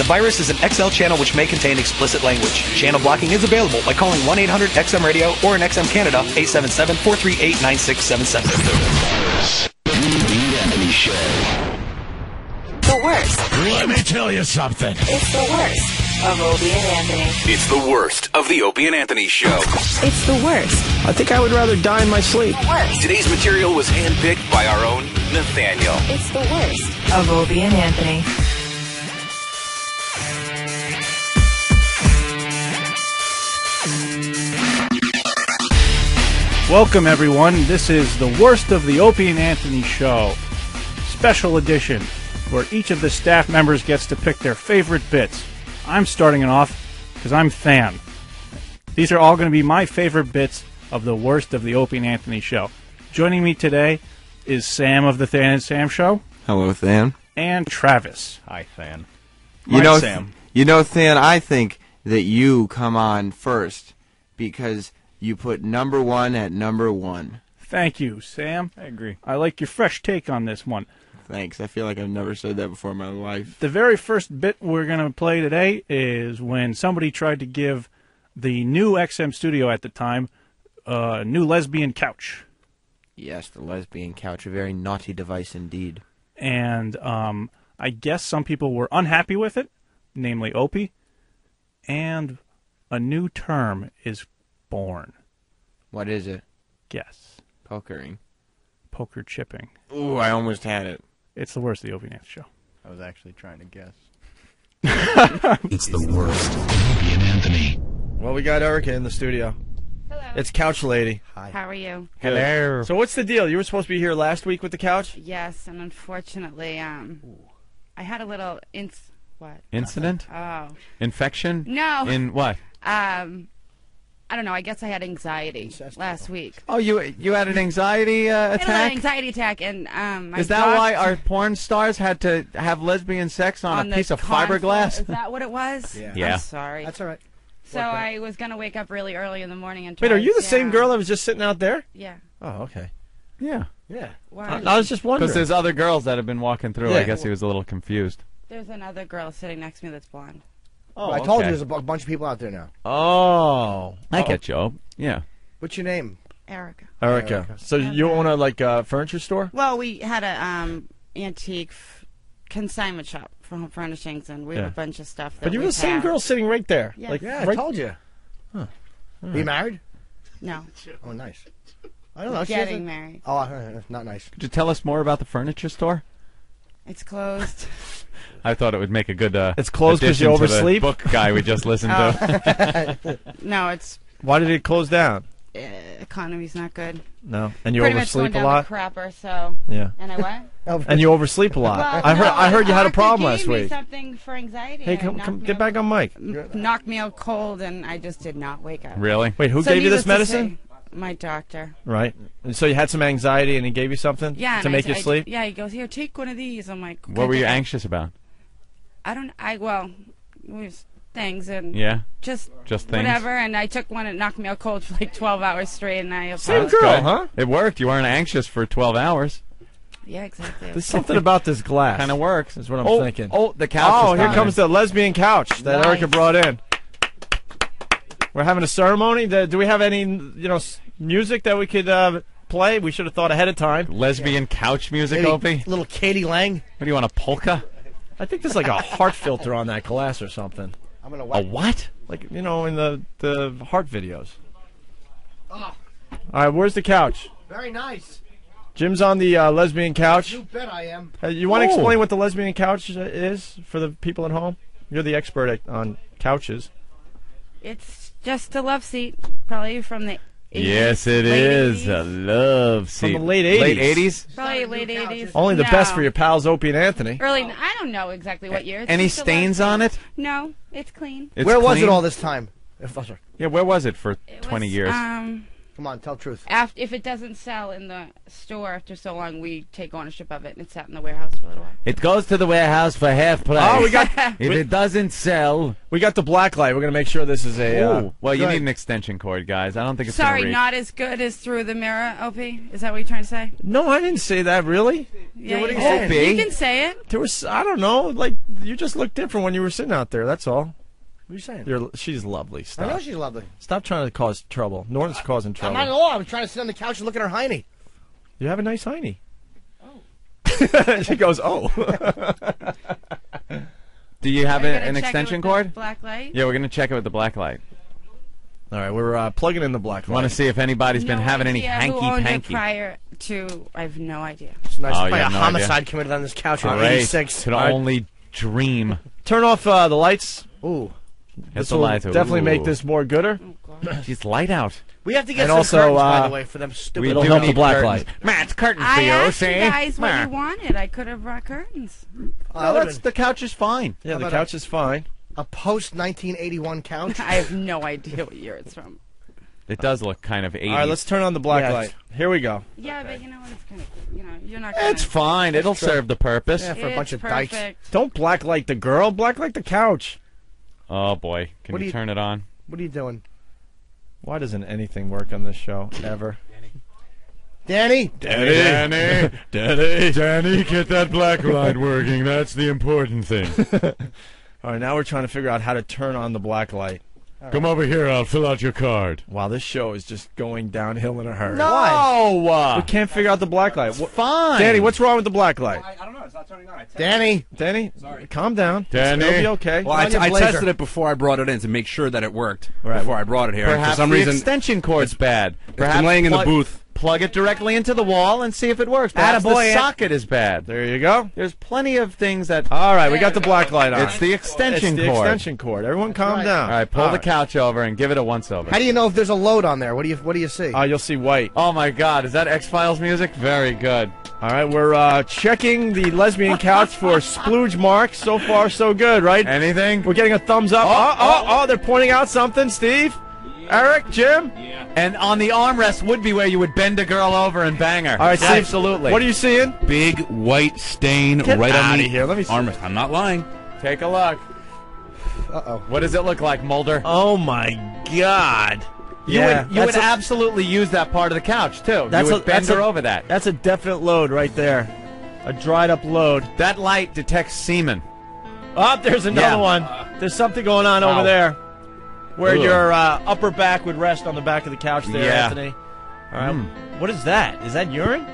virus is an XL channel which may contain explicit language. Channel blocking is available by calling 1-800-XM Radio or in XM Canada 877-438-9677. The worst. Let me tell you something. It's the worst of Opie and Anthony. It's the worst of the Opie and Anthony Show. It's the worst. I think I would rather die in my sleep. The worst. Today's material was handpicked by our own Nathaniel. It's the worst of Opie and Anthony. Welcome, everyone. This is the worst of the Opie and Anthony Show. Special edition, where each of the staff members gets to pick their favorite bits. I'm starting it off because I'm Than. These are all going to be my favorite bits of the worst of the Opie and Anthony Show. Joining me today is Sam of the Than and Sam Show. Hello, Than. And Travis. Hi, Than. Sam. You know, Than, I think that you come on first because you put number one at number one. Thank you, Sam. I agree. I like your fresh take on this one. Thanks. I feel like I've never said that before in my life. The very first bit we're going to play today is when somebody tried to give the new XM studio at the time a new lesbian couch. Yes, the lesbian couch, a very naughty device indeed. And I guess some people were unhappy with it, namely Opie, and a new term is born. What is it? Guess. Pokering. Poker chipping. Ooh, I almost had it. It's the worst of the Opie and Anthony Show. I was actually trying to guess. It's the worst. Opie and Anthony. Well, we got Erica in the studio. Hello. It's Couch Lady. How are you? Hello. So what's the deal? You were supposed to be here last week with the couch? Yes, and unfortunately, I had a little what? Incident? Oh. Infection? No. In what? I don't know. I guess I had anxiety last week. Oh, you had an anxiety I had attack? an anxiety attack, and Is that why our porn stars had to have lesbian sex on a piece of fiberglass? Is that what it was? Yeah. I'm sorry. That's all right. So I was going to wake up really early in the morning and Wait, try are you the to- same girl that was just sitting out there? Yeah. Oh, okay. Yeah. Yeah. Why? I was just wondering. Because there's other girls that have been walking through. Yeah. I guess he was a little confused. There's another girl sitting next to me that's blonde. Oh, I told you there's a bunch of people out there now. Oh. I get you. Yeah. What's your name? Erica. Erica. So you own a furniture store? Well, we had a antique consignment shop for home furnishings, and we have a bunch of stuff. That But you were the same girl sitting right there. Yeah. Like, Yeah, I right... told you. Huh. Are you married? No. Oh, nice. I don't know. Getting married. Oh, not nice. Could you tell us more about the furniture store? It's closed. I thought it would make a good It's closed because you addition to the oversleep? book guy we just listened to. No, it's Why did it close down? economy's not good. No. And you Pretty much oversleep going a down lot? the crapper, so. Yeah. And I what? And you oversleep a lot. Well, I heard you had a doctor problem gave last me week. something for anxiety. Hey, and it come knocked me get out- back on mic. Knocked me out cold, and I just did not wake up. Really? Wait, who So gave you this needless to medicine? say, my doctor. Right. And so you had some anxiety and he gave you something Yeah. to and make you I- sleep? Yeah, he goes, here, take one of these. I'm like, What were you okay. anxious about? Well, it was things and Yeah. just things? whatever. And I took one and knocked me out cold for like 12 hours straight, and I Same apologized. girl, Good. huh? It worked. You weren't anxious for 12 hours. Yeah, exactly. There's something about this glass. Kind of works. Is what I'm Oh, thinking. oh, the couch Oh, is here coming. comes the lesbian couch that Nice. Erica brought in. We're having a ceremony. Do we have any, music that we could play? We should have thought ahead of time. Lesbian couch music, Maybe Opie? little Katie Lang. What do you want, a polka? I think there's like a heart filter on that glass or something. I'm gonna A wipe. what? Like, in the heart videos. All right, where's the couch? Very nice. Jim's on the lesbian couch. You bet I am. You want to Oh. explain what the lesbian couch is for the people at home? You're the expert on couches. It's just a love seat, probably from the 80s, Yes, it late is. 80s. A love seat. From the late 80s. Late 80s? Probably late 80s. Only the No. best for your pals Opie and Anthony. Early, I don't know exactly what year. It's Any just a love stains seat. on it? No, it's clean. It's Where was clean? it all this time? Yeah, where was it for It 20 was, years? Come on, tell the truth. If it doesn't sell in the store after so long, we take ownership of it, and it's out in the warehouse for a little while. It goes to the warehouse for half price. Oh, we got. If it doesn't sell, we got the black light. We're gonna make sure this is a. well, you need an extension cord, guys. I don't think it's. Sorry, gonna reach. not as good as through the mirror, OP? Is that what you're trying to say? No, I didn't say that. Really? Yeah, what are you you can. saying? You can say it. There was. I don't know. Like you just looked different when you were sitting out there. That's all. What are you saying? She's lovely. Stop. I know she's lovely. Stop trying to cause trouble. Norton's causing I'm trouble. not at all. I was trying to sit on the couch and look at her hiney. You have a nice hiney. Oh. She goes, oh. Do you have Are you an gonna check it extension with the cord? black light? Yeah, we're gonna check it with the black light. All right, we're plugging in the black light. Want to see if anybody's been No having any idea who owned it hanky-panky. prior to. I have no idea. It's nice. Oh, Probably you a have no homicide idea. committed on this couch in Great. '86. Could only dream. Turn off the lights. Ooh. Hit This the will lights. definitely make Ooh. this more gooder. She's light out. We have to get And some also, curtains, by uh, the way, for them stupid. We It'll do help the need black curtains. light. Matt's curtains for I you, asked see? you guys what Ma. you wanted. I could have brought curtains. No, the couch is fine. Yeah, the about couch is fine. A post 1981 couch. I have no idea what year it's from. It does look kind of 80s. All right, let's turn on the black Yes. light. Here we go. Yeah, but you know what? It's kind of, you're not gonna. It's fine. It'll serve the purpose. Yeah, for a bunch of dykes. perfect. Don't black light the girl. Black light the couch. Oh, boy. Can What do you you- turn it on? What are you doing? Why doesn't anything work on this show ever? Danny? Danny! Danny, get that black light working. That's the important thing. All right, now we're trying to figure out how to turn on the black light. Come over here. I'll fill out your card. Wow, this show is just going downhill in a hurry. No! We can't figure out the black light. Fine. Danny, what's wrong with the black light? I don't know. It's not turning on. Danny? Danny, calm down. Danny? It'll be okay. Well, on your I blazer. tested it before I brought it in to make sure that it worked Right. before I brought it here. And Perhaps for some the reason, extension cord's bad. it's Perhaps been laying in the plug- booth. Plug it directly into the wall and see if it works. Perhaps the Attaboy, Ant. socket is bad. There you go. There's plenty of things that... All right, we got the black light on. It's the extension It's the cord. extension cord. Everyone calm right. down. All right, pull the couch over and give it a once-over. How do you know if there's a load on there? What do you see? You'll see white. Oh, my God. Is that X-Files music? Very good. All right, we're checking the lesbian couch for splooge marks. So far, so good, right? Anything? We're getting a thumbs up. Oh, they're pointing out something. Steve? Eric? Jim? And on the armrest would be where you would bend a girl over and bang her. All right, Steve. Absolutely. What are you seeing? Big white stain Get right on outta the here. Let me see. armrest. I'm not lying. Take a look. Uh-oh. What does it look like, Mulder? Oh, my God. You would that's a- absolutely use that part of the couch, too. You would bend her over that. That's a definite load right there. A dried up load. That light detects semen. Oh, there's another Yeah. one. There's something going on Wow. over there. Where Ugh. your upper back would rest on the back of the couch there, Yeah. Anthony. All right. What is that? Is that urine?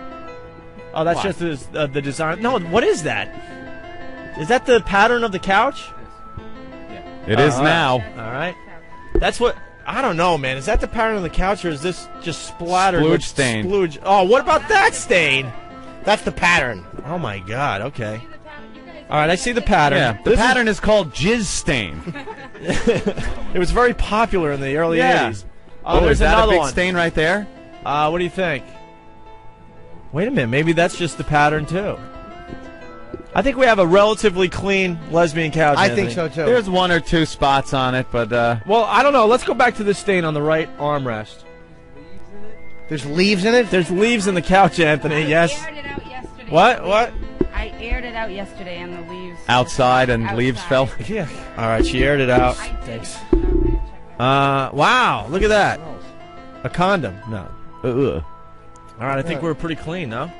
Oh, that's What? just the design. No, what is that? Is that the pattern of the couch? It is all right. now. All right. That's what... I don't know, man. Is that the pattern of the couch, or is this just splattered Splooge with stain. Splooge? Oh, what about that stain? That's the pattern. Oh, my God. Okay. All right, I see the pattern. Yeah. The This is- pattern is called jizz stain. It was very popular in the early Yeah. 80s. Oh, there's is that another a big one. stain right there? What do you think? Wait a minute. Maybe that's just the pattern, too. I think we have a relatively clean lesbian couch, I Anthony. think so, too. There's one or two spots on it, but Well, I don't know. Let's go back to this stain on the right armrest. There's leaves in it? There's leaves in the couch, Anthony. Yes. I aired it out yesterday. What? I aired it out yesterday, and the leaves. outside and leaves fell. Yeah. All right, she aired it out. I did. Thanks. Wow. Look at that. A condom. No. Ugh. All right, I think we're pretty clean, no?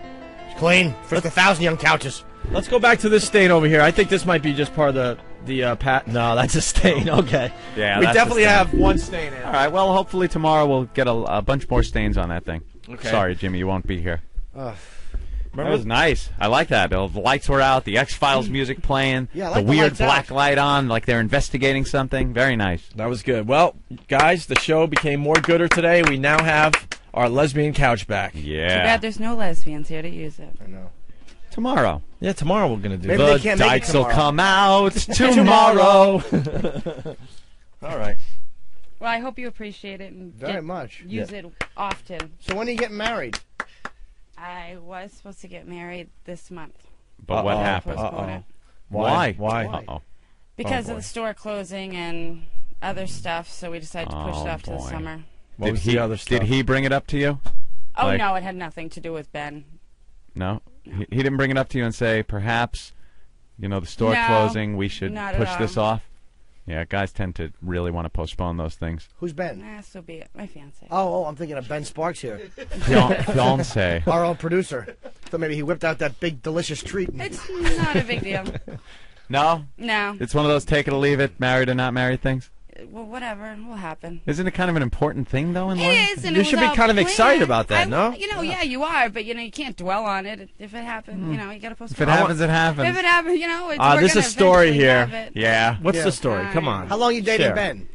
It's clean. For the 1,000 young couches. Let's go back to this stain over here. I think this might be just part of the pat. No, that's a stain. Okay. Yeah, we that's a definitely stain. have one stain. All right, well, hopefully tomorrow we'll get a bunch more stains on that thing. Okay. Sorry, Jimmy, you won't be here. That Remember? was nice. I like that. The lights were out, the X-Files music playing, Yeah, I like the the weird lights out. black light on, like they're investigating something. Very nice. That was good. Well, guys, the show became more gooder today. We now have our lesbian couch back. Too Yeah. bad there's no lesbians here to use it. I know. Tomorrow. Yeah, tomorrow we're going to do Maybe that. they can't make it Dykes will tomorrow. come out tomorrow. All right. Well, I hope you appreciate it and Very much. use it often. So when are you getting married? I was supposed to get married this month. But what Uh-oh. happened? Postpone it. Why? Why? Uh-oh. Because boy. of the store closing and other stuff, so we decided to push it Oh, off to the boy. summer. What was the other stuff? Did he bring it up to you? Oh, Like- no, it had nothing to do with Ben. No? He didn't bring it up to you and say, perhaps, the store No, closing, we should not at push all. this off? Yeah, guys tend to really want to postpone those things. Who's Ben? So be it. My fiance. Oh, I'm thinking of Ben Sparks here. Fiance. Our own producer. So maybe he whipped out that big, delicious treat. It's not a big deal. No? No. It's one of those take it or leave it, married or not married things? Well, whatever will happen. Isn't it kind of an important thing, though, in life? It is, and You it was should be all kind of planned. excited about that, no? Yeah, you are, but you can't dwell on it. If it happens, you got to postpone. If it happens, it happens. If it happens, we're there's a gonna story eventually here. have it. Yeah. What's the story? Come on. How long you dating Share. Ben?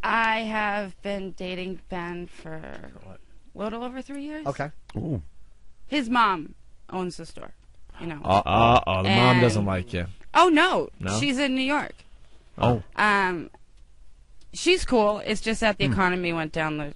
I have been dating Ben for a little over 3 years. Okay. Ooh. His mom owns the store. The mom And- doesn't like you. Oh no, No? she's in New York. Oh. She's cool. It's just that the economy went down the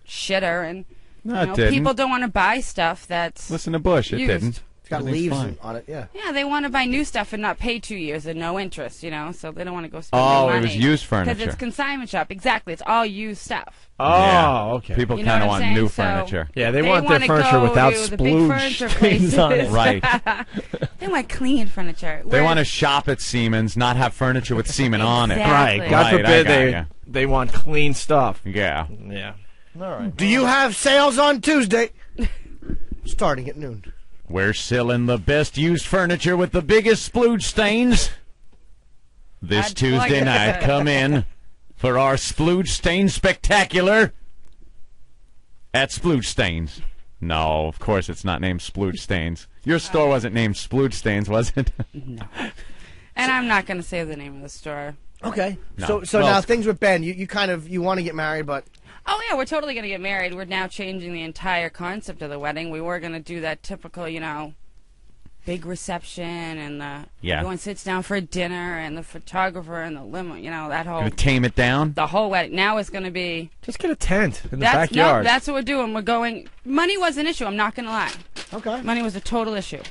shitter, and No, it didn't. people don't want to buy stuff that's Listen to Bush. It used. didn't. It's got Everything's leaves fine. on it, yeah. Yeah, they want to buy new stuff and not pay 2 years and no interest, so they don't want to go spend Oh, their it money. was used Because furniture. it's consignment shop. Exactly. It's all used stuff. Oh, Yeah. okay. People You know kind of what I'm want saying? new So- furniture. Yeah, they want their wanna furniture go without to the big splooge furniture stains on it. places. Right. They want clean furniture. They want to shop at Siemens, not have furniture with semen on it. Exactly. Right. God Right, I forbid got they want clean stuff. Yeah. Yeah. All right. Do you have sales on Tuesday? Starting at noon. We're selling the best used furniture with the biggest splooge stains. This I'd Tuesday like night, that. come in for our splooge stain spectacular at Splooge Stains. No, of course it's not named Splooge Stains. Your store wasn't named Splooge Stains, was it? No. And I'm not going to say the name of the store. Okay. No. So Well, now things with Ben, you want to get married, but Oh, yeah, we're totally going to get married. We're now changing the entire concept of the wedding. We were going to do that typical, big reception and everyone sits down for dinner and the photographer and the limo, that whole... Gonna tame it down? The whole wedding. Now it's going to be... Just get a tent in the That's backyard. No, that's what we're doing. We're going... Money was an issue, I'm not going to lie. okay. Money was a total issue.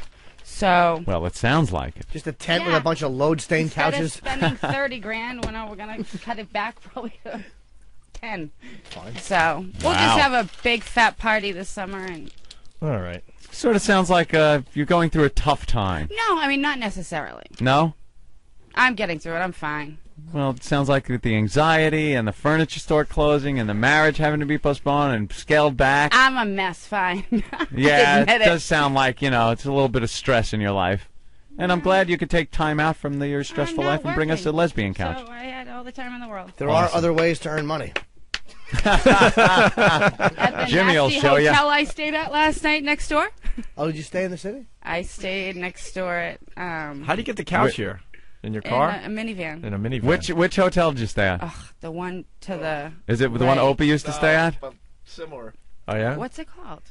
So... Well, it sounds like it. Just a tent with Yeah. a bunch of load-stained Instead couches. of spending $30,000, we're going to cut it back probably to 10. Fine. So we'll Wow. just have a big fat party this summer. And All right. Sort of sounds like you're going through a tough time. no, I mean not necessarily. No? I'm getting through it. I'm fine. Well, it sounds like with the anxiety and the furniture store closing and the marriage having to be postponed and scaled back. I'm a mess. Fine. Yeah, Admit it does sound like, it's a little bit of stress in your life. And I'm glad you could take time out from your stressful I'm not life and bring us working, a lesbian couch. So I had all the time in the world. There are other ways to earn money. At the Jimmy will nasty show ya. hotel I stayed at last night next door. Oh, did you stay in the city? I stayed next door at How do you get the couch here? In your car? in a minivan. In a minivan. Which hotel did you stay at? Ugh, the one to the. Is it the one right. Opie used to stay at? Similar. Oh, yeah? What's it called?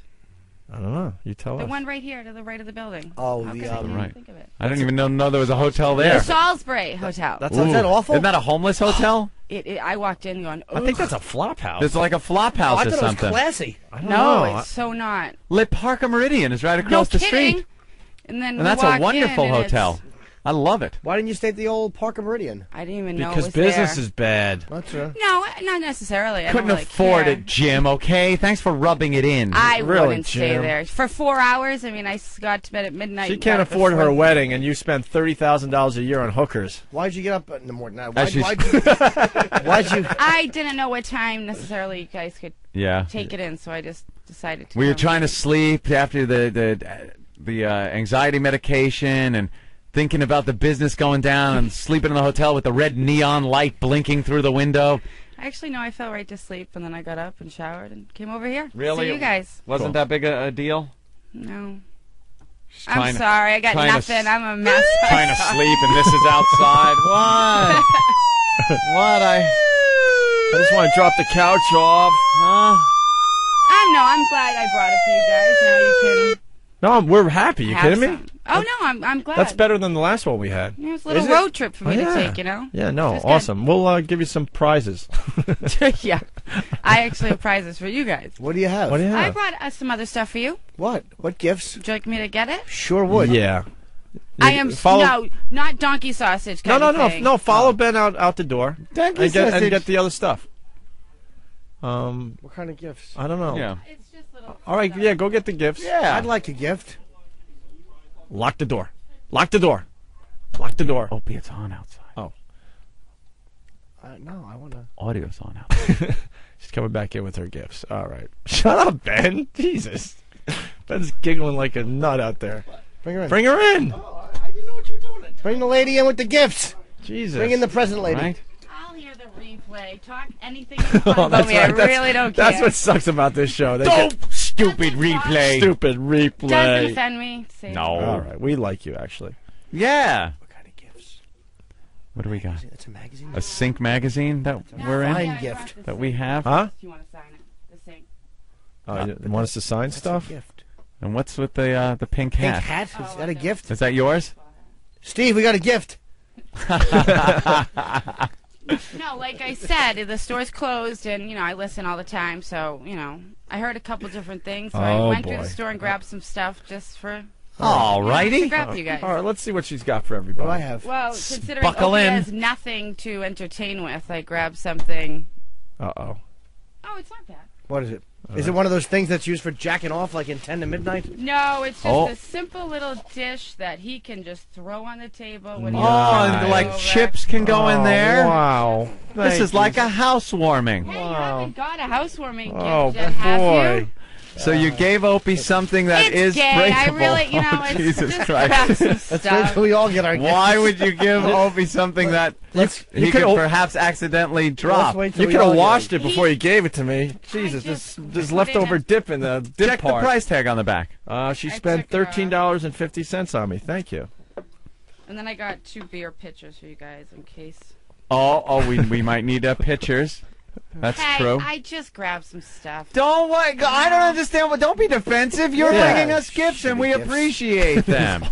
I don't know. You tell The us. one right here to the right of the building. Oh, How the, could I not right. think of it? I didn't even know there was a hotel there. The Salisbury Hotel. Is that awful? Isn't that a homeless hotel? I walked in going, I think that's a flop house. It's like a flop house I or thought it was something. classy. I don't no, know. it's so not. Lit Parker Meridian is right across No the kidding. street. And then And we that's a walk wonderful in and hotel. I love it. Why didn't you stay at the old Parker Meridian? I didn't even know it Because was business there. is bad. That's No, not necessarily. I Couldn't don't really afford care. it, Jim, okay? Thanks for rubbing it in. I Really, wouldn't stay Jim? there for 4 hours. I mean, I got to bed at midnight. She and can't got up afford before- her wedding, and you spend $30,000 a year on hookers. Why'd you get up in the morning? Now, As she's- why'd you? I didn't know what time necessarily you guys could Yeah. take it in, so I just decided to. We were come. trying to sleep after the anxiety medication and thinking about the business going down and sleeping in the hotel with the red neon light blinking through the window. Actually, no, I fell right to sleep, and then I got up and showered and came over here. Really? See you guys. Wasn't that big a deal? No. She's I'm trying to- sorry. I got trying to nothing. s- I'm a mess. Trying to sleep and this is outside. What? What? I just want to drop the couch off. Huh? I'm glad I brought it for you guys. Now you No, we're happy. You can kidding have me? some. Oh no, I'm glad. That's better than the last one we had. Yeah, it's a little Is it? road trip for me Oh, to yeah. take, you know? Yeah, no, It's good. awesome. We'll give you some prizes. Yeah. I actually have prizes for you guys. What do you have? What do you I have? brought some other stuff for you. What? What gifts? Would you like me to get it? Sure would. Yeah. I am no, not donkey sausage. No, Kind of thing. no. Follow Ben out the door Donkey and sausage. get the other stuff. What kind of gifts? I don't know. Yeah. It's just little. All right, yeah, go get the gifts. Yeah. I'd like a gift. Lock the door. Lock the door. Lock the door. Opie, it's on outside. Oh. No, I want to. Audio's on outside. She's coming back in with her gifts. All right. Shut up, Ben. Jesus. Ben's giggling like a nut out there. Bring her in. Bring her in. Oh, I didn't know what you were doing. Bring the lady in with the gifts. Jesus. Bring in the present lady. Right? I'll hear the replay. Talk anything you want Oh, about that's me. right. I really don't care. That's what sucks about this show. They Don't get stupid replay. stupid replay. Doesn't offend me. Say it. No. All right. We like you, actually. Yeah. What kind of gifts? What do we got? It's a magazine. A Sync magazine that we're in? fine I gift. brought the That we have? Huh? Do you want to sign it? The sink. Oh, you want us to sign That's stuff? a gift. And what's with the pink Pink hat? hat? Is that a gift? Is that yours? Steve, we got a gift. No, like I said, the store's closed, and I listen all the time. So I heard a couple different things. So I Oh, went through boy. the store and grabbed some stuff just for All to righty. grab for you guys. All right, let's see what she's got for everybody. What do I have? Well, considering Buckle Opie in. has nothing to entertain with, I grabbed something. Uh-oh. Oh, it's not bad. What is it? Is it one of those things that's used for jacking off like in 10 to midnight? No, it's just Oh. a simple little dish that he can just throw on the table when Oh, he's and like over. chips can go in there. Wow. This is like a housewarming. Hey, you haven't got a housewarming Oh, gift yet, have boy. you? So you gave Opie something that It's is gay. I breakable. really, Oh, it's Jesus just Christ. grab some Let's wait stuff. till we all get our Why gifts. would you give Opie something that he could perhaps accidentally drop? wait till You we could all have get washed our- it before you gave it to me. Jesus, just there's put leftover in a- dip in the dip Check part. the price tag on the back. She I spent took it off. $13.50 on me. Thank you. And then I got 2 beer pitchers for you guys in case. We might need pictures. That's Hey, true. I just grabbed some stuff. Don't what? I don't understand. What? Don't be defensive. You're Yeah. bringing us gifts, and we gifts. appreciate them.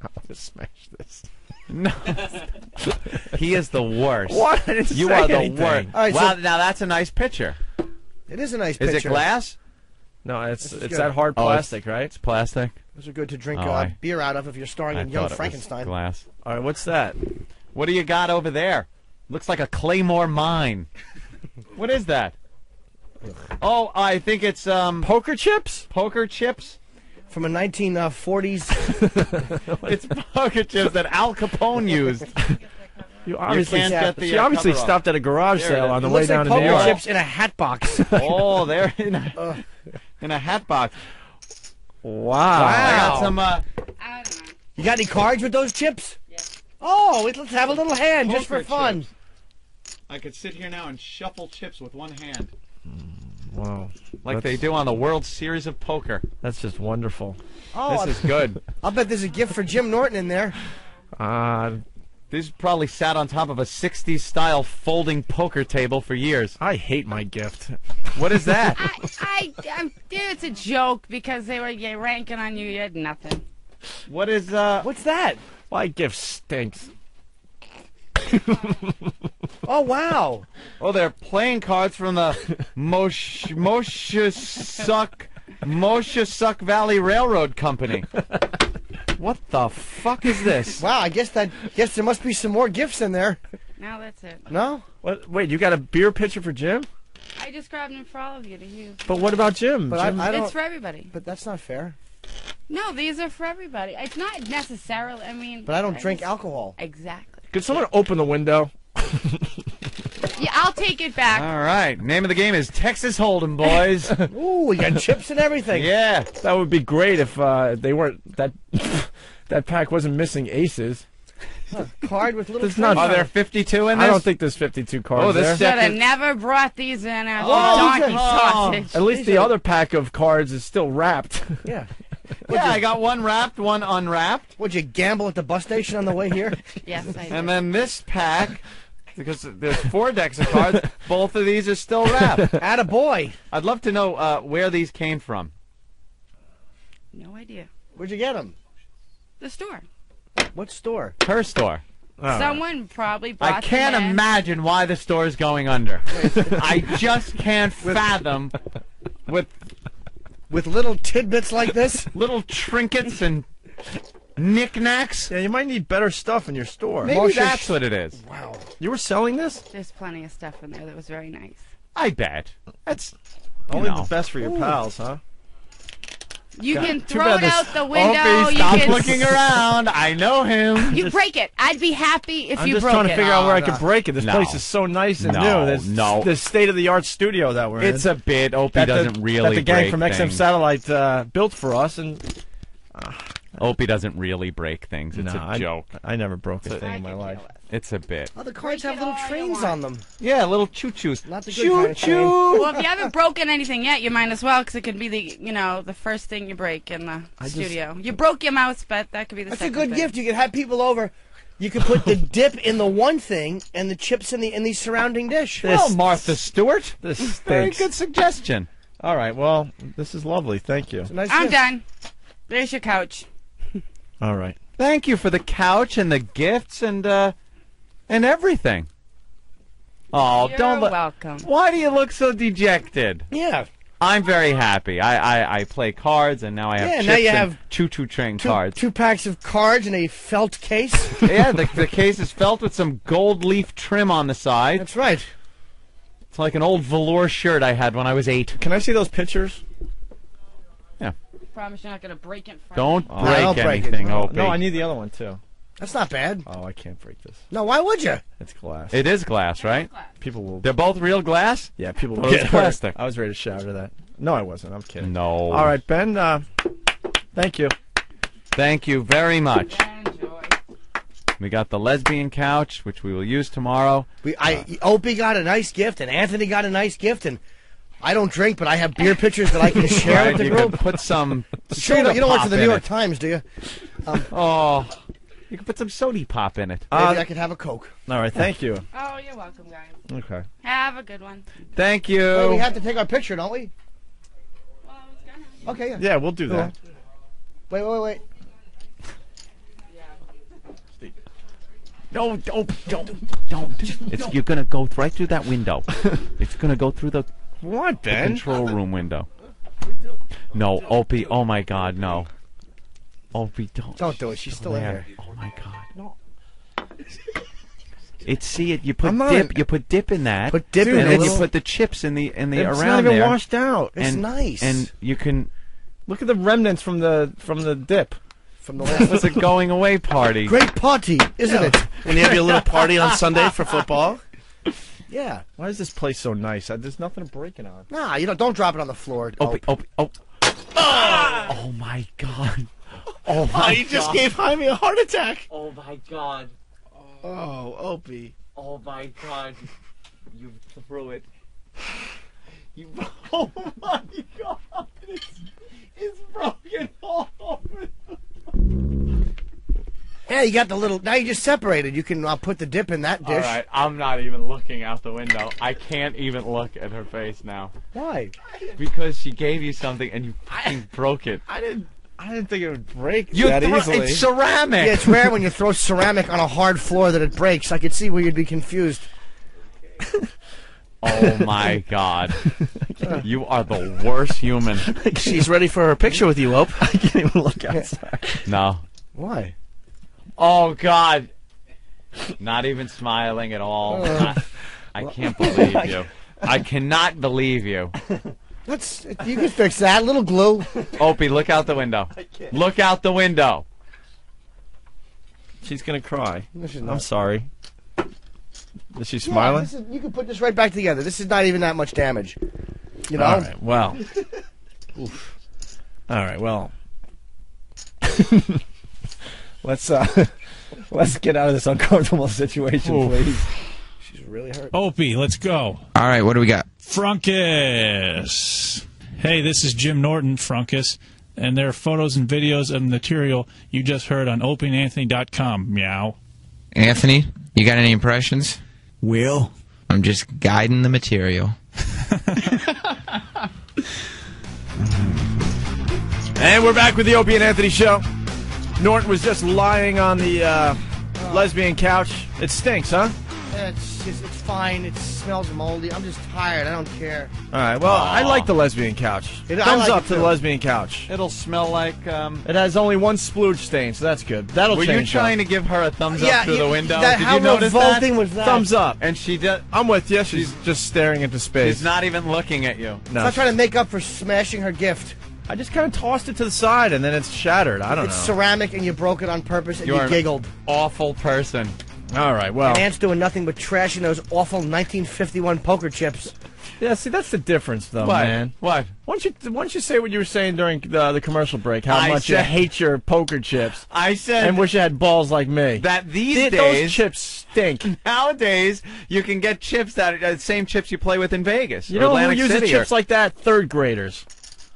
I'll just smash this. No, he is the worst. What? I didn't You say are the anything. worst. All right, Wow, so- now that's a nice picture. It is a nice Is picture. it glass? No, it's is it's good. that hard Oh, plastic, right? It's plastic. Those are good to drink Oh, I- beer out of if you're starring I in Young thought it was Frankenstein. glass. All right, what's that? What do you got over there? Looks like a Claymore mine. What is that? Oh, I think it's Poker chips? poker chips. From a 1940s. It's poker chips that Al Capone used. You obviously, can't get the, she obviously cover off. stopped at a garage There it sale is. on the It way looks down like to New poker York. chips in a hat box. Oh, they're in a hat box. Wow. I got some. I don't know. You got any cards with those chips? Yeah. Oh, let's have a little hand just for Poker fun. chips. I could sit here now and shuffle chips with one hand, Wow. like That's- they do on the World Series of Poker. That's just wonderful. Oh, This is good. I'll bet there's a gift for Jim Norton in there. These probably sat on top of a 60s style folding poker table for years. I hate my gift. What is that? Dude, it's a joke because they were ranking on you. You had nothing. What is What's that? My gift stinks. Oh, wow. Oh, they're playing cards from the Moshasuck Valley Railroad Company. What the fuck is this? Wow, I guess there must be some more gifts in there. Now that's it. No? What? Wait, you got a beer pitcher for Jim? I just grabbed them for all of you to use. But what about Jim? But Jim? I don't. It's for everybody. But that's not fair. No, these are for everybody. It's not necessarily. I mean. But I don't drink alcohol. Exactly. Could someone open the window? Yeah, I'll take it back. All right. Name of the game is Texas Hold'em, boys. Ooh, we got chips and everything. Yeah. That would be great if they weren't that that pack wasn't missing aces. Card with little. There's not- Are there 52 in this? I don't think there's 52 cards Oh, this there. deck Should have is- never brought these in as Oh, donkey okay. sausage. At least the other pack of cards is still wrapped. Yeah. Yeah, I got one wrapped, one unwrapped. Would you gamble at the bus station on the way here? Yes, I did. And then this pack, because there's 4 decks of cards, both of these are still wrapped. Attaboy. I'd love to know where these came from. No idea. Where'd you get them? The store. What store? Her store. Someone probably brought I can't them in. imagine why the store is going under. I just can't fathom With little tidbits like this? little trinkets and knickknacks. Yeah, you might need better stuff in your store. Maybe Moshe- that's what it is. Wow. You were selling this? There's plenty of stuff in there that was very nice. I bet. That's only the best for your pals, huh? You God, can too throw bad it this- out the window. Opie, you stop can looking around. I know him. You break it. I'd be happy if I'm you just broke trying to it. figure out where I could break it. This No. place is so nice and No, new. This, no. this state-of-the-art studio that we're in. It's a bit. Opie that doesn't really that the gang break from XM things. Satellite built for us, and Opie doesn't really break things. It's a joke. I never broke a thing in my life. It's a bit. Oh, the cards have little trains on them. Yeah, little choo-choos. Not the good kind of train. Well, if you haven't broken anything yet, you might as well, because it could be the first thing you break in the studio. You broke your mouse, but that could be the That's a second good thing. gift. You could have people over. You could put the dip in the one thing and the chips in the surrounding dish. Well, Martha Stewart. This Very stinks. good suggestion. All right, well, this is lovely. Thank you. Nice I'm gift. done. There's your couch. All right. Thank you for the couch and the gifts and everything. Oh, You're don't look. welcome. Why do you look so dejected? Yeah. I'm very happy. I play cards and now I have Yeah, chips now you and have choo-choo train cards. 2 packs of cards in a felt case. Yeah, the case is felt with some gold leaf trim on the side. That's right. It's like an old velour shirt I had when I was 8. Can I see those pictures? Yeah. Promise you're not going to break it. Don't I'll break break it. anything, Opie. No, I need the other one too. That's not bad. Oh, I can't break this. No, why would you? It's glass. It is glass, right? People will. They're both real glass? Yeah, people will Well, it's get hurt. plastic. I was ready to shout at that. No, I wasn't. I'm kidding. No. All right, Ben. Thank you. Thank you very much. We got the lesbian couch, which we will use tomorrow. Opie got a nice gift, and Anthony got a nice gift, and I don't drink, but I have beer pitchers that I can share Right, with the you group. could put some Sure, soda you don't watch pop the in New York it. Times, do you? Oh, you can put some soda pop in it. Maybe I could have a Coke. All right, thank you. Oh, you're welcome, guys. Okay. Have a good one. Thank you. Wait, we have to take our picture, don't we? Well, I was gonna. Okay, yeah. Yeah, we'll do that. Wait. No, don't. You're gonna go right through that window. It's gonna go through the What, the Ben? control room window. No, Opie. Oh my God, no. Opie, don't. Don't do it. She's still in there. here. Oh my God. No. You put I'm not dip. in- You put dip in that. Put dip and in then it. you put the chips in the It's around not even there. washed out. It's and, nice. And you can. Look at the remnants from the dip. From the It was a going away party. Great party, isn't it? When you have your little party on Sunday for football. Yeah. Why is this place so nice? There's nothing to break it on. Nah, you don't drop it on the floor. Opie. Oh my God. Oh my You just gave Jaime a heart attack. Oh my God. Oh, Opie. Oh my God. You threw it. You. Oh my God. It's broken all over. Yeah, you got the little. Now you just separated. You can put the dip in that dish. All right, I'm not even looking out the window. I can't even look at her face now. Why? Because she gave you something and you fucking broke it. I didn't think it would break You that easily. It's ceramic. Yeah, it's rare when you throw ceramic on a hard floor that it breaks. I could see where you'd be confused. Oh my God. You are the worst human. She's ready for her picture with you, Ope. I can't even look outside. No. Why? Oh God. Not even smiling at all. I can't believe you. I cannot believe you. You can fix that. A little glue. Opie, look out the window. Look out the window. She's gonna cry. No, she's I'm not. sorry. Is she Yeah, smiling? you can put this right back together. This is not even that much damage. You know. All right. Well. Oof. All right. Well. let's get out of this uncomfortable situation, please. She's really hurt. Opie, let's go. All right, what do we got? Frunkus. Hey, this is Jim Norton, Frunkus, and there are photos and videos of the material you just heard on opieandanthony.com. Meow. Anthony, you got any impressions? Will? I'm just guiding the material. And we're back with the Opie and Anthony show. Norton was just lying on the lesbian couch. It stinks, huh? It's fine. It smells moldy. I'm just tired. I don't care. All right. Well, I like the lesbian couch. I Thumbs like up it to the too. lesbian couch. It'll smell like. It has only one splooge stain, so that's good. That'll Were change. you trying to give her a thumbs up through the window? That, Did how you notice revolting that? was that? Thumbs up. And she did. I'm with you. She's just staring into space. She's not even looking at you. No. I'm trying to make up for smashing her gift. I just kind of tossed it to the side, and then it's shattered. I don't It's know. ceramic, and you broke it on purpose, and You're you an giggled. Awful person. All right. Well. And Aunt's doing nothing but trashing those awful 1951 poker chips. Yeah. See, that's the difference, though, What? man. What? Why don't you say what you were saying during the commercial break? How I much you said- hate your poker chips. I said And wish you had balls like me. that these Those days, chips stink. nowadays, you can get chips that are the same chips you play with in Vegas. You or know who Atlantic uses City chips or- like that? Third graders.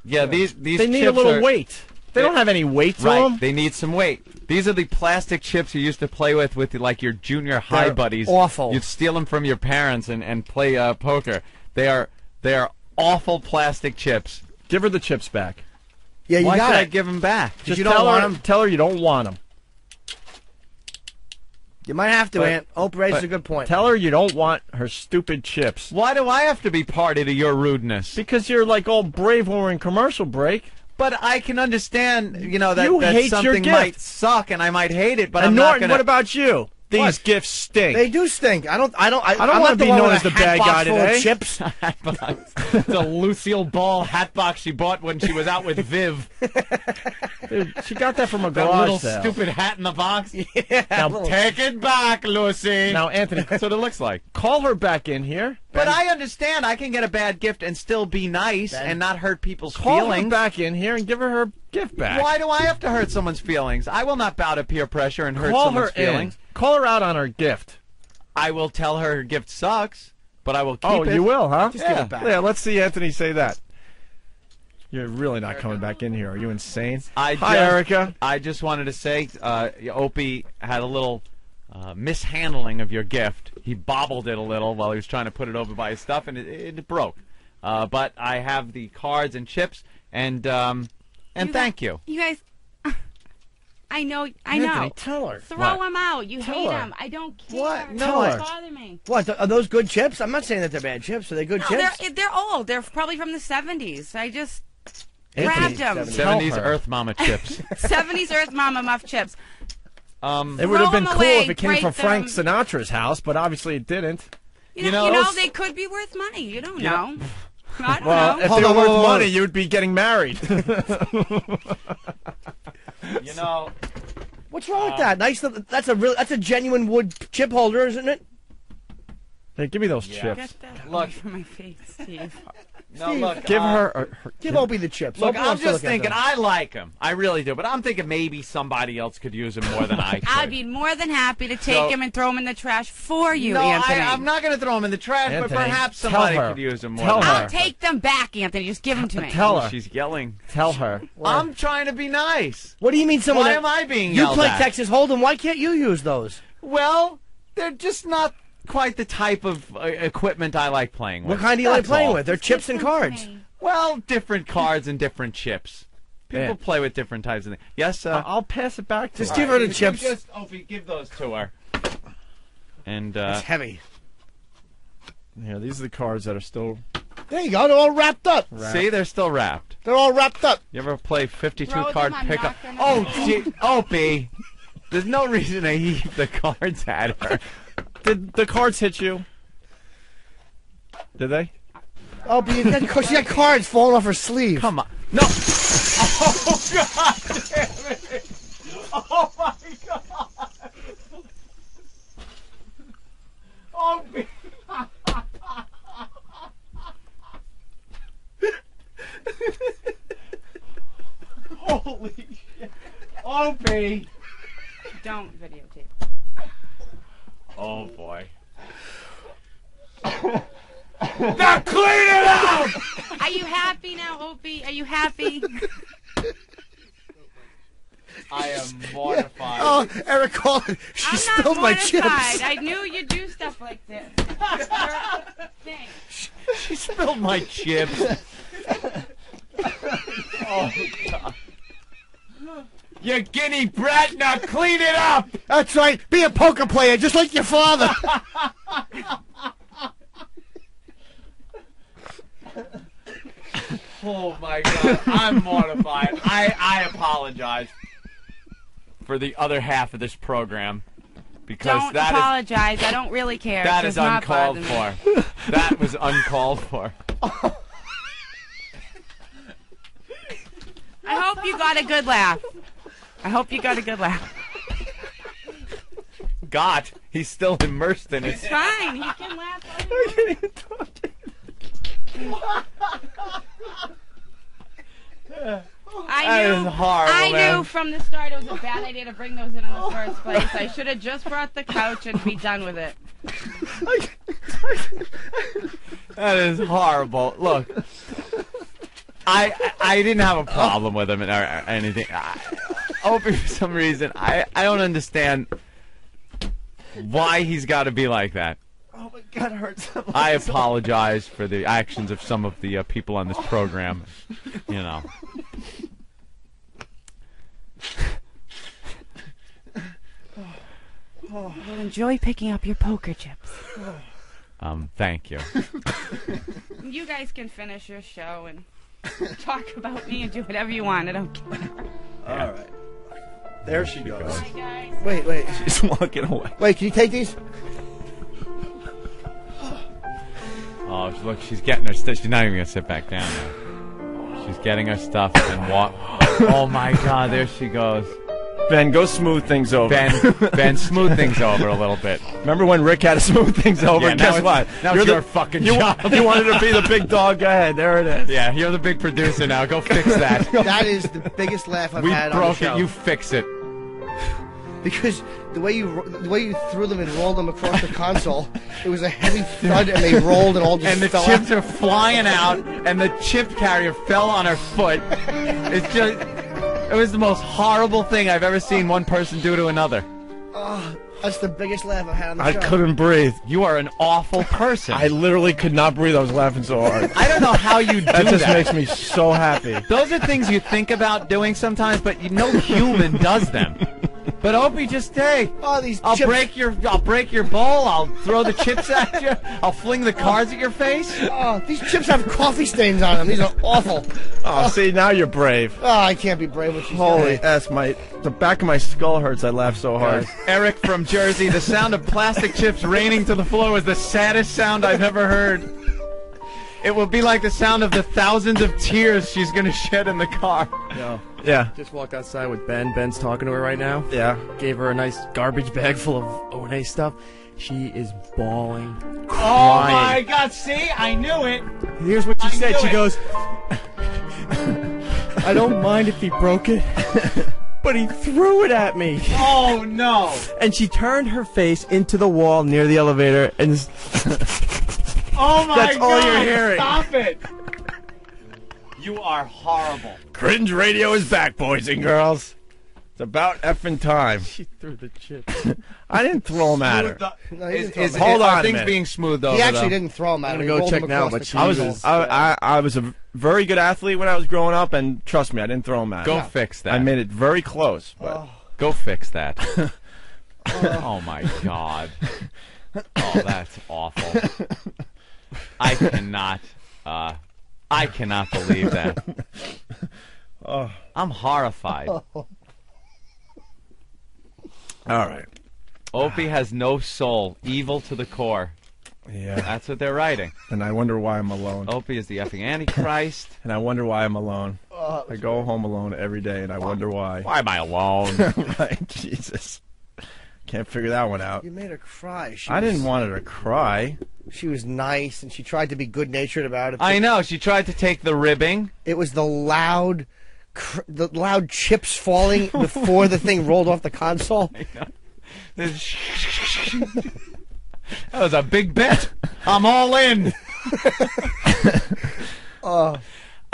Yeah, these They need a chips little are- weight. They don't have any weight to Right, them. they need some weight. These are the plastic chips you used to play with like your junior high They're buddies. awful. You'd steal them from your parents and play poker. They are awful plastic chips. Give her the chips back. Yeah, you Why got should I it. give them back? Just you don't tell want her. 'em? Tell her you don't want them. You might have to, But- Aunt. Ope raises a good point. Tell her you don't want her stupid chips. Why do I have to be party to your rudeness? Because you're like all brave when we're in commercial break. But I can understand, that, You that hate your something gift. might suck and I might hate it, but And I'm Norton, not gonna. what about you? These What? gifts stink. They do stink. I don't don't I'm wanna not the be one known with as a the bad hat guy box full of today. chips. the Lucille Ball hat box she bought when she was out with Viv. Dude, she got that from a That garage little sale. stupid hat in the box. Yeah. Now, Take it back, Lucy. now, Anthony, That's what it looks like. call her back in here. But I understand I can get a bad gift and still be nice and not hurt people's Call feelings. her back in here and give her gift back. Why do I have to hurt someone's feelings? I will not bow to peer pressure and hurt Call someone's her feelings. in. Call her out on her gift. I will tell her her gift sucks, but I will keep Oh, it. you will, huh? Just give it back. Yeah, let's see Anthony say that. You're really not coming back in here. Are you insane? Hi, Erica. I just wanted to say, Opie had a little mishandling of your gift. He bobbled it a little while he was trying to put it over by his stuff, and it broke. But I have the cards and chips, and thank you. You guys, I know. Anthony, tell her. Throw What? them out. You Tell hate her. them. I don't care. What? They Tell her. bother me. What, are those good chips? I'm not saying that they're bad chips. Are they good No, chips? they're old. They're probably from the 70s. I just Anthony, grabbed them. 70s her. Earth Mama chips. 70s Earth Mama Muff chips. It would Throw have been them cool away, if it came break from Frank them. Sinatra's house, but obviously it didn't. You know, they could be worth money. You don't know. I don't Well, know. if Hold they were on, worth hold on. money, you'd be getting married. You know, What's wrong with that? Nice. That's a genuine wood chip holder, isn't it? Hey, give me those Get chips. that Look. away from my face, Steve. no, Steve, look. Give her. Give Opie the chips. Look, Opie I'm wants to just look at thinking, them. I like him. I really do. But I'm thinking maybe somebody else could use him more than I could. I'd be more than happy to take So- him and throw him in the trash for you, no, Anthony. I'm not going to throw him in the trash, Anthony, but perhaps tell somebody her. could use him more Tell than her. I I'll could. take them back, Anthony. Just give them to me. Tell her. She's yelling. Tell her. I'm trying to be nice. What do you mean someone... Why am I being You yelled play at? Texas Hold'em. Why can't you use those? Well, they're just not quite the type of equipment I like playing with. What kind do you like That's playing all. with? They're chips and Give them to cards. me. Well, different cards and different chips. People Yeah. play with different types of things. Yes, I'll pass it back to Just her. give her the You chips. Just, Opie, give those to her. And It's heavy. Here, these are the cards that are still. There you go. They're all wrapped up. see, they're still wrapped. They're all wrapped up. You ever play 52 Throw them, card I'm pickup? not gonna- Oh, gee, Opie. There's no reason to heave the cards at her. Did the cards hit you? Did they? Oh, but she got cards falling off her sleeve. Come on. No. Oh, God damn it. Oh, my God. Opie. Holy shit. Opie. Don't videotape. Oh, boy. Now clean it up! Are you happy now, Opie? Are you happy? I am mortified. Oh, Eric called. She I'm spilled not my mortified. chips. I knew you'd do stuff like this. You're- Thanks. She spilled my chips. Oh, God. You guinea brat, now clean it up! That's right. Be a poker player, just like your father. Oh my God, I'm mortified. I apologize for the other half of this program because Don't that apologize. I don't really care. That It is does not uncalled bother for. me. That was uncalled for. I hope you got a good laugh. I hope you got a good laugh. God, he's still immersed in it. It's fine. He can laugh. I can't even talk to I knew, That is horrible, I man. knew from the start it was a bad idea to bring those in the first place. I should have just brought the couch and be done with it. That is horrible. Look, I didn't have a problem with him or anything. Opie, for some reason, I don't understand why he's got to be like that. Oh my God, it hurts. I apologize for the actions of some of the people on this program. You know. Well, enjoy picking up your poker chips. Thank you. You guys can finish your show and talk about me and do whatever you want. I don't care. All right. There she goes. Bye, guys. Wait. She's walking away. Wait, can you take these? Oh, look, she's getting her stuff. She's not even going to sit back down now. She's getting her stuff and walk. Oh, my God, there she goes. Ben, go smooth things over. Ben, smooth things over a little bit. Remember when Rick had to smooth things over? Yeah, Guess what? Now it's your fucking job. You wanted to be the big dog. Go ahead. There it is. Yeah, you're the big producer now. Go fix that. That is the biggest laugh I've We had on the broke show. it. You fix it. Because the way you threw them and rolled them across the console, it was a heavy thud, and they rolled and all just And the fell chips out. are flying out, and the chip carrier fell on her foot. It's just, it was the most horrible thing I've ever seen one person do to another. Oh, that's the biggest laugh I've had on the I show. couldn't breathe. You are an awful person. I literally could not breathe. I was laughing so hard. I don't know how you do That that. just makes me so happy. Those are things you think about doing sometimes, but no human does them. But Opie, just hey, Oh, these I'll chips. break your bowl. I'll throw the chips at you. I'll fling the cards at your face. Oh, these chips have coffee stains on them. These are awful. Oh, see, now you're brave. Oh, I can't be brave when she's Holy done. S, the back of my skull hurts. I laugh so hard. Eric from Jersey, the sound of plastic chips raining to the floor was the saddest sound I've ever heard. It will be like the sound of the thousands of tears she's going to shed in the car. No. Yeah. Just walked outside with Ben. Ben's talking to her right now. Yeah. Gave her a nice garbage bag full of O&A stuff. She is bawling. Oh crying. my God, see? I knew it. Here's what she said. knew She it. goes, I don't mind if he broke it, but he threw it at me. Oh no. And she turned her face into the wall near the elevator and Oh my That's God. all you're hearing. Stop it. You are horrible. Cringe Radio is back, boys and girls. It's about effing time. she threw the chips. I didn't throw them at her. No, he didn't throw them. Hold on Are a things minute. being smoothed over? He actually though? didn't throw them at I'm her. gonna He go rolled check them now, across but the she console. was- I was a very good athlete when I was growing up, and trust me, I didn't throw them at Go her. fix that. I made it very close. But Go fix that. Oh my God. Oh, that's awful. I cannot believe that. I'm horrified. All right. Opie has no soul, evil to the core. Yeah. That's what they're writing. And I wonder why I'm alone. Opie is the effing Antichrist. And I wonder why I'm alone. I go home alone every day, and I wonder why. Why am I alone? Right, Jesus. Can't figure that one out. You made her cry. I didn't want her to cry. She was nice, and she tried to be good-natured about it. I know. She tried to take the ribbing. It was the loud chips falling before the thing rolled off the console. That was a big bet. I'm all in.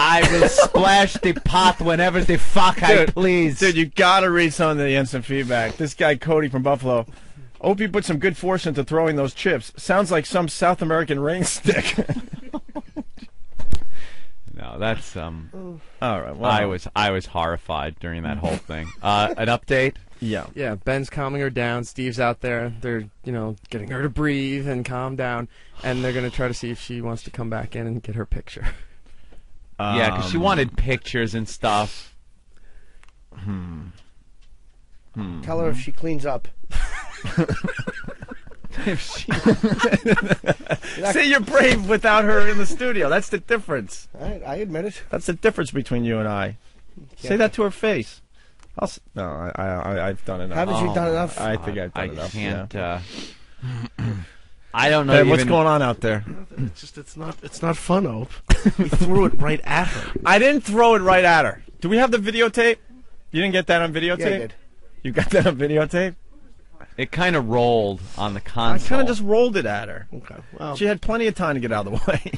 I will splash the pot whenever the fuck I please. Dude, you gotta read some of the instant feedback. This guy, Cody from Buffalo. Opie put some good force into throwing those chips. Sounds like some South American ring stick. No, that's All right. Well, I was horrified during that whole thing. An update Yeah. Yeah, Ben's calming her down. Steve's out there. They're, getting her to breathe and calm down. And they're going to try to see if she wants to come back in and get her picture. Yeah, because she wanted pictures and stuff. Tell her if she cleans up. See, you're brave without her in the studio. That's the difference. I admit it. That's the difference between you and I. Say that to her face. No, I've done enough. Haven't you done enough? I think I've done enough. I can't. Yeah. I don't know. What's going on out there? It's not fun, Ope. We threw it right at her. I didn't throw it right at her. Do we have the videotape? You didn't get that on videotape? Yeah, I did. You got that on videotape? It kind of rolled on the console. I kind of just rolled it at her. Okay. Well, she had plenty of time to get out of the way.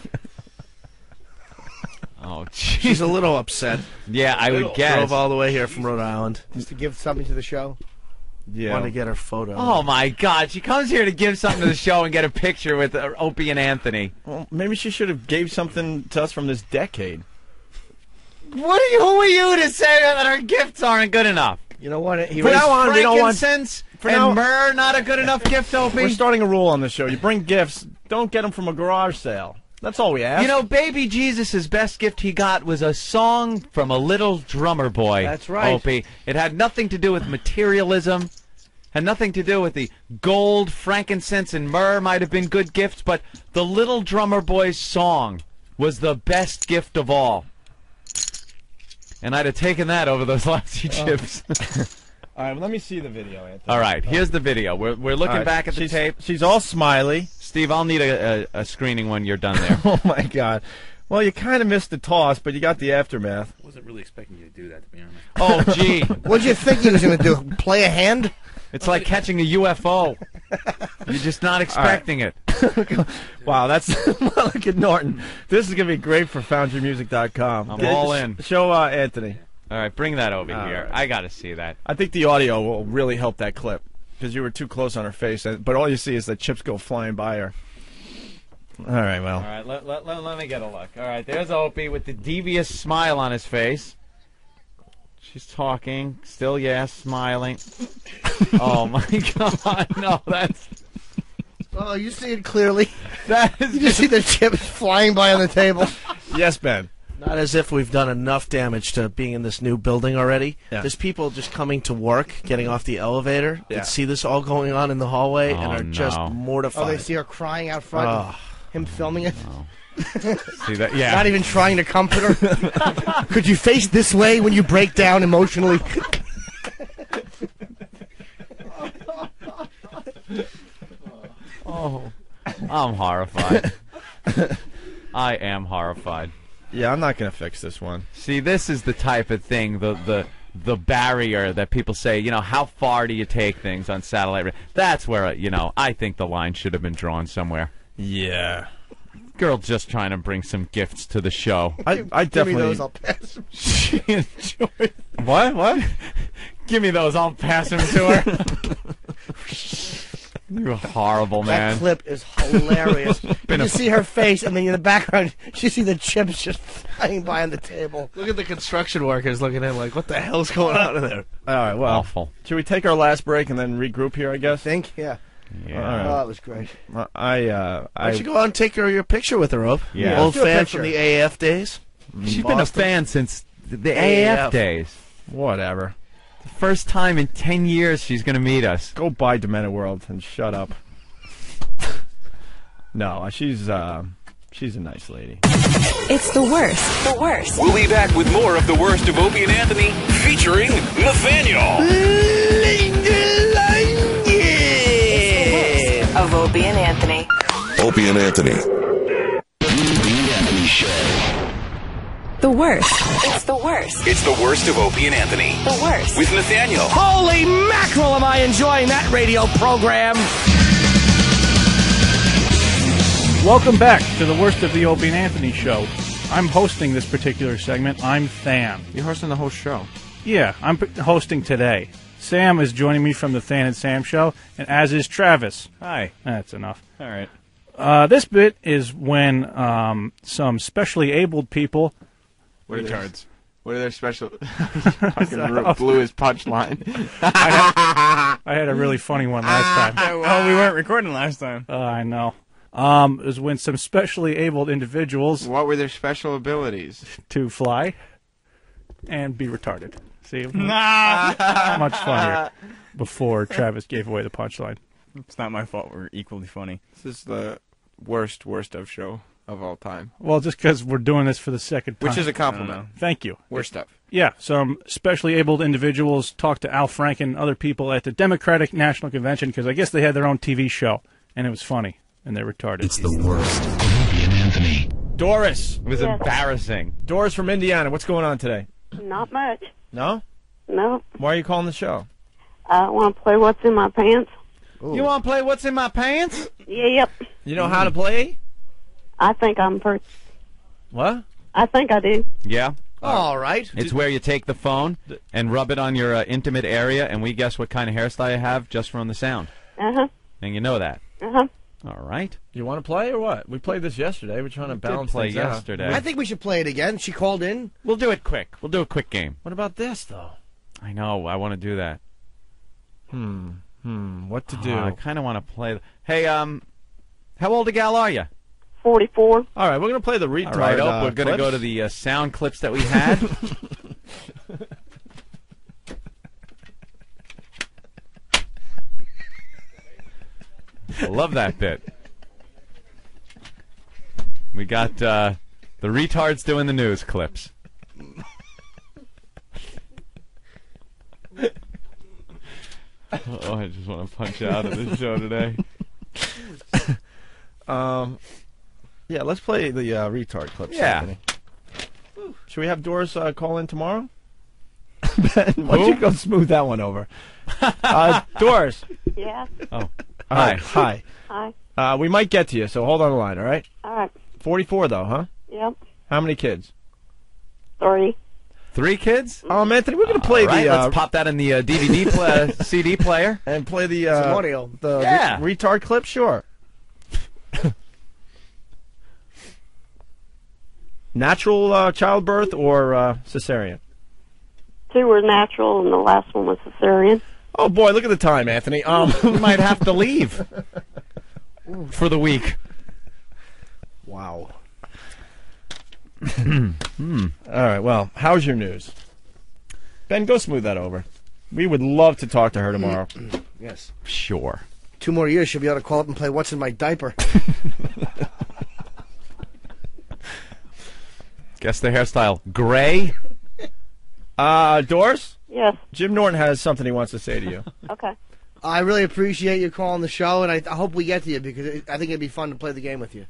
Oh, geez. She's a little upset. Yeah, I would guess. Drove all the way here from Rhode Island. Just to give something to the show. Yeah. Want to get her photo. Oh my God! She comes here to give something to the show and get a picture with Opie and Anthony. Well, maybe she should have gave something to us from this decade. Who are you to say that our gifts aren't good enough? You know what? From now on, we don't want frankincense and myrrh not a good enough gift, Opie. We're starting a rule on the show. You bring gifts, don't get them from a garage sale. That's all we ask. You know, baby Jesus' best gift he got was a song from a little drummer boy. That's right. Opie. It had nothing to do with materialism, had nothing to do with the gold, frankincense, and myrrh might have been good gifts, but the little drummer boy's song was the best gift of all. And I'd have taken that over those lousy chips. All right, well, let me see the video, Anthony. All right, here's the video. We're looking back at the tape. She's all smiley. Steve, I'll need a screening when you're done there. Oh, my God. Well, you kind of missed the toss, but you got the aftermath. I wasn't really expecting you to do that, to be honest. Oh, gee. What'd you think he was going to do? Play a hand? It's like catching a UFO. You're just not expecting it. Wow, that's look at Norton. This is going to be great for FoundYourMusic.com. I'm all in. Show Anthony. All right, bring that over here. Right. I got to see that. I think the audio will really help that clip because you were too close on her face, but all you see is the chips go flying by her. All right, well. All right, let me get a look. All right, there's Opie with the devious smile on his face. She's talking, still smiling. Oh my God, no, that's. Oh, you see it clearly. That is. You just see the chips flying by on the table. Yes, Ben. Not as if we've done enough damage to being in this new building already. Yeah. There's people just coming to work, getting off the elevator, Yeah. and see this all going on in the hallway, and Oh, are just no. mortified. Oh, they see her crying out front. Oh. Him filming it. See that? Yeah. Not even trying to comfort her. Could you face this way when you break down emotionally? Oh, I'm horrified. I am horrified. Yeah, I'm not going to fix this one. See, this is the type of thing, the barrier that people say, how far do you take things on satellite? That's where, I think the line should have been drawn somewhere. Yeah. Girl just trying to bring some gifts to the show. I Give definitely. me those, I'll pass them. She enjoyed. What? Give me those, I'll pass them to her. You're horrible, man. That clip is hilarious. You see her face, and then in the background, you see the chips just flying by on the table. Look at the construction workers looking in like, what the hell's going on in there? All right, well. Awful. Should we take our last break and then regroup here, I guess? Yeah. Yeah. All right. Oh, that was great. Why don't you go out and take your picture with her, Ope? Yeah. Old Let's do a fan picture. from the AF days. She's been a fan since the AF days. Whatever. The first time in 10 years she's going to meet us. Go buy Demented World and shut up. No, she's a nice lady. It's the worst. The worst. We'll be back with more of the worst of Opie and Anthony, featuring Nathaniel. Linger Longer. It's the worst of Opie and Anthony. Opie and Anthony. The Anthony Show. The worst. It's the worst. It's the worst of Opie and Anthony. The worst. With Nathaniel. Holy mackerel, am I enjoying that radio program. Welcome back to the worst of the Opie and Anthony show. I'm hosting this particular segment. I'm Than. You're hosting the whole show. Yeah, I'm hosting today. Sam is joining me from the Than and Sam show, and as is Travis. Hi. That's enough. All right. This bit is when some specially abled people... Retards. What are their special? Fucking blew his punchline. I had a really funny one last time. Well, we weren't recording last time. I know. It was when some specially abled individuals. What were their special abilities? To fly and be retarded. See, Nah. much funnier. Before Travis gave away the punchline. It's not my fault. We're equally funny. This is the worst of show of all time. Well, just because we're doing this for the second time. Which is a compliment. Thank you. Worst stuff. Yeah, some specially abled individuals talked to Al Frank and other people at the Democratic National Convention because I guess they had their own TV show, and it was funny, and they're retarded. It's the worst. Opie and Anthony. Doris. It was Yes. embarrassing. Doris from Indiana. What's going on today? Not much. No? No. Why are you calling the show? I want to play What's in My Pants. You want to play What's in My Pants? Yep. You know how to play? I think I'm pretty. What? I think I do. Yeah. All right. It's where you take the phone and rub it on your intimate area, and we guess what kind of hairstyle you have just from the sound. Uh-huh. And you know that. Uh-huh. All right. You want to play or what? We played this yesterday. We're trying to balance play things out. yesterday. I think we should play it again. She called in. We'll do it quick. We'll do a quick game. What about this, though? I know. I want to do that. What to do? I kind of want to play. Hey, how old a gal are you? 44. All right, we're going to play the retard. All right, we're going to go to the sound clips that we had. I love that bit. We got the retards doing the news clips. Oh, I just want to punch out of this show today. Yeah, let's play the retard clips. Yeah. Anthony. Should we have Doris call in tomorrow? Ben, why don't you go smooth that one over? Doris. Yeah. Oh. Hi. Hi. We might get to you, so hold on the line, all right? All right. 44, though, huh? Yep. How many kids? 3. 3 kids? Anthony, we're going to play right, the... let's pop that in the DVD CD player. And play the... Some audio. The Yeah. retard clip? Sure. Natural childbirth or cesarean? 2 were natural, and the last one was cesarean. Oh, boy, look at the time, Anthony. We might have to leave for the week. Wow. All right, well, how's your news? Ben, go smooth that over. We would love to talk to her tomorrow. Yes. Sure. 2 more years, she'll be able to call up and play What's in My Diaper. Guess the hairstyle. Gray? Doris? Yes. Jim Norton has something he wants to say to you. Okay. I really appreciate you calling the show, and I hope we get to you because I think it'd be fun to play the game with you.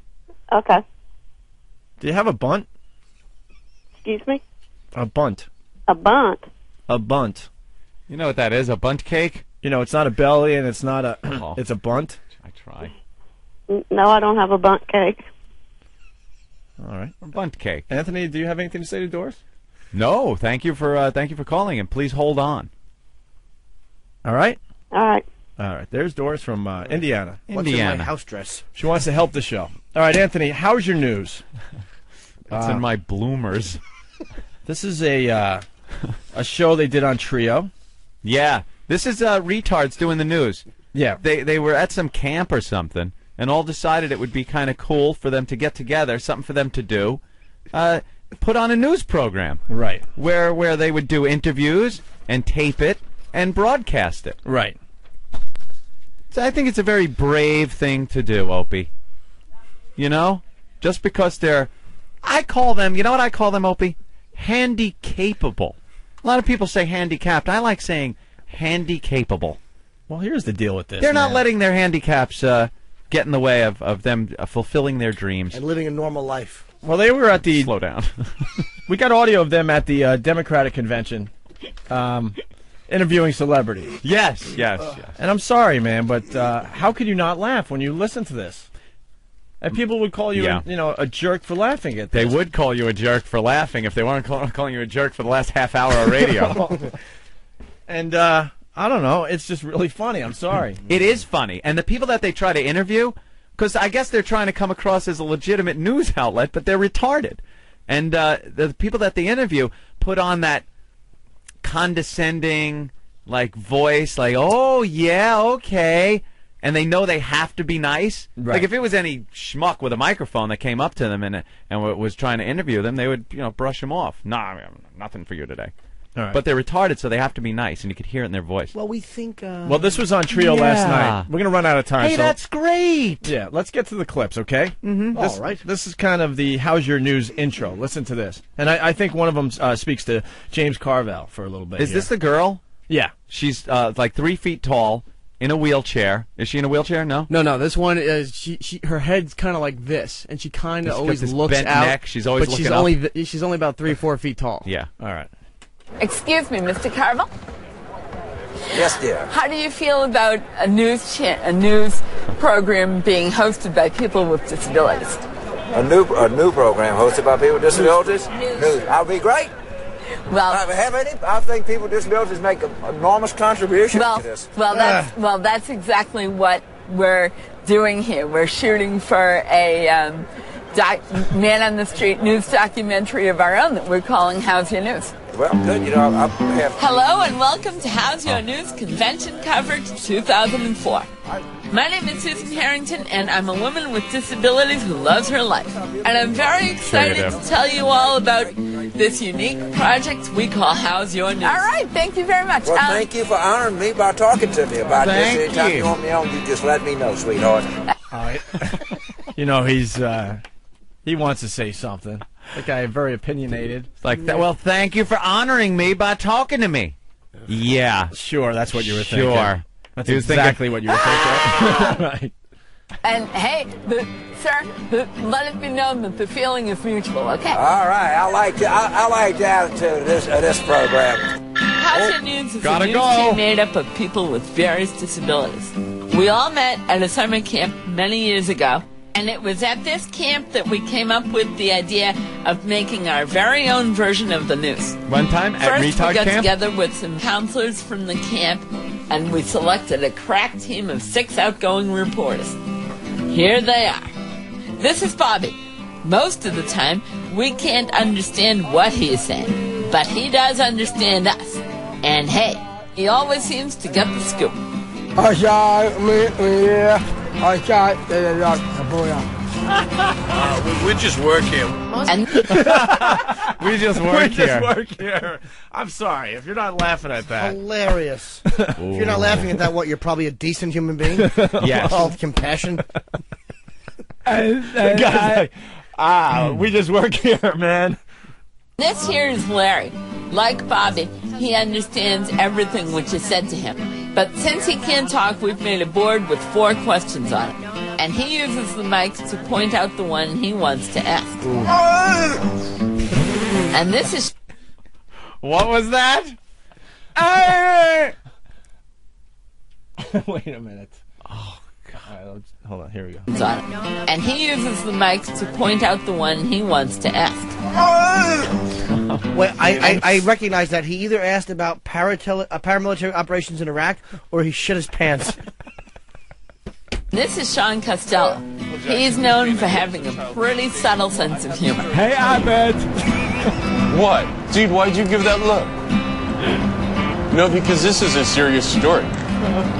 Okay. Do you have a bunt? Excuse me? A bunt. A bunt. A bunt. You know what that is? A bunt cake? You know, it's not a belly and it's not a... Oh. It's a bunt. I try. No, I don't have a bunt cake. All right. A bunt cake. Anthony, do you have anything to say to Doris? No, thank you for calling, and please hold on. All right? All right. All right. There's Doris from Indiana. What's in my house dress? She wants to help the show. All right, Anthony, how's your news? It's in my bloomers. This is a show they did on Trio. Yeah. This is retards doing the news. Yeah. They were at some camp or something, and all decided it would be kind of cool for them to get together, something for them to do. Put on a news program. Right. Where they would do interviews and tape it and broadcast it. Right. So I think it's a very brave thing to do, Opie. You know? Just because I call them, you know what I call them, Opie? Handy-capable. A lot of people say handicapped. I like saying handy-capable. Well, here's the deal with this. They're not letting their handicaps get in the way of them fulfilling their dreams. And living a normal life. Well, they were at the... Slow down. We got audio of them at the Democratic convention interviewing celebrities. Yes. And I'm sorry, man, but how could you not laugh when you listen to this? And people would call you, a jerk for laughing at this. They would call you a jerk for laughing if they weren't calling you a jerk for the last half hour of radio. And I don't know. It's just really funny. I'm sorry. It is funny. And the people that they try to interview, because I guess they're trying to come across as a legitimate news outlet, but they're retarded. And the people that they interview put on that condescending like voice, like, oh yeah, okay, and they know they have to be nice. Right. Like if it was any schmuck with a microphone that came up to them and was trying to interview them, they would brush him off. Nah, nothing for you today. All right. But they're retarded, so they have to be nice, and you could hear it in their voice. Well, we think. Well, this was on Trio last night. We're going to run out of time. Hey, so that's great. Yeah, let's get to the clips, okay? Mm-hmm. All right. This is kind of the How's Your News intro. Listen to this. And I think one of them speaks to James Carville for a little bit. Is this the girl? Yeah. She's like 3 feet tall, in a wheelchair. Is she in a wheelchair? No? No. This one is her head's kind of like this, and she kind of She's got always this looks bent out. neck. She's always but looking up. she's only about 3 or 4 feet tall. Yeah. All right. Excuse me, Mr. Carville. Yes, dear. How do you feel about a news program being hosted by people with disabilities? A new program hosted by people with disabilities? News. That would be great. Well, I think people with disabilities make an enormous contribution to this. Well, that's exactly what we're doing here. We're shooting for a man on the street news documentary of our own that we're calling How's Your News. Well, good. I have. Hello and welcome to How's Your News Convention Coverage 2004. My name is Susan Harrington, and I'm a woman with disabilities who loves her life. And I'm very excited to tell you all about this unique project we call How's Your News. All right, thank you very much. Well, thank you for honoring me by talking to me about this. Thank Anytime you. you want me on, you just let me know, sweetheart. All right. He wants to say something. That guy very opinionated. Like that. Well, thank you for honoring me by talking to me. Yeah. Sure, that's what you were thinking. Sure. That's He was exactly what you were thinking. Right. And hey, sir, let it be known that the feeling is mutual, okay? All right, I like the attitude of this program. How's Your News is Gotta a news go. team made up of people with various disabilities. We all met at a summer camp many years ago, and it was at this camp that we came up with the idea of making our very own version of the news. One time at First, Retard we got Camp? together with some counselors from the camp, and we selected a crack team of 6 outgoing reporters. Here they are. This is Bobby. Most of the time, we can't understand what he is saying, but he does understand us. And hey, he always seems to get the scoop. We just work here. And we just We just work here. I'm sorry if you're not laughing at that. Hilarious. If you're not laughing at that, you're probably a decent human being? Yes. All compassion. The guy's like, we just work here, man. This here is Larry. Like Bobby, he understands everything which is said to him. But since he can't talk, we've made a board with 4 questions on it. And he uses the mic to point out the one he wants to ask. And this is... What was that? Wait a minute. Oh, God. All right, hold on. Here we go. on it. And he uses the mic to point out the one he wants to ask. Wait, I recognize that he either asked about paramilitary operations in Iraq or he shit his pants. This is Sean Costello. He's known for having a pretty subtle sense of humor. Hey, Ahmed. What? Dude, why'd you give that look? No, because this is a serious story.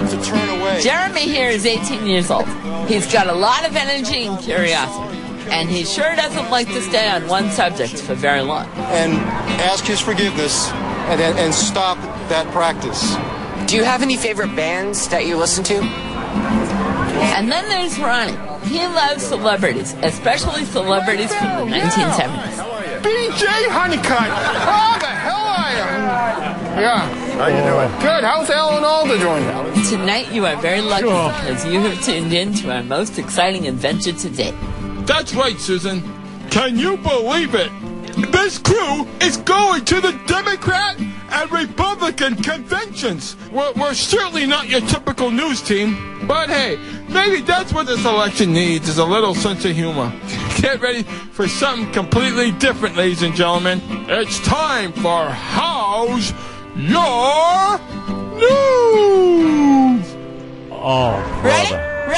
It's a turn away. Jeremy here is 18 years old. He's got a lot of energy and curiosity. And he sure doesn't like to stay on one subject for very long. And ask his forgiveness and stop that practice. Do you have any favorite bands that you listen to? And then there's Ronnie. He loves celebrities, especially celebrities from the 1970s. BJ Honeycutt! How the hell are you? Yeah. How you doing? Good. How's Alan Alda doing? Tonight you are very lucky because you have tuned in to our most exciting adventure to date. That's right, Susan. Can you believe it? This crew is going to the Democrat and Republican conventions. We're certainly not your typical news team, but hey, maybe that's what this election needs, is a little sense of humor. Get ready for something completely different, ladies and gentlemen. It's time for How's Your News? Oh, brother.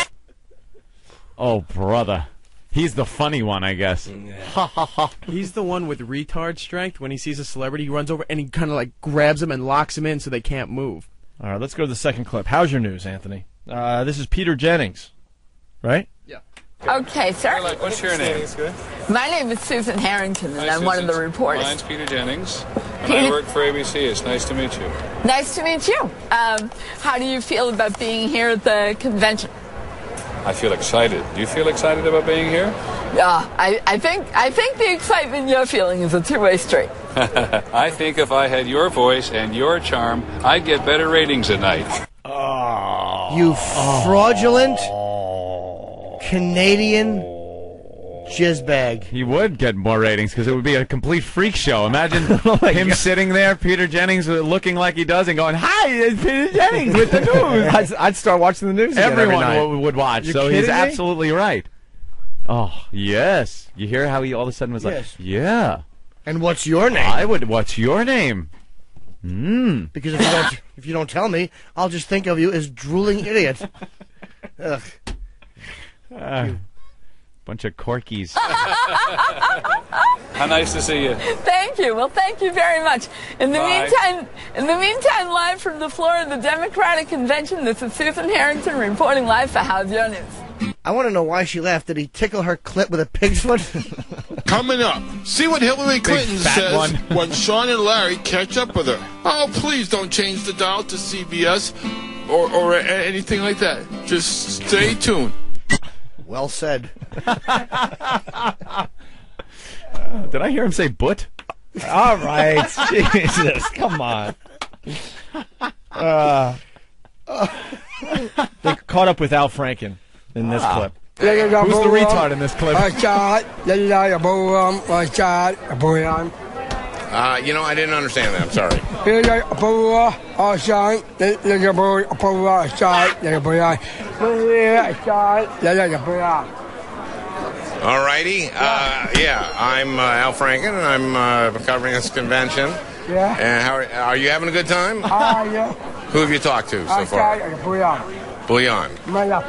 Oh, brother. He's the funny one, I guess. Ha ha ha. He's the one with retard strength. When he sees a celebrity, he runs over and he kind of like grabs him and locks him in so they can't move. All right, let's go to the second clip. How's your news, Anthony? This is Peter Jennings, right? Yeah. Okay, sir. What's your name? My name is Susan Harrington, and Hi, I'm one of the Susan. reporters. Mine's Peter Jennings. And Peter- I work for ABC. It's nice to meet you. Nice to meet you. How do you feel about being here at the convention? I feel excited. Do you feel excited about being here? I think the excitement you're feeling is a two-way street. I think if I had your voice and your charm, I'd get better ratings at night. You fraudulent Canadian jizzbag. He would get more ratings because it would be a complete freak show. Imagine Oh him sitting there, Peter Jennings, looking like he does, and going, "Hi, it's Peter Jennings with the news." I'd start watching the news again every Everyone night. would watch. You're So he's kidding me? absolutely right. Oh yes, you hear how he all of a sudden was Yes. like, "Yeah." And what's your name? I would. What's your name? Because if you don't tell me, I'll just think of you as drooling idiot. Ugh. Bunch of corkies. How nice to see you. Thank you. Well, thank you very much. In the Bye. meantime, live from the floor of the Democratic Convention, this is Susan Harrington reporting live for How's Your News. I want to know why she laughed. Did he tickle her clit with a pig's foot? Coming up, see what Hillary Clinton fat says one. when Sean and Larry catch up with her. Oh, please don't change the dial to CBS or anything like that. Just stay tuned. Well said. Did I hear him say "but"? All right, Jesus, come on. They caught up with Al Franken in this clip. Who's the retard in this clip? You know, I didn't understand that. I'm sorry. All righty. Yeah, I'm Al Franken, and I'm covering this convention. Yeah. And how are you having a good time? Yeah. Who have you talked to so far? Bouillon. Maya.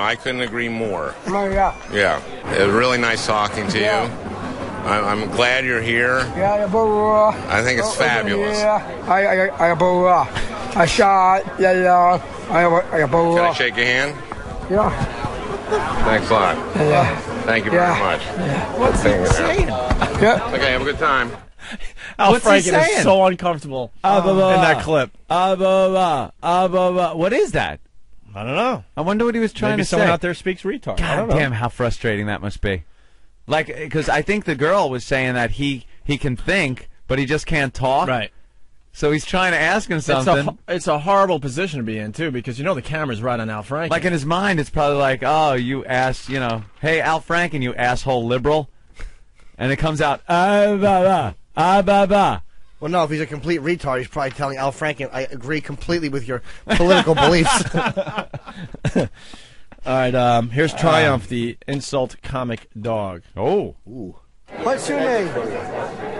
I couldn't agree more. Yeah. It was really nice talking to you. I'm glad you're here. I think it's fabulous. Can I shake your hand? Thanks a lot. Thank you very much. What's he saying? Okay, have a good time. Al What's he Franken saying? is so uncomfortable in that clip. What is that? I don't know. I wonder what he was trying Maybe to someone say. out there speaks retard. I God don't know. damn, how frustrating that must be. Like, because I think the girl was saying that he can think, but he just can't talk. Right. So he's trying to ask him something. It's a horrible position to be in, too, because you know the camera's right on Al Franken. Like in his mind, it's probably like, oh, you ass, hey, Al Franken, you asshole liberal. And it comes out, ba. Well, no, if he's a complete retard, he's probably telling Al Franken, I agree completely with your political beliefs. All right, here's Triumph, the insult comic dog. Oh. Ooh. What's your name?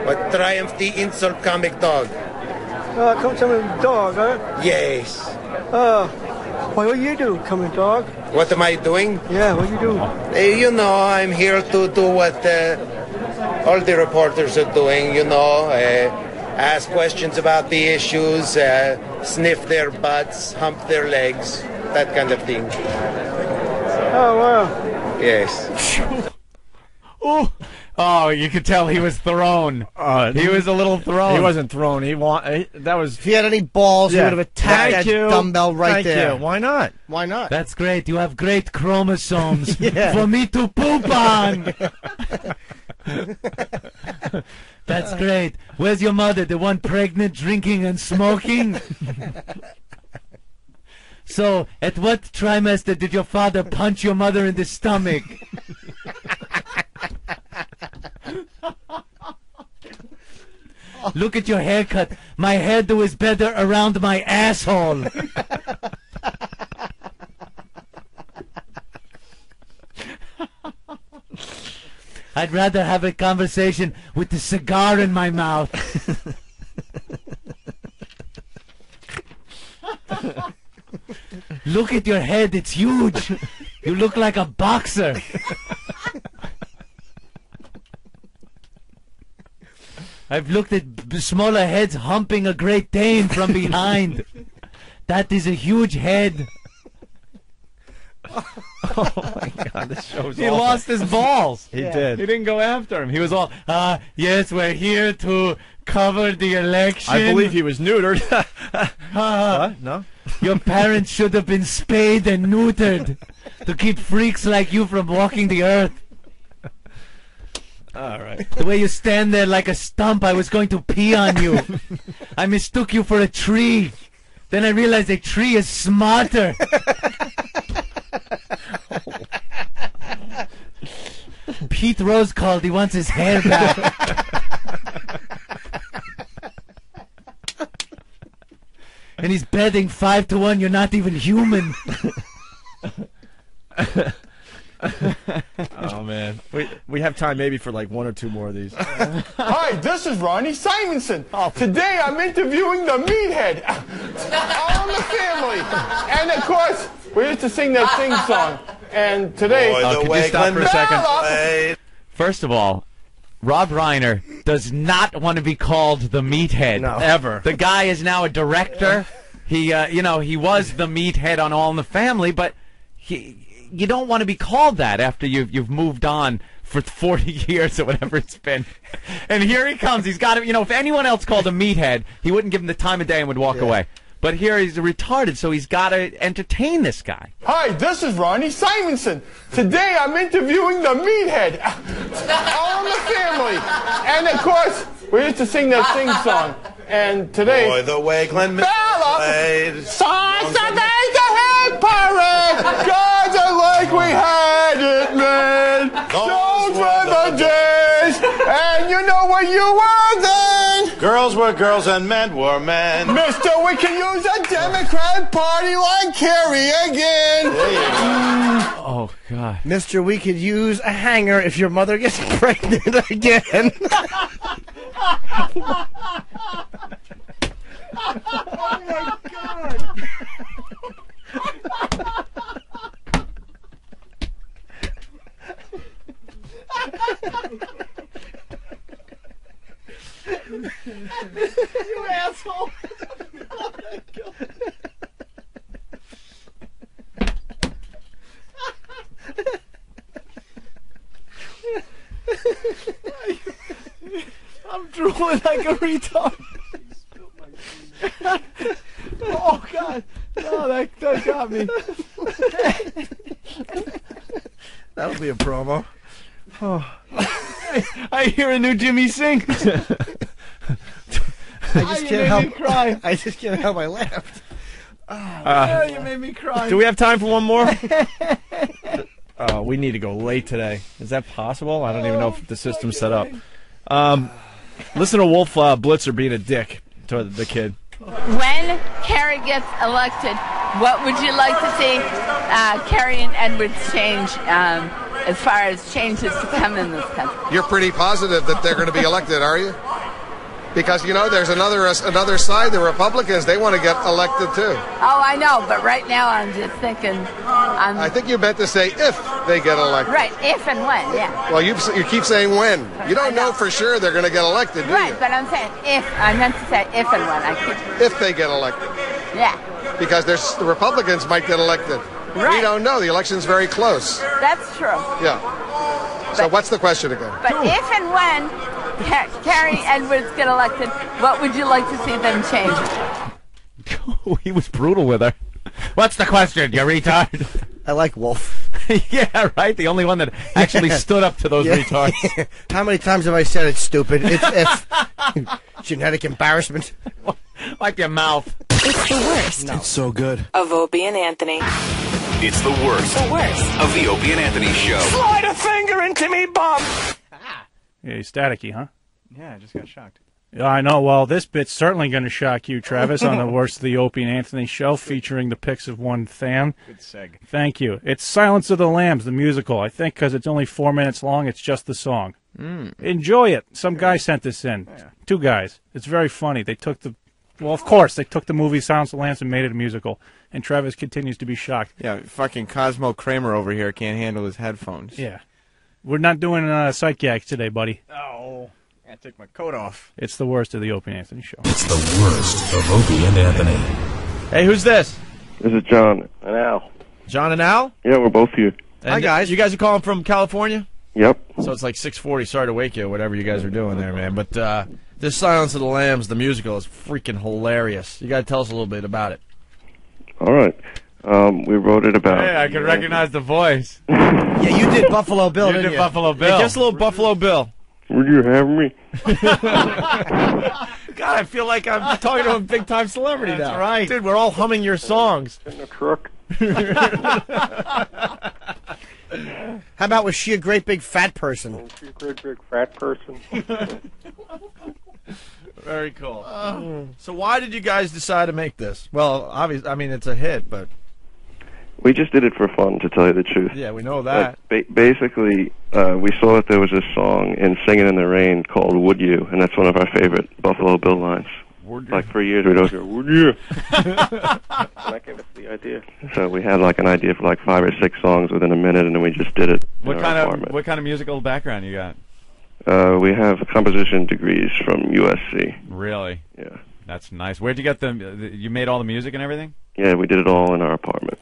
What Triumph the insult comic dog? Come to me, dog, huh? Yes. What do you do, coming dog? What am I doing? Yeah, what do you do? I'm here to do what all the reporters are doing, ask questions about the issues, sniff their butts, hump their legs, that kind of thing. Oh, wow. Yes. Oh, you could tell he was thrown. He was a little thrown. He wasn't thrown. That was. If he had any balls, he would have attacked Thank that you. dumbbell right Thank there. you. Why not? Why not? That's great. You have great chromosomes Yeah. for me to poop on. That's great. Where's your mother? The one pregnant, drinking, and smoking? So, at what trimester did your father punch your mother in the stomach? Look at your haircut. My hairdo is better around my asshole. I'd rather have a conversation with the cigar in my mouth. Look at your head, it's huge. You look like a boxer. I've looked at smaller heads humping a Great Dane from behind. That is a huge head. Oh my God, this show's He awful. lost his balls. He did. He didn't go after him. He was all, yes, we're here to cover the election. I believe he was neutered. No? Your parents should have been spayed and neutered to keep freaks like you from walking the earth. All right. The way you stand there like a stump, I was going to pee on you. I mistook you for a tree. Then I realized a tree is smarter. Pete Rose called. He wants his hair back. And he's betting 5-1 you're not even human. Oh man, we have time maybe for like one or two more of these. Hi, this is Ronnie Simonson. Today I'm interviewing the meathead. All in the family. And of course, we used to sing that sing song. And today... Could you stop for a second? First of all, Rob Reiner does not want to be called the meathead. No. Ever. The guy is now a director. He, he was the meathead on All in the Family, but you don't want to be called that after you've moved on for 40 years or whatever it's been. And here he comes. He's got to, if anyone else called him meathead, he wouldn't give him the time of day and would walk away. But here he's retarded, so he's got to entertain this guy. Hi, this is Ronnie Simonson. Today I'm interviewing the meathead. All in the family. And of course, we used to sing that sing song. And today... Boy, the way Glenn played. Songs that made the hit parade. Gods are like we had it made. Those were the days. And you know what you were then. Girls were girls and men were men. Mister, we can use a Democrat Party like Kerry again. Oh, God. Mister, we could use a hanger if your mother gets pregnant again. Oh, my God. You asshole. Oh, my God. I'm drooling like a retard. Oh God! Oh, that got me. That'll be a promo. Oh. I hear a new Jimmy sing. I just can't help I laughed. You made me cry. Do we have time for one more? We need to go late today. Is that possible? I don't even know if the system's set up. Listen to Wolf Blitzer being a dick to the kid. When Kerry gets elected, what would you like to see Kerry and Edwards change as far as changes to come in this country? You're pretty positive that they're going to be elected, are you? Because, there's another side, the Republicans, they want to get elected too. Oh, I know, but right now I'm just thinking... I think you meant to say if they get elected. Right, if and when, yeah. Well, you keep saying when. You don't know for sure they're going to get elected, do Right, you? but I'm saying if. I meant to say if and when. If they get elected. Yeah. Because the Republicans might get elected. Right. We don't know. The election's very close. That's true. Yeah. So what's the question again? But if and when Kerry Edwards get elected, what would you like to see them change? He was brutal with her. What's the question, you retard? I like Wolf. Yeah, right? The only one that actually stood up to those retards. How many times have I said it's stupid? It's if. Genetic embarrassment. Wipe your mouth. It's the worst. It's so good. Of Opie and Anthony. It's the worst. The worst. Of the Opie and Anthony Show. Slide a finger into me, bum. Yeah, he's staticky, huh? Yeah, I just got shocked. Yeah, I know. Well, this bit's certainly going to shock you, Travis, on the Worst of the Opie and Anthony show, featuring the picks of one fan. Good seg. Thank you. It's Silence of the Lambs, the musical. I think because it's only 4 minutes long, it's just the song. Enjoy it. Some guy sent this in. Yeah. 2 guys. It's very funny. They took the... Well, of course, they took the movie Silence of the Lambs and made it a musical. And Travis continues to be shocked. Yeah, fucking Cosmo Kramer over here can't handle his headphones. Yeah. We're not doing sight gags today, buddy. Oh, I take my coat off. It's the Worst of the Opie and Anthony show. It's the worst of Opie and Anthony. Hey, who's this? This is John and Al. John and Al? Yeah, we're both here. Hi, guys. You guys are calling from California? Yep. So it's like 6:40. Sorry to wake you, whatever you guys are doing there, man. But this Silence of the Lambs, the musical, is freaking hilarious. You got to tell us a little bit about it. All right. We wrote it about... Hey, I can recognize the voice. Yeah, you did Buffalo Bill, You didn't did you? Buffalo Hey, Bill. give us a little Buffalo Bill. Would you have me? God, I feel like I'm talking to a big-time celebrity That's now. right. Dude, we're all humming your songs. In the truck. How about, was she a great big fat person? Was she a great big fat person? Very cool. So why did you guys decide to make this? Well, obviously, I mean, it's a hit, but... We just did it for fun, to tell you the truth. Yeah, we know that. Basically, we saw that there was a song in Singin' in the Rain called Would You, and that's one of our favorite Buffalo Bill lines. Like for years we'd always go, Would you? And that gave us the idea. So we had like an idea for like 5 or 6 songs within a minute, and then we just did it in our apartment. What kind of musical background you got? We have composition degrees from USC. Really? Yeah. That's nice. Where'd you get you made all the music and everything? Yeah, we did it all in our apartment.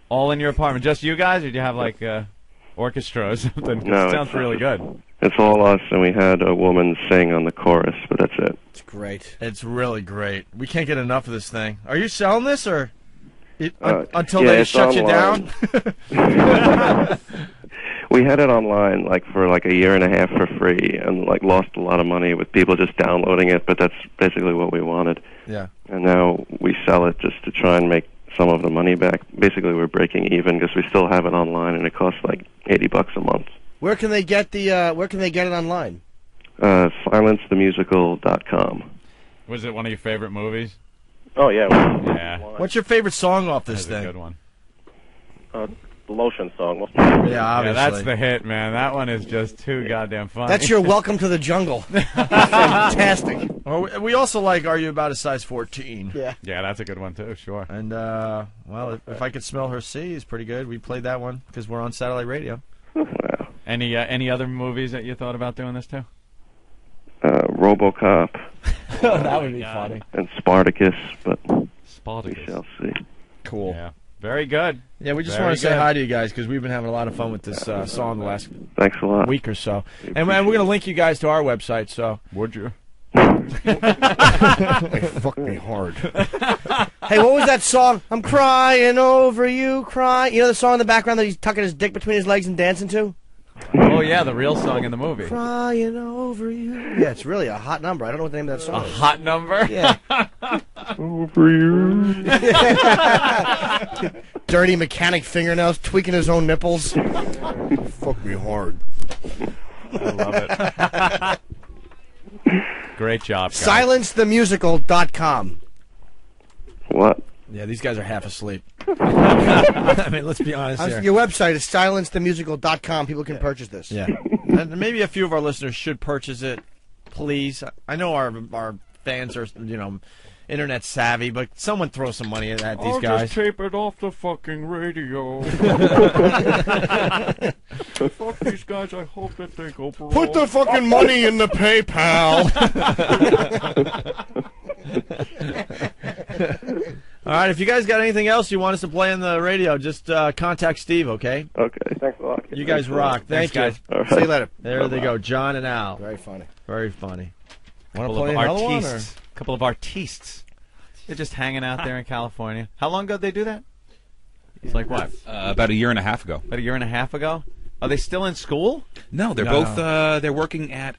All in your apartment? Just you guys, or did you have like orchestra or something? 'Cause No, it sounds really good. It's all us, and we had a woman sing on the chorus, but that's it. It's great. It's really great. We can't get enough of this thing. Are you selling this, or until yeah, they it's shut you online. down? We had it online like for like a year and a half for free, and like lost a lot of money with people just downloading it. But that's basically what we wanted. Yeah. And now we sell it just to try and make some of the money back. Basically, we're breaking even because we still have it online, and it costs like $80 a month. Where can they get Where can they get it online? SilenceTheMusical.com. Was it one of your favorite movies? Oh yeah. Yeah. What's your favorite song off this That's thing? a good one. The Lotion song. Yeah, obviously. Yeah, that's the hit, man. That one is just too goddamn funny. That's your Welcome to the Jungle. Fantastic. Or we also like Are You About a Size 14? Yeah. Yeah, that's a good one too. Sure. And well, if I Could Smell Her Sea is pretty good. We played that one because we're on satellite radio. Any other movies that you thought about doing this too? RoboCop. That would be funny. And Spartacus, but Spartacus. we shall see. Cool. Yeah. Very good. Yeah, we just Very want to say good. hi to you guys because we've been having a lot of fun with this song the last Thanks a lot. week or so. And we're going to link you guys to our website, so... Would you? Fuck me hard. Hey, what was that song? I'm crying over you, crying. You know the song in the background that he's tucking his dick between his legs and dancing to? Oh yeah, the real song in the movie. Crying over you. Yeah, it's really a hot number. I don't know what the name of that song A is. hot number? Yeah. Over you. Dirty mechanic fingernails, tweaking his own nipples. Fuck me hard. I love it. Great job, guys. SilenceTheMusical.com. What? Yeah, these guys are half asleep. I mean, let's be honest here. Your website is SilenceTheMusical.com. People can purchase this. Yeah. And maybe a few of our listeners should purchase it, please. I know our fans are, internet savvy, but someone throw some money at these guys. I'll just tape it off the fucking radio. Fuck these guys, I hope that they go broke. Put the fucking money in the PayPal. All right, if you guys got anything else you want us to play on the radio, just contact Steve, okay? Okay, thanks a lot. You guys rock. Thanks, guys. Thank you. All right. See you later. There they go, John and Al. Very funny. Very funny. Want to Couple play of another one? Or? artistes. Couple of artistes. They're just hanging out there in California. How long ago did they do that? It's like what? About a year and a half ago. About a year and a half ago? Are they still in school? No, they're both. They're working at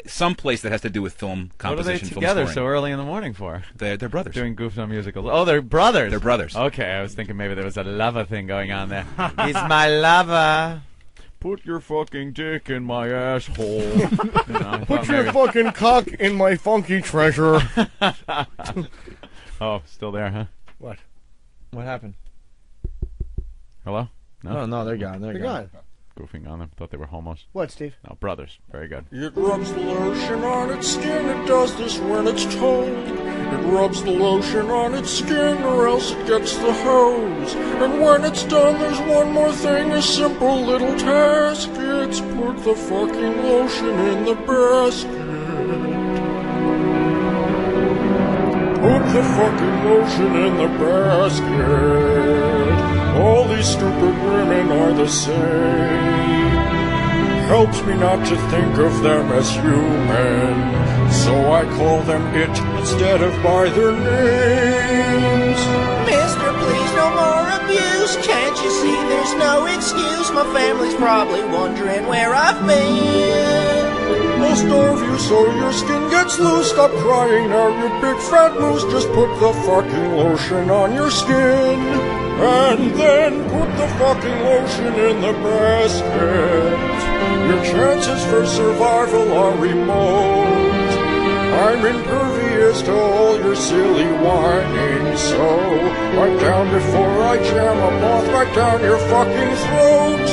some place that has to do with film composition. What are they film together scoring. so early in the morning for? They're brothers. Doing goofs on musicals. Oh, they're brothers. They're brothers. Okay, I was thinking maybe there was a lover thing going on there. He's my lover. Put your fucking dick in my asshole. You know, Put your fucking cock in my funky treasure. Oh, still there, huh? What? What happened? Hello? No, they're gone. They're gone. Goofing on them. Thought they were homos. What, Steve? No, brothers. Very good. It rubs the lotion on its skin, it does this when it's told. It rubs the lotion on its skin, or else it gets the hose. And when it's done, there's one more thing, a simple little task. It's put the fucking lotion in the basket. Put the fucking lotion in the basket. All these stupid women are the same. Helps me not to think of them as human, so I call them it instead of by their names. Mister, please, no more abuse. Can't you see there's no excuse? My family's probably wondering where I've been. I'll starve you so your skin gets loose. Stop crying now, you big fat moose. Just put the fucking lotion on your skin, and then put the fucking lotion in the basket. Your chances for survival are remote. I'm impervious to all your silly whining, so right down before I jam a moth right down your fucking throat.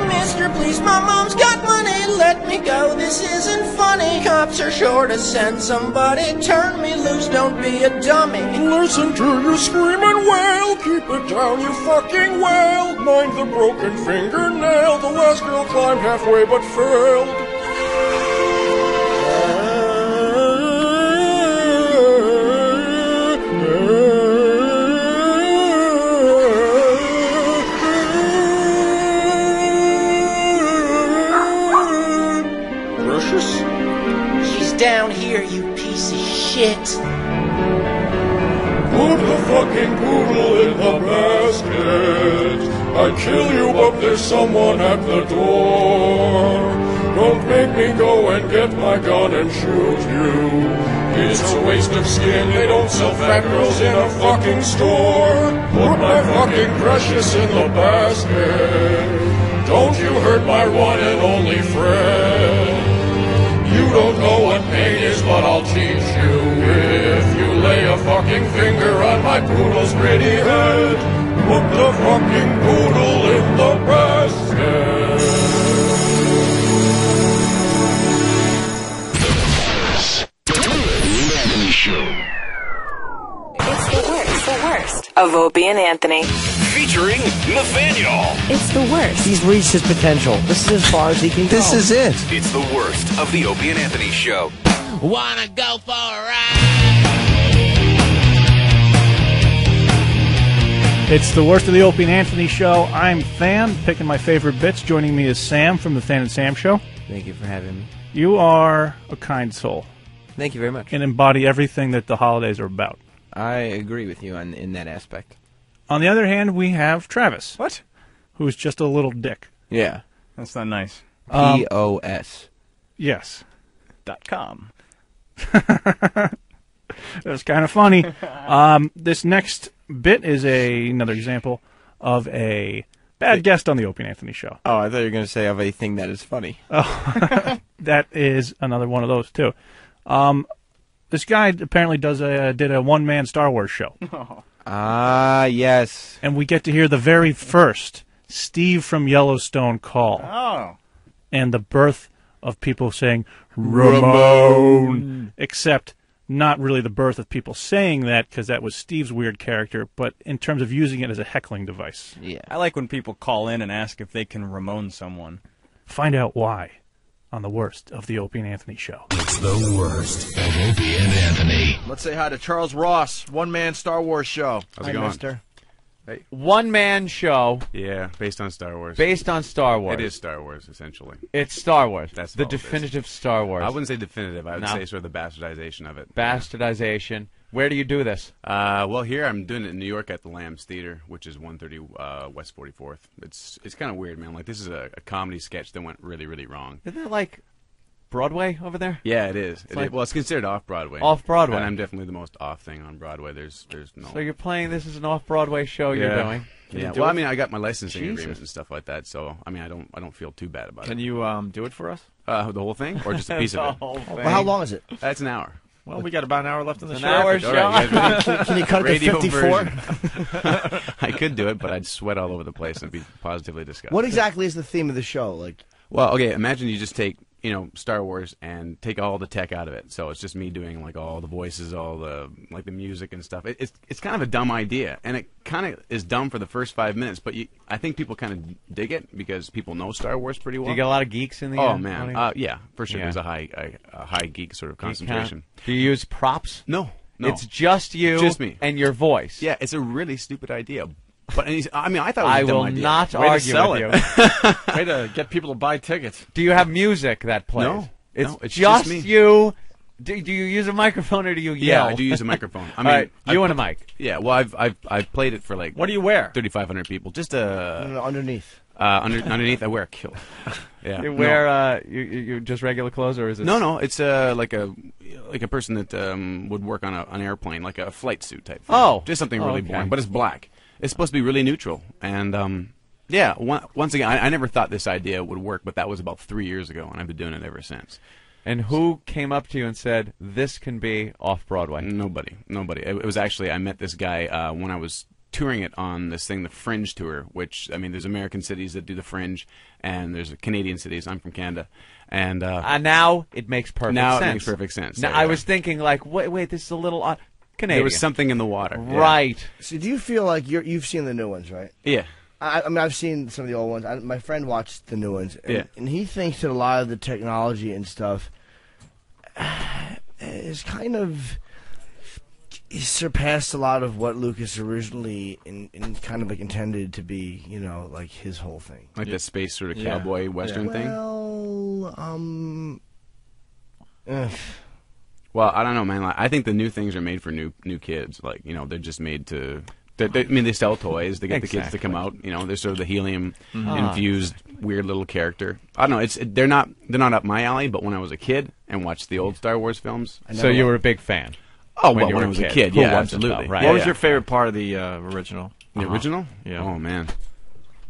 Mister, please, my mom's got money. Let me go, this isn't funny. Cops are sure to send somebody. Turn me loose, don't be a dummy. Listen to you scream and wail. Keep it down, you fucking whale. Mind the broken fingernail. The last girl climbed halfway but failed. Down here, you piece of shit. Put the fucking poodle in the basket. I'd kill you, but there's someone at the door. Don't make me go and get my gun and shoot you. It's a waste of skin, they don't sell fat girls in a fucking store. Put my fucking precious in the basket. Don't you hurt my one and only friend. You don't know what pain is, but I'll teach you. If you lay a fucking finger on my poodle's pretty head, put the fucking poodle in the basket. Anthony Show. It's the worst of Opie and Anthony. Featuring Nathaniel. It's the worst. He's reached his potential. This is as far as he can go. This is it. It's the worst of the Opie and Anthony Show. Wanna go for a ride? It's the worst of the Opie and Anthony Show. I'm Than, picking my favorite bits. Joining me is Sam from the Than and Sam Show. Thank you for having me. You are a kind soul. Thank you very much. And embody everything that the holidays are about. I agree with you in that aspect. On the other hand, we have Travis. What? Who's just a little dick. Yeah. That's not nice. POS. Yes. .com. That's kind of funny. This next bit is another example of a bad guest on the Opie and Anthony Show. Oh, I thought you were going to say of a thing that is funny. Oh, that is another one of those, too. This guy apparently did a one-man Star Wars show. Ah, yes. And we get to hear the very first Steve from Yellowstone call. Oh. And the birth of people saying, Ramon. Except not really the birth of people saying that, because that was Steve's weird character, but in terms of using it as a heckling device. Yeah. I like when people call in and ask if they can Ramon someone. Find out why on the worst of the Opie and Anthony Show. It's the worst of Opie and Anthony. Let's say hi to Charles Ross, one-man Star Wars show. How's it going? Mister. Hey. One-man show. Yeah, based on Star Wars. Based on Star Wars. It is Star Wars, essentially. It's Star Wars. That's the all it is. definitive Star Wars. I wouldn't say definitive. I would No. say sort of the bastardization of it. Bastardization. Where do you do this? Well, here I'm doing it in New York at the Lambs Theater, which is 130 West 44th. It's kind of weird, man. Like, this is a comedy sketch that went really, really wrong. Isn't that like Broadway over there? Yeah, it is. It's like- Well, it's considered off-Broadway. Off-Broadway. And I'm definitely the most off thing on Broadway. There's no... So you're playing, this is an off-Broadway show you're doing? Yeah. Well, I mean, I got my licensing agreements and stuff like that, so, I mean, I don't feel too bad about it. Can you do it for us? The whole thing? Or just a piece of it? The whole thing. Well, how long is it? That's an hour. Well, we got about an hour left in the An show. hour Perfect. show. All right, you guys ready? Can you cut it to Radio 54? version. I could do it, but I'd sweat all over the place and be positively disgusted. What exactly is the theme of the show? Like, Well, okay, imagine you just take, Star Wars and take all the tech out of it. So it's just me doing like all the voices, all the the music and stuff. It's kind of a dumb idea, and it kind of is dumb for the first 5 minutes, but I think people kind of dig it because people know Star Wars pretty well. Do you get a lot of geeks in the Oh end? man, yeah, for sure. Yeah. There's a high geek sort of concentration. Do you use props? No. It's just you Just me. and your voice. Yeah, it's a really stupid idea. But I thought it was I a dumb will idea. not Way to argue sell with it. you. Way to get people to buy tickets. Do you have music that plays? No. It's just me. you. Do you use a microphone or do you yell? Yeah, I do use a microphone. I All mean, right, you and a mic. Yeah, well, I've played it for like. What do you wear? 3,500 people. Just underneath. Underneath, I wear a kilt. Yeah. You wear you just regular clothes or is it? No, it's like a person that would work on an airplane, like a flight suit type thing. Oh. Just something really okay. boring, but it's black. It's supposed to be really neutral, and yeah. Once again, I never thought this idea would work, but that was about 3 years ago, and I've been doing it ever since. And who came up to you and said this can be off Broadway? Nobody. It was actually I met this guy when I was touring it on this thing, the Fringe tour. Which there's American cities that do the Fringe, and there's Canadian cities. I'm from Canada, and now it makes perfect now sense. it makes perfect sense. Now, There you I go. was thinking like, wait, this is a little odd. Canadian. There was something in the water. Yeah. Right. So do you feel like you've seen the new ones, right? Yeah. I mean, I've seen some of the old ones. My friend watched the new ones, and he thinks that a lot of the technology and stuff is kind of surpassed a lot of what Lucas originally in kind of like intended to be, like his whole thing. Like that space sort of cowboy western thing? Well, Well, I don't know, man. Like, I think the new things are made for new kids. Like, they're just made to... they sell toys. They get the kids to come out. They're sort of the helium-infused weird little character. I don't know. They're not up my alley, but when I was a kid and watched the old Star Wars films... So you were a big fan? Oh, well, when I was a kid, Who yeah, wasn't, absolutely. though, right? What was your favorite part of the original? The original? Yeah. Oh, man.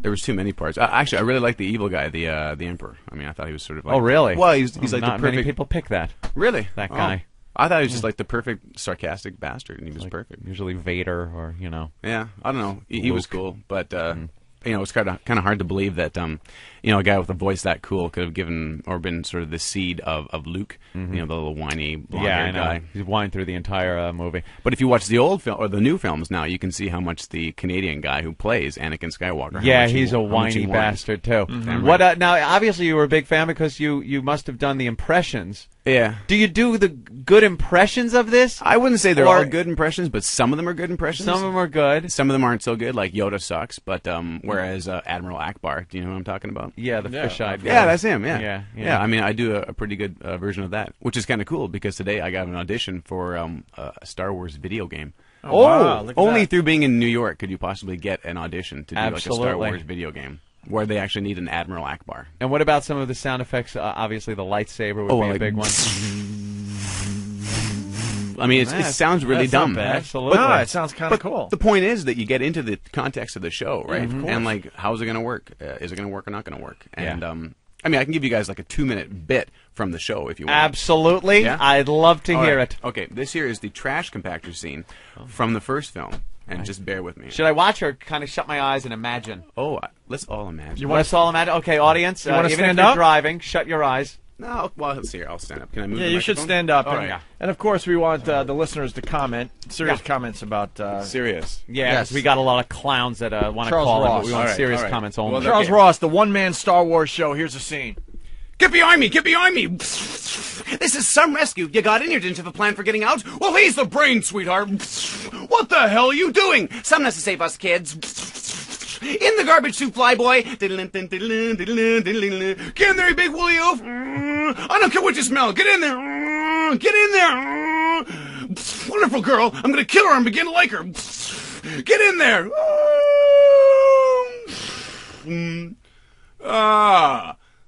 There was too many parts. Actually, I really liked the evil guy, the Emperor. I mean, I thought he was sort of like... Oh, really? Well, he's like not the perfect... many people pick that. Really? That guy. I thought he was just like the perfect sarcastic bastard, and he was perfect. Usually Vader or, Yeah, I don't know. He was cool, but it was kind of hard to believe that a guy with a voice that cool could have given or been sort of the seed of Luke, the little whiny blonde-haired guy. He's whined through the entire movie. But if you watch the old film or the new films now, you can see how much the Canadian guy who plays Anakin Skywalker. Yeah, he's a whiny bastard too. What? Now, obviously, you were a big fan because you must have done the impressions. Yeah. Do you do the good impressions of this? I wouldn't say they're all good impressions, but some of them are good impressions. Some of them are good. Some of them aren't so good, like Yoda sucks, but whereas Admiral Akbar, do you know what I'm talking about? Yeah, the fish-eyed guy. Yeah, that's him, yeah. Yeah. I mean, I do a pretty good version of that, which is kind of cool because today I got an audition for a Star Wars video game. Oh, wow, look at only that. through being in New York could you possibly get an audition to do like a Star Absolutely. Wars video game where they actually need an Admiral Akbar. And what about some of the sound effects? Obviously, the lightsaber would be like a big one. I mean, it sounds really that's not dumb. bad. Absolutely. No, it sounds kind of But cool. the point is that you get into the context of the show, right? of course. And like, how's it going to work? Is it going to work or not going to work? And Yeah. I mean, I can give you guys like a 2-minute bit from the show if you want. Absolutely. Yeah? I'd love to All hear right. it. Okay, this here is the trash compactor scene from the first film, and just bear with me. Should I watch or kind of shut my eyes and imagine? Oh, let's all imagine. You want us all imagine? Okay, audience, You wanna even stand if you're up? driving, shut your eyes. No, well, let's see here. I'll stand up. Can I move Yeah, the you should microphone? stand up. All And, right. and of course, we want the listeners to comment, serious comments about... Serious. Yeah, 'cause we got a lot of clowns that want to Charles call in, Ross. but we want All right, serious all right. comments Well, only. Charles Ross, the one-man Star Wars show. Here's a scene. Get behind me! Get behind me! This is some rescue. You got in here, didn't you have a plan for getting out? Well, he's the brain, sweetheart. What the hell are you doing? Someone has to save us, kids. In the garbage chute, flyboy. Get in there, you big woolly oaf. I don't care what you smell. Get in there. Get in there. Wonderful girl. I'm going to kill her and begin to like her. Get in there.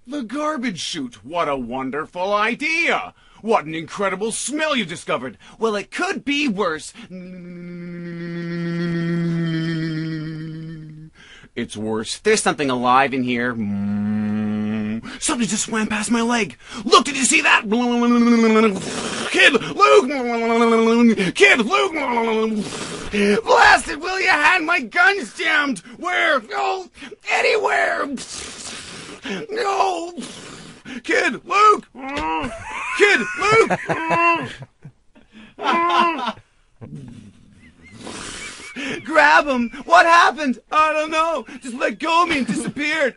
The garbage chute. What a wonderful idea. What an incredible smell you've discovered. Well, it could be worse. It's worse. There's something alive in here. Something just swam past my leg. Look, did you see that? Kid Luke! Kid Luke! Blast it, will you? Had my guns jammed. Where? No, anywhere. No. Kid Luke! Kid Luke! Grab him! What happened? I don't know. Just let go of me and disappeared.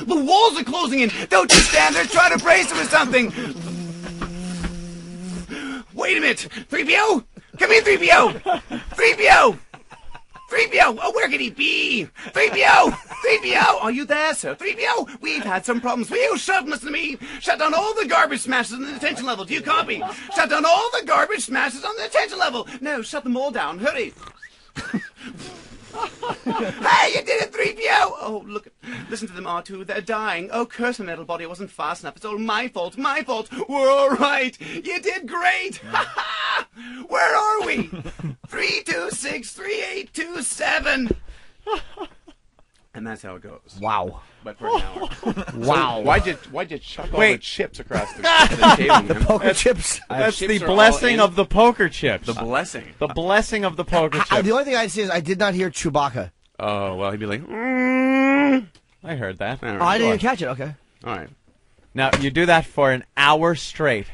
The walls are closing in. Don't just stand there. Try to brace him or something. Wait a minute. 3PO? Come here, 3PO. 3PO. 3PO! Oh, where could he be? 3PO! 3PO! Are you there, sir? 3PO! We've had some problems. Will you listen to me? Shut down all the garbage smashes on the detention level. Do you copy? Shut down all the garbage smashes on the detention level. No, shut them all down. Hurry. Hey, you did it, 3PO! Oh, look. Listen to them, R2. They're dying. Oh, curse the metal body. It wasn't fast enough. It's all my fault. My fault. We're all right. You did great. Where are we? 3263827. And that's how it goes. Wow. But for an hour. Wow. So why'd you chuck all the chips across the table, man? The poker chips. That's the blessing of the poker chips. The blessing. The blessing of the poker chips. The only thing I'd say is I did not hear Chewbacca. Oh, well, he'd be like, I heard that. Oh, I didn't even catch it. Okay. All right. Now, you do that for an hour straight.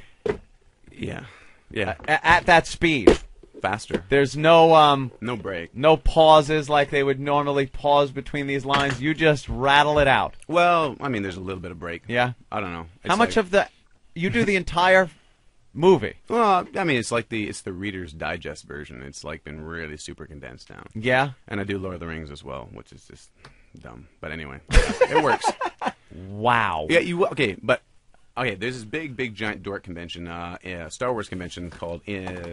Yeah. Yeah. At that speed. Faster. There's no no break. No pauses like they would normally pause between these lines. You just rattle it out. Well, I mean, there's a little bit of break. Yeah. I don't know. How much of the you do the entire movie? Well, I mean, it's the Reader's Digest version. It's like been really super condensed down. Yeah. And I do Lord of the Rings as well, which is just dumb. But anyway, it works. Wow. Yeah. Okay, there's this big, giant dork convention, Star Wars convention called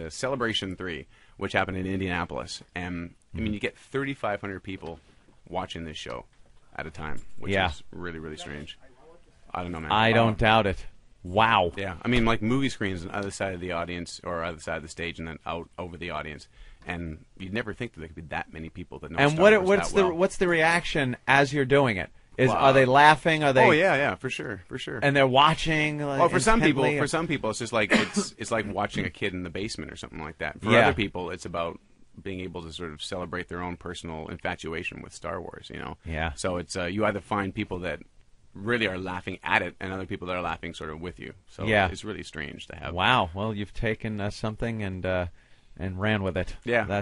Celebration 3, which happened in Indianapolis. And, I mean, you get 3,500 people watching this show at a time, which is really, really strange. I don't know, man. I don't doubt it. Wow. Yeah, I mean, like movie screens on the other side of the audience or other side of the stage and then out over the audience. And you'd never think that there could be that many people that know Star Wars what's the reaction as you're doing it? Are they laughing? Are they? Oh yeah, for sure. And they're watching. Like, for some people, it's just like it's like watching a kid in the basement or something like that. For other people, it's about being able to sort of celebrate their own personal infatuation with Star Wars. You know. Yeah. So it's you either find people that really are laughing at it, and other people that are laughing sort of with you. So it's really strange to have. Wow. Well, you've taken something and ran with it. Yeah.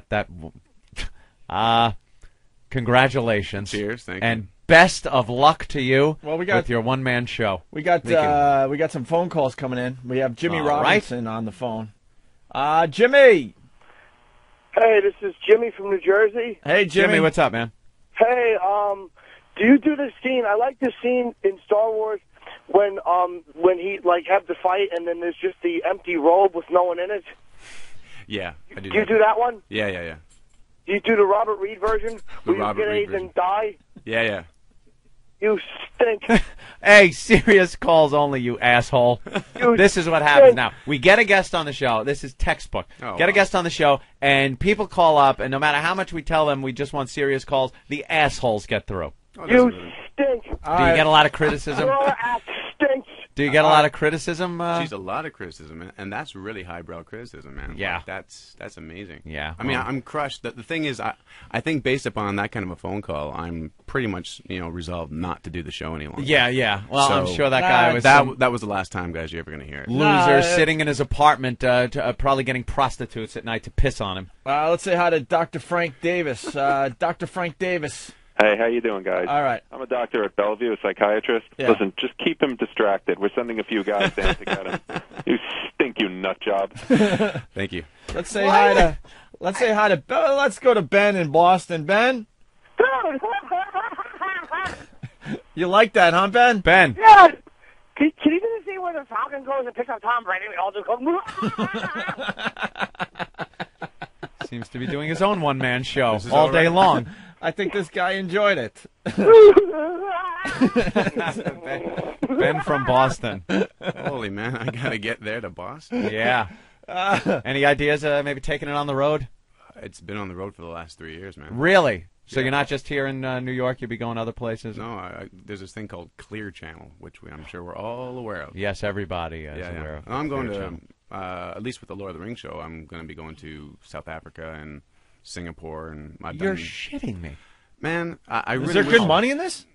Congratulations. Cheers. Thank and you. Best of luck to you with your one-man show. We got some phone calls coming in. We have Jimmy Robinson on the phone. Jimmy. Hey, this is Jimmy from New Jersey. Hey, Jimmy, what's up, man? Hey, do you do this scene? I like this scene in Star Wars when he have the fight and then there's just the empty robe with no one in it. Yeah, I do. Do you do that one? Yeah. Do you do the Robert Reed version where you get AIDS and die? Yeah. You stink. Hey, serious calls only, you asshole. This is what happens now. We get a guest on the show. This is textbook. Get a guest on the show, and people call up, and no matter how much we tell them we just want serious calls, the assholes get through. You stink. Do you get a lot amazing. Your ass stinks. Do you get a lot of criticism? She's a lot of criticism, and that's really highbrow criticism, man. Yeah. Like, that's amazing. Yeah. I mean, I'm crushed. The thing is, I think based upon that kind of a phone call, I'm pretty much, resolved not to do the show any longer. Yeah. Well, I'm sure that guy was... That was the last time, guys, you're ever going to hear it. Loser sitting in his apartment, probably getting prostitutes at night to piss on him. Let's say hi to Dr. Frank Davis. Dr. Frank Davis. Hey, how you doing, guys? All right. I'm a doctor at Bellevue, a psychiatrist. Yeah. Listen, just keep him distracted. We're sending a few guys down to get him. You stink, you nut job. Thank you. Let's say hi to. Let's go to Ben in Boston. Ben. You like that, huh, Ben? Ben. Yeah. Can you do the scene where the Falcon goes and picks up Tom Brady? We all just go. seems to be doing his own one-man show This is all day right. long. I think this guy enjoyed it. Ben from Boston. Holy man, I gotta get there to Boston. Yeah. Any ideas? Maybe taking it on the road? It's been on the road for the last 3 years, man. Really? So Yeah. you're not just here in New York? You'll be going other places? No, there's this thing called Clear Channel, which I'm sure we're all aware of. Yes, everybody is Yeah. aware of. I'm going Clear to, Channel. at least with the Lord of the Rings show, I'm going to be going to South Africa and Singapore, and You're shitting me. Man, I really Is there wish- good money in this?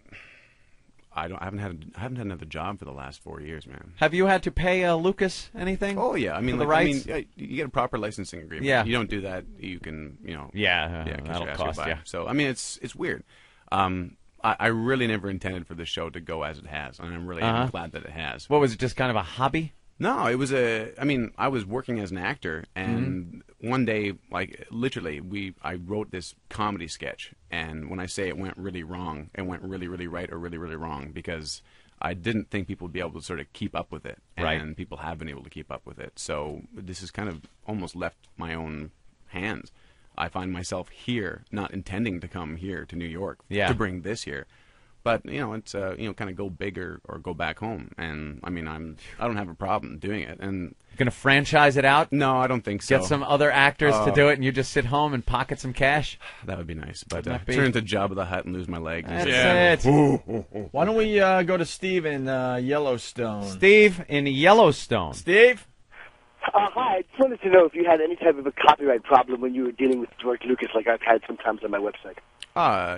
I haven't had another job for the last 4 years, man. Have you had to pay Lucas anything? Oh yeah, I mean, for the like, rights? you get a proper licensing agreement. Yeah. You don't do that, you can, Yeah, kiss that'll your ass cost goodbye. you. So I mean, it's weird. I really never intended for the show to go as it has, and I'm really glad that it has. What was it? Just kind of a hobby? No, it was I mean, I was working as an actor, and one day, like literally, I wrote this comedy sketch, and when I say it went really wrong, it went really, really right or really, really wrong because I didn't think people would be able to sort of keep up with it, Right. and people have been able to keep up with it. So this is kind of almost left my own hands. I find myself here, not intending to come here to New York to bring this here. But it's kind of go big or go back home, and I mean I don't have a problem doing it. And Gonna franchise it out? No, I don't think so. Get some other actors to do it, and you just sit home and pocket some cash. That would be nice, but Wouldn't that be- turn into Jabba the Hutt and lose my leg. That's it. Why don't we go to Steve in Yellowstone? Steve in Yellowstone. Steve? Hi, I just wanted to know if you had any type of a copyright problem when you were dealing with George Lucas, like I've had sometimes on my website.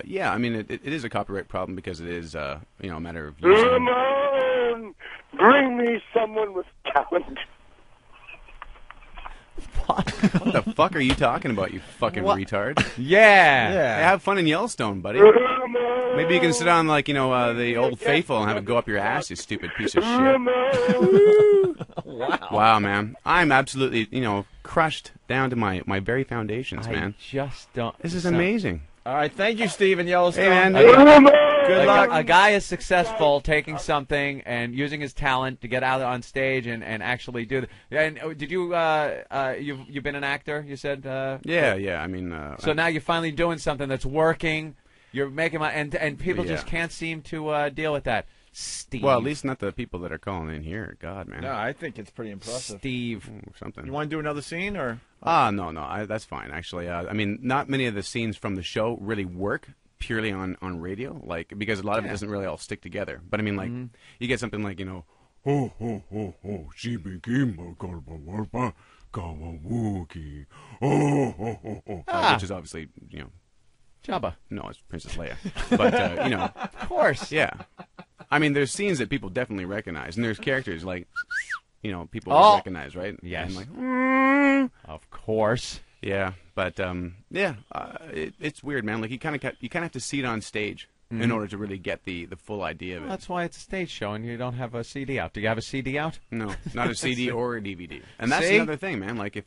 Yeah, I mean it is a copyright problem because it is a matter of using. Come on, bring me someone with talent. What the fuck are you talking about, you fucking retard? Yeah. Hey, have fun in Yellowstone, buddy. Maybe you can sit on like the Old Faithful and have it go up your ass, you stupid piece of shit. Wow, man, I'm absolutely crushed down to my very foundations, man. Just don't. This is amazing. All right, thank you, Steve in Yellowstone. Hey, man. Good luck. A guy is successful taking something and using his talent to get out on stage and actually do. And did you you've been an actor? You said. Yeah. I mean. So now you're finally doing something that's working. You're making and people just Yeah. can't seem to deal with that. Steve. Well, at least not the people that are calling in here. God, man. No, I think it's pretty impressive. Steve. Something. You want to do another scene or? No, that's fine actually. I mean, not many of the scenes from the show really work purely on radio, like because a lot of it doesn't really all stick together. But I mean, like you get something like she became a Kawawuki, which is obviously Jabba. No, it's Princess Leia, but of course, yeah. I mean, there's scenes that people definitely recognize, and there's characters like people recognize, right? Yes. And like, of course. Yeah, but it's weird, man. Like you kind of have to see it on stage in order to really get the full idea of it. Well, that's why it's a stage show, and you don't have a CD out. Do you have a CD out? No, not a CD or a DVD. And that's See? another thing, man. Like if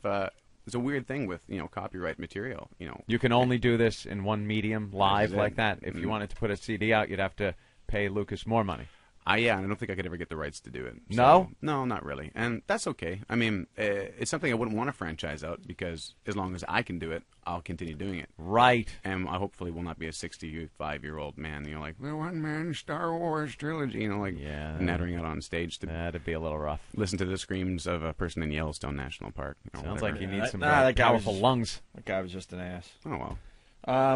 it's a weird thing with copyright material. You can only do this in one medium, live This is like it. that. If you wanted to put a CD out, you'd have to pay Lucas more money. Yeah, I don't think I could ever get the rights to do it. So, No? No, not really. And that's okay. I mean, it's something I wouldn't want to franchise out because as long as I can do it, I'll continue doing it. Right. And I hopefully will not be a 65-year-old man, like, the one-man Star Wars trilogy, nattering out on stage to... That'd be a little rough. Listen to the screams of a person in Yellowstone National Park. Sounds like you need some that guy powerful was- lungs. That guy was just an ass. Oh, well.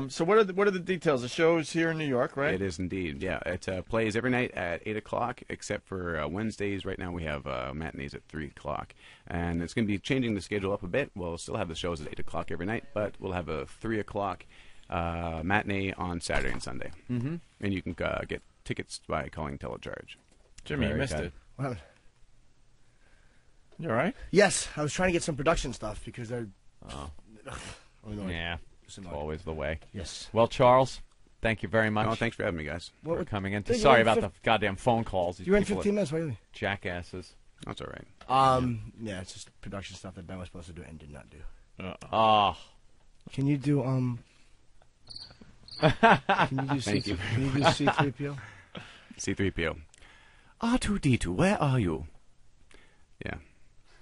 So what are the details? The show's here in New York, right? It is indeed, yeah. It plays every night at 8 o'clock, except for Wednesdays. Right now we have matinees at 3 o'clock. And it's going to be changing the schedule up a bit. We'll still have the shows at 8 o'clock every night, but we'll have a 3 o'clock matinee on Saturday and Sunday. Mm-hmm. And you can get tickets by calling Telecharge. Jimmy, you missed it. What happened? You all right? Yes, I was trying to get some production stuff because they're. Yeah, it's always the way. Yes. Well, Charles, thank you very much. Oh, thanks for having me, guys. For coming in. Think Sorry you're about in the goddamn phone calls. These You're in people 15 are minutes, wait. Jackasses. That's all right. Yeah, it's just production stuff that Ben was supposed to do and did not do. Oh. Can you do Can you do Thank you. Can you do C-3PO? C-3PO. R2-D2, where are you? Yeah.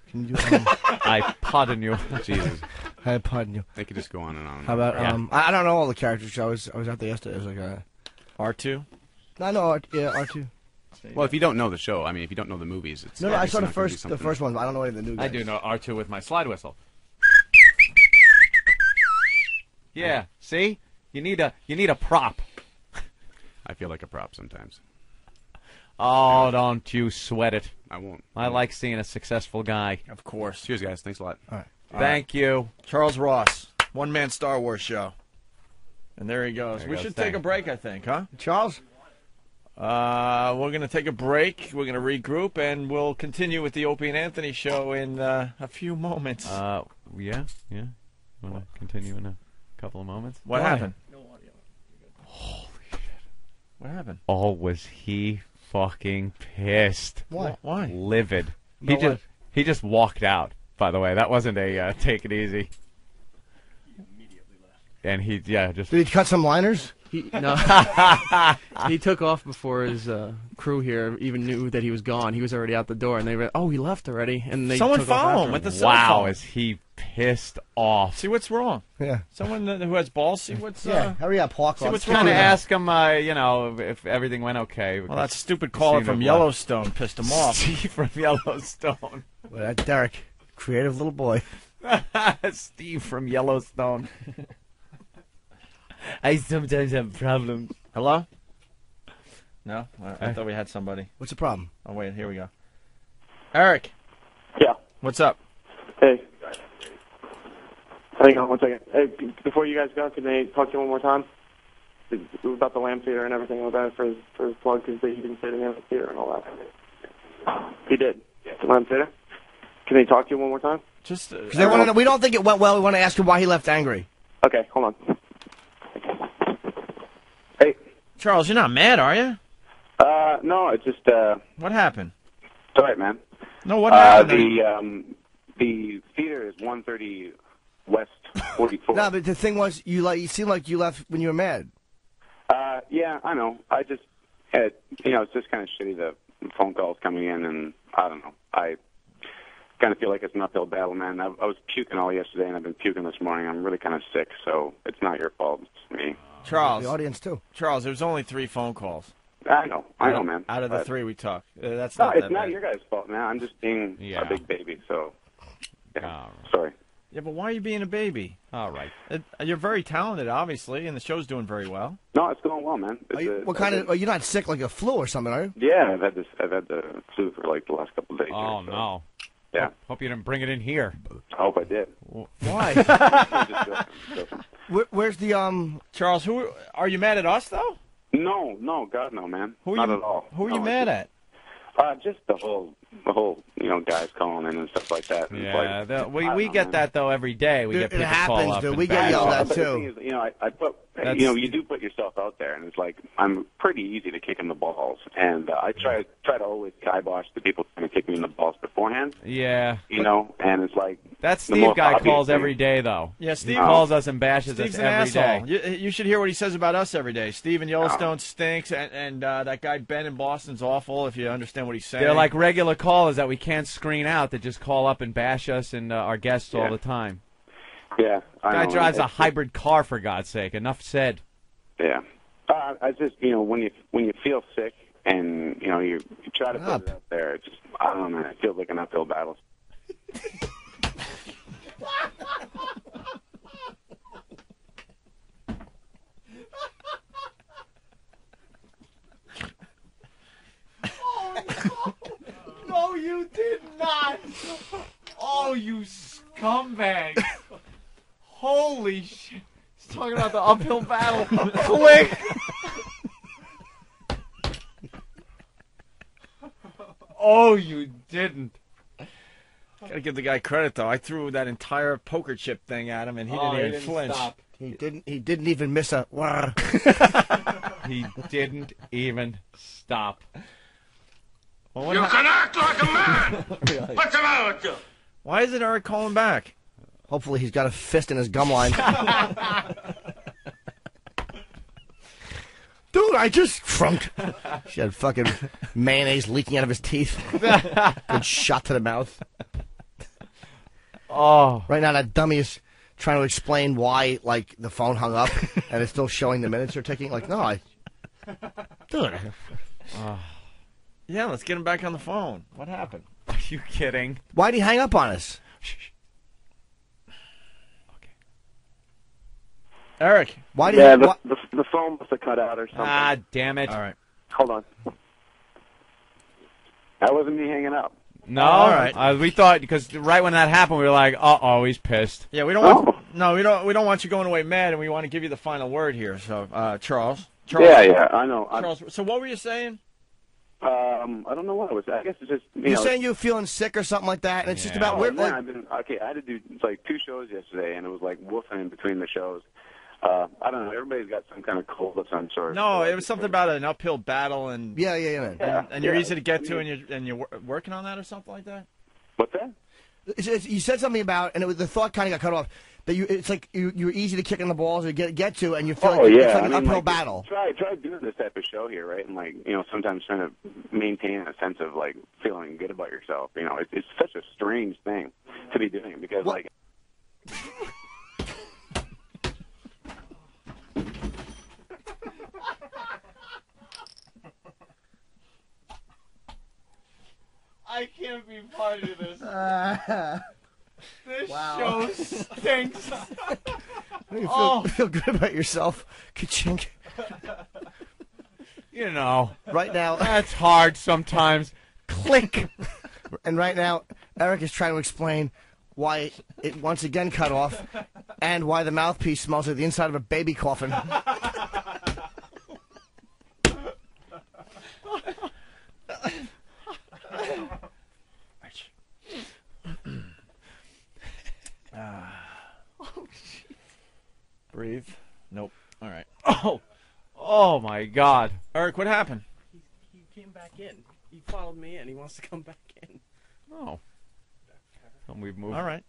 Can you do I pardon you. Jesus. I pardon you. They could just go on and on. How about Yeah. I don't know all the characters. I was out there yesterday. It was like R2. I know R2. Well, if you don't know the show, I mean, if you don't know the movies, it's No, I saw the not gonna be first something- one. But I don't know any of the new guys. I do know R2 with my slide whistle. Yeah, see? You need a prop. I feel like a prop sometimes. Oh, don't you sweat it. I won't. I like seeing a successful guy. Of course. Cheers, guys. Thanks a lot. All right. Thank you. Charles Ross, one-man Star Wars show. And there he goes. There We goes should Stan. take a break, I think, huh? Charles? We're going to take a break. We're going to regroup, and we'll continue with the Opie and Anthony show in a few moments. Yeah. Want to continue in a couple of moments? What Why? happened? Holy shit. What happened? Oh, was he fucking pissed? Why? Why? Livid. About He just walked out. By the way, that wasn't a take it easy. And he just. Did he cut some liners? No. He took off before his crew here even knew that he was gone. He was already out the door, and they were, he left already. And they Someone took off follow after him with the cell Wow, phone. is he pissed off? See what's wrong. Yeah. Someone who has balls, see what's... Hurry up, Hawk. See what's Trying wrong to with him. ask him, if everything went okay. Well, that stupid he caller seemed to from have Yellowstone pissed him off. Steve from Yellowstone. Well, that's Derek, creative little boy. Steve from Yellowstone. I sometimes have problems. Hello? No? I thought we had somebody. What's the problem? Oh, wait, here we go. Eric. Yeah. What's up? Hey. Hang on one second. Hey, before you guys go, can they talk to you one more time? About the Lamb Theater and everything like that for his plug, because he didn't say the name of the theater and all that. He did. The Lamb Theater? Can they talk to you one more time? Just Because they want to. We don't think it went well. We want to ask him why he left angry. Okay, hold on. Hey. Charles, you're not mad, are you? No, it's just, What happened? it's all right, man. No, what happened? The theater is 130 West 44. No, but the thing was, you seemed like you left when you were mad. Yeah, I know. I just had, it's just kind of shitty, the phone calls coming in, and I don't know. I kind of feel like it's an uphill battle, man. I was puking all yesterday, and I've been puking this morning. I'm really kind of sick, so it's not your fault. It's me. Charles. The audience, too. Charles, there's only 3 phone calls. I know, man. Out of the But- 3 we took. That's No, not it's that not bad. your guys' fault, man. I'm just being Yeah. a big baby, so. Yeah. All right. Sorry. Yeah, but why are you being a baby? All right. You're very talented, obviously, and the show's doing very well. No, it's going well, man. Are you, what kind of? Are you not sick like a flu or something? Are you? Yeah, I've had the flu for like the last couple of days. Oh, here, so. no. Yeah. Hope you didn't bring it in here. I hope I did. Why? Just joking. Where's the Charles, who are you mad at us though? No, God, no, man. Who are Not you? at all. Who are you No, mad it's at? just the whole, guys calling in and stuff like that. And it's Yeah, like, we I we don't get know, that though every day. We It- get it people call happens, up dude. and We get bash yelled us. at, But the too. thing is, I put, That's- you do put yourself out there, and it's like I'm pretty easy to kick in the balls, and I try to always kibosh the people trying to kick me in the balls beforehand. Yeah. And it's like That the Steve most guy obvious calls thing. every day though. Yeah, Steve He calls us and bashes Steve's us an every asshole. day. You should hear what he says about us every day. Steve in Yellowstone stinks, and that guy Ben in Boston's awful. If you understand what he's saying, They're like regular callers that we can't screen out that just call up and bash us and our guests all the time. Yeah, I Guy know. drives a It's- hybrid car, for God's sake. Enough said. Yeah. I just, when you feel sick and, you try to put it out there, it's just, I don't know, man, it feels like an uphill battle. No, you did not. Oh, you scumbag. Holy shit. He's talking about the uphill battle. Click. Oh, you didn't. Gotta give the guy credit though. I threw that entire poker chip thing at him, and he didn't even flinch. Stop. He didn't even miss a. He didn't even stop. Well, what You hap- can act like a man! What's the matter with you? Why isn't Eric calling back? Hopefully, he's got a fist in his gum line. Dude, I just frunked. She had fucking mayonnaise leaking out of his teeth. Good shot to the mouth. Oh. Right now, that dummy is trying to explain why, like, the phone hung up and it's still showing the minutes are ticking. Like, no, dude. Yeah, let's get him back on the phone. What happened? Are you kidding? Why'd he hang up on us? Eric, why Yeah, the phone must have cut out or something. Ah, damn it. All right. Hold on. That wasn't me hanging up. No, all right. We thought because right when that happened, we were like, "Uh-oh, he's pissed." Yeah, we don't want. No, we don't want you going away mad, and we want to give you the final word here. So, Charles. Yeah, I know. Charles. So, what were you saying? I don't know what it was. I guess it's just You're saying you're feeling sick or something like that, and it's just about Oh, where. man, I had to do like 2 shows yesterday, and it was like woofing in between the shows. I don't know. Everybody's got some kind of cold of some sort. No, it was something about an uphill battle, and yeah, man. And you're easy to get to, and you're working on that or something like that. What's that? You said something about, and the thought kind of got cut off. That it's like you're easy to kick in the balls or get to, and you feel like it's like an uphill battle. Try doing this type of show here, right? And like sometimes trying to maintain a sense of like feeling good about yourself. It's such a strange thing to be doing because like. I can't be part of this. This Wow. show stinks. You feel good about yourself. Ka-chink. You know, right now that's hard sometimes. Click. And right now, Eric is trying to explain why it once again cut off, and why the mouthpiece smells like the inside of a baby coffin. Breathe. Nope. All right. Oh my God. Eric, what happened? He came back in. He followed me in. He wants to come back in. Oh. And we've moved. All right.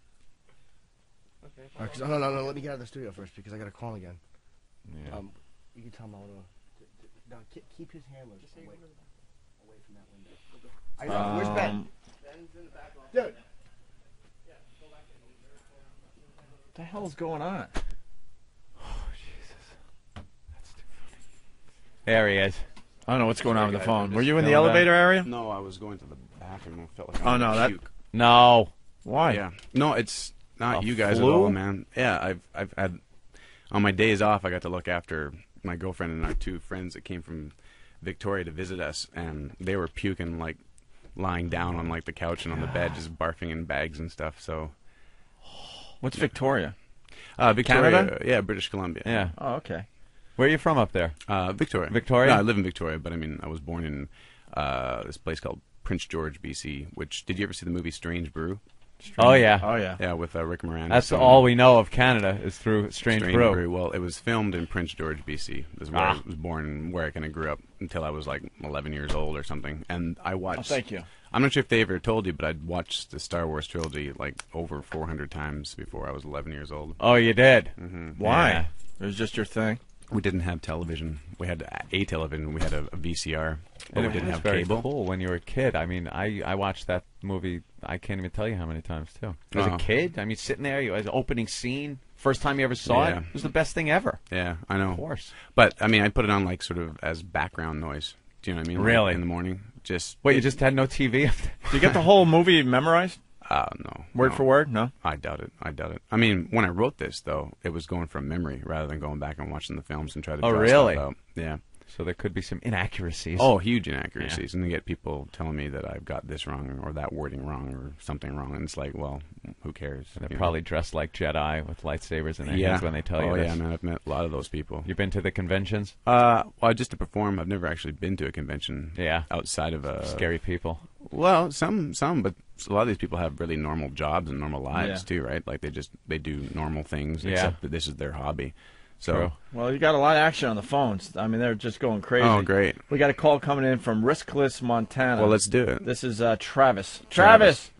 Okay. No. Let me get out of the studio first because I got to call again. Yeah. You can tell him I want to. No, keep his hammer away from that window. I know. Where's Ben? Ben's in the back office. Dude. What the hell's going on? There he is. I don't know what's going on with the phone. Were you in the elevator area? No, I was going to the bathroom. I felt like Oh no, that. puke. No. Why? Yeah. No, it's not A you guys flu? at all, man. Yeah, I've had on my days off. I got to look after my girlfriend and our 2 friends that came from Victoria to visit us, and they were puking, like lying down on like the couch and on the bed, just barfing in bags and stuff. So, What's Victoria? Victoria, Canada? yeah, British Columbia. Yeah. Oh, okay. Where are you from up there? Victoria. Victoria? No, I live in Victoria, but I mean, I was born in this place called Prince George, BC. Which did you ever see the movie Strange Brew? Oh yeah. Oh yeah. Yeah, with Rick Moranis. That's all we know of Canada is through Strange Brew. Well, it was filmed in Prince George, BC. This is where I was born and where I kind of grew up until I was like 11 years old or something. And I watched. Oh, thank you. I'm not sure if they ever told you, but I'd watched the Star Wars trilogy like over 400 times before I was 11 years old. Oh, you did? Mm-hmm. Why? Yeah. It was just your thing. We didn't have television. We had a television. We had a VCR, but we didn't have very cable. Cool when you were a kid. I mean, I watched that movie. I can't even tell you how many times too. As a kid, I mean, sitting there, you as opening scene, first time you ever saw it, it was the best thing ever. Yeah, I know. Of course. But I mean, I put it on like sort of as background noise. Do you know what I mean? Really? Like, in the morning, just. Wait, you just had no TV? Did you get the whole movie memorized? No. Word for word? No? I doubt it. I mean, when I wrote this, though, it was going from memory rather than going back and watching the films and try to draw really? stuff out. Yeah. So there could be some inaccuracies. Oh, huge inaccuracies. And I get people telling me that I've got this wrong or that wording wrong or something wrong. And it's like, well, who cares? And they're probably dressed like Jedi with lightsabers in their yeah. hands when they tell you this. Oh, yeah, man. I've met a lot of those people. You've been to the conventions? Well, just to perform. I've never actually been to a convention outside of a... Scary people. Well, some, but a lot of these people have really normal jobs and normal lives, too, right? Like, they do normal things, except that this is their hobby. So, True. Well, you got a lot of action on the phones. I mean, they're just going crazy. Oh, great. We got a call coming in from Riskless, Montana. Well, let's do it. This is Travis. Travis!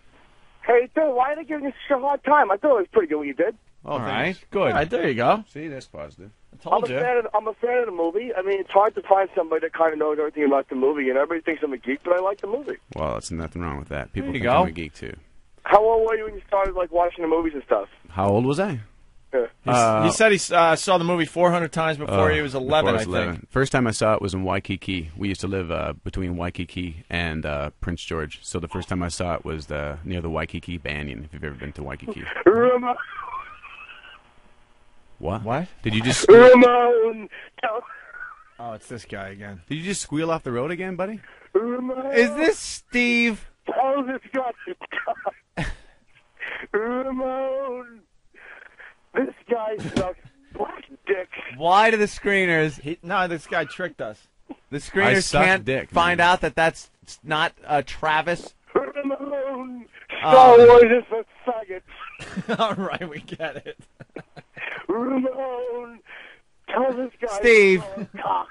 Hey, dude, why are they giving you such a hard time? I thought it was pretty good what you did. Oh, all right. Good. All right, there you go. See, that's positive. I told you. I'm a fan of the movie. I mean, it's hard to find somebody that kind of knows everything about the movie, and everybody thinks I'm a geek, but I like the movie. Well, there's nothing wrong with that. People There you think go. I'm a geek, too. How old were you when you started, like, watching the movies and stuff? How old was I? He said he saw the movie 400 times before he was 11, before I think. First time I saw it was in Waikiki. We used to live between Waikiki and Prince George. So the first time I saw it was near the Waikiki Banyan, if you've ever been to Waikiki. What? What? Did you just... Ramon! Oh, it's this guy again. Did you just squeal off the road again, buddy? Ramon! Is this Steve? Tell this guy to stop. Ramon! This guy sucks black dick. Why do the screeners... No, this guy tricked us. The screeners can't find out that that's not Travis? Ramon! Star Wars is for faggots. All right, we get it. Ramon! Tell this guy Steve. cock.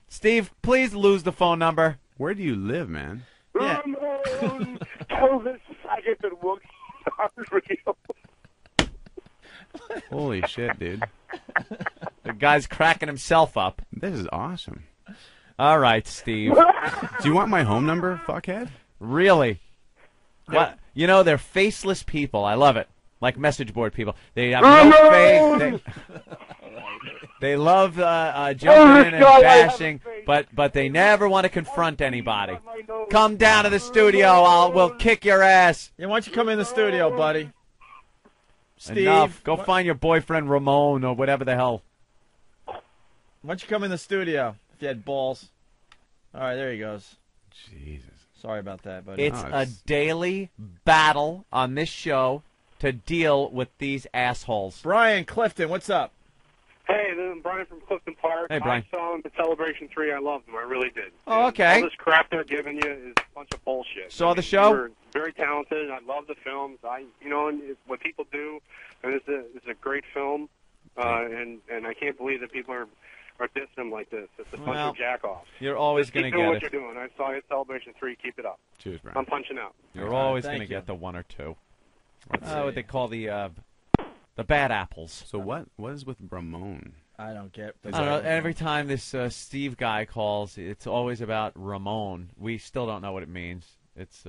Steve, please lose the phone number. Where do you live, man? Ramon! Tell this faggot that Wookiees aren't real. Holy shit, dude. The guy's cracking himself up. This is awesome. All right, Steve. Do you want my home number, fuckhead? Really? What? You know, they're faceless people. I love it. Like message board people. They have no face. They love jumping in and bashing, but they never want to confront anybody. Come down to the studio. We'll kick your ass. Yeah, why don't you come in the studio, buddy? Steve. Enough. Go find your boyfriend Ramon or whatever the hell. Why don't you come in the studio if you had balls? All right, there he goes. Jesus. Sorry about that, buddy. It's a daily battle on this show to deal with these assholes. Brian Clifton, what's up? Hey, this is Brian from Clifton Park. Hey, Brian. I saw him at Celebration 3. I loved him. I really did. Oh, okay. All this crap they're giving you is a bunch of bullshit. Saw the show? You were very talented. I love the films. And it's what people do, and it's a great film. And I can't believe that people are dissing him like this. It's a bunch of jack-offs. You're always going to Keep doing get what it. you're doing. I saw you at Celebration 3. Keep it up. Cheers, Brian. I'm punching out. You're always thank going to you. get the one or two. What they call the bad apples. So what is with Ramon? I don't get. I don't know. Every time this Steve guy calls, it's always about Ramon. We still don't know what it means. It's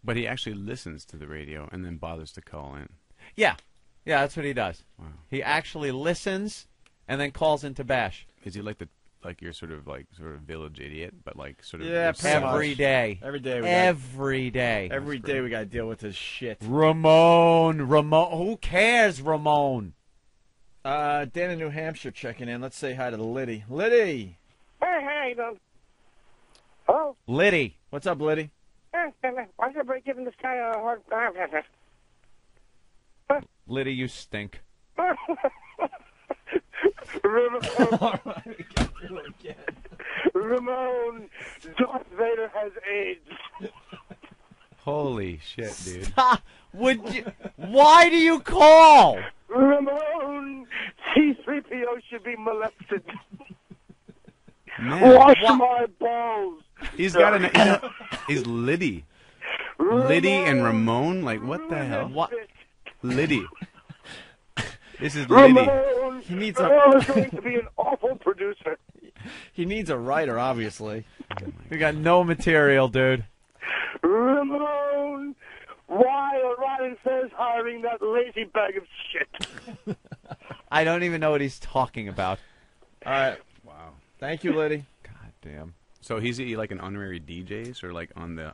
But he actually listens to the radio and then bothers to call in. yeah, that's what he does. Wow. He actually listens and then calls in to bash. Is he like your sort of village idiot, but like sort of every day. Every day. Every day. Every day we got to deal with this shit. Ramon. Who cares, Ramon? Dan in New Hampshire checking in. Let's say hi to Liddy. Liddy. Hey, hello? Liddy. What's up, Liddy? Why is everybody giving this guy a hard time? Liddy, you stink. Ramon, Darth Vader has AIDS. Holy shit, dude. Stop. Why do you call? Ramon, C-3PO should be molested. Man. Wash my balls. He's got he's Liddy. Liddy and Ramon? Like, what the hell? What? Liddy. This is Liddy. Ramon, He needs Ramon is going to be an awful producer. He needs a writer, obviously. We got no material, dude. Ramon, why are Ryan Fez hiring that lazy bag of shit? I don't even know what he's talking about. All right. Wow. Thank you, Liddy. God damn. So he's like an honorary DJ, or like on the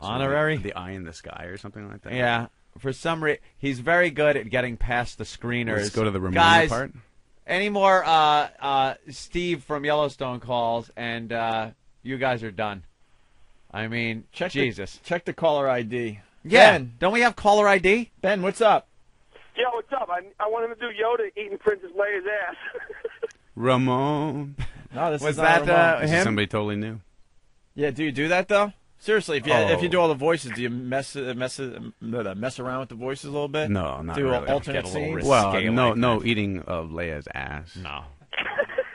Honorary? the eye in the sky or something like that. Yeah. For some reason, he's very good at getting past the screeners. Let's go to the Ramona Guys, part. any more Steve from Yellowstone calls, and you guys are done. I mean, Jesus. Check the caller ID. Yeah. Ben. Don't we have caller ID? Ben, what's up? Yo, what's up? I want him to do Yoda eating Princess Leia's ass. Ramon. No, this Was is not that, Ramon. This is him? somebody totally new. Yeah, do you do that though? Seriously, if you do all the voices, do you mess around with the voices a little bit? No, not do really. alternate Get a little scenes? Well, no eating of Leia's ass. No.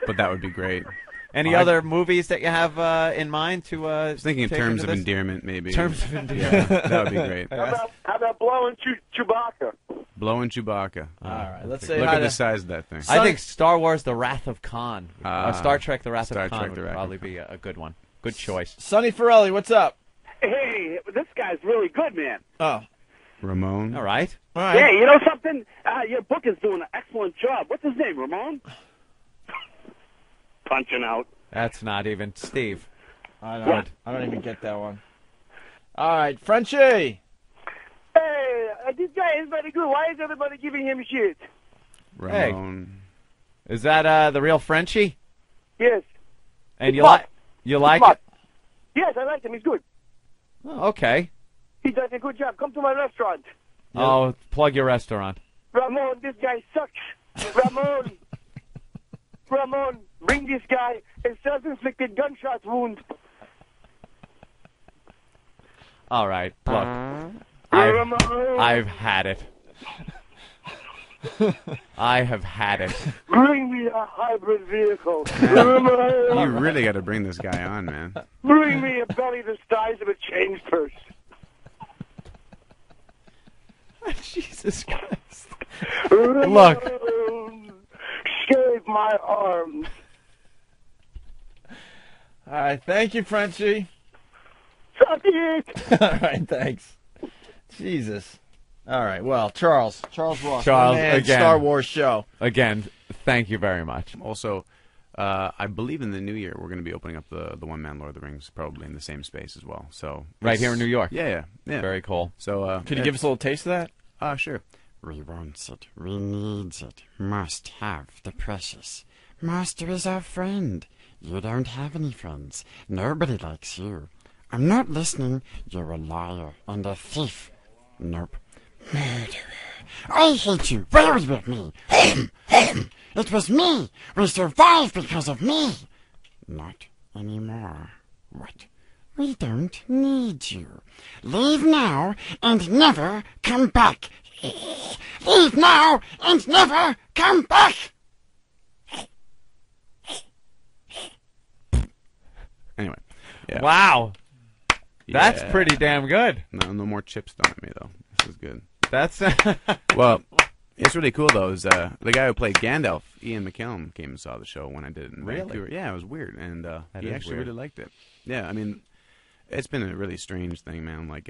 But that would be great. Any other movies that you have in mind to I was thinking of take Terms into of this? Endearment, maybe. Terms of Endearment. Yeah, that would be great. How about blowing Chewbacca? Blowing Chewbacca. All right, let's say Look hi at the to- size of that thing. I think Star Wars: The Wrath of Khan, Star Trek: The Wrath Star of Khan Trek, would The Wrath of probably Khan. be a good one. Good choice. Sonny Farrelly, what's up? Hey, this guy's really good, man. Oh. Ramon. All right. Yeah, you know something? Your book is doing an excellent job. What's his name, Ramon? Punching out. That's not even Steve. I don't even get that one. All right, Frenchie. Hey, this guy is very good. Why is everybody giving him shit? Ramon. Hey. Is that the real Frenchie? Yes. And He's you smart. like He's it? Yes, I like him. He's good. Oh, okay. He does a good job. Come to my restaurant. Oh, plug your restaurant. Ramon, this guy sucks. Ramon, bring this guy a self-inflicted gunshot wound. All right, look. I've had it. I have had it. Bring me a hybrid vehicle. You really got to bring this guy on, man. Bring me a belly the size of a change purse. Jesus Christ. Look. Shave my arms. All right, thank you, Frenchie. Suck it. All right, thanks. Jesus. All right, well, Charles Ross, Charles, again, Star Wars show. Again, thank you very much. Also, I believe in the new year we're going to be opening up the one-man Lord of the Rings, probably in the same space as well. So right here in New York. Yeah. Very cool. So could you give us a little taste of that? Sure. We want it. We need it. Must have the precious. Master is our friend. You don't have any friends. Nobody likes you. I'm not listening. You're a liar and a thief. Nope. Murderer. I hate you. Where was me? It was me. We survived because of me. Not anymore. What? We don't need you. Leave now and never come back. Leave now and never come back. Anyway. Yeah. Wow. That's Yeah. pretty damn good. No more chips thrown at me, though. This is good. That's well, it's really cool, though, is the guy who played Gandalf, Ian McKellen, came and saw the show when I did it in Really? Vancouver. Yeah, it was weird, and he is actually weird. really liked it. Yeah, I mean, it's been a really strange thing, man, like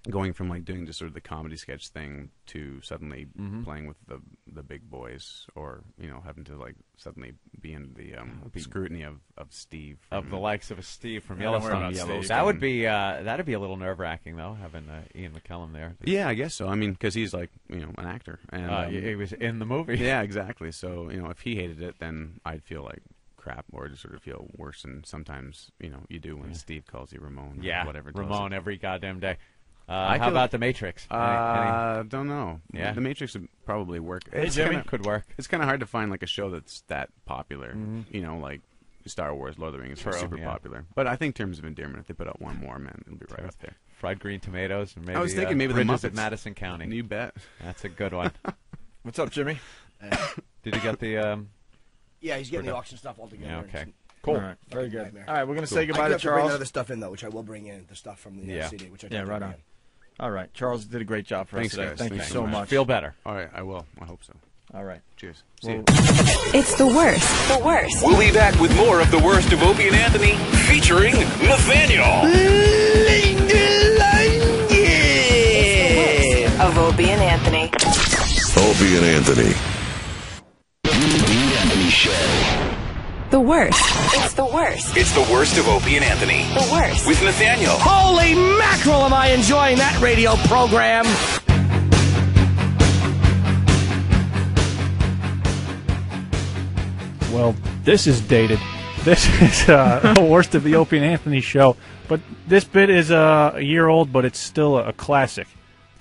going from like doing just sort of the comedy sketch thing to suddenly playing with the big boys, or having to like suddenly be in the scrutiny of Steve, of the likes of a Steve from Yeah, don't worry Yellowstone. about Steve. That would be that'd be a little nerve-wracking though, having Ian McKellen there. Yeah, I guess so. I mean, because he's like an actor, and he was in the movie. Yeah, exactly. So if he hated it, then I'd feel like crap, or just sort of feel worse. And sometimes you do when Steve calls you Ramon. Yeah, or whatever. Ramon every goddamn day. I how feel about The Matrix? Don't know. Yeah. The Matrix would probably work. Hey, Jimmy. Could work. It's kind of hard to find like a show that's that popular. Like Star Wars, Lord of the Rings True, are super yeah. popular. But I think in terms of endearment, if they put out one more, man, it'll be right up there. Fried green tomatoes, and maybe I was thinking maybe the Bridges Muppets at Madison County. You bet. That's a good one. What's up, Jimmy? Did you get the? Yeah, he's getting the auction stuff all together. Yeah, okay. Cool. All right, Very good. nightmare. All right, we're going to say I goodbye do to have bring Charles. other stuff in though, which I will bring in the stuff from the CD, which I Yeah, don't right bring on. in. All right, Charles did a great job for Thanks, us today. guys. Thank you Thanks so much. Feel better. All right, I will. I hope so. All right. Cheers. See you. It's the worst. The worst. We'll be back with more of the worst of Opie and Anthony, featuring Nathaniel. Linger Longer. It's the worst of Opie and Anthony. Opie and Anthony. Anthony Show. The worst. It's the worst. It's the worst of Opie and Anthony. The worst. With Nathaniel. Holy mackerel, am I enjoying that radio program! Well, this is dated. This is the worst of the Opie and Anthony show. But this bit is a year old, but it's still a classic.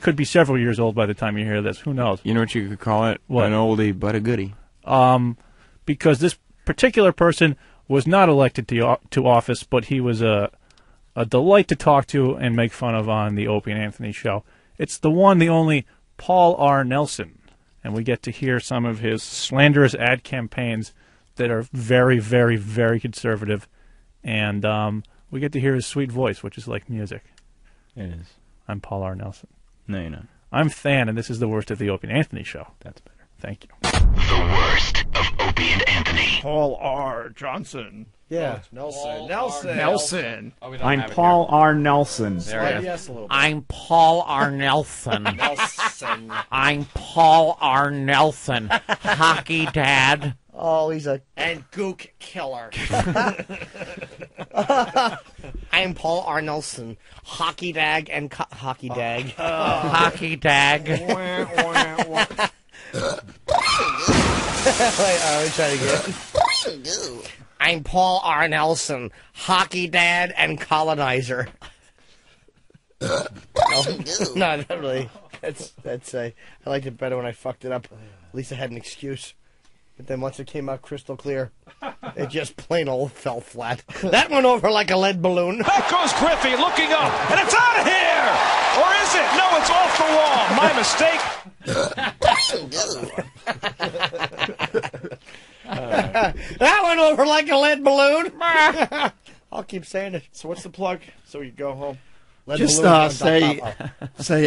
Could be several years old by the time you hear this. Who knows? You know what you could call it? What? An oldie but a goodie. Because this particular person was not elected to office, but he was a delight to talk to and make fun of on the Opie and Anthony show. It's the one, the only Paul R. Nelson. And we get to hear some of his slanderous ad campaigns that are very, very, very conservative. And we get to hear his sweet voice, which is like music. It is. I'm Paul R. Nelson. No, you're not. I'm Than, and this is the worst of the Opie and Anthony show. That's better. Thank you. The worst of Opie Opie and Anthony. Paul R. Johnson. Yeah. Nelson. Oh, we don't I'm have it Paul R. Nelson. There it is. Yes, a little bit. I'm Paul R. Nelson. Nelson. I'm Paul R. Nelson. Hockey dad. Oh, he's a. And Gook Killer. I'm Paul R. Nelson. Hockey dag and hockey dag. Hockey dag. Wait, let me try it again. I'm Paul R. Nelson, hockey dad and colonizer. No, not really. That's I liked it better when I fucked it up. At least I had an excuse. But then once it came out crystal clear, it just plain old fell flat. That went over like a lead balloon. Back goes Griffey, looking up, and it's out of here! Or is it? No, it's off the wall. My mistake. That went over like a lead balloon. I'll keep saying it. So what's the plug? So you go home. Just say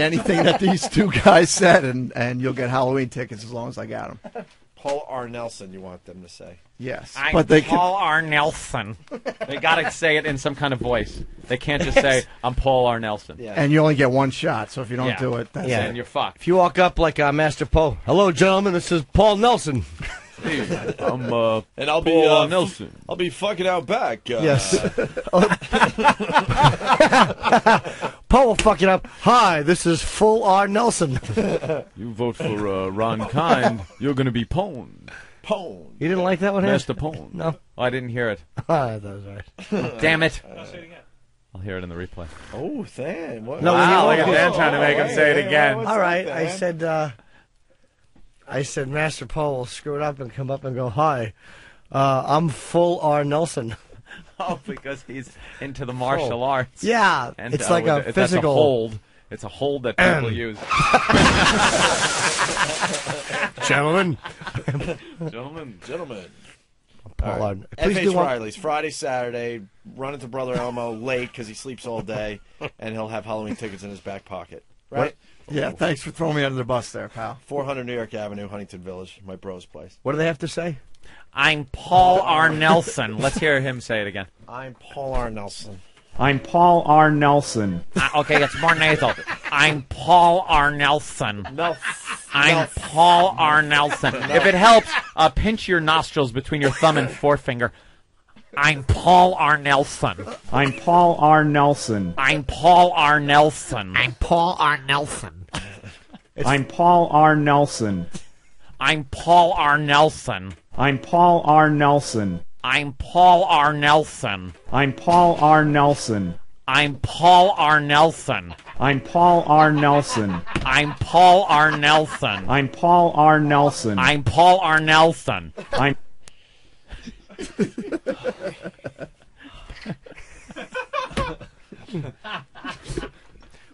anything that these two guys said, and you'll get Halloween tickets as long as I got them. Paul R. Nelson, you want them to say? Yes, I'm but they Paul R. Nelson. They got to say it in some kind of voice. They can't just say, I'm Paul R. Nelson. Yeah. And you only get one shot, so if you don't do it, that's it. And you're fucked. If you walk up like Master Poe, hello, gentlemen, this is Paul Nelson. I'm and I'll be Paul Nelson. I'll be fucking out back. Yes. Paul will fuck it up. Hi, this is Full R. Nelson. You vote for Ron Kind, you're going to be pwned. Pwned. You didn't like that one, Master Pwn. No. Oh, I didn't hear it. That was right. Damn it. I'll hear it in the replay. Oh, Dan. What? No, wow, look at Dan trying to make him say it again. All right, I said Master Paul will screw it up and come up and go, hi, I'm Full R. Nelson. Oh, because he's into the martial arts. Yeah, and, it's like a that's physical a hold. It's a hold that people use. Gentlemen. Gentlemen. Paul All R. right. Please F.H. do one. Riley's Friday, Saturday, run into Brother Elmo late because he sleeps all day, and he'll have Halloween tickets in his back pocket. Right? Yeah, thanks for throwing me under the bus there, pal. 400 New York Avenue, Huntington Village, my bro's place. What do they have to say? I'm Paul R. Nelson. Let's hear him say it again. I'm Paul R. Nelson. I'm Paul R. Nelson. Okay, it's more nasal. I'm Paul R. Nelson. I'm Paul R. Nelson. If it helps, pinch your nostrils between your thumb and forefinger. I'm Paul R. Nelson. I'm Paul R. Nelson. I'm Paul R. Nelson. I'm Paul R. Nelson. I'm Paul R. Nelson. I'm Paul R. Nelson. I'm Paul R. Nelson. I'm Paul R. Nelson. I'm Paul R. Nelson. I'm Paul R. Nelson. I'm Paul R. Nelson. I'm Paul R. Nelson. I'm Paul R. Nelson. I'm Paul R. Nelson. I'm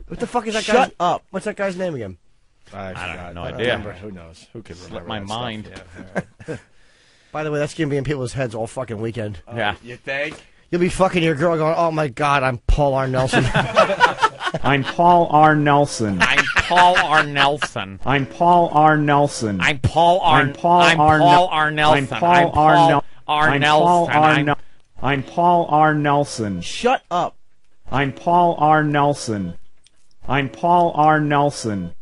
What the fuck is that guy? Shut up. What's that guy's name again? I have no I don't idea. remember. Who knows? Who could remember? Slipped my that stuff? mind. Yeah. By the way, that's going to be in people's heads all fucking weekend. Yeah. You think? You'll be fucking your girl going, oh my God, I'm Paul R. Nelson. I'm Paul R. Nelson. I'm Paul R. Nelson. I'm Paul R. Nelson. I'm Paul R. I'm Paul I'm R. Paul R. Nelson. I'm Paul R. Nelson. R. Nelson. I'm Paul R. Nelson. Shut up. I'm Paul R. Nelson. I'm Paul R. Nelson.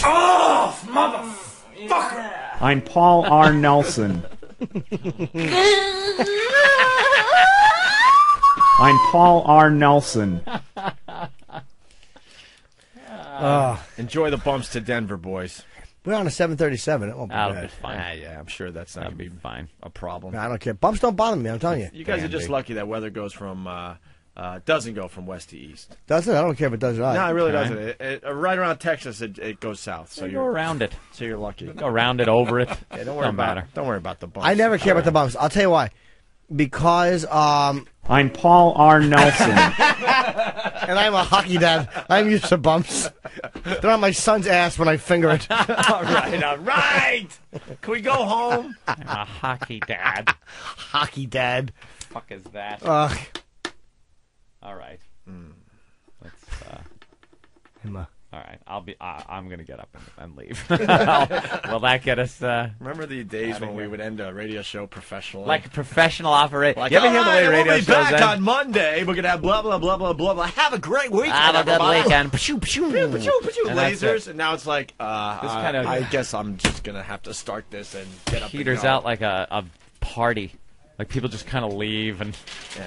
Off, motherfucker! I'm Paul R. Nelson. I'm Paul R. Nelson. Enjoy the bumps to Denver, boys. We're on a 737. It won't be That'll bad. be fine. Yeah, I'm sure that's not going to be fine. a problem. I don't care. Bumps don't bother me, I'm telling you. You guys are just lucky that weather goes from doesn't go from west to east. Does it? I don't care if it does or not. No, it really doesn't. Right around Texas, it goes south. So You you're go around it. So you're lucky. Go around it, over it. Yeah, don't worry about the bumps. I never care about the bumps. I'll tell you why. Because I'm Paul R. Nelson. and I'm a hockey dad. I'm used to bumps. They're on my son's ass when I finger it. all right. Can we go home? I'm a hockey dad. Hockey dad. Fuck is that? Ugh. All right. Let's. I'm a All right, I'm gonna get up and leave. Will that get us? Remember the days when we would end a radio show professionally, like a professional operator? Like, you ever hear the way radio we'll be shows back end? on Monday. We're gonna have blah blah blah blah blah blah. Have a great weekend. Have a good everybody. weekend. Pshoo, pshoo. And that's Lasers, it. and now it's like, kinda- I guess I'm just gonna have to start this and get up. Peters and go. out like a party. Like people just kind of leave, and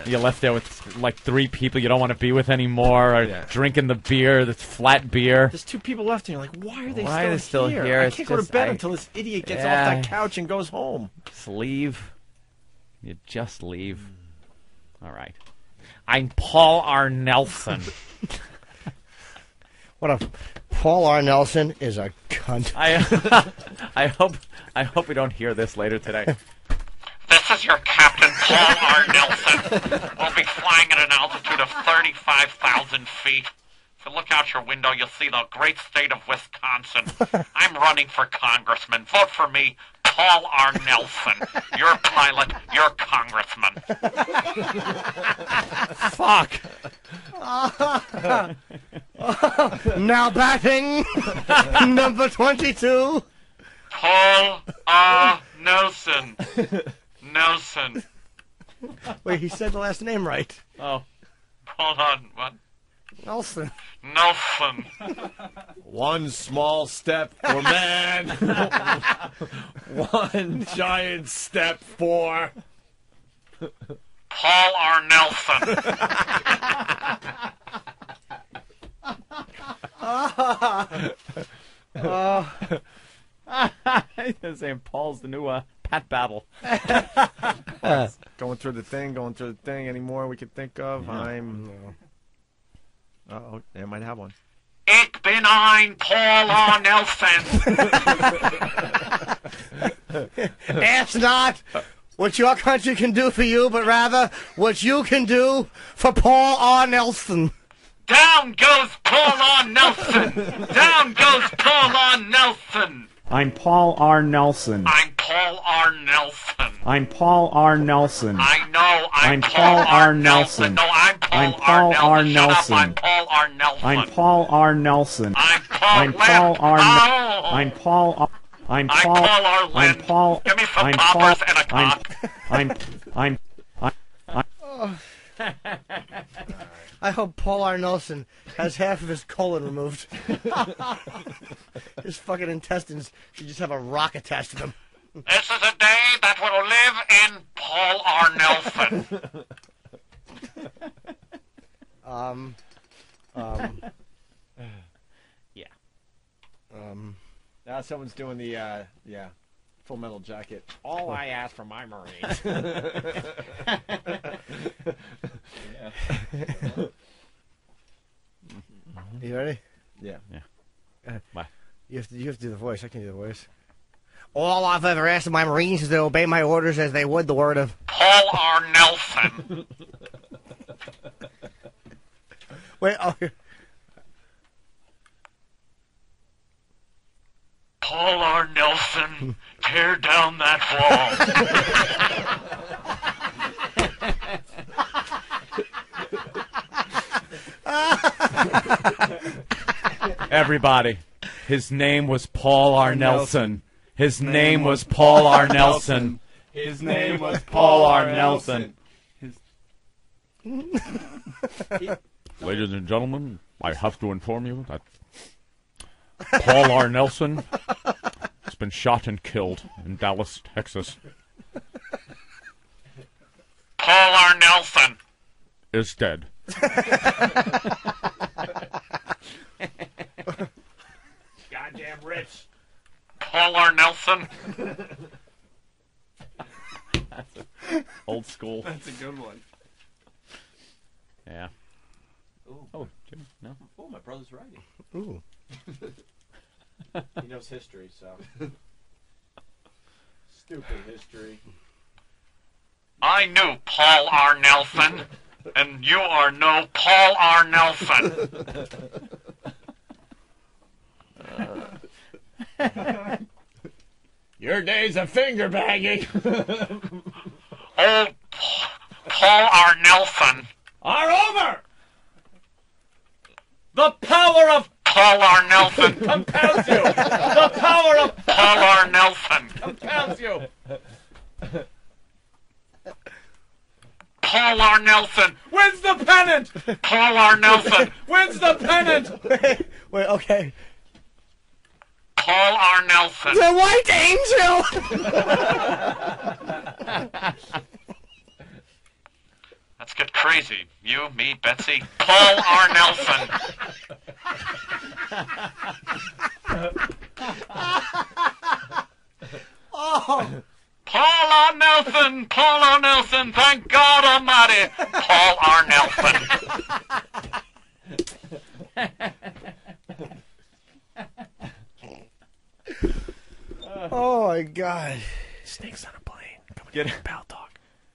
you're left there with like 3 people you don't want to be with anymore, or drinking the beer, that's flat beer. There's 2 people left, and you're like, why are they Why are they still here? I It's can't go to just- bed I- until this idiot gets Yeah. off that couch and goes home. Just leave. You just leave. All right. I'm Paul R. Nelson. What a Paul R. Nelson is a cunt. I hope we don't hear this later today. This is your Captain Paul R. Nelson. We'll be flying at an altitude of 35,000 feet. If you look out your window, you'll see the great state of Wisconsin. I'm running for congressman. Vote for me, Paul R. Nelson. You're pilot, you're congressman. Fuck. Now batting, number 22. Paul R. Nelson. Nelson. Wait, he said the last name right. Oh. Hold on, what? Nelson. Nelson. One small step for man. One giant step for Paul R. Nelson. He's saying Paul's the new Pat Battle. going through the thing anymore we could think of. Oh, I might have one. Ich bin ein Paul R. Nelson. Ask not what your country can do for you, but rather what you can do for Paul R. Nelson. Down goes Paul R. Nelson. Down goes Paul R. Nelson. I'm Paul R. Nelson. I'm Paul R. Nelson. I'm Paul R. Nelson. I know I'm Paul R. Nelson. No, I'm I'm Paul Paul R. Nelson. Shut up, Nelson. I'm Paul R. Nelson. I'm Paul R. Nelson. I'm Paul R. Oh. I'm Paul R. I'm Paul R. I'm Lynn. Paul. Give me some I'm poppers Paul. and a cock. I'm I hope Paul R. Nelson has half of his colon removed. His fucking intestines should just have a rock attached to them. This is a day that will live in Paul R. Nelson. Yeah. Now someone's doing the Full Metal Jacket. All I ask for my Marines. You ready? Yeah. Bye. You have to do the voice. I can do the voice. All I've ever asked of my Marines is to obey my orders as they would the word of Paul R. Nelson. Wait, oh, here. Paul R. Nelson, tear down that Everybody, his name was Paul R. Nelson. His name was Paul R. Nelson. His name was Paul R. Nelson. Ladies and gentlemen, I have to inform you that Paul R. Nelson has been shot and killed in Dallas, Texas. Paul R. Nelson is dead. Goddamn rich. Paul R. Nelson. Old school. That's a good one. Yeah. Ooh. Oh, Jimmy, no. Oh, my brother's writing. Ooh. He knows history, so. Stupid history. I knew Paul R. Nelson, and you are no Paul R. Nelson. Your days of finger banging Oh, Paul R. Nelson. are over. The power of Paul R. Nelson. Compels you. The power of Paul R. Nelson. compels you. Paul R. Nelson. Wins the pennant. Paul R. Nelson. Wins the pennant. Wait, okay. Paul R. Nelson. The White Angel! Let's get crazy. You, me, Betsy. Paul R. Nelson. Oh! Paul R. Nelson. Paul R. Nelson. Thank God Almighty. Paul R. Nelson. Oh my God! Snakes on a plane. Get it, pal dog.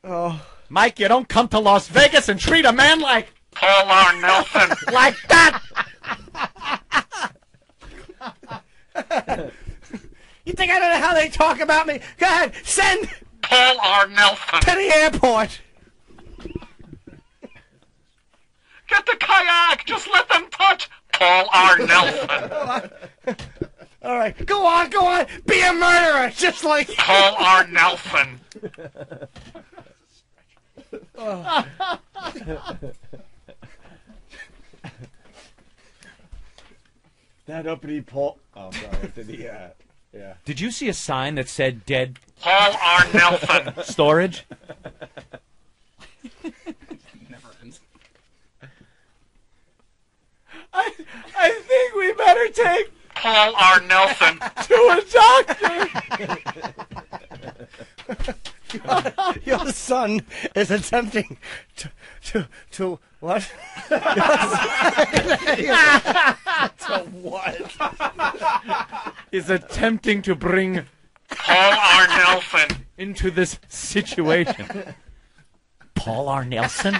Oh, Mike, you don't come to Las Vegas and treat a man like Paul R. Nelson. like that. you think I don't know how they talk about me? Go ahead, send Paul R. Nelson. to the airport. Get the kayak. Just let them touch. Paul R. Nelson. All right, go on, go on. Be a murderer, just like Paul R. Nelson. That uppity Paul. Oh, sorry. Yeah. Did you see a sign that said dead Paul R. Nelson. storage? Never ends. I think we better take Paul R. Nelson. to a doctor. your son is attempting to what? To what? Is attempting to bring Paul R. Nelson into this situation. Paul R. Nelson?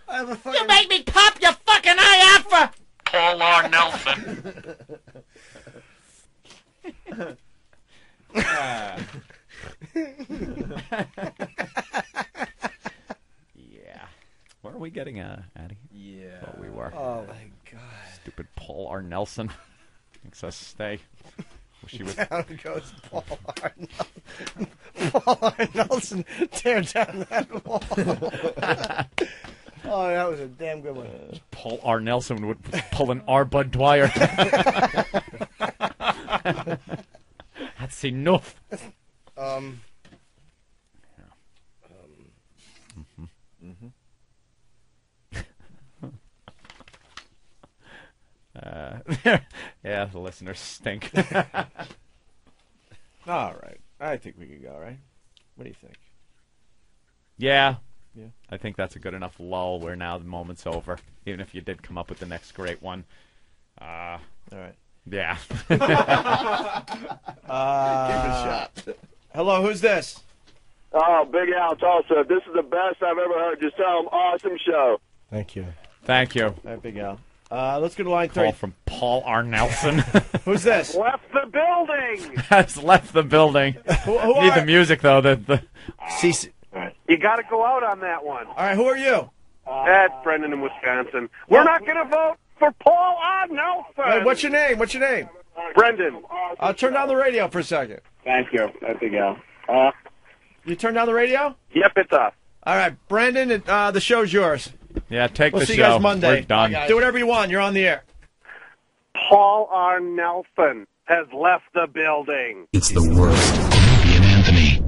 You make me pop your fucking eye out for Paul R. Nelson. Yeah. Where are we getting at, Addy? Yeah. Oh, we were. Oh my God! Stupid Paul R. Nelson. Makes us stay. Wish he was. Down goes Paul R. Nelson. Paul R. Nelson, tear down that wall. Oh, that was a damn good one. Paul R. Nelson would pull an R. Bud Dwyer. That's enough. Yeah, the listeners stink. All right. I think we can go, right? What do you think? Yeah. Yeah. I think that's a good enough lull where now the moment's over. Even if you did come up with the next great one. All right. Yeah. Give it a shot. Hello, who's this? Oh, Big Al Tulsa. This is the best I've ever heard. Just tell them, awesome show. Thank you. Thank you. All right, Big Al. Let's go to line 3. Call from Paul R. Nelson. Who's this? Left the building. Has left the building. Who Need the music, though. The CC. You got to go out on that one. All right, who are you? That's Brendan in Wisconsin. We're not going to vote for Paul R. Nelson. Hey, what's your name? What's your name? Brendan. Turn down the radio for a second. Thank you. That's Big Al. You turn down the radio? Yep, it's off. All right, Brandon, the show's yours. Yeah, take We'll the see show. you guys Monday. We're done. Do whatever you want. You're on the air. Paul R. Nelson has left the building. It's the worst. Opie and Anthony.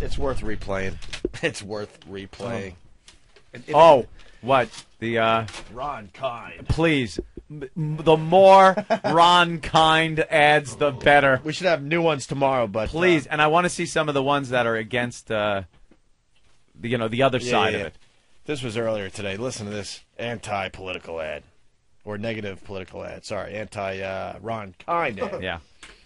It's worth replaying. It's worth replaying. Oh, what? The, Ron Kind. Please. The more Ron Kind adds, the better. We should have new ones tomorrow, but... Please, and I want to see some of the ones that are against, the other side of it. This was earlier today. Listen to this anti-political ad. Or negative political ad. Sorry, anti-Ron Kind ad. Yeah.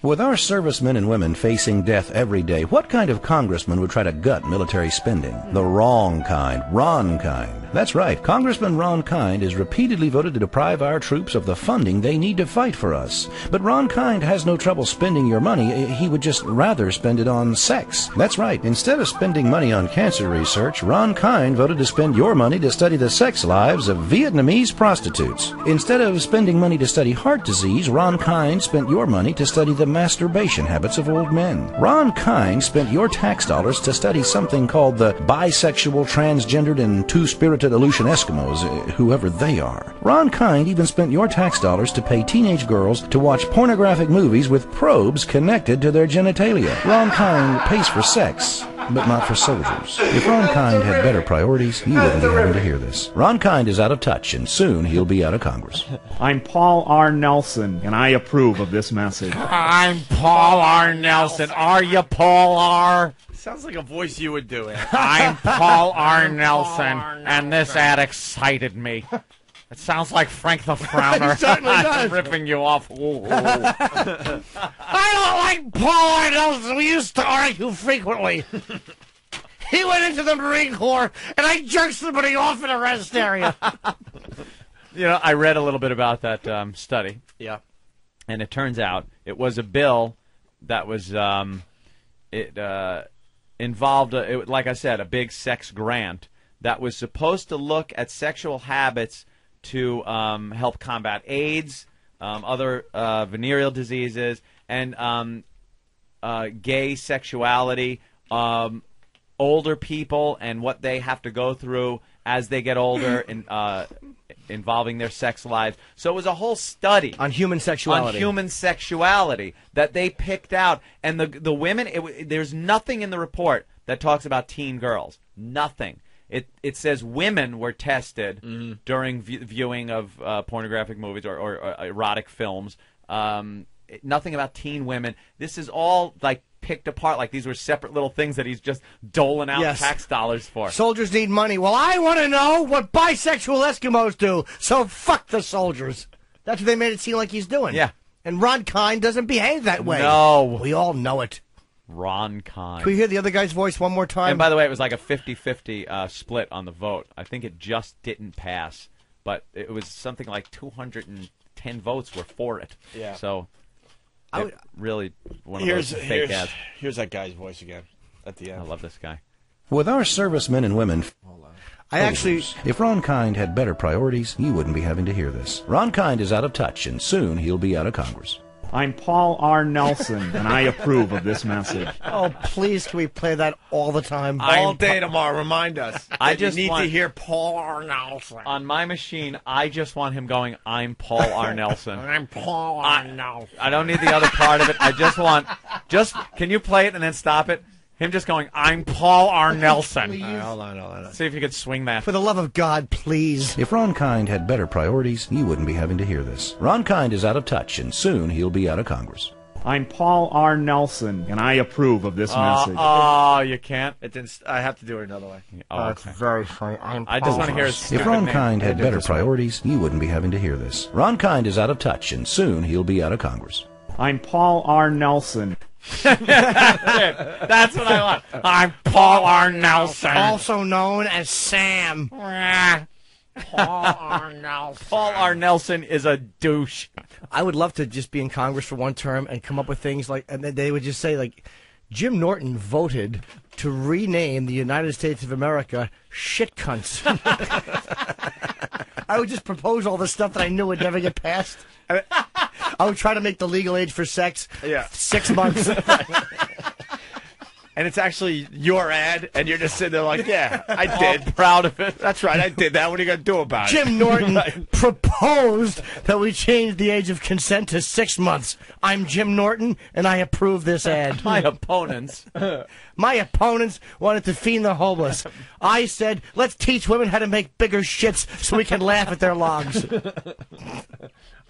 With our servicemen and women facing death every day, what kind of congressman would try to gut military spending? The wrong kind. Ron Kind. That's right. Congressman Ron Kind is repeatedly voted to deprive our troops of the funding they need to fight for us. But Ron Kind has no trouble spending your money. He would just rather spend it on sex. That's right. Instead of spending money on cancer research, Ron Kind voted to spend your money to study the sex lives of Vietnamese prostitutes. Instead of spending money to study heart disease, Ron Kind spent your money to study the masturbation habits of old men. Ron Kind spent your tax dollars to study something called the bisexual, transgendered, and two-spirited Aleutian Eskimos, whoever they are. Ron Kind even spent your tax dollars to pay teenage girls to watch pornographic movies with probes connected to their genitalia. Ron Kind pays for sex, but not for soldiers. If Ron Kind had better priorities, you wouldn't be having to hear this. Ron Kind is out of touch, and soon he'll be out of Congress. I'm Paul R. Nelson, and I approve of this message. I'm Paul R. Nelson. Are you Paul R.? Sounds like a voice you would do. I'm Paul R. Nelson, and this ad excited me. It sounds like Frank the Frowner. I'm ripping you off. Ooh. I don't like Paul R. Nelson. We used to argue frequently. He went into the Marine Corps, and I jerked somebody off in a rest area. You know, I read a little bit about that study. Yeah. And it turns out it was a bill that was involved, like I said, a big sex grant that was supposed to look at sexual habits to help combat AIDS, other venereal diseases, and gay sexuality, older people and what they have to go through as they get older, involving their sex lives. So it was a whole study on human sexuality. That they picked out, and the women. There's nothing in the report that talks about teen girls. Nothing. It says women were tested during viewing of pornographic movies or erotic films. Nothing about teen women. This is all like picked apart, like these were separate little things that he's just doling out tax dollars for. Soldiers need money. Well, I want to know what bisexual Eskimos do, so fuck the soldiers. That's what they made it seem like he's doing. Yeah. And Ron Kind doesn't behave that way. No. We all know it. Ron Kind. Can we hear the other guy's voice one more time? And by the way, it was like a 50-50 split on the vote. I think it just didn't pass, but it was something like 210 votes were for it. Yeah. So really one of those fake ads. Here's that guy's voice again at the end. I love this guy. With our servicemen and women... If Ron Kind had better priorities, you wouldn't be having to hear this. Ron Kind is out of touch, and soon he'll be out of Congress. I'm Paul R. Nelson, and I approve of this message. Oh, please, can we play that all the time? All day tomorrow. Remind us. I just need want to hear Paul R. Nelson. On my machine, I just want him going, I'm Paul R. Nelson. I'm Paul R. Nelson. I don't need the other part of it. I just want... can you play it and then stop it? Him just going, I'm Paul R. Nelson. Right, hold on. See if you could swing that. For the love of God, please. If Ron Kind had better priorities, you wouldn't be having to hear this. Ron Kind is out of touch, and soon he'll be out of Congress. I'm Paul R. Nelson, and I approve of this message. Oh, you can't? I have to do it another way. Oh, That's very funny. I just want to hear his If Ron Kind had better priorities, you wouldn't be having to hear this. Ron Kind is out of touch, and soon he'll be out of Congress. I'm Paul R. Nelson. That's what I want. I'm Paul R. Nelson. Also known as Sam. Paul R. Nelson. Paul R. Nelson is a douche. I would love to just be in Congress for one term and come up with things like, and then they would just say, like, Jim Norton voted to rename the United States of America shit cunts. I would just propose all the stuff that I knew would never get passed. I would try to make the legal age for sex 6 months. And it's actually your ad, and you're just sitting there like, yeah, I did. All proud of it. That's right, I did that. What are you going to do about it? Jim Norton proposed that we change the age of consent to 6 months. I'm Jim Norton, and I approve this ad. My opponents wanted to feed the homeless. I said, let's teach women how to make bigger shits so we can laugh at their logs.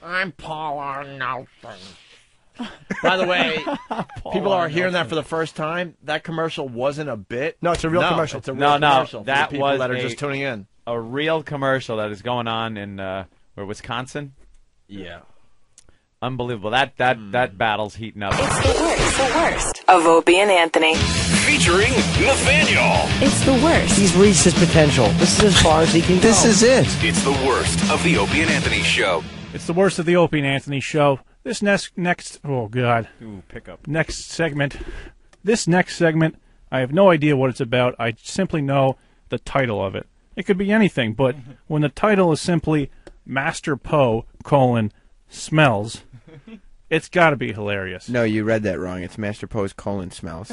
I'm Paul R. Nelson. By the way, people are hearing that for the first time. That commercial wasn't a bit. No, it's a real commercial. It's a real commercial. That for the people was that are just tuning in. A real commercial that is going on in Wisconsin. Yeah. Unbelievable. That battle's heating up. It's the worst of Opie and Anthony. Featuring Nathaniel. It's the worst. He's reached his potential. This is as far as he can go. This is it. It's the worst of the Opie and Anthony Show. It's the worst of the Opie and Anthony Show. This next oh God. Ooh, pickup. Next segment. This next segment, I have no idea what it's about. I simply know the title of it. It could be anything, but when the title is simply Master Poe, smells, it's got to be hilarious. No, you read that wrong. It's Master Poe's colon smells.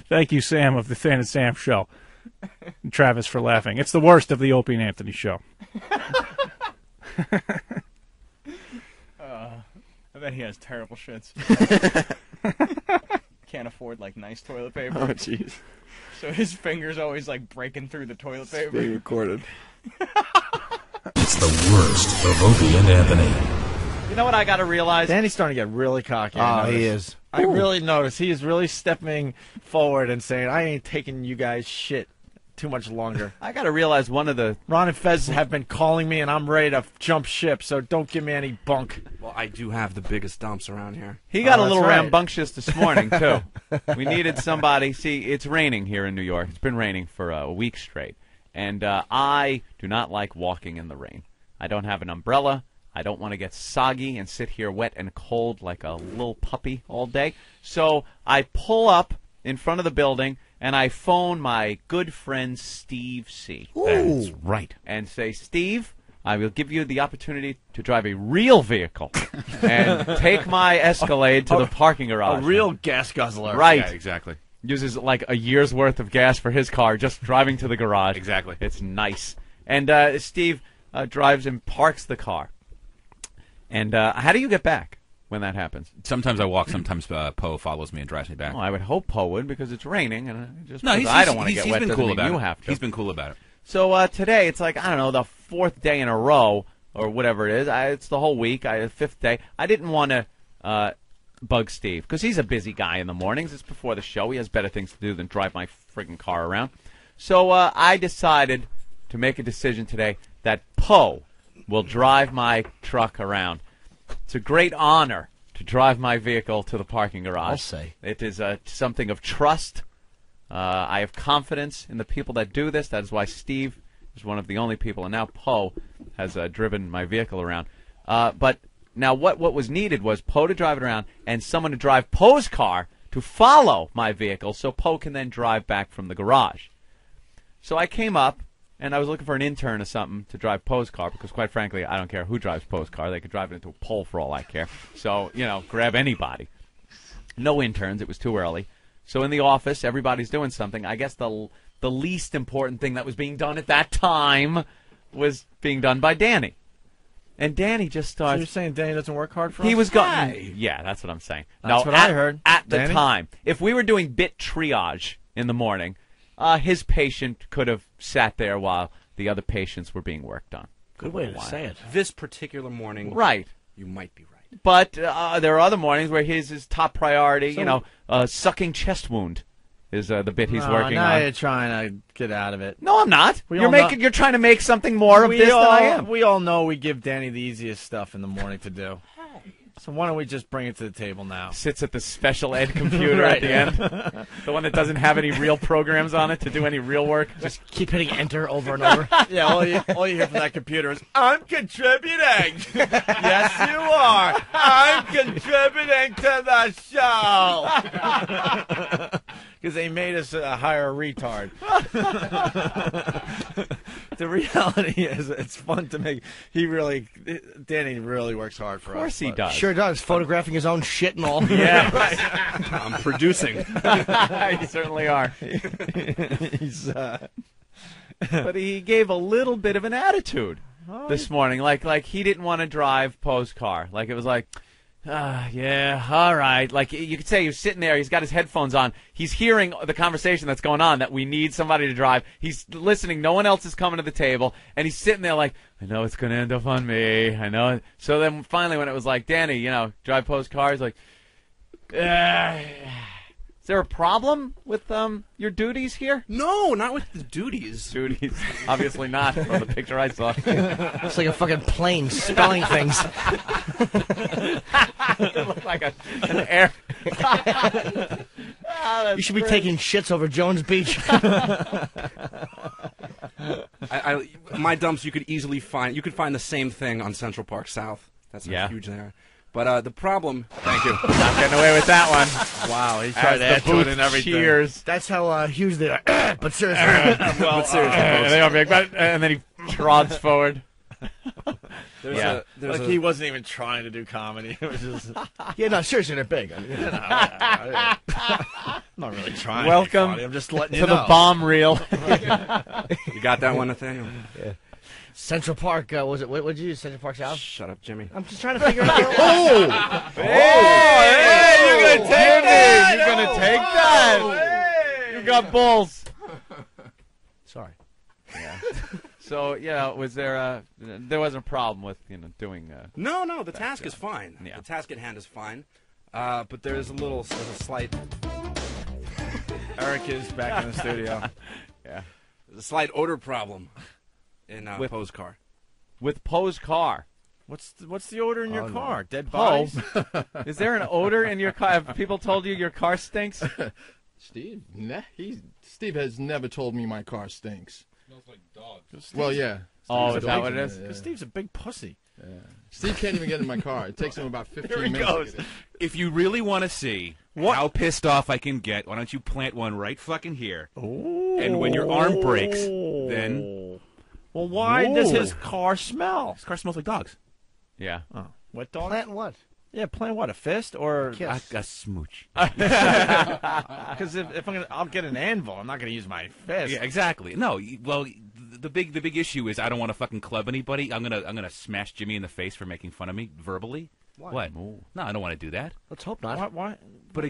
Thank you, Sam, of the Than and Sam Show. And Travis for laughing. It's the worst of the Opie and Anthony Show. I bet he has terrible shits. Can't afford like nice toilet paper. Oh, jeez. So his fingers always like breaking through the toilet paper. Being recorded. It's the worst of Opie and Anthony. You know what I got to realize? Danny's starting to get really cocky. Oh, he is. I really notice he is really stepping forward and saying, "I ain't taking you guys shit too much longer." I got to realize one of the Ron and Fez have been calling me, and I'm ready to jump ship. So don't give me any bunk. Well, I do have the biggest dumps around here. He got a little right. rambunctious this morning, too. We needed somebody. See, it's raining here in New York. It's been raining for a week straight. And I do not like walking in the rain. I don't have an umbrella. I don't want to get soggy and sit here wet and cold like a little puppy all day. So I pull up in front of the building, and I phone my good friend Steve C. That's right. And say, Steve, I will give you the opportunity to drive a real vehicle and take my Escalade to the parking garage. A real gas guzzler. Right. Yeah, exactly. Uses like a year's worth of gas for his car just driving to the garage. Exactly. It's nice. And Steve drives and parks the car. And how do you get back when that happens? Sometimes I walk. Sometimes Poe follows me and drives me back. Oh, I would hope Poe would because it's raining, and just No, because I don't want to get wet doesn't mean you have to. He's been cool about it. So today it's like, I don't know, the fourth day in a row or whatever it is. It's the whole week. Fifth day. I didn't want to bug Steve because he's a busy guy in the mornings. It's before the show. He has better things to do than drive my friggin' car around. So I decided to make a decision today that Poe will drive my truck around. It's a great honor to drive my vehicle to the parking garage. I'll say. It is something of trust. I have confidence in the people that do this. That is why Steve is one of the only people, and now Poe has driven my vehicle around. But now what was needed was Poe to drive it around and someone to drive Poe's car to follow my vehicle so Poe can then drive back from the garage. So I came up, and I was looking for an intern or something to drive Poe's car because, quite frankly, I don't care who drives Poe's car. They could drive it into a pole for all I care. So, grab anybody. No interns. It was too early. So in the office, everybody's doing something. I guess the least important thing that was being done at that time was being done by Danny. And Danny just starts... So you're saying Danny doesn't work hard for us? He was going... Yeah, that's what I'm saying. That's what I heard. At the Danny? time. If we were doing bit triage in the morning... his patient could have sat there while the other patients were being worked on. Good way to say it. This particular morning, right? You might be right. But there are other mornings where his top priority, sucking chest wound is the bit he's working now on. You're trying to get out of it. No, I'm not. We You're all know- You're trying to make something more of this than I am. We all know we give Danny the easiest stuff in the morning to do. So why don't we just bring it to the table now? Sits at the special ed computer Right. at the end. The one that doesn't have any real programs on it to do any real work. Just keep hitting enter over and over. Yeah, all you hear from that computer is, I'm contributing. Yes, you are. I'm contributing to the show. Because they made us hire a retard. The reality is, it's fun to make. Danny really works hard for us. Of course he does. Sure does. Photographing his own shit and all. Yeah, right. I'm producing. You certainly are. He's, but he gave a little bit of an attitude this morning, like he didn't want to drive Poe's car. Like it was like, yeah, all right. Like you could say he was sitting there, he's got his headphones on, he's hearing the conversation that's going on, that we need somebody to drive. He's listening, no one else is coming to the table, and he's sitting there like, I know it's going to end up on me, I know. So then finally when it was like, Danny, drive Poe's car, he's like, Is there a problem with your duties here? No, not with the duties. Duties, obviously not. From the picture I saw, It's like a fucking plane spelling things. You look like an air. You should be taking shits over Jones Beach. My dumps you could easily find. You could find the same thing on Central Park South. That's how huge they are. But the problem. Thank you. Not getting away with that one. Wow, he tried to add to it and everything. Cheers. That's how huge they are. But seriously. Well, they are big. And then he trods forward. There's like he wasn't even trying to do comedy. It was just. Yeah, no, seriously, they're big. I mean, I'm not really trying. Welcome to be funny. I'm just letting you to know. the bomb reel. You got that one, Nathaniel? Yeah. Central Park, was it? What did you use? Central Park South? Shut up, Jimmy. I'm just trying to figure out. Hey, you're gonna take that? You're gonna take that? You got balls. Sorry. Yeah. So was there wasn't a problem with doing? No, the task is fine. Yeah. The task at hand is fine. But there's a slight. Eric is back in the studio. Yeah. There's a slight odor problem in With- Poe's car. With Poe's car. What's the odor in your no. car? Dead Poe, bodies? is there an odor in your car? Have people told you your car stinks? Steve? Nah, Steve has never told me my car stinks. Smells like dogs. Well, yeah. Oh, Steve's is a that big what it one, is? yeah. Because Steve's a big pussy. Yeah. Steve can't even get in my car. It takes him about 15 Here he minutes. goes. To get in. If you really want to see how pissed off I can get, why don't you plant one right fucking here? And when your arm breaks, then... Well, why does his car smell? His car smells like dogs. Yeah. Oh, wet dog? Plant what? Yeah, plant what? A fist or A smooch. Because if I'll get an anvil. I'm not gonna use my fist. Yeah, exactly. No, well, the big issue is I don't want to fucking club anybody. I'm gonna smash Jimmy in the face for making fun of me verbally. Why? What? No, I don't want to do that. Let's hope not. Why? But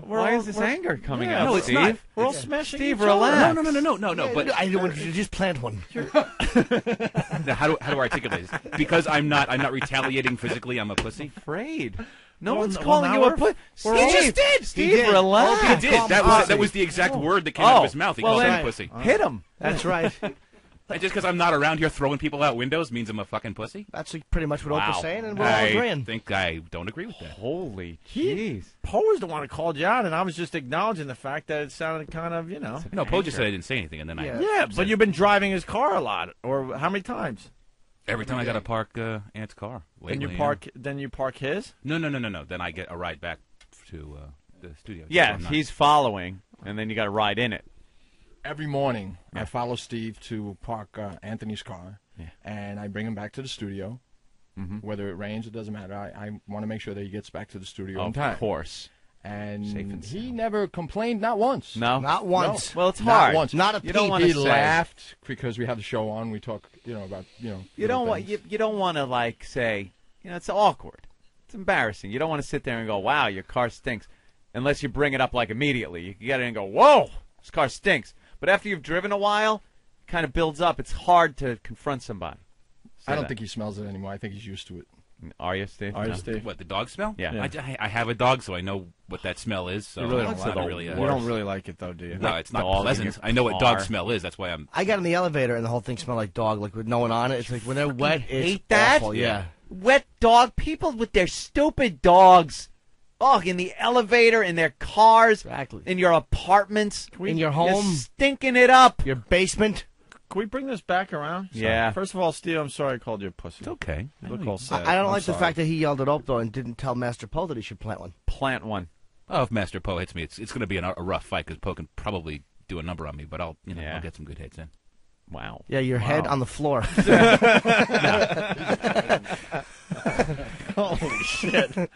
Why is this anger coming out? No, it's Steve? not. We're all smashing. Steve, each other. relax. No. But I want you to just plant one. now, how do I articulate this? Because I'm not retaliating physically. I'm a pussy. Afraid. No Well, one's well, calling now you a we're- pussy. He just did. Steve, relax. He did. That was the exact word that came out of his mouth. He called me then pussy. Hit him. That's right. And just because I'm not around here throwing people out windows means I'm a fucking pussy? That's pretty much what Wow. Opa's saying, and we're all I agreeing. think I don't agree with that. Holy jeez. Poe was the one who called you out, and I was just acknowledging the fact that it sounded kind of, No, Poe just said I didn't say anything, and then Yeah, but you've been driving his car a lot, or how many times? every time I got to park Aunt's car. Then Lately, you park his? No. Then I get a ride back to the studio. Yeah, I'm not- he's following, and then you got to ride in it. Every morning, I follow Steve to park Anthony's car, Yeah. and I bring him back to the studio. Whether it rains, it doesn't matter. I want to make sure that he gets back to the studio on time. Of course. And Safe and he never complained, not once. No? Not once. Well, it's Not hard. once. Not a You don't peep. want He to say. laughed because we have the show on. We talk, about, You little don't want things. you don't want to like say, it's awkward. It's embarrassing. You don't want to sit there and go, "Wow, your car stinks," unless you bring it up like immediately. You get it and go, "Whoa, this car stinks." But after you've driven a while, it kind of builds up. It's hard to confront somebody. I don't think he smells it anymore. I think he's used to it. Are you, Steve? Are you, No. Steve? What, the dog smell? Yeah. I have a dog, so I know what that smell is. So You really it's don't not like really. it. You don't really like it, though, do you? No, it's not Dog in pleasant. your I know what car. dog smell is. That's why I'm. I got in the elevator, and the whole thing smelled like dog, like with no one on it. It's like when they're wet, it's hate that. awful. Yeah. Wet dog. People with their stupid dogs. Oh, in the elevator, in their cars, Exactly. in your apartments, In your You're home, stinking it up. your basement. Can we bring this back around? Yeah. First of all, Steve, I'm sorry I called you a pussy. It's okay. You look all sad. I don't I'm like the sorry. fact that he yelled it up, though, and didn't tell Master Poe that he should plant one. Plant one. Oh, if Master Poe hits me, it's going to be a rough fight because Poe can probably do a number on me, but I'll get some good hits in. Wow. Yeah, your head on the floor. Holy shit.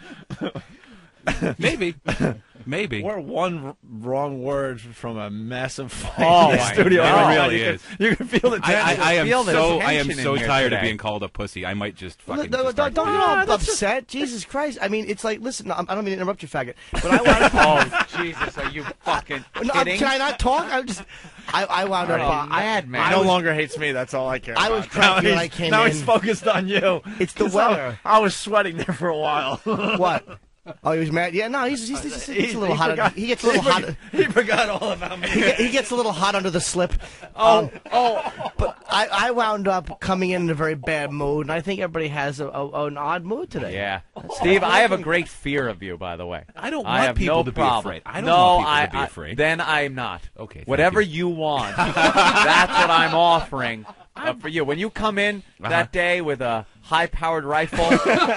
Maybe. We're one wrong word from a massive fight Oh, in the my studio. God. right It now. really You is. You can feel the tension. I am feel the tension so in here tired of today. being called a pussy. I might just fucking. Don't just start get crying. all upset. Jesus Christ. I mean, it's like, listen, I don't mean to interrupt you, faggot, but I want to... Oh, Jesus, are you fucking No, kidding? can I not talk? I wound up... madman. He no longer hates me. That's all I care I about. was cranky when I came now in. he's focused on you. It's the 'Cause weather. I was sweating there for a while. What? Oh, he was mad. Yeah, no, he's a little hot. He gets a little hot. He forgot all about me. He gets a little hot under the slip. But I wound up coming in a very bad mood, and I think everybody has an odd mood today. Yeah, Steve, I have a great fear of you, by the way. I don't want people to be afraid. I don't want people to be afraid. Then I'm not. Okay. Whatever you want, that's what I'm offering. For you, when you come in that day with a high-powered rifle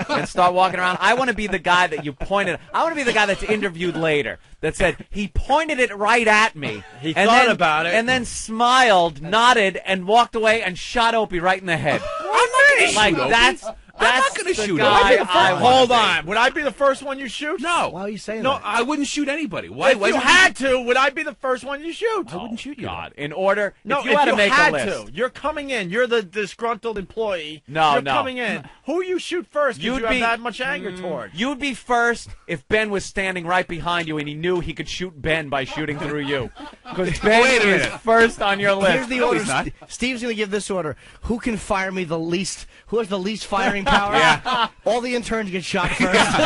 and start walking around, I want to be the guy that you pointed. I want to be the guy that's interviewed later that said he pointed it right at me. He thought about it and then smiled, nodded, and walked away and shot Opie right in the head. I'm not going to shoot Opie. That's I'm not going to shoot guy Opie. Hold on. Would I be the first one you shoot? No. Why are you saying no, that? I wouldn't shoot anybody. Why? If you had to, would I be the first one you shoot? I wouldn't shoot you. God, in order. No, if you had to make a list. You're coming in. You're the disgruntled employee. No, you're no. coming in. Who you shoot first? Because you have that much anger toward. You'd be first if Ben was standing right behind you and he knew he could shoot Ben by shooting through you. Because Ben is first on your list. Here's the order. Steve's going to give this order. Who can fire me the least? Who has the least firing power? Yeah. All the interns get shot first.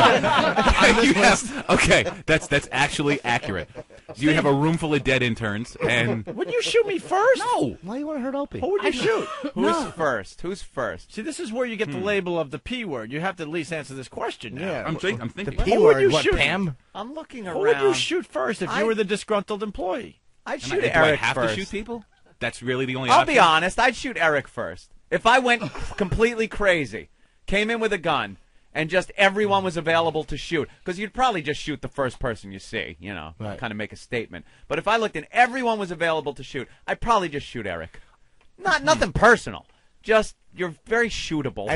Okay, that's actually accurate. You have a room full of dead interns, and would you shoot me first? No. Why do you want to hurt Opie? Who would you shoot? Who's first? Who's first? See, this is where you get the label of the P word. You have to at least answer this question now. Yeah. I'm thinking. The P word, what, Pam? I'm looking around. Who would you shoot first if you were the disgruntled employee? I'd shoot Do I Eric have first. to shoot people? That's really the only I'll option? be honest. I'd shoot Eric first. If I went completely crazy, came in with a gun, and just everyone was available to shoot, because you'd probably just shoot the first person you see, kind of make a statement. But if I looked and everyone was available to shoot, I'd probably just shoot Eric. Nothing personal. Just, you're very shootable.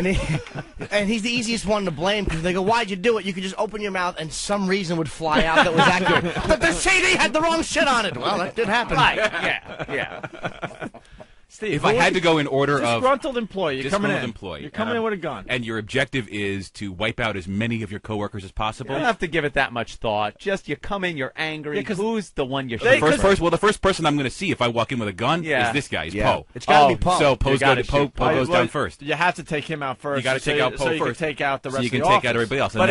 And he's the easiest one to blame, because they go, why'd you do it? You could just open your mouth and some reason would fly out that was accurate. But the CD had the wrong shit on it. Well, that did happen. Right, yeah. Steve, if I had to go in order of disgruntled employee, you're coming in. Employee, you're coming in with a gun, and your objective is to wipe out as many of your coworkers as possible. You don't have to give it that much thought. Just you come in, you're angry. Who's the one you shoot? The first person I'm going to see if I walk in with a gun is this guy. He's Poe. It's got to be Poe. So Poe goes down first. You have to take him out first. You got to take out Poe first. You can take out the rest so you can of the take office. out everybody else. But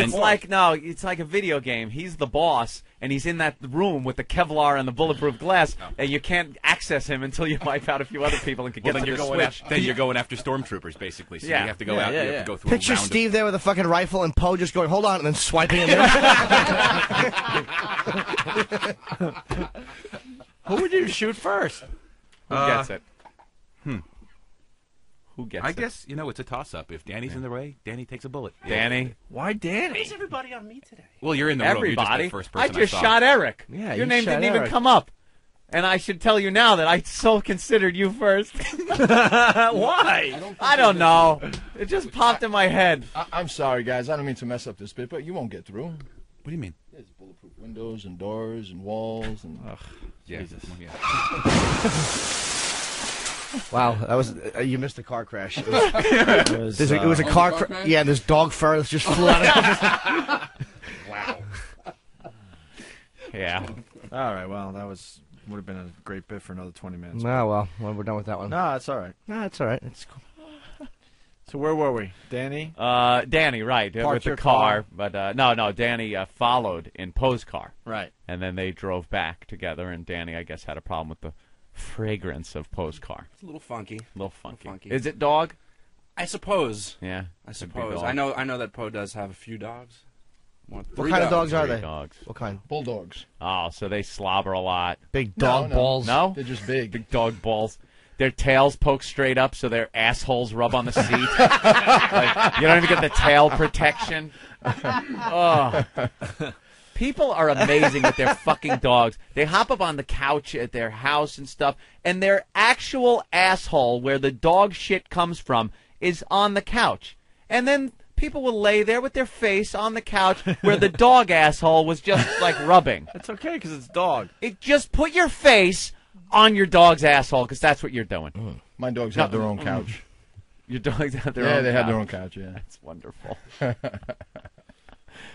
it's like a video game. He's the boss, and he's in that room with the Kevlar and the bulletproof glass, and you can't access him until you wipe out a few other people and can get to the switch. Then you're going after stormtroopers, basically. So you have to go out. You have to go through. Picture Steve there with a fucking rifle and Poe just going, hold on, and then swiping in there. Who would you shoot first? Who gets it? Who gets it? I guess, it's a toss-up. If Danny's in the way, Danny takes a bullet. Danny? Why Danny? Why's everybody on me today? Well, you're in the room. Everybody. You're just the first person I just saw. shot Eric. Yeah, your you name shot didn't even Eric. come up. And I should tell you now that I so considered you first. Why? I don't know. It just popped in my head. I'm sorry, guys. I don't mean to mess up this bit, but you won't get through. What do you mean? There's bulletproof windows and doors and walls and. Jesus. Wow, that was you missed a car crash. It was a car crash. Yeah, there's dog fur that just flew out. Wow. Yeah. All right. Well, would have been a great bit for another 20 minutes. Well, we're done with that one. No, that's all right. No, it's all right. It's cool. So where were we? Danny? Danny, right, with the car. But no, Danny followed in Poe's car. Right. And then they drove back together, and Danny, I guess, had a problem with the fragrance of Poe's car. It's a little funky. Is it dog? I suppose. Yeah. I suppose. I know that Poe does have a few dogs. What kind of dogs are they? Dogs. What kind? Bulldogs. Oh, so they slobber a lot. Big dog balls. No? They're just big. Big dog balls. Their tails poke straight up so their assholes rub on the seat. Like, you don't even get the tail protection. Oh. People are amazing with their fucking dogs. They hop up on the couch at their house and stuff, and their actual asshole, where the dog shit comes from, is on the couch. And then people will lay there with their face on the couch where the dog asshole was just, like, rubbing. It's okay, because it's dog. Just put your face on your dog's asshole, because that's what you're doing. My dogs have their own couch. Your dogs have their own couch? Yeah, they have their own couch, yeah. That's wonderful.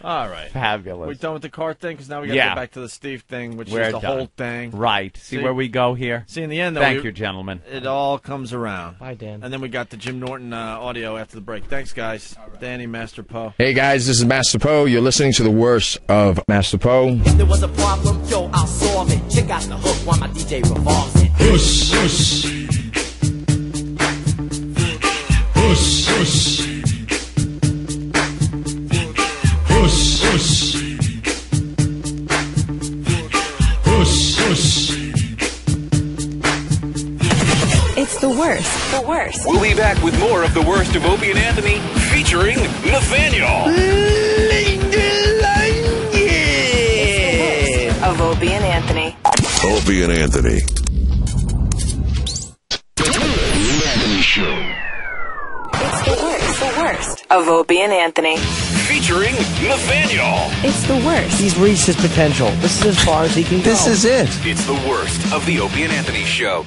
All right. Fabulous. We done with the car thing? Because now we got to get back to the Steve thing, which We're is the done. whole thing. Right. See where we go here? See, in the end, though, Thank you, gentlemen. It all comes around. Bye, Dan. And then we got the Jim Norton audio after the break. Thanks, guys. Danny, Master Poe. Hey guys, this is Master Poe. You're listening to the worst of Master Poe. If there was a problem, yo, I'll solve it. Check out the hook while my DJ revolves it. Push, push. Push, push. Push, push. Push, push. It's the worst. The worst. We'll be back with more of the worst of Opie and Anthony, featuring Nathaniel. Linger Longer. It's the worst of Opie and Anthony. Opie and Anthony. Anthony Show. It's the worst of Opie and Anthony. Featuring Nathaniel. It's the worst. He's reached his potential. This is as far as he can go. This is it. It's the worst of the Opie and Anthony Show.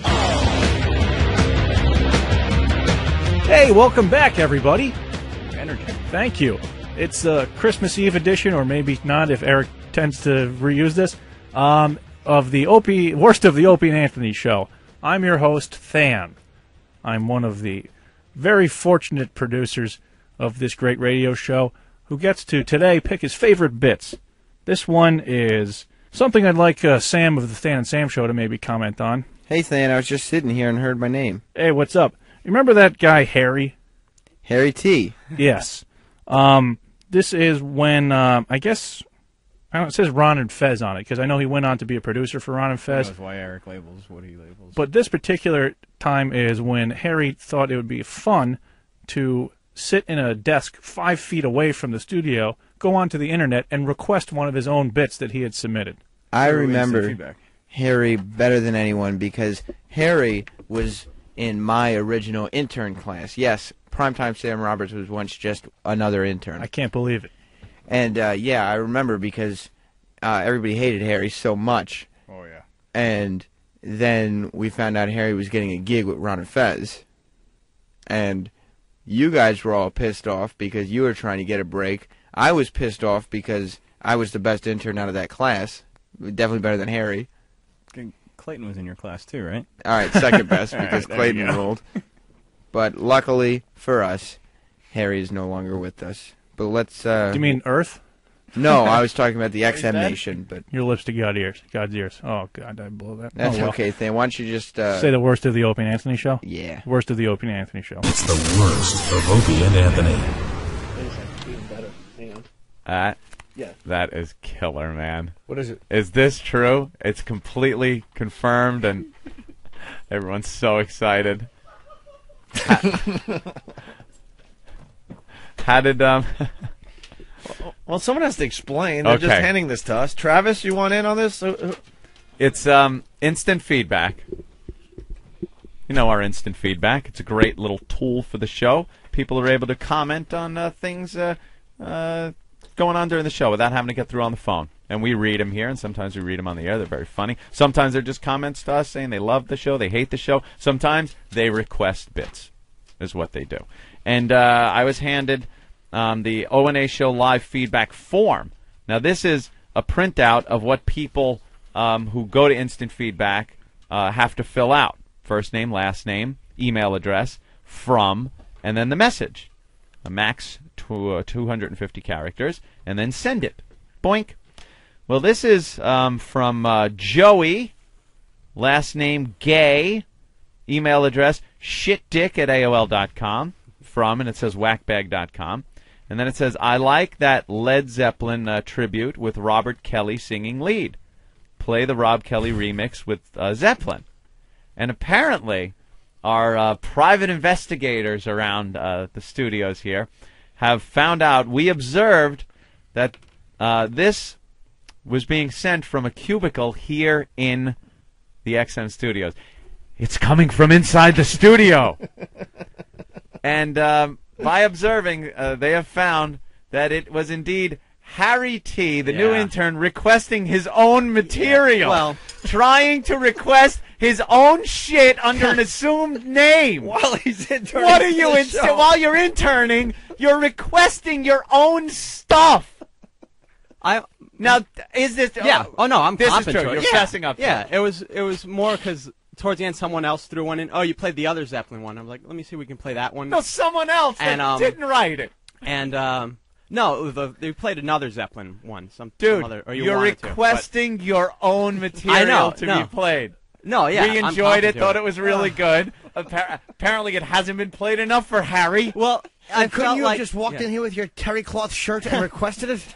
Hey, welcome back, everybody. Energy. Thank you. It's the Christmas Eve edition, or maybe not if Eric tends to reuse this, of the worst of the Opie and Anthony Show. I'm your host, Than. I'm one of the very fortunate producers of this great radio show who gets to today pick his favorite bits. This one is something I'd like Sam of the Than and Sam Show to maybe comment on. Hey, Than, I was just sitting here and heard my name. Hey, what's up? You remember that guy, Harry? Harry T. Yes. This is when, I guess, I don't know, it says Ron and Fez on it, because I know he went on to be a producer for Ron and Fez. That's why Eric labels what he labels. But this particular time is when Harry thought it would be fun to sit in a desk 5 feet away from the studio, go onto the internet, and request one of his own bits that he had submitted. I remember Harry better than anyone because Harry was in my original intern class. Yes, Primetime Sam Roberts was once just another intern. I can't believe it. And, yeah, I remember because everybody hated Harry so much. Oh, yeah. And then we found out Harry was getting a gig with Ron and Fez. And you guys were all pissed off because you were trying to get a break. I was pissed off because I was the best intern out of that class. Definitely better than Harry. Clayton was in your class too, right? All right, second best because right, Clayton rolled. But luckily for us, Harry is no longer with us. But let's. Do you mean Earth? No, I was talking about the XM Nation. But your lips to God's ears. Oh God, I blow that. That's okay. Then why don't you just say the worst of the Opie and Anthony Show? Yeah, worst of the Opie and Anthony Show. It's the worst of Opie and Anthony. That is killer, man. What is it? Is this true? It's completely confirmed, and everyone's so excited. How did Well, someone has to explain. They're just handing this to us. Travis, you want in on this? It's instant feedback. You know our instant feedback. It's a great little tool for the show. People are able to comment on things going on during the show without having to get through on the phone. And we read them here, and sometimes we read them on the air. They're very funny. Sometimes they're just comments to us saying they love the show, they hate the show. Sometimes they request bits, is what they do. And I was handed the O&A Show live feedback form. Now, this is a printout of what people who go to instant feedback have to fill out. First name, last name, email address, from, and then the message. A max to 250 characters, and then send it. Boink. Well, this is from Joey, last name Gay, email address shitdick@AOL.com, from, and it says whackbag.com. And then it says, I like that Led Zeppelin tribute with Robert Kelly singing lead. Play the Rob Kelly remix with Zeppelin. And apparently, our private investigators around the studios here have found out, we observed that this was being sent from a cubicle here in the XM studios. It's coming from inside the studio. And by observing, they have found that it was indeed Harry T., the new intern, requesting his own material. Well, trying to request his own shit under an assumed name. While he's interning. What are you while you're interning, you're requesting your own stuff. Now, is this? Yeah. Oh no, I'm this is confident. true. You're yeah. fessing up. Yeah. It was more because towards the end, someone else threw one in. Oh, you played the other Zeppelin one. I'm like, let me see if we can play that one. No, someone else that didn't write it. And no, they played another Zeppelin one. Some other, or you're requesting your own material to be played. No, yeah. We enjoyed it, thought it was really good. Apparently, it hasn't been played enough for Harry. Well, couldn't you have just walked in here with your terry cloth shirt and requested it?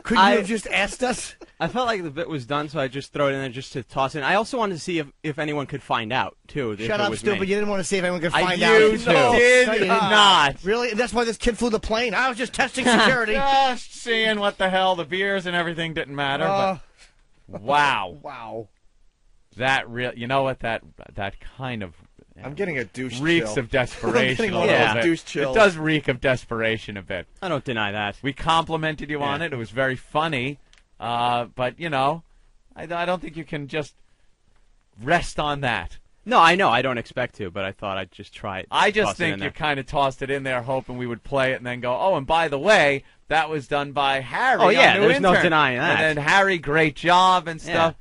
Couldn't you have just asked us? I felt like the bit was done, so I just throw it in there just to toss it in. I also wanted to see if anyone could find out, too. Shut up, stupid. You didn't want to see if anyone could find out. You did not. Really? That's why this kid flew the plane? I was just testing security. Just seeing what the hell. The beers and everything didn't matter. But wow. Wow. That real. You know what? That kind of. I'm getting a douche reeks chill. of desperation. I'm getting a douche chill. It does reek of desperation a bit. I don't deny that. We complimented you on it. It was very funny. But, you know, I don't think you can just rest on that. No, I know. I don't expect to, but I thought I'd just try it. I just think you kind of tossed it in there hoping we would play it and then go, oh, and by the way, that was done by Harry. Oh, yeah, there's intern. no denying that. And then Harry, great job and stuff.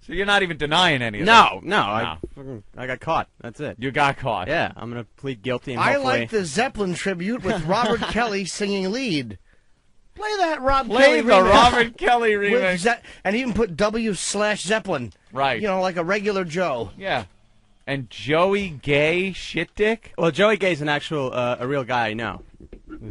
So you're not even denying any of No. I got caught. That's it. You got caught. Yeah, I'm going to plead guilty. And I hopefully... like the Zeppelin tribute with Robert Kelly singing lead. Play that Play the remix. Robert Kelly remix. And even put W/Zeppelin. Right. You know, like a regular Joe. Yeah. And Joey Gay shit dick? Well, Joey Gay's an actual, a real guy I know.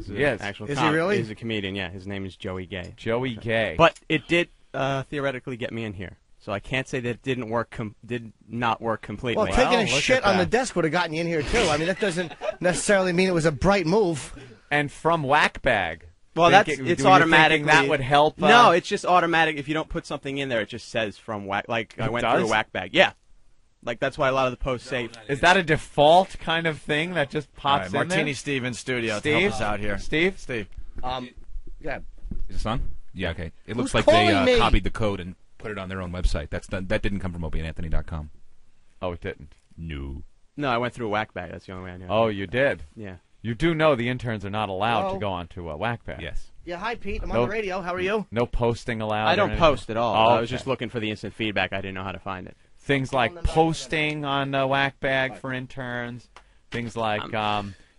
Yes. Is he really? He's a comedian, yeah. His name is Joey Gay. Joey Gay. But it did theoretically get me in here. So I can't say that it didn't work. Did not work completely. Well, taking a shit on the desk would have gotten you in here, too. I mean, that doesn't necessarily mean it was a bright move. And from Whackbag. Well, it's automatic. That would help. No, it's just automatic. If you don't put something in there, it just says from Whack. Like I went through a Whackbag. Yeah. Like that's why a lot of the posts say. Is that a default kind of thing that just pops in Martini there? Steve in studio Steve? to help us out here. Steve? Yeah. Is this on? Yeah, okay. It looks Who's like they calling me? copied the code and put it on their own website. That didn't come from OpieandAnthony.com. Oh, it didn't? No. No, I went through a Whackbag. That's the only way I knew. Oh, you did? Yeah. You do know the interns are not allowed Hello? to go onto a Whackbag. Yes. Yeah, hi, Pete. I'm on the radio. How are you? No posting allowed. I don't or anything? post at all. Oh, I was just looking for the instant feedback. I didn't know how to find it. Things like posting on Whackbag for interns. Things like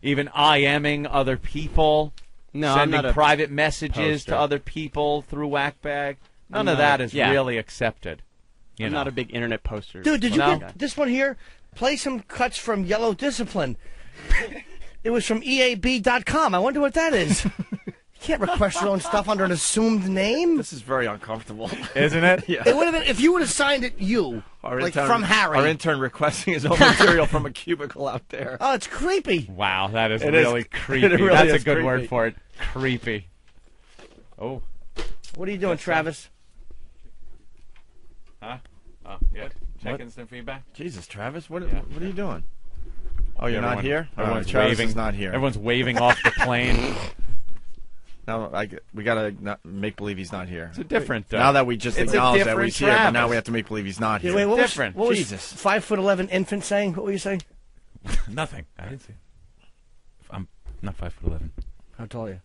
even IMing other people. No, I'm sending not a private messages poster. to other people through Whackbag. None I'm of not- that is yeah. really accepted. I'm not a big internet poster. Dude, did you No. get this one here? Play some cuts from Yellow Discipline. It was from EAB.com. I wonder what that is. You can't request your own stuff under an assumed name. This is very uncomfortable. Isn't it? Yeah. It would have been if you would have signed it. From Harry. Our intern requesting his own material from a cubicle out there. Oh, it's creepy. Wow, that is It really is- creepy. it really That's is a good word creepy. for it. Creepy. Oh. What are you doing, Travis? Huh? Oh, yeah. Checking some feedback. Jesus, Travis, what are you doing? Oh, you're not here? Everyone's Travis waving. is not here. Everyone's waving off the plane. Now we gotta make believe he's not here. It's a different. Now that we just it's a acknowledged that different he's here, but Travis. now we have to make believe he's not here. Wait, what Different. Was, what Jesus. was 5'11" infant saying? What were you saying? Nothing. I didn't see. I'm not 5'11". How tall are you?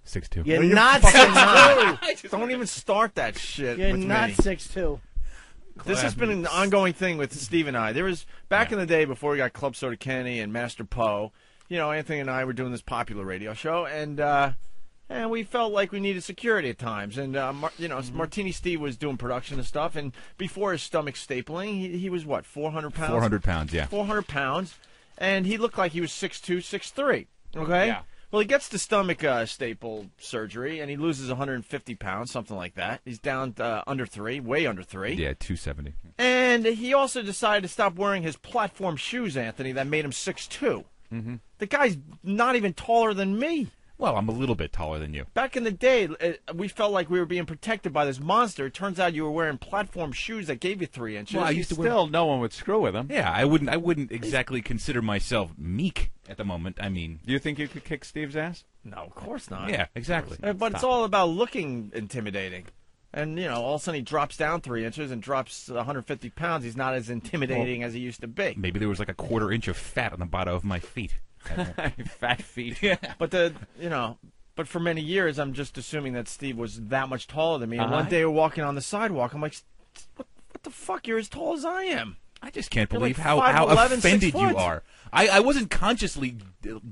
6'2". You're No, you're not fucking 6'2". Don't even start that shit. You're with not me. 6'2". This has been an ongoing thing with Steve and I. There was back in the day before we got Club Soda Kenny and Master Poe. You know, Anthony and I were doing this popular radio show, and we felt like we needed security at times. And Martini Steve was doing production and stuff. And before his stomach stapling, he was what, 400 pounds? 400 pounds, yeah. 400 pons, and he looked like he was 6'2", 6'3". Okay. Yeah. Well, he gets the stomach staple surgery, and he loses 150 pounds, something like that. He's down under 3, way under 3. Yeah, 270. And he also decided to stop wearing his platform shoes, Anthony, that made him 6'2". Mm-hmm. The guy's not even taller than me. Well, I'm a little bit taller than you. Back in the day, we felt like we were being protected by this monster. It turns out you were wearing platform shoes that gave you 3 inches. Well, I used to wear... Still, no one would screw with him. Yeah, I wouldn't exactly consider myself meek at the moment. I mean, Do you think you could kick Steve's ass? No, of course not. yeah, exactly. But it's all about looking intimidating. And, all of a sudden he drops down 3 inches and drops 150 pounds. He's not as intimidating as he used to be. Maybe there was like a quarter inch of fat on the bottom of my feet. Fat feet. Yeah. But But for many years, I'm just assuming that Steve was that much taller than me. And one day we're walking on the sidewalk. I'm like, what the fuck? You're as tall as I am. I just can't You're believe like how 5'11", offended 6 you foot. are. I wasn't consciously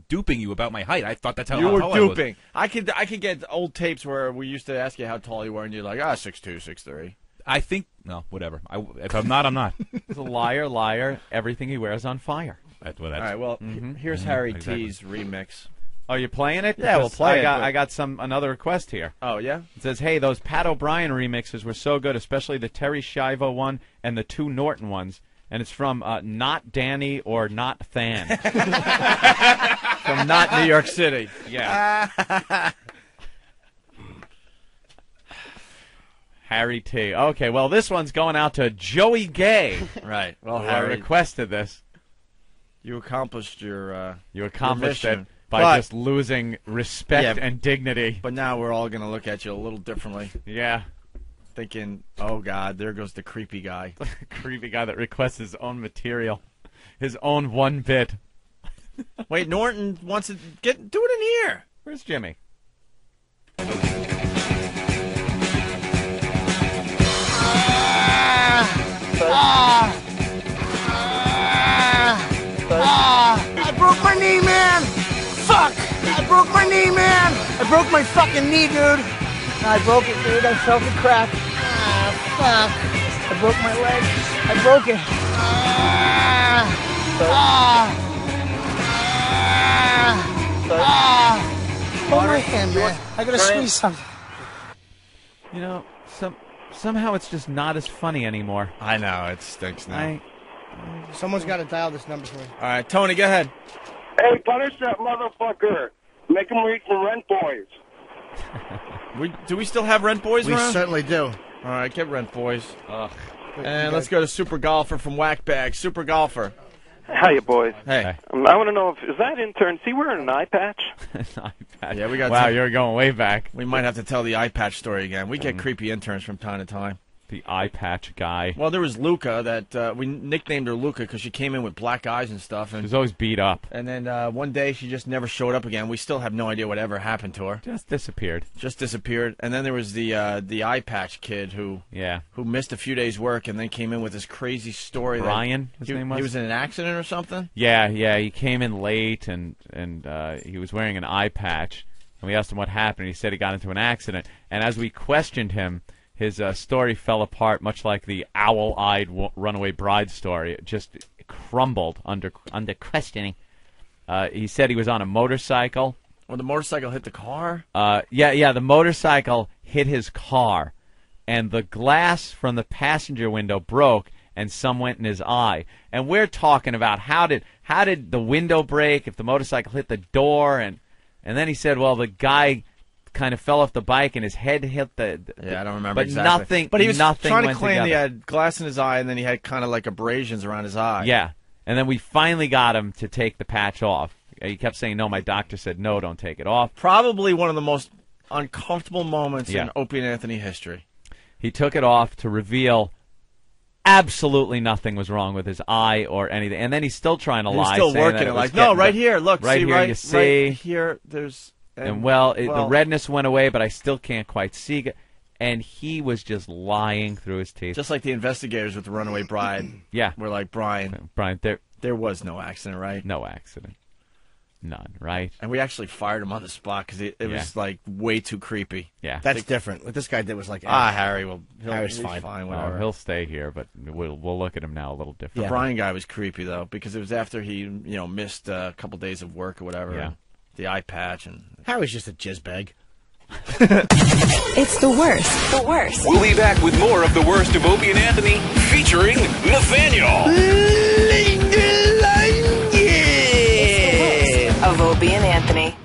duping you about my height. I thought that's how You were tall I was. duping. I could get old tapes where we used to ask you how tall you were, and you're like, 6'2", 6'3". I think no, whatever. If I'm not, I'm not. He's a liar. Everything he wears on fire. That's All right, well, here's Harry T's remix. Oh, you playing it? Yeah, we'll Because play it. I got another request here. Oh, yeah? It says, hey, those Pat O'Brien remixes were so good, especially the Terry Schiavo one and the 2 Norton ones. And it's from Not Danny or Not Than. From Not New York City. Yeah. Harry T. Okay, well, this one's going out to Joey Gay. Right. Well, who Harry, requested this. You accomplished your You accomplished your it mission. by But- just losing respect and dignity. But now we're all going to look at you a little differently. Yeah. Thinking, oh, God, there goes the creepy guy. Creepy guy that requests his own material. His own 1 bit. Wait, Norton wants to do it in here. Where's Jimmy? I broke my knee, man! Fuck! I broke my knee, man! I broke my fucking knee, dude! I broke it, dude. I felt the crack. Fuck. I broke my leg. I broke it. Hold my hand, man. I gotta squeeze something. You know, somehow it's just not as funny anymore. I know, it stinks now. Someone's got to dial this number for me. All right, Tony, go ahead. Hey, punish that motherfucker. Make him read some Rent Boys. Do we still have Rent Boys We around? certainly do. All right, get Rent Boys. Ugh. And let's go to Super Golfer from Whackbag. Super Golfer. How you boys? Hey. I want to know, is that intern, is he wearing an eye patch? Yeah, we got. Wow, you're going way back. We might have to tell the eye patch story again. We get creepy interns from time to time. The eye patch guy. Well, there was Luca that we nicknamed her Luca because she came in with black eyes and stuff. And She was always beat up. And then one day she just never showed up again. We still have no idea whatever happened to her. Just disappeared. And then there was the eye patch kid who missed a few days' work and then came in with this crazy story. Brian, his name was? He was in an accident or something? Yeah. He came in late and he was wearing an eye patch. And we asked him what happened. He said he got into an accident. And as we questioned him, his story fell apart, much like the owl-eyed runaway bride story. It just crumbled under questioning. He said he was on a motorcycle. Well, the motorcycle hit the car? Yeah, the motorcycle hit his car, and the glass from the passenger window broke, and some went in his eye. And we're talking about how did the window break if the motorcycle hit the door, and then he said, well, the guy kind of fell off the bike and his head hit the yeah, I don't remember but exactly. But he was nothing trying to went claim together. he had glass in his eye and then he had kind of like abrasions around his eye. Yeah, and then we finally got him to take the patch off. He kept saying, no, my doctor said, no, don't take it off. Probably one of the most uncomfortable moments Yeah. in Opie and Anthony history. He took it off to reveal absolutely nothing was wrong with his eye or anything. And then he's still trying to He's lie. still saying working that it was like, no, getting right the- here, look, right see, here right, you see. right here, there's... And the redness went away, but I still can't quite see it. And he was just lying through his teeth. Just like the investigators with the runaway bride. Yeah. We're like, Brian, there was no accident, right? No accident. None, right? And we actually fired him on the spot because it was like way too creepy. Yeah. That's different. What this guy did was like, Harry will. Harry's he's fine. Whatever. He'll stay here, but we'll look at him now a little different. The Brian guy was creepy though because it was after he missed a couple days of work or whatever. Yeah. And the eye patch and Harry's just a jizzbag. It's the worst. The worst. We'll be back with more of the worst of Opie and Anthony, featuring Nathaniel. Linger Longer. Of Opie and Anthony.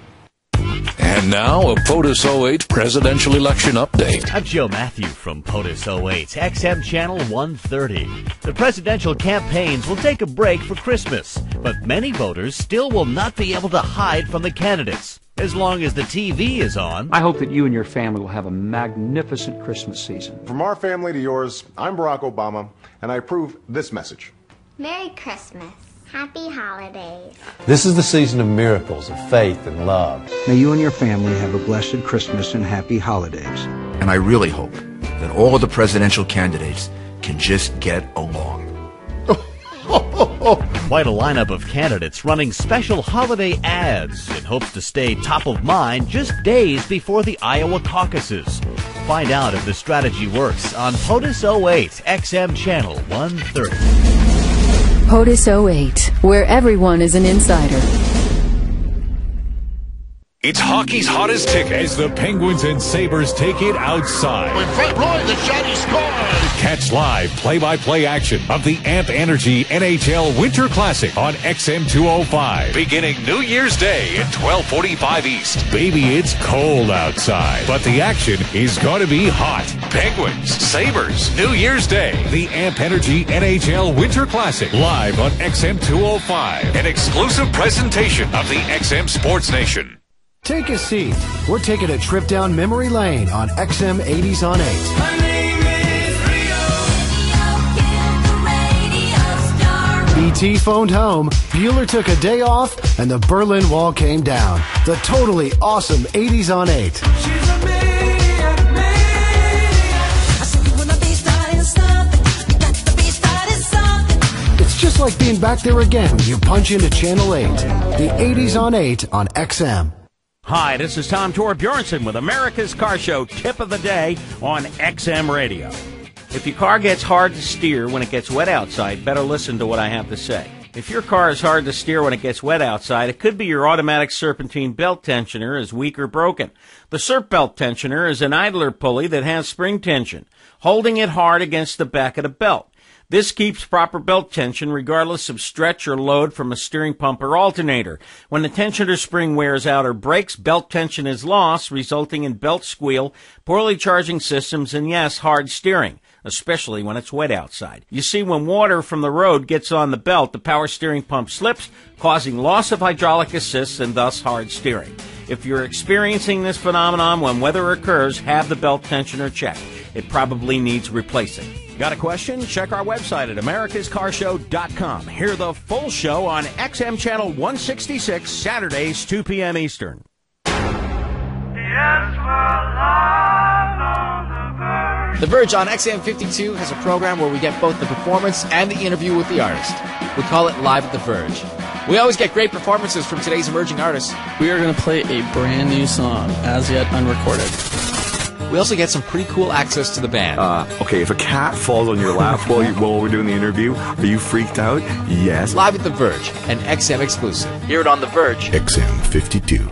And now, a POTUS 08 presidential election update. I'm Joe Matthew from POTUS 08, XM Channel 130. The presidential campaigns will take a break for Christmas, but many voters still will not be able to hide from the candidates. As long as the TV is on. I hope that you and your family will have a magnificent Christmas season. From our family to yours, I'm Barack Obama, and I approve this message. Merry Christmas. Happy holidays. This is the season of miracles, of faith and love. May you and your family have a blessed Christmas and happy holidays. And I really hope that all of the presidential candidates can just get along. Quite a lineup of candidates running special holiday ads in hopes to stay top of mind just days before the Iowa caucuses. Find out if the strategy works on POTUS 08 XM Channel 130. POTUS 08, where everyone is an insider. It's hockey's hottest ticket as the Penguins and Sabres take it outside. With Fred Roy, the shot, he scored! Catch live play-by-play action of the Amp Energy NHL Winter Classic on XM 205. beginning New Year's Day at 12:45 East. Baby, it's cold outside, but the action is going to be hot. Penguins, Sabres, New Year's Day. The Amp Energy NHL Winter Classic live on XM 205. An exclusive presentation of the XM Sports Nation. Take a seat. We're taking a trip down memory lane on XM 80s on 8. My name is Rio. E.T. phoned home, Bueller took a day off, and the Berlin Wall came down. The totally awesome 80s on 8. She's a maniac, maniac. I said when the beat started something, got the beat started something. It's just like being back there again when you punch into Channel 8. The 80s on 8 on XM. Hi, this is Tom Torbjornsen with America's Car Show Tip of the Day on XM Radio. If your car gets hard to steer when it gets wet outside, better listen to what I have to say. If your car is hard to steer when it gets wet outside, it could be your automatic serpentine belt tensioner is weak or broken. The SERP belt tensioner is an idler pulley that has spring tension, holding it hard against the back of the belt. This keeps proper belt tension regardless of stretch or load from a steering pump or alternator. When the tensioner spring wears out or breaks, belt tension is lost, resulting in belt squeal, poorly charging systems, and yes, hard steering, especially when it's wet outside. You see, when water from the road gets on the belt, the power steering pump slips, causing loss of hydraulic assist and thus hard steering. If you're experiencing this phenomenon when weather occurs, have the belt tensioner checked. It probably needs replacing. Got a question? Check our website at americascarshow.com. Hear the full show on XM Channel 166, Saturdays, 2 p.m. Eastern. The Verge on XM 52 has a program where we get both the performance and the interview with the artist. We call it Live at the Verge. We always get great performances from today's emerging artists. We are going to play a brand new song, as yet unrecorded. We also get some pretty cool access to the band. Okay, if a cat falls on your lap while we're doing the interview, are you freaked out? Yes. Live at the Verge, an XM exclusive. Hear it on The Verge. XM 52.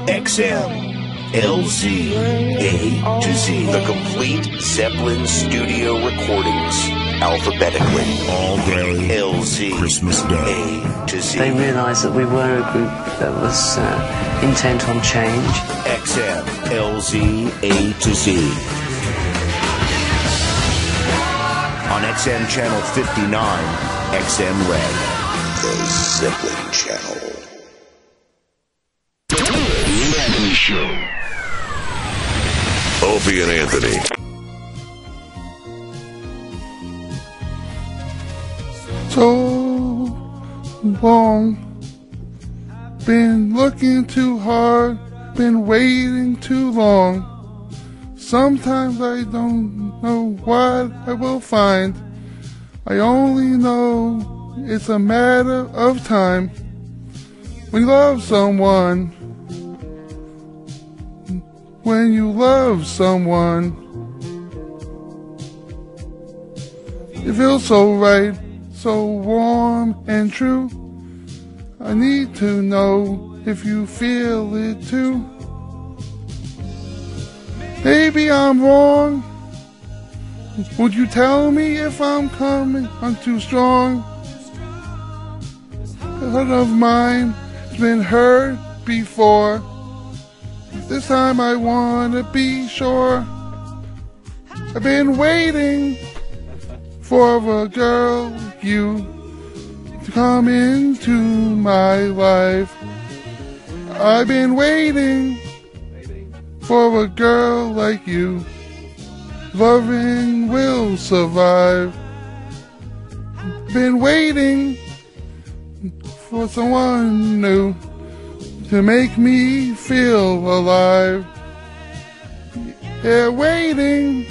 XM LZ A to Z. The complete Zeppelin studio recordings. Alphabetically. All day. LZ. Christmas Day. A to Z. They realised that we were a group that was intent on change. XM LZ A to Z. On XM Channel 59, XM Red. The Zeppelin Channel. The Anthony Show. Opie and Anthony. So long, been looking too hard, been waiting too long. Sometimes I don't know what I will find. I only know it's a matter of time. When you love someone, when you love someone, it feels so right, so warm and true. I need to know if you feel it too. Maybe I'm wrong. Would you tell me if I'm coming on too strong? A heart of mine has been hurt before. This time I wanna be sure. I've been waiting for a girl like you to come into my life. I've been waiting for a girl like you. Loving will survive. Been waiting for someone new to make me feel alive. Yeah, waiting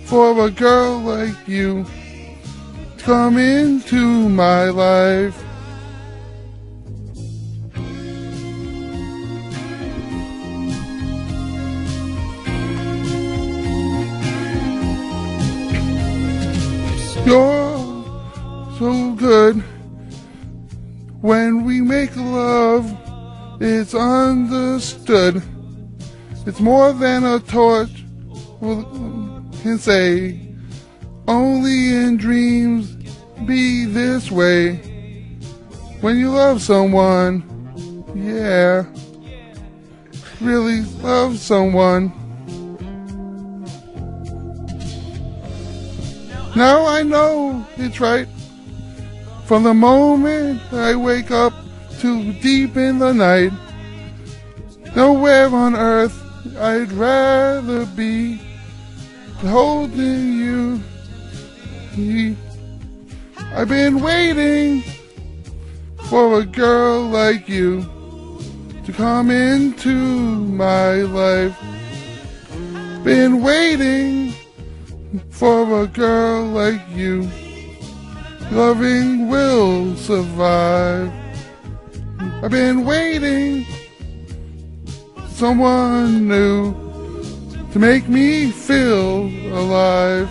for a girl like you to come into my life. You're so good. When we make love, it's understood. It's more than a torch can say. Only in dreams be this way. When you love someone, yeah, really love someone. Now I know it's right. From the moment I wake up to deep in the night, nowhere on earth I'd rather be holding you. I've been waiting for a girl like you to come into my life. Been waiting for a girl like you. Loving will survive. I've been waiting for someone new to make me feel alive.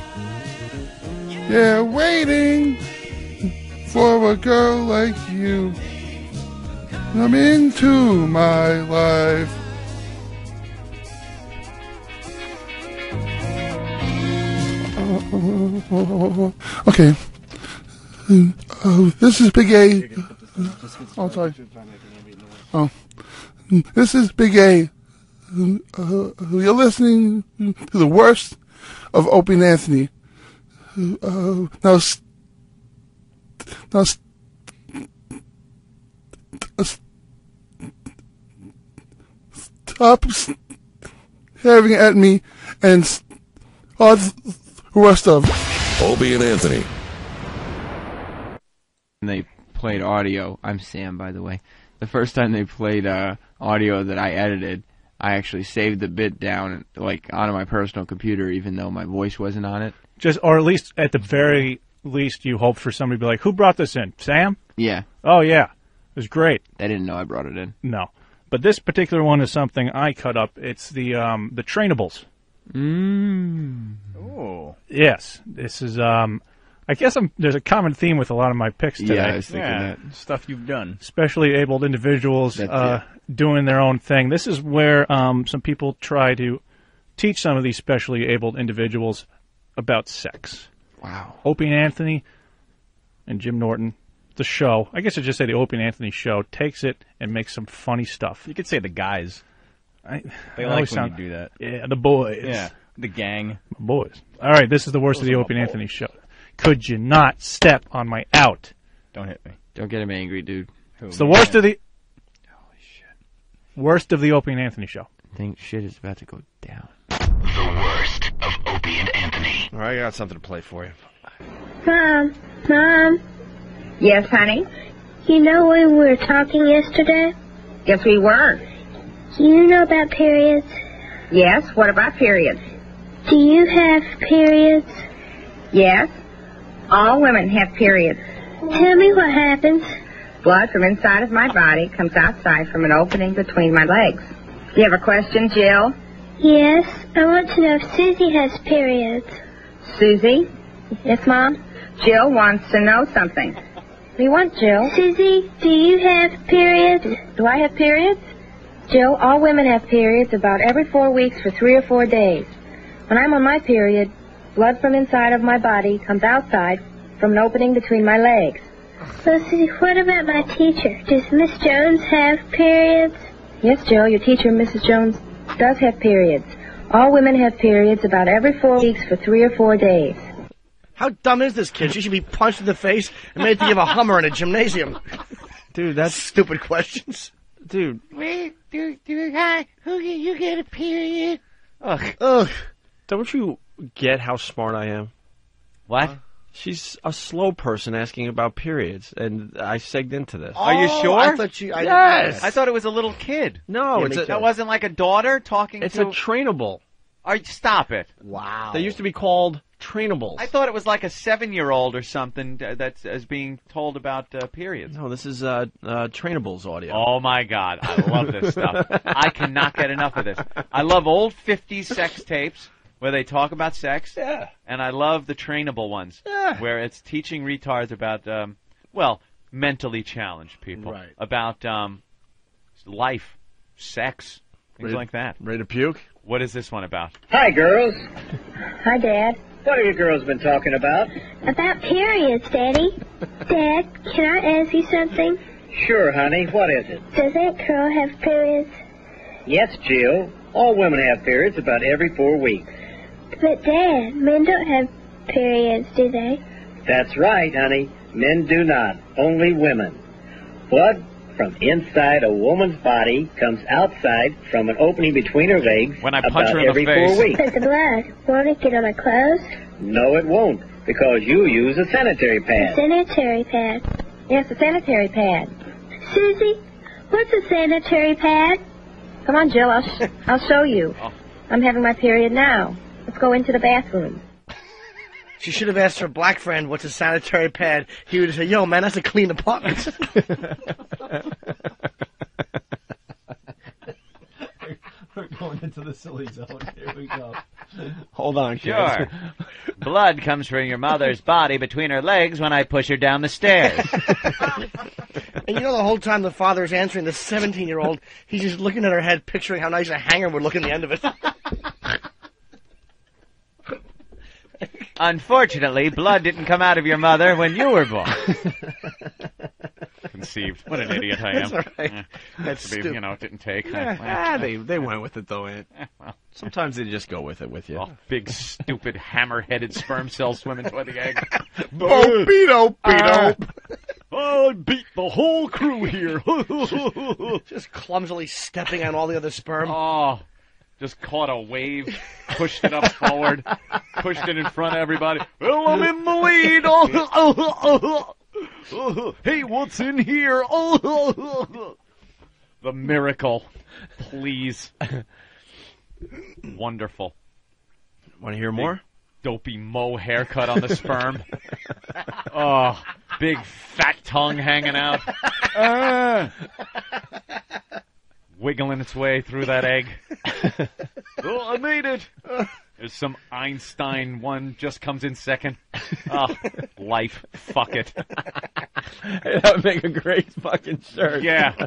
Yeah, waiting for a girl like you. Come into my life. Okay. This is Big A. Oh, sorry. Oh, this is Big A. You're listening to the worst of Opie and Anthony. Now stop having at me and start the rest of Opie and Anthony. They played audio. I'm Sam, by the way. The first time they played audio that I edited, I actually saved the bit down onto my personal computer, even though my voice wasn't on it. Or at least, at the very least, you hope for somebody to be like, "Who brought this in? Sam?" Yeah. Oh yeah, it was great. They didn't know I brought it in. No, but this particular one is something I cut up. It's the trainables. Oh. Yes, this is. I guess there's a common theme with a lot of my picks today. Yeah, I was thinking that. Stuff you've done. Especially abled individuals doing their own thing. This is where some people try to teach some of these specially abled individuals about sex. Wow. Opie and Anthony and Jim Norton, the show, I guess I just say the Opie and Anthony show, takes it and makes some funny stuff. You could say the guys. They I like when you do that. Yeah, the boys. Yeah, the gang. Boys. All right, this is the worst of the Opie and Anthony show. Could you not step on my out? Don't hit me. Don't get him angry, dude. It's the worst of the... Holy shit. Worst of the Opie and Anthony show. I think shit is about to go down. The worst of Opie and Anthony. All right, I got something to play for you. Mom. Yes, honey? You know we were talking yesterday? Yes, we were. Do you know about periods? Yes, what about periods? Do you have periods? Yes. All women have periods. Tell me what happens. Blood from inside of my body comes outside from an opening between my legs. Do you have a question, Jill? Yes, I want to know if Susie has periods. Susie? Yes, Mom? Jill wants to know something. What do you want, Jill? Susie, do you have periods? Do I have periods? Jill, all women have periods about every 4 weeks for 3 or 4 days. When I'm on my period, blood from inside of my body comes outside from an opening between my legs. So, Susie, what about my teacher? Does Miss Jones have periods? Yes, Jill, your teacher, Mrs. Jones, does have periods. All women have periods about every 4 weeks for 3 or 4 days. How dumb is this kid? She should be punched in the face and made to give a Hummer in a gymnasium. Dude, that's stupid questions. Dude. Wait, you get a period? Ugh. Don't you get how smart I am? What? She's a slow person asking about periods, and I segged into this. Are you sure? I thought you. Yes. I thought it was a little kid. No, That wasn't like a daughter talking it's to... a trainable. Stop it. Wow. They used to be called trainables. I thought it was like a 7-year-old or something that's as being told about periods. No, this is trainables audio. Oh, my God. I love this stuff. I cannot get enough of this. I love old 50s sex tapes where they talk about sex. Yeah. And I love the trainable ones where it's teaching retards about, mentally challenged people. Right. About life, sex, things like that. Ready to puke? What is this one about? Hi, girls. Hi, Dad. What have you girls been talking about? About periods, Daddy. Dad, can I ask you something? Sure, honey. What is it? Does Aunt Carol have periods? Yes, Jill. All women have periods about every 4 weeks. But, Dad, men don't have periods, do they? That's right, honey. Men do not. Only women. Blood from inside a woman's body comes outside from an opening between her legs When I about punch her in the every face. 4 weeks. But the blood, won't it get on my clothes? No, it won't, because you use a sanitary A pad. sanitary pad. Yes, a sanitary pad. Susie, what's a sanitary pad? Come on, Jill, I'll show you. I'm having my period now. Let's go into the bathroom. She should have asked her black friend what's a sanitary pad. He would say, yo, man, that's a clean apartment. We're going into the silly zone. Here we go. Hold on, kids. Sure. Blood comes from your mother's body between her legs when I push her down the stairs. And you know the whole time the father's answering the 17-year-old, he's just looking at her head, picturing how nice a hanger would look in the end of it. Unfortunately, blood didn't come out of your mother when you were born. Conceived. What an idiot I am. That's all right. That's stupid. It didn't take. They went with it, though, Aunt. Well, sometimes they just go with it with you. Oh, big, stupid, hammer-headed sperm cells swimming toward the egg. Oh, beat-o. I beat the whole crew here. Just clumsily stepping on all the other sperm. Oh, just caught a wave, pushed it up forward, pushed it in front of everybody. Well, I'm in the lead. Hey, what's in here? The miracle. Please. Wonderful. Want to hear more? Dopey Mo haircut on the sperm. Oh, big fat tongue hanging out. Wiggling its way through that egg. Oh, I made it. There's some Einstein one, just comes in second. Oh, life. Fuck it. That would make a great fucking shirt. Yeah.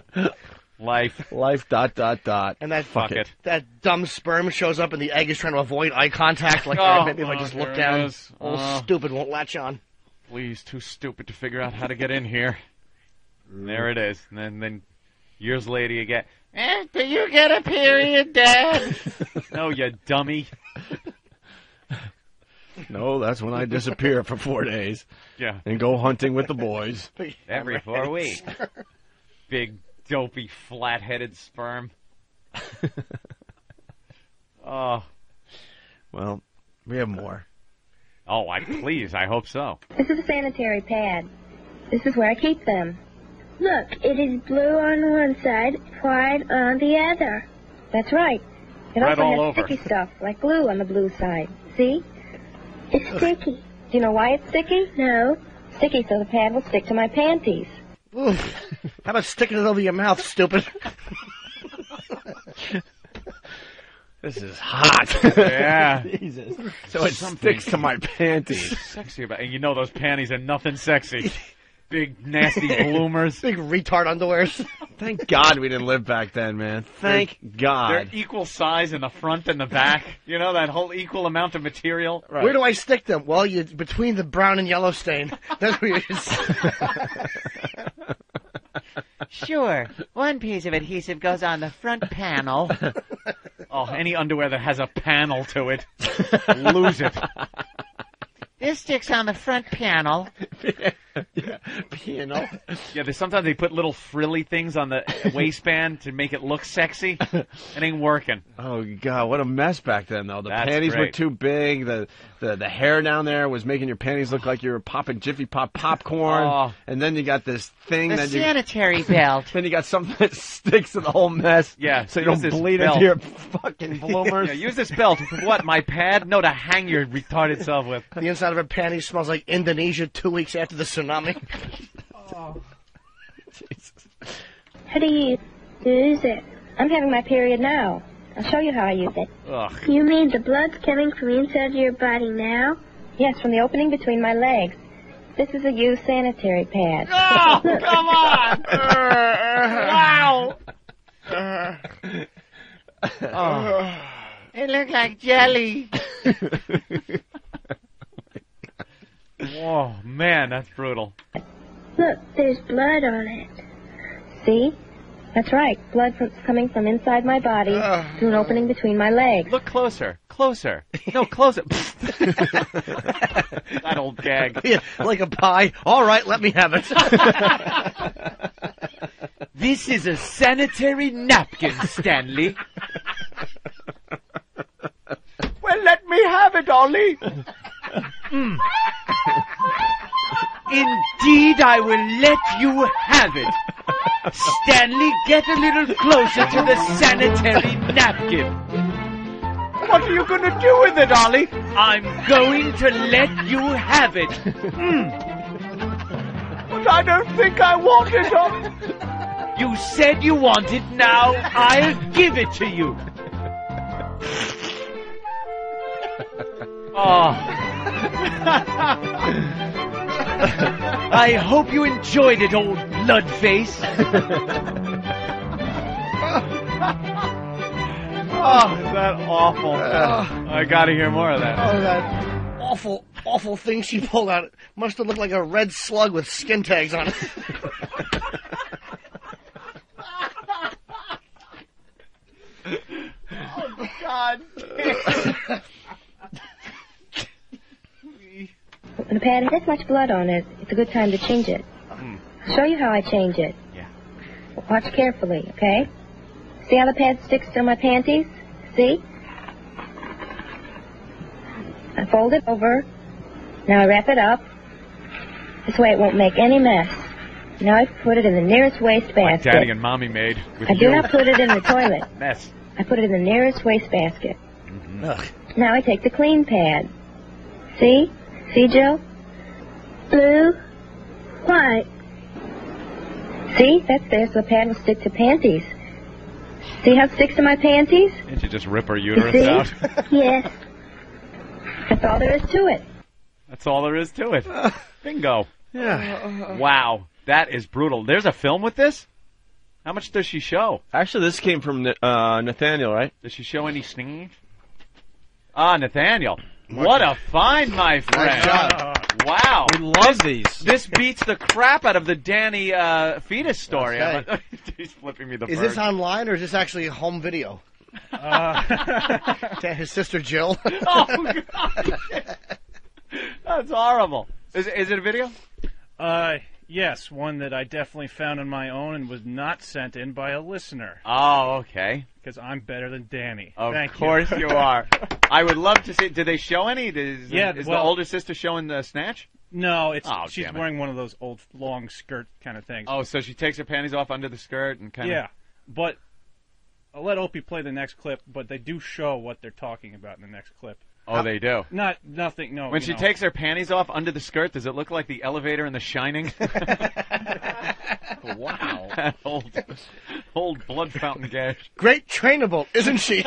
Life. Life, ... And that, fuck it. That dumb sperm shows up and the egg is trying to avoid eye contact. Like, maybe if I just look down, stupid won't latch on. Please, too stupid to figure out how to get in here. And there it is. And then years later you get, do you get a period, Dad? No, you dummy. No, that's when I disappear for 4 days. Yeah. And go hunting with the boys. Every 4 weeks. Big, dopey, flat-headed sperm. Oh. Well, we have more. Oh, please, I hope so. This is a sanitary pad. This is where I keep them. Look, it is blue on one side, white on the other. That's right. It Red all also has over. sticky stuff, like glue on the blue side. See? It's sticky. Do you know why it's sticky? No. Sticky so the pad will stick to my panties. Oof. How about sticking it over your mouth, stupid? This is hot. Yeah. Jesus. So it sticks to my panties. Sexy about, and you know those panties are nothing sexy. Big, nasty bloomers. Big retard underwears. Thank God we didn't live back then, man. Thank God. They're equal size in the front and the back. You know, that whole equal amount of material. Right. Where do I stick them? Well, between the brown and yellow stain. That's where you Sure. One piece of adhesive goes on the front panel. Oh, any underwear that has a panel to it. Lose it. This sticks on the front panel. You know? Yeah, sometimes they put little frilly things on the waistband to make it look sexy. It ain't working. Oh God, what a mess back then, though. The That's panties were great. too big. The hair down there was making your panties look like you were popping Jiffy Pop popcorn. Oh. And then you got this thing The that sanitary belt. Then you got something that sticks to the whole mess. Yeah, so you use don't this bleed belt. into your fucking bloomers. Yeah, use this belt. What, my pad? No, to hang your retarded self with. The inside of her panties smells like Indonesia 2 weeks after the tsunami. How do you use it? I'm having my period now. I'll show you how I use it. Ugh. You mean the blood's coming from the inside of your body now? Yes, from the opening between my legs. This is a used sanitary pad. Oh, Look. come on! Wow! Oh. It looked like jelly. Whoa, man, that's brutal. Look, there's blood on it. See? That's right. Blood coming from inside my body through an opening between my legs. Look closer. Closer. No, closer. That old gag. Yeah, like a pie. All right, let me have it. This is a sanitary napkin, Stanley. Well, let me have it, Ollie. Indeed, I will let you have it. Stanley, get a little closer to the sanitary napkin. What are you going to do with it, Ollie? I'm going to let you have it. But I don't think I want it, Ollie. You said you want it, now I'll give it to you. Oh. I hope you enjoyed it, old bloodface. Oh, is that awful? I gotta hear more of that. Oh, that awful, awful thing she pulled out. It must have looked like a red slug with skin tags on it. Oh, God. When the pad has this much blood on it, it's a good time to change it. I'll show you how I change it. Yeah. Watch carefully, okay? See how the pad sticks to my panties? See? I fold it over. Now I wrap it up. This way it won't make any mess. Now I put it in the nearest wastebasket. Daddy and Mommy made with I do you. not put it in the toilet. Mess. I put it in the nearest wastebasket. Ugh. Now I take the clean pad. See? See, Joe? Blue, white. See? That's there so the pad will stick to panties. See how it sticks to my panties? Didn't you just rip her uterus See? out? Yes. That's all there is to it. That's all there is to it. Bingo. Yeah. Wow. That is brutal. There's a film with this? How much does she show? Actually, this came from Nathaniel, right? Does she show any scenes? Ah, Nathaniel. What a find, my friend. Wow. We love these. This beats the crap out of the Danny fetus story. Okay. He's flipping me the Is bird. this online or is this actually home video? To his sister Jill. Oh, God. That's horrible. Is it a video? Yes, one that I definitely found on my own and was not sent in by a listener. Oh, okay. Because I'm better than Danny. Of Thank course you are. I would love to see. Did they show any? Is the older sister showing the snatch? No, she's damn it. wearing one of those old long skirt kind of things. Oh, so she takes her panties off under the skirt and kind of. Yeah, but I'll let Opie play the next clip. But they do show what they're talking about in the next clip. Oh, they do. Nothing. No. When she takes her panties off under the skirt, does it look like the elevator in The Shining? Wow. That old blood fountain gash. Great trainable, isn't she?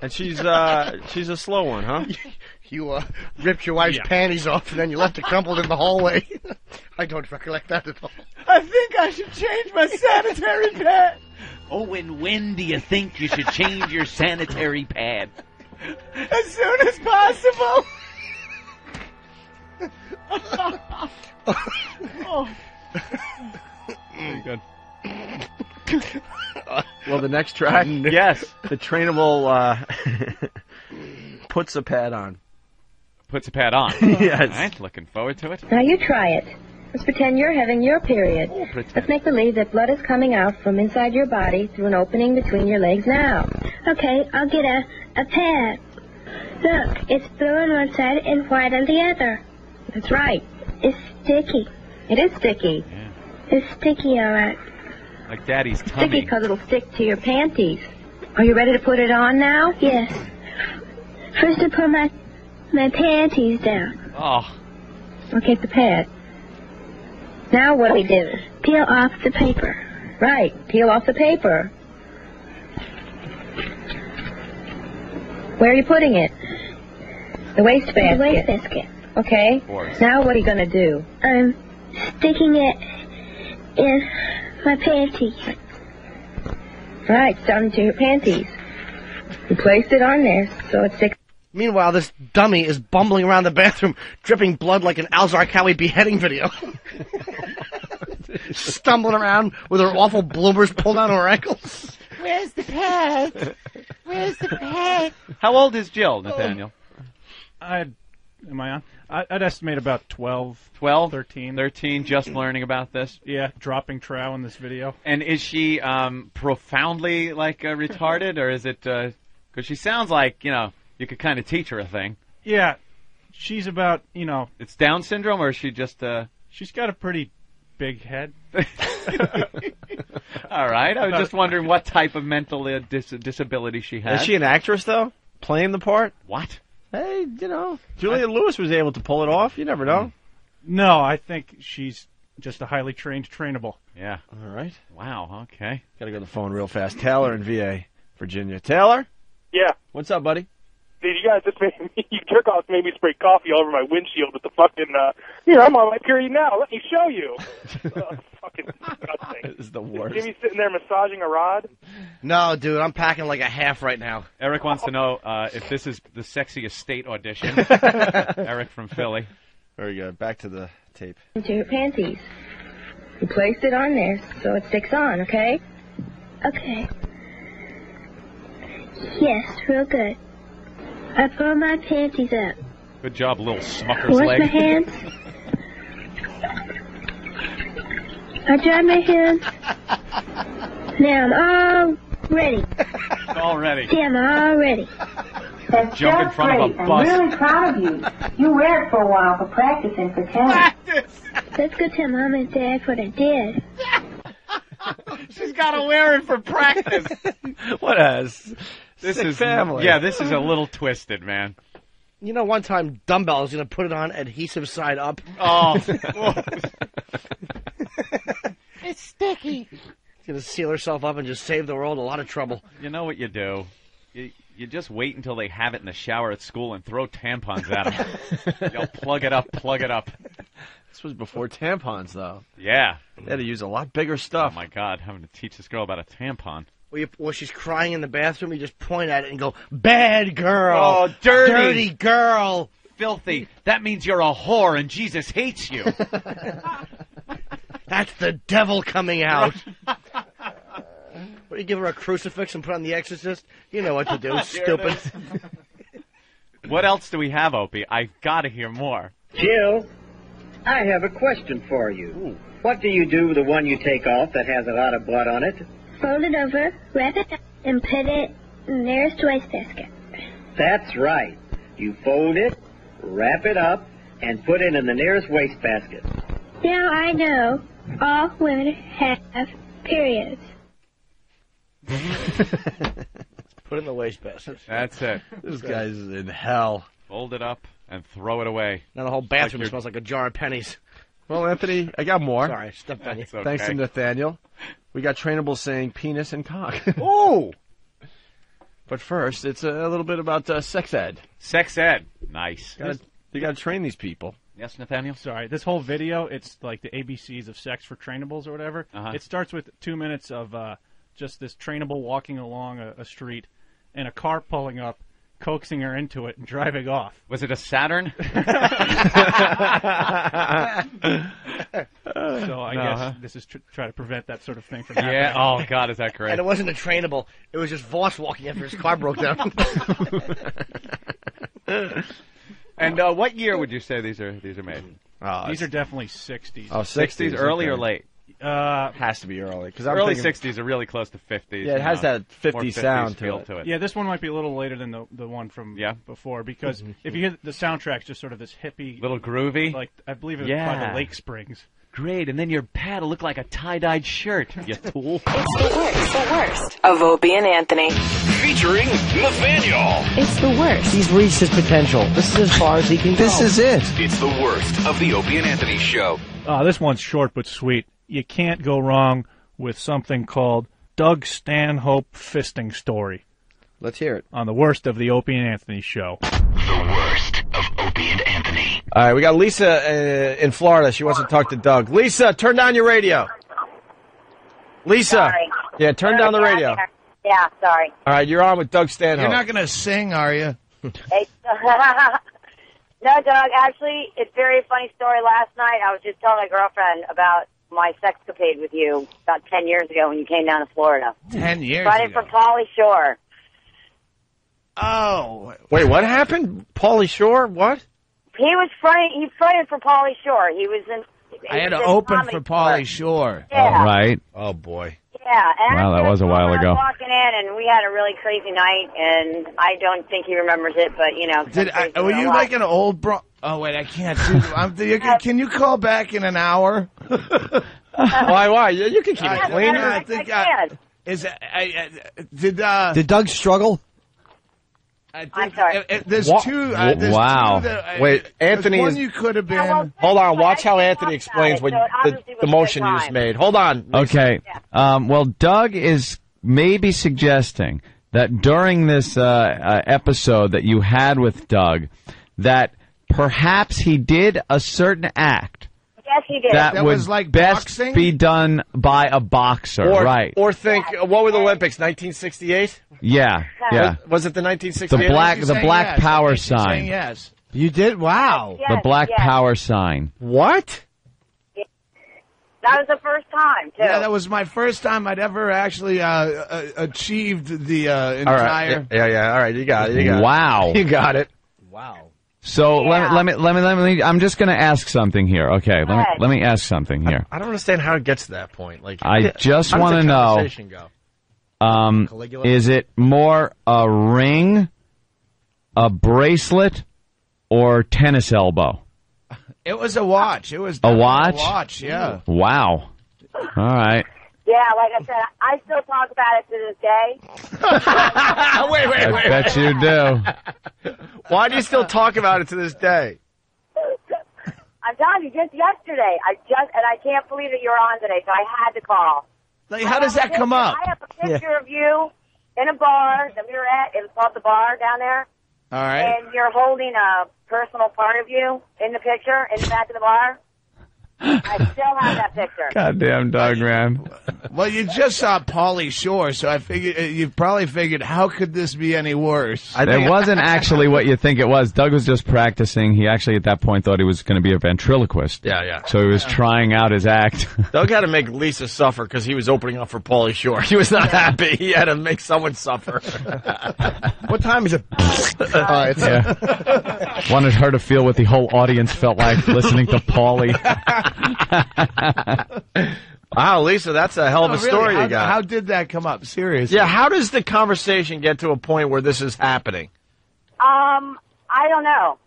And she's a slow one, huh? You ripped your wife's panties off and then you left it crumpled in the hallway. I don't recollect that at all. I think I should change my sanitary pad. Oh, and when do you think you should change your sanitary pad? As soon as possible. Oh. Very good. Well, the next track, yes, the trainable puts a pad on. puts a pad on. Yes. All right, looking forward to it. Now you try it. Let's pretend you're having your period. pretend. Let's make believe that blood is coming out from inside your body through an opening between your legs now. Okay, I'll get a pad. Look, it's blue on one side and white on the other. That's right. It's sticky. It is sticky. It's sticky, all right. Like Daddy's Sticky tummy. because it'll stick to your panties. Are you ready to put it on now? Yes. First I put my panties down. Oh, Okay, the pad. Now what do we do? Peel off the paper. Right, peel off the paper. Where are you putting it? The wastebasket. The wastebasket. Okay. Now what are you going to do? I'm sticking it in my panties. Right, it's down into your panties. You placed it on there, so it's six. Meanwhile, this dummy is bumbling around the bathroom, dripping blood like an Al Zarqawi beheading video. Stumbling around with her awful bloomers pulled down her ankles. Where's the pad? Where's the pad? how old is Jill, Nathaniel? Am I on? I'd estimate about 12. 12? 13. 13, just learning about this. Yeah, dropping trow in this video. And is she profoundly, retarded, or is it... Because she sounds like, you could kind of teach her a thing. Yeah, she's about, It's Down syndrome, or is she just... She's got a pretty big head. All right, I was just wondering what type of mental disability she has. Is she an actress, though? Playing the part? What? Hey, Julia Lewis was able to pull it off. You never know. No, I think she's just a highly trained trainable. Yeah. All right. Wow, okay. Gotta go to the phone real fast. Taylor in VA, Virginia. Taylor? Yeah. What's up, buddy? Dude, you guys just made me, you jerk-offs made me spray coffee all over my windshield with the fucking, here, I'm on my period now, let me show you. Fucking disgusting. This is the worst. You see me sitting there massaging a rod? No, dude, I'm packing like a half right now. Eric wants to know if this is the sexiest state audition. Eric from Philly. Very good. Back to the tape. Into your panties. You placed it on there, so it sticks on, okay? Okay. Yes, real good. I pull my panties up. Good job, little smucker's Wash leg. my hands. I dry my hands. Now I'm all ready. All ready. See, I'm all ready. That's Jump in just front of a great. bus. I'm really proud of you. You wear it for a while for practicing for tennis. Let's go tell Mom and Dad what I did. She's got to wear it for practice. What a This sick is family. Yeah, this is a little twisted, man. You know, one time Dumbbell was going to put it on adhesive side up. Oh. It's sticky. She's going to seal herself up and just save the world a lot of trouble. You know what you do? You just wait until they have it in the shower at school and throw tampons at them. You'll plug it up, plug it up. This was before tampons, though. Yeah. They had to use a lot bigger stuff. Oh, my God, having to teach this girl about a tampon. When she's crying in the bathroom, you just point at it and go, "Bad girl. Oh, dirty. Dirty girl. Filthy. That means you're a whore and Jesus hates you. That's the devil coming out." What, you give her a crucifix and put on The Exorcist? You know what to do, stupid. What else do we have, Opie? I've got to hear more. Jill, I have a question for you. Ooh. What do you do with the one you take off that has a lot of blood on it? Fold it over, wrap it up, and put it in the nearest wastebasket. That's right. You fold it, wrap it up, and put it in the nearest wastebasket. Now I know all women have periods. Put it in the wastebasket. That's it. This guy's in hell. Fold it up and throw it away. Now the whole bathroom Like smells like a jar of pennies. Well, Anthony, I got more. Sorry, stepped on you. It's okay. Thanks to Nathaniel. We got trainables saying penis and cock. Oh! But first, it's a little bit about sex ed. Sex ed. Nice. You got to train these people. Yes, Nathaniel? Sorry, this whole video, it's like the ABCs of sex for trainables or whatever. Uh-huh. It starts with 2 minutes of just this trainable walking along a street and a car pulling up, coaxing her into it and driving off. Was it a Saturn? So I guess this is try to prevent that sort of thing from happening. Yeah. Oh, God, is that great? And it wasn't a trainable. It was just Voss walking after his car broke down. And And what year would you say these are made? These are definitely 60s. Oh, 60s, early okay. or late? Has to be early. Because early 60s are really close to 50s. Yeah, it has that 50 more sound 50s feel to it. Yeah, this one might be a little later than the one from before, because if you hear the soundtrack's just sort of this hippie... Little groovy? Like, I believe it was by the Lake Springs. Great, and then your pad will look like a tie-dyed shirt, you fool. It's the worst of Opie and Anthony. Featuring Nathaniel. It's the worst. He's reached his potential. This is as far as he can go. This is it. It's the worst of the Opie and Anthony show. This one's short but sweet. You can't go wrong with something called Doug Stanhope Fisting Story. Let's hear it. On the worst of the Opie and Anthony show. The worst of Opie and Anthony. All right, we got Lisa in Florida. She wants to talk to Doug. Lisa, turn down your radio. Lisa. Sorry. Yeah, turn down the radio. Yeah, sorry. All right, you're on with Doug Stanhope. You're not going to sing, are you? No, Doug, actually, it's a very funny story. Last night, I was just telling my girlfriend about my sexcapade with you about 10 years ago when you came down to Florida. 10 years Running ago? from Pauly Shore. Oh. Wait, what happened? Pauly Shore? What? He fronted for Pauly Shore. He was in... I had to open for Pauly Shore. Yeah. All right. Oh, boy. Yeah. And Wow, that was a while ago. I was walking in, and we had a really crazy night, and I don't think he remembers it, but, you know... Were you like an old bro... Oh, wait, I can't do... can you call back in an hour? Why? You can keep it clean. I can. Did Doug struggle? I'm sorry. There's two... wow. Wait, Anthony one is... you could have been... Hold on, watch how Anthony explains what the motion you just made. Hold on. Okay. Well, Doug is maybe suggesting that during this episode that you had with Doug, that perhaps he did a certain act Yes, he did. that would was like best boxing? be done by a boxer, right? Or think, what were the Olympics, 1968? Yeah. Was it the 1968? The black power sign. Yes. You did? Wow. Yes, The black yes. power sign. What? That was the first time, too. Yeah, that was my first time I'd ever actually achieved the entire... All right. Yeah. All right, you got it. Wow. You got it. Wow. So let me. I'm just going to ask something here. Okay, let me ask something here. I don't understand how it gets to that point. Like, I just how does want the to know. conversation go? Caligula? Is it more a ring, a bracelet, or tennis elbow? It was a watch. It was A watch? A watch, yeah. Wow. All right. Yeah, like I said, I still talk about it to this day. Wait. I bet you do. Why do you still talk about it to this day? I'm telling you, just yesterday, and I can't believe that you're on today, so I had to call. Like, how does that come up? I have a picture of you in a bar that we were at. It was called the Bar down there. All right. And you're holding a personal part of you in the picture in the back of the bar. I still have that picture. Goddamn Doug, man. Well, you just saw Pauly Shore, so I figured you probably figured, how could this be any worse? It wasn't actually what you think it was. Doug was just practicing. He actually, at that point, thought he was going to be a ventriloquist. Yeah. So he was trying out his act. Doug had to make Lisa suffer because he was opening up for Pauly Shore. He was not happy. He had to make someone suffer. What time is it? Wanted her to feel what the whole audience felt like listening to Pauly. Wow, Lisa, that's a hell of a story you got. How did that come up? Seriously. Yeah, how does the conversation get to a point where this is happening? I don't know.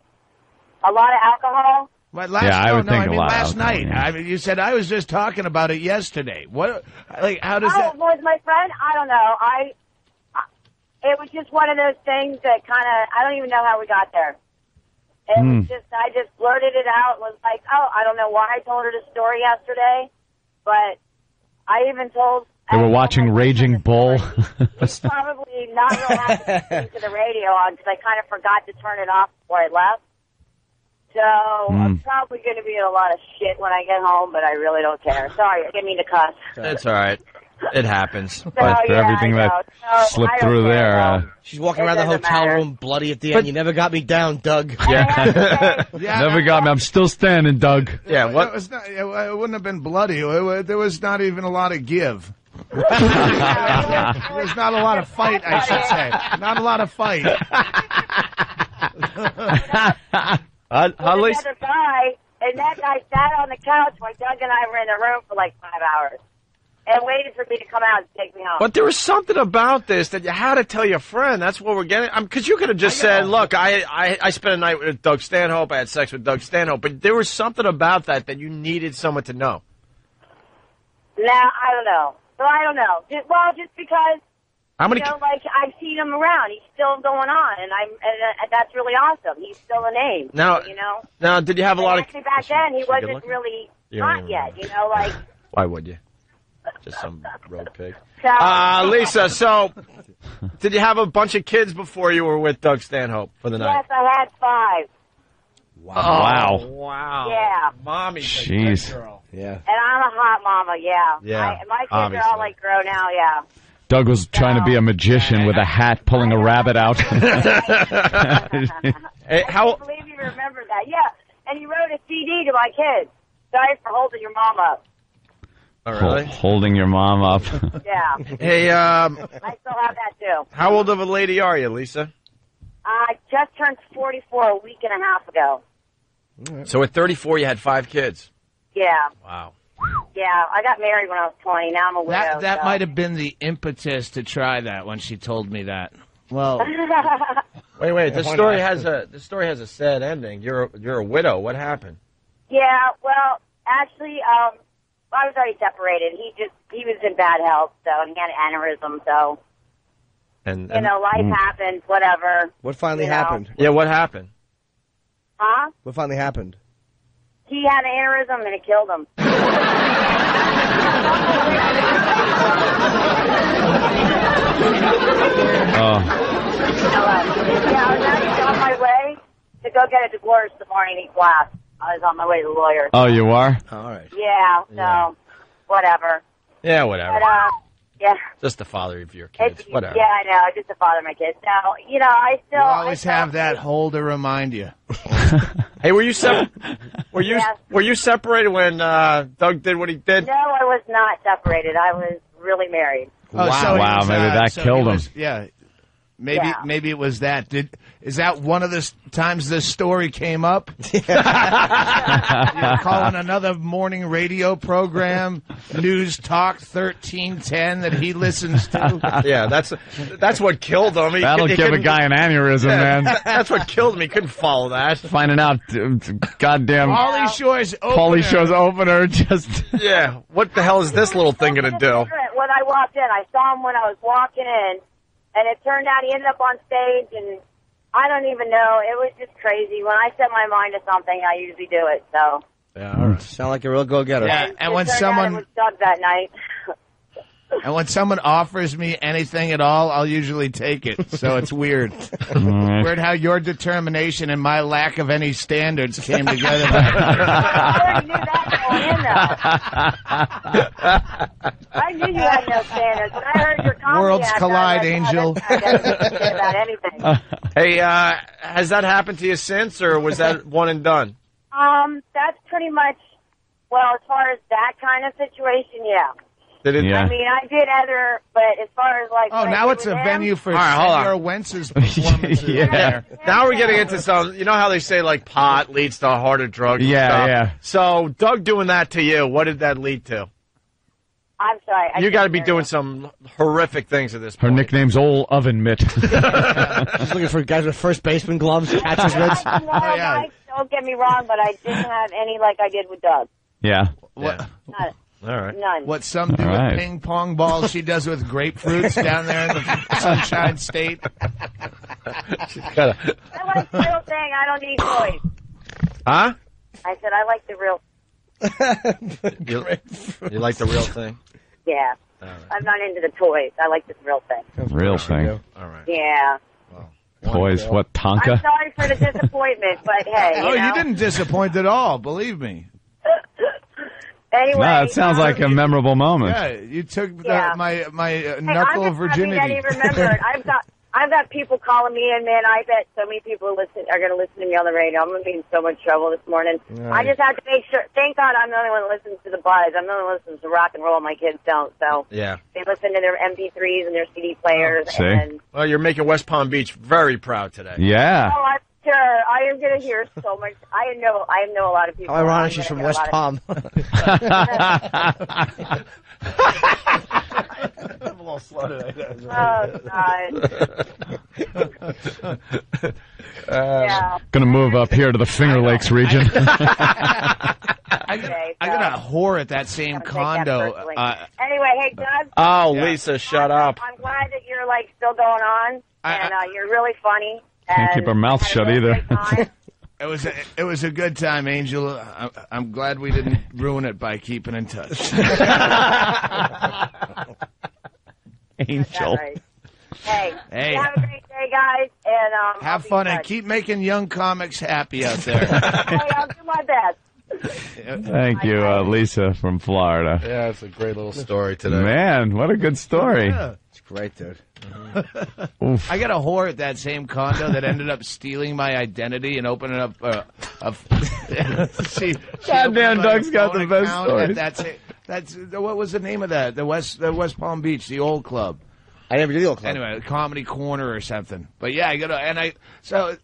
A lot of alcohol. But I would think a lot of last alcohol, night. yeah. I mean, you said I was just talking about it yesterday. What? Like, how does that? Was my friend? I don't know. It was just one of those things that kind of, I don't even know how we got there. It was just, I just blurted it out and was like, oh, I don't know why I told her the story yesterday, but I even told... They were watching Raging Bull. It's probably not real happy to listen to the radio on because I kind of forgot to turn it off before I left. So I'm probably going to be in a lot of shit when I get home, but I really don't care. Sorry, I didn't mean to cuss. It's all right. It happens. But for everything that slipped through there. She's walking around the hotel room bloody at the end. You never got me down, Doug. Yeah. Never got me. I'm still standing, Doug. Yeah, what? It wouldn't have been bloody. There was not even a lot of give. There's not a lot of fight, I should say. Not a lot of fight. with Lisa? another guy, and that guy sat on the couch while Doug and I were in the room for like 5 hours and waited for me to come out and take me home. But there was something about this that you had to tell your friend. That's what we're getting. Because you could have just said, look, I spent a night with Doug Stanhope. I had sex with Doug Stanhope. But there was something about that you needed someone to know. Now, I don't know. So I don't know. Just because, How many? like, I've seen him around. He's still going on, and that's really awesome. He's still a name, Now, Now, did you have a lot of... Actually, back then, he Is she good wasn't looking? really You don't hot even yet, like... Why would you? Just some road pig. So, Lisa, so did you have a bunch of kids before you were with Doug Stanhope for the night? yes, I had 5. Wow. Wow. Wow. Yeah. Mommy's a Jeez. good girl. Yeah. And I'm a hot mama, yeah. Yeah, My kids obviously. are all, like, grown now, yeah. Doug was trying to be a magician with a hat, pulling a rabbit out. Hey, I can't believe you remember that. Yeah, and he wrote a CD to my kids. Sorry for holding your mom up. Oh, really? Holding your mom up. Yeah. Hey, I still have that, too. how old of a lady are you, Lisa? I just turned 44 a week and a half ago. So at 34, you had 5 kids. Yeah. Wow. Yeah, I got married when I was 20. Now I'm a widow. That so. might have been the impetus to try that when she told me that. Well, Wait. This why story not? has a sad ending. You're a widow. What happened? Yeah, well, actually, I was already separated. He was in bad health, so he had an aneurysm, so, And life happens, whatever. What finally You know. happened? Yeah, what happened? Huh? What finally happened? He had an aneurysm and it killed him. Oh. Yeah, I was actually on my way to go get a divorce the morning he collapsed. I was on my way to the lawyer. Oh, you are? All right. Yeah, so, whatever. Yeah, whatever. But, yeah. Just the father of your kids. Whatever. Yeah, I know. Just to father my kids. Now, I still... you always have that hole to remind you. Hey, were you separated when Doug did what he did? No, I was not separated. I was really married. Oh, so he was, maybe that so killed he him. was- yeah. Maybe it was that. Is that one of the times this story came up? You're calling another morning radio program, News Talk 1310 that he listens to. Yeah, that's what killed him. That'll give a guy an aneurysm, man. That's what killed him. He couldn't follow that. Finding out, goddamn Pauly Shore's opener. Pauly Shore's opener just... Yeah, what the hell is this little thing going to do? When I walked in, I saw him when I was walking in, and it turned out he ended up on stage, and I don't even know. It was just crazy. When I set my mind to something, I usually do it, so... Yeah, all right. Sound like a real go-getter. Yeah, and when it turned out it was Doug that night. And when someone offers me anything at all, I'll usually take it. So it's weird. Weird how your determination and my lack of any standards came together. I already knew that going in, though. I knew you had no standards. When I heard your comedy Worlds act, collide, I was like, Angel. I doesn't care about anything. Hey, has that happened to you since, or was that one and done? That's pretty much, well, as far as that kind of situation, yeah. Did it? I mean, I did other, but as far as like... Oh, when I now did it's a with him, venue for All right, hold on. Senor Wentz's performances. Yeah. Now we're getting into some, you know how they say, like, pot leads to harder drugs? and Yeah, stuff? yeah. So, Doug doing that to you, what did that lead to? I'm sorry. You got to be doing some horrific things at this Her point. nickname's Old Oven Mitt. Just looking for guys with first baseman gloves, catcher's mitts. No, Mike, don't get me wrong, but I didn't have any like I did with Doug. Yeah. Yeah. None. All right. None. What some do All right. with ping pong balls, she does with grapefruits down there in the Sunshine State. Gotta- I like the real thing. I don't need toys. Huh? I said I like the real. You like the real thing? Yeah. right. I'm not into the toys. I like this real thing. Real thing. All right. Yeah. Toys, what, I'm Tonka? sorry for the disappointment, but hey, Oh, you know. you didn't disappoint at all, believe me. Anyway. No, it sounds like a memorable moment. Yeah, you took Yeah. my Hey, knuckle I'm of just happy virginity. that he remembered. I've got people calling me in, man. I bet so many people are going to listen to me on the radio. I'm going to be in so much trouble this morning. Right. I just have to make sure. Thank God I'm the only one that listens to the buzz. I'm the only one that listens to rock and roll. My kids don't. So Yeah. they listen to their MP3s and their CD players. See? And Well, you're making West Palm Beach very proud today. Yeah. oh, I'm sure. I am going to hear so much. I know a lot of people. How ironic she's from West Palm. I'm a little slow today. Yeah. Gonna move up here to the Finger Lakes region. I got a whore at that same condo. Anyway, hey, Doug. Oh, Lisa, shut up. I'm glad that you're like still going on, and you're really funny. Can't keep our mouth shut either. It was a good time, Angel. I'm glad we didn't ruin it by keeping in touch. Angel. Right. Hey, Hey. have a great day, guys, and Have fun and keep making young comics happy out there. Hey, I'll do my best. Thank you, Lisa from Florida. Yeah, it's a great little story today. Man, what a good story. Yeah. It's great, dude. I got a whore at that same condo that ended up stealing my identity and opening up she Goddamn, opened my Doug's got phone the best account, stories. and that's what was the name of that? The West Palm Beach, the old club. I never did the old club. Anyway, Comedy Corner or something. But yeah, I go to,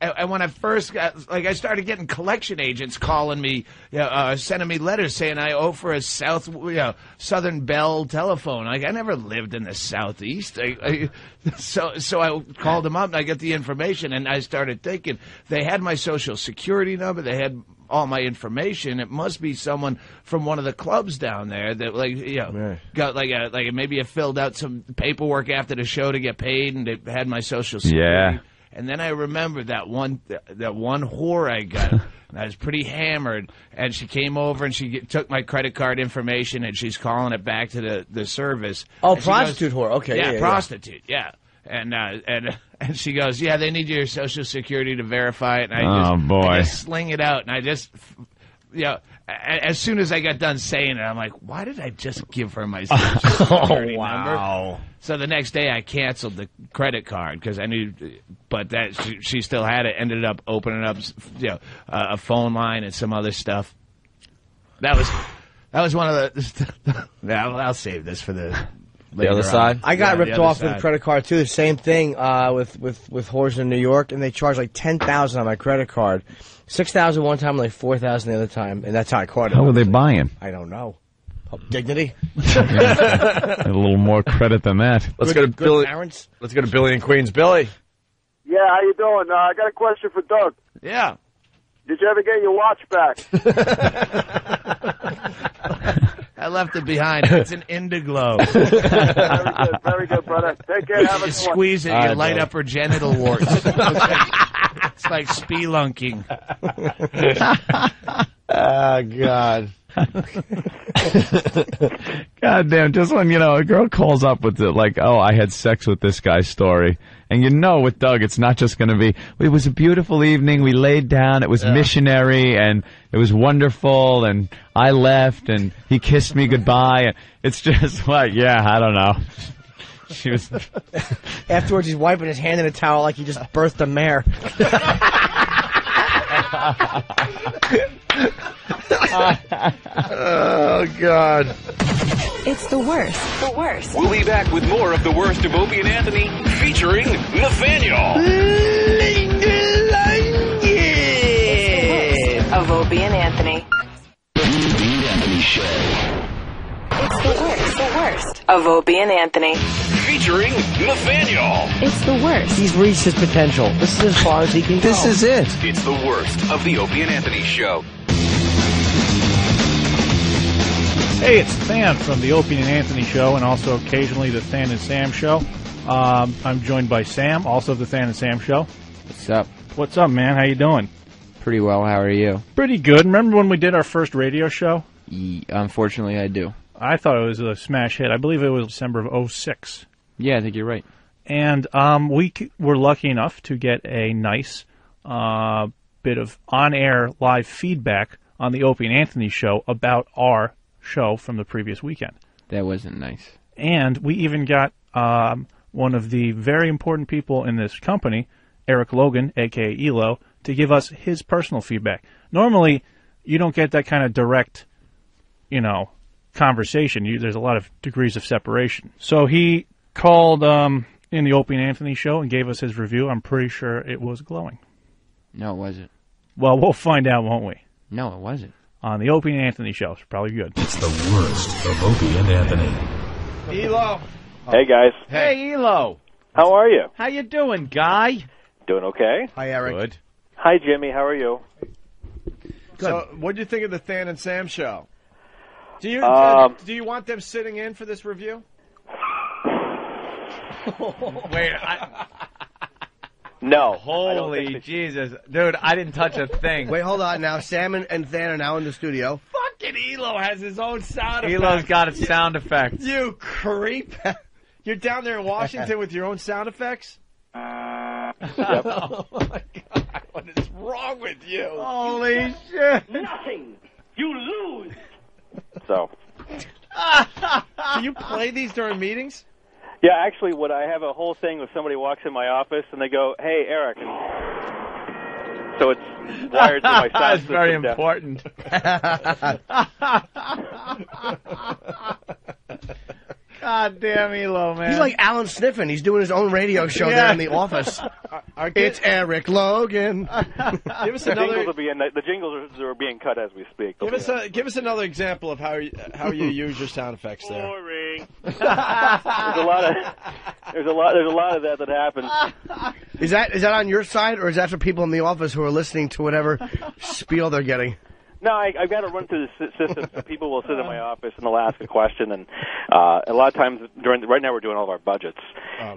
and when I first got, I started getting collection agents calling me, sending me letters saying I owe for a Southern Bell telephone. Like, I never lived in the Southeast. So I called them up and I got the information, and I started thinking they had my Social Security number, they had all my information. It must be someone from one of the clubs down there that got maybe I filled out some paperwork after the show to get paid, and they had my Social Security. Yeah. And then I remembered that one whore I got. And I was pretty hammered, and she came over and she took my credit card information, and she's calling it back to the service. Oh, and prostitute whore. Okay, yeah, prostitute. Yeah. And she goes, yeah, they need your Social Security to verify it. And I just sling it out, and I just, as soon as I got done saying it, I'm like, why did I just give her my Social Security number? So the next day I canceled the credit card because I knew, but that she still had it. Ended up opening up, a phone line and some other stuff. That was one of the. I'll save this for the other side. I got ripped off with a credit card too. The same thing with whores in New York, and they charged like $10,000 on my credit card, $6,000 one time, and like $4,000 the other time, and that's how I caught it. How were they buying? I don't know. Dignity. A little more credit than that. Let's go to Billy. Parents. Let's go to Billy in Queens. Billy. Yeah, how you doing? I got a question for Doug. Yeah. Did you ever get your watch back? I left it behind. It's an Indiglo. Very good, brother. Take care. Have a You squeeze it, you light up her genital warts. It's like spelunking. Oh, God. God damn, just when, a girl calls up with it, like, oh, I had sex with this guy's story. And with Doug, it's not just going to be, it was a beautiful evening, we laid down, it was missionary, and it was wonderful, and I left, and he kissed me goodbye. And it's just like, I don't know. She was. Afterwards, he's wiping his hand in a towel like he just birthed a mare. Oh, God. It's the worst. The worst. We'll be back with more of the worst of Opie and Anthony, featuring Nathaniel. Linger Longer. Of Opie and Anthony. Opie and Anthony Show. It's the worst. The worst. Of Opie and Anthony. Featuring Nathaniel. It's the worst. He's reached his potential. This is as far as he can go. This is it. It's the worst of the Opie and Anthony Show. Hey, it's Than from the Opie and Anthony Show, and also occasionally the Than and Sam Show. I'm joined by Sam, also of the Than and Sam Show. What's up? What's up, man? How you doing? Pretty well. How are you? Pretty good. Remember when we did our first radio show? Unfortunately, I do. I thought it was a smash hit. I believe it was December of 2006. Yeah, I think you're right. And we were lucky enough to get a nice bit of on-air live feedback on the Opie and Anthony Show about our show from the previous weekend. That wasn't nice. And we even got one of the very important people in this company, Eric Logan, a.k.a. ELO, to give us his personal feedback. Normally, you don't get that kind of direct, conversation. There's a lot of degrees of separation. So he called in the Opie and Anthony Show and gave us his review. I'm pretty sure it was glowing. No, it wasn't. Well, we'll find out, won't we? No, it wasn't. On the Opie and Anthony show. It's probably good. It's the worst of Opie and Anthony. Elo. Hey, guys. Hey, Elo. How are you? How you doing, guy? Doing okay. Hi, Eric. Good. Hi, Jimmy. How are you? So, what do you think of the Than and Sam show? Do you want them sitting in for this review? Wait, No. Holy Jesus. Dude, I didn't touch a thing. Wait, hold on now. Sam and Than are now in the studio. Fucking Elo has his own sound effect. Elo's got its sound effects. You creep. You're down there in Washington with your own sound effects? Oh, my God. What is wrong with you? Holy shit. Nothing. You lose. So. Do you play these during meetings? Yeah, actually, what I have a whole thing with somebody walks in my office and they go, "Hey, Eric," and so it's wired to my sound That's system. very important. God damn Elo, man. He's like Alan Sniffen. He's doing his own radio show there in the office. It's Eric Logan. Give us The another. jingles, the jingles are being cut as we speak. Give us another example of how you use your sound effects there. Boring. There's a lot of that happens. Is that on your side, or is that for people in the office who are listening to whatever spiel they're getting? No, I've got to run through the system. So people will sit in my office and they'll ask a question, and a lot of times right now we're doing all of our budgets.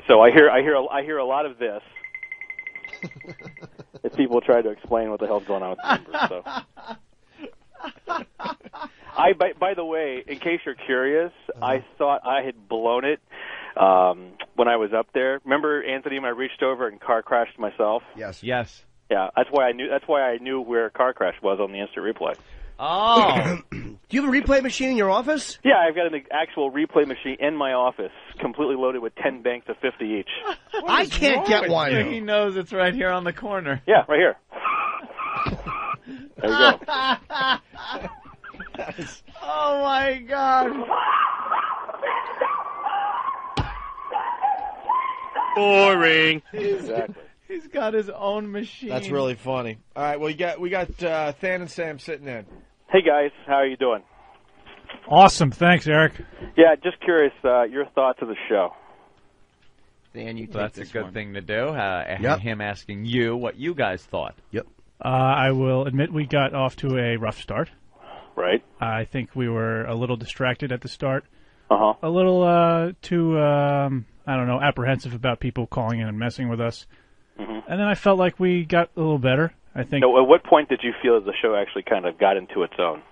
So I hear a lot of this as people try to explain what the hell's going on with the numbers. So. By the way, in case you're curious, I thought I had blown it when I was up there. Remember, Anthony, when I reached over and car crashed myself? Yes. Yes. Yeah, that's why I knew where a car crash was on the instant replay. Oh. Do you have a replay machine in your office? Yeah, I've got an actual replay machine in my office, completely loaded with 10 banks of 50 each. I can't get one. He knows it's right here on the corner. Yeah, right here. There we go. Oh my God. Boring. Exactly. He's got his own machine. That's really funny. All right, well, we got Than and Sam sitting in. Hey guys, how are you doing? Awesome. Thanks, Eric. Yeah, just curious, your thoughts of the show. Dan, you take That's a this good one. thing to do. Yep. Him asking you what you guys thought. Yep. I will admit we got off to a rough start. Right. I think we were a little distracted at the start. Uh-huh. A little too, I don't know, apprehensive about people calling in and messing with us. Mm-hmm. And then I felt like we got a little better. I think. So at what point did you feel the show actually kind of got into its own?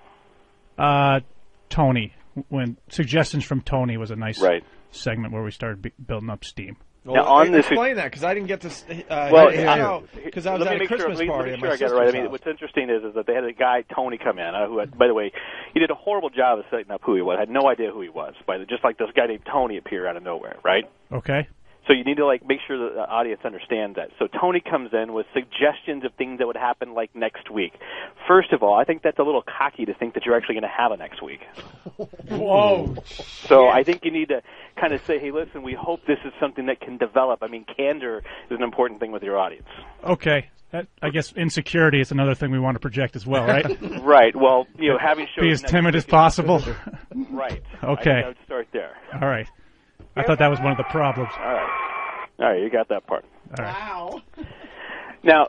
Tony, when suggestions from Tony was a nice Right. segment where we started building up steam. Now, on this, explain that, because I didn't get to. Because I was let at me a make Christmas sure, party let at me my make sure I got it sister's right. I mean, house. what's interesting is that they had a guy, Tony, come in, who, by the way, he did a horrible job of setting up who he was. I had no idea who he was. Just like this guy named Tony appeared out of nowhere, right? Okay. So you need to make sure the audience understands that. So Tony comes in with suggestions of things that would happen next week. First of all, I think that's a little cocky to think that you're actually going to have a next week. Whoa. So I think you need to kind of say, hey, listen, we hope this is something that can develop. I mean, candor is an important thing with your audience. Okay. I guess insecurity is another thing we want to project as well, right? Right. Well, having shows... Be as timid as possible. Right. Okay. I think I would start there. All right. I thought that was one of the problems. All right, you got that part. All right. Wow. Now,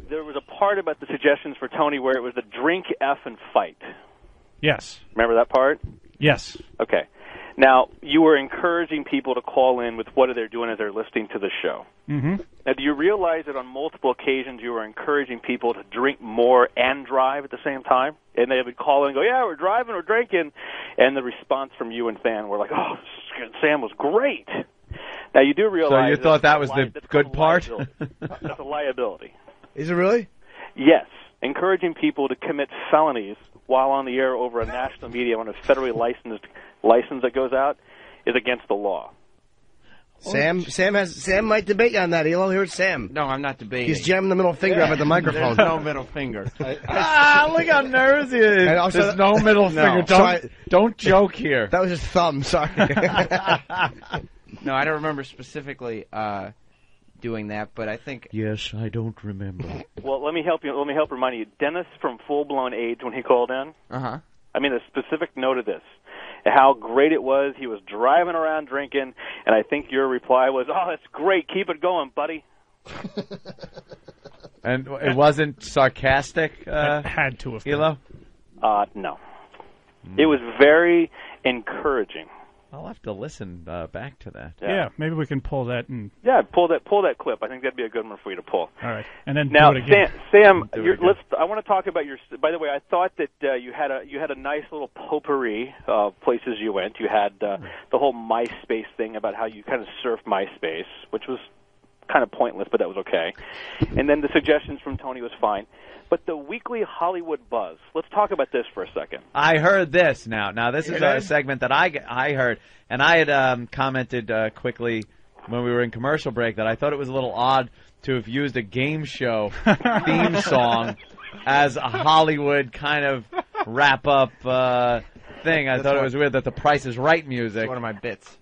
there was a part about the suggestions for Tony where it was the drink, F, and fight. Yes. Remember that part? Yes. Okay. Now, you were encouraging people to call in with what they're doing as they're listening to the show. Mm-hmm. Now, do you realize that on multiple occasions you were encouraging people to drink more and drive at the same time? And they would call in and go, yeah, we're driving, we're drinking. And the response from you and Fan were like, oh, Sam was great. Now, you do realize... So you thought that was the good part? That's a liability. Is it really? Yes. Encouraging people to commit felonies while on the air over a national media on a federally licensed license that goes out is against the law. Sam might debate you on that. Elo, here's Sam. No, I'm not debating. He's jamming the middle finger up at the microphone. There's no middle finger. Look how nervous he is. And also, There's no middle finger. Don't joke here. That was his thumb. Sorry. No, I don't remember specifically doing that, but I think Yes, I don't remember. Well, let me help you. Let me help remind you. Dennis from Full Blown AIDS, when he called in, I mean, a specific note of this, how great it was. He was driving around drinking, and I think your reply was, "Oh, that's great. Keep it going, buddy." And it wasn't sarcastic. It had to have been. Elo? No. It was very encouraging. I'll have to listen back to that. Yeah, maybe we can pull that and. Yeah, pull that clip. I think that'd be a good one for you to pull. All right, and then now, do it again. Sam, I want to talk about your. By the way, I thought that you had a nice little potpourri of places you went. You had the whole MySpace thing about how you kind of surfed MySpace, which was kind of pointless, but that was okay. And then the suggestions from Tony was fine. But the weekly Hollywood Buzz. Let's talk about this for a second. I heard this now. Now, this is a segment that I heard, and I had commented quickly when we were in commercial break that I thought it was a little odd to have used a game show theme song as a Hollywood kind of wrap-up thing. I thought it was weird that the Price is Right music. It's one of my bits.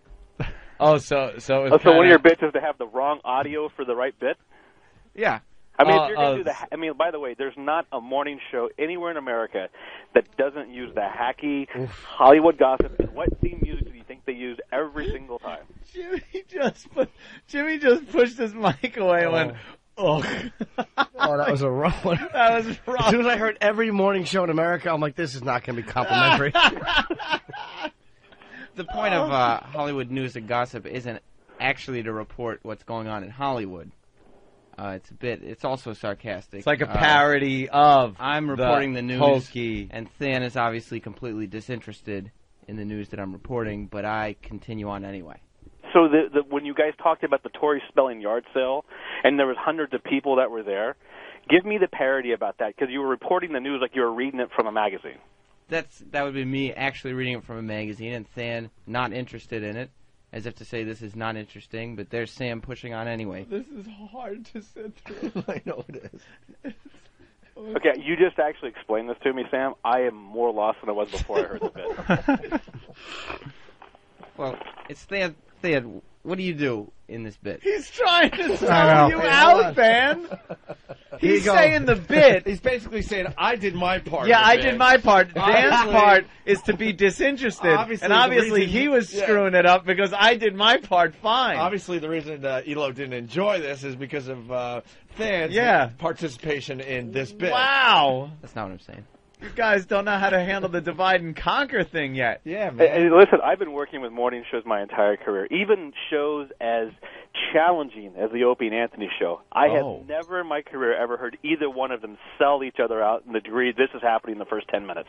Oh, so it was so one of your bits is to have the wrong audio for the right bit? Yeah. I mean, if you're going to do I mean, by the way, there's not a morning show anywhere in America that doesn't use the hacky Hollywood gossip. And what theme music do you think they use every single time? Jimmy just pushed his mic away and went, oh. Oh, that was a rough one. That was rough. As soon as I heard every morning show in America, I'm like, this is not going to be complimentary. The point of Hollywood news and gossip isn't actually to report what's going on in Hollywood. It's also sarcastic. It's like a parody of I'm reporting the news, hokey. and Than is obviously completely disinterested in the news that I'm reporting, but I continue on anyway. So when you guys talked about the Tory Spelling yard sale, and there was hundreds of people that were there, give me the parody about that, because you were reporting the news like you were reading it from a magazine. That would be me actually reading it from a magazine, and Than not interested in it, as if to say this is not interesting, but there's Sam pushing on anyway. This is hard to sit through. I know it is. Okay, you just actually explained this to me, Sam. I am more lost than I was before I heard the bit. Well, it's Than, what do you do in this bit? He's trying to sell you out, man. He's saying the bit. He's basically saying, I did my part. Yeah, I did my part. Dan's part is to be disinterested. Obviously he was screwing it up because I did my part fine. Obviously, the reason Elo didn't enjoy this is because of Than's participation in this bit. Wow. That's not what I'm saying. You guys don't know how to handle the divide and conquer thing yet. Yeah, man. Hey, listen, I've been working with morning shows my entire career, even shows as challenging as the Opie and Anthony show. I have never in my career ever heard either one of them sell each other out in the degree this is happening in the first 10 minutes.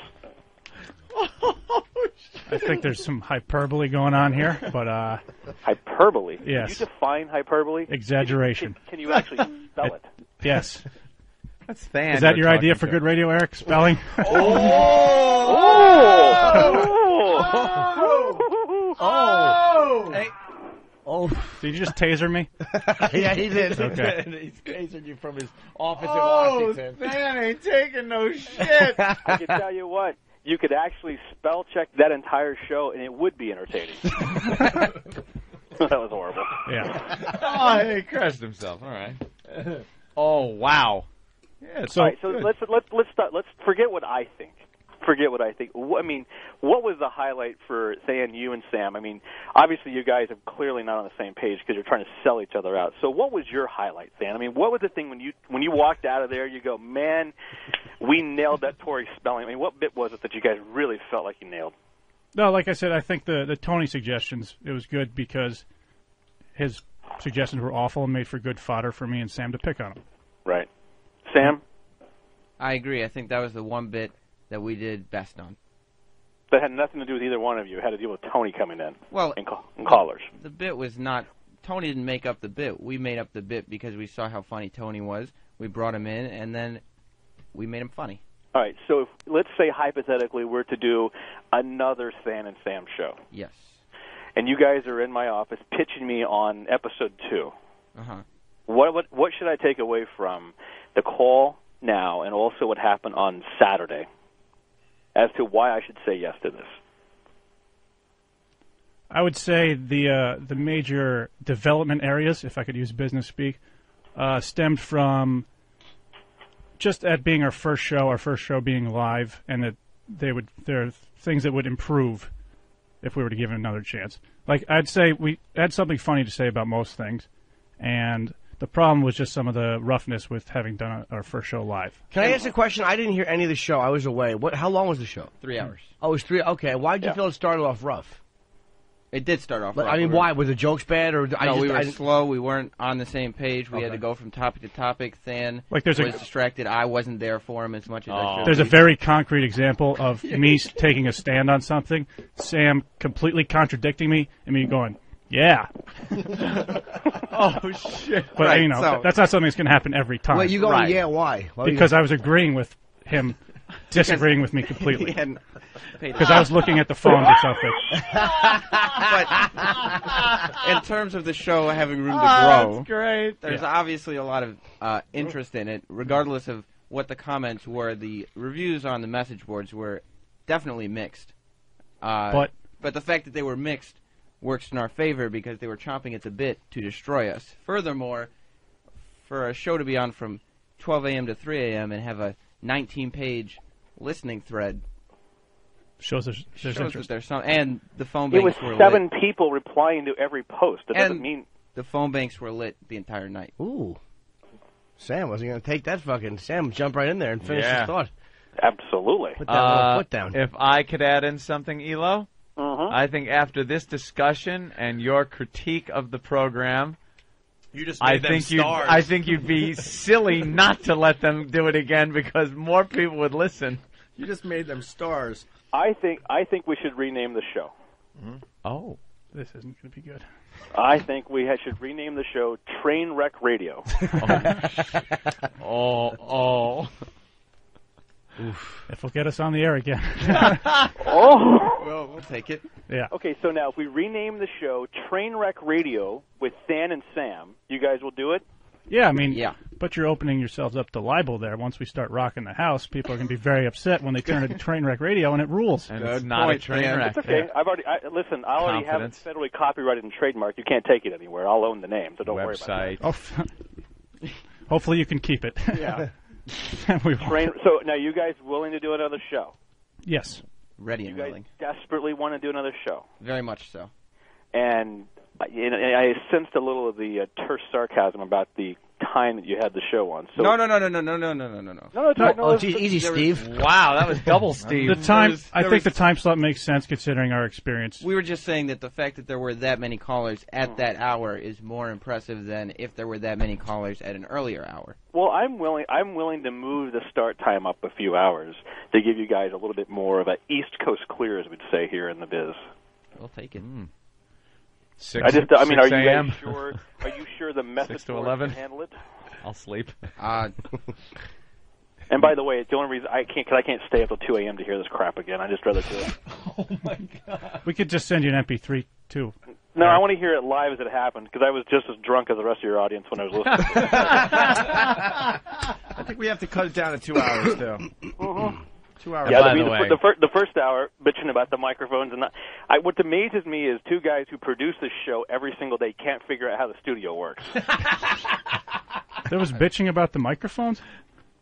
I think there's some hyperbole going on here, but hyperbole? Yes. Can you define hyperbole? Exaggeration. Can you actually spell it? Yes. That's Than. Is that your idea for good radio, Eric? Spelling? Did you just taser me? Yeah, he did. Okay. He's tasered you from his office in Washington. Than ain't taking no shit. I can tell you what. You could actually spell check that entire show, and it would be entertaining. That was horrible. Yeah. Oh, he crushed himself. All right. Oh, wow. Yeah, so let's start. Let's forget what I think. Forget what I think. I mean, what was the highlight for Than, you and Sam? I mean, obviously you guys are clearly not on the same page because you're trying to sell each other out. So what was your highlight, Than? I mean, what was the thing when you walked out of there? You go, man, we nailed that Tory Spelling. I mean, what bit was it that you guys really felt like you nailed? No, like I said, I think the Tony suggestions, it was good because his suggestions were awful and made for good fodder for me and Sam to pick on them. Right. Sam? I agree. I think that was the one bit that we did best on. That had nothing to do with either one of you. It had to deal with Tony coming in and callers. The bit was not... Tony didn't make up the bit. We made up the bit because we saw how funny Tony was. We brought him in, and then we made him funny. All right, so let's say hypothetically we're to do another Than and Sam show. Yes. And you guys are in my office pitching me on episode 2. Uh-huh. What should I take away from the call now and also what happened on Saturday as to why I should say yes to this? I would say the major development areas, if I could use business speak, stemmed from just that being our first show being live, and that there are things that would improve if we were to give it another chance. Like, I'd say we had something funny to say about most things, and the problem was just some of the roughness with having done our first show live. Can I ask a question? I didn't hear any of the show. I was away. How long was the show? 3 hours. Oh, it was 3. Okay. Why did you feel it started off rough? It did start off. But, rough. I mean, why? Were the jokes bad, or we were slow. We weren't on the same page. We had to go from topic to topic. Than was distracted. I wasn't there for him as much as I should. There's a very concrete example of me taking a stand on something, Sam completely contradicting me, and me going, yeah. Oh, shit. But, right, you know, that's not something that's going to happen every time. Wait, you going, yeah, why? Because I was agreeing with him disagreeing with me completely. Because I was looking at the phone or something. But in terms of the show having room to grow, that's great. There's obviously a lot of interest in it, regardless of what the comments were. The reviews on the message boards were definitely mixed. But the fact that they were mixed works in our favor because they were chomping at the bit to destroy us. Furthermore, for a show to be on from 12 a.m. to 3 a.m. and have a 19-page listening thread shows there's interest. That there's some, and the phone It banks was were 7 lit. people replying to every post. That doesn't And mean the phone banks were lit the entire night. Ooh. Sam wasn't going to take that fucking... Sam jumped right in there and finished Yeah. his thought. absolutely. Put that little foot down. If I could add in something, Elo, Mm-hmm. I think after this discussion and your critique of the program, You just made them stars. I think you'd be silly not to let them do it again because more people would listen. You just made them stars. I think we should rename the show. Oh. This isn't going to be good. I think we should rename the show Trainwreck Radio. Oh. Oof. If it'll get us on the air again. Oh. We'll take it. Yeah. Okay, so now if we rename the show Trainwreck Radio with Than and Sam, you guys will do it? Yeah, I mean, but you're opening yourselves up to libel there. Once we start rocking the house, people are going to be very upset when they turn it to Trainwreck Radio, and it rules. And it's not a train wreck. It's okay. I already have it federally copyrighted and trademarked. You can't take it anywhere. I'll own the name, so don't worry about it. Oh, hopefully you can keep it. Yeah. We won't. So now you guys willing to do another show? Yes. Ready and willing. Desperately want to do another show? Very much so. And I sensed a little of the terse sarcasm about the time that you had the show on. So No. Oh, geez, easy, Steve. Wow, that was double Steve. The time, I think the time slot makes sense considering our experience. We were just saying that the fact that there were that many callers at that hour is more impressive than if there were that many callers at an earlier hour. Well, I'm willing to move the start time up a few hours to give you guys a little bit more of a East Coast clear, as we'd say here in the biz. We'll take it. Are you guys a.m. sure? Are you sure the message 6 to board 11. can handle it? I'll sleep. And by the way, the only reason I can't stay up till 2 a.m. to hear this crap again. I just rather do it. Oh my God! We could just send you an MP3 too. No, I want to hear it live as it happened because I was just as drunk as the rest of your audience when I was listening. to it. I think we have to cut it down to 2 hours, too. 2 hours. Yeah, by the way. the first hour bitching about the microphones and what amazes me is two guys who produce this show every single day can't figure out how the studio works. There was bitching about the microphones?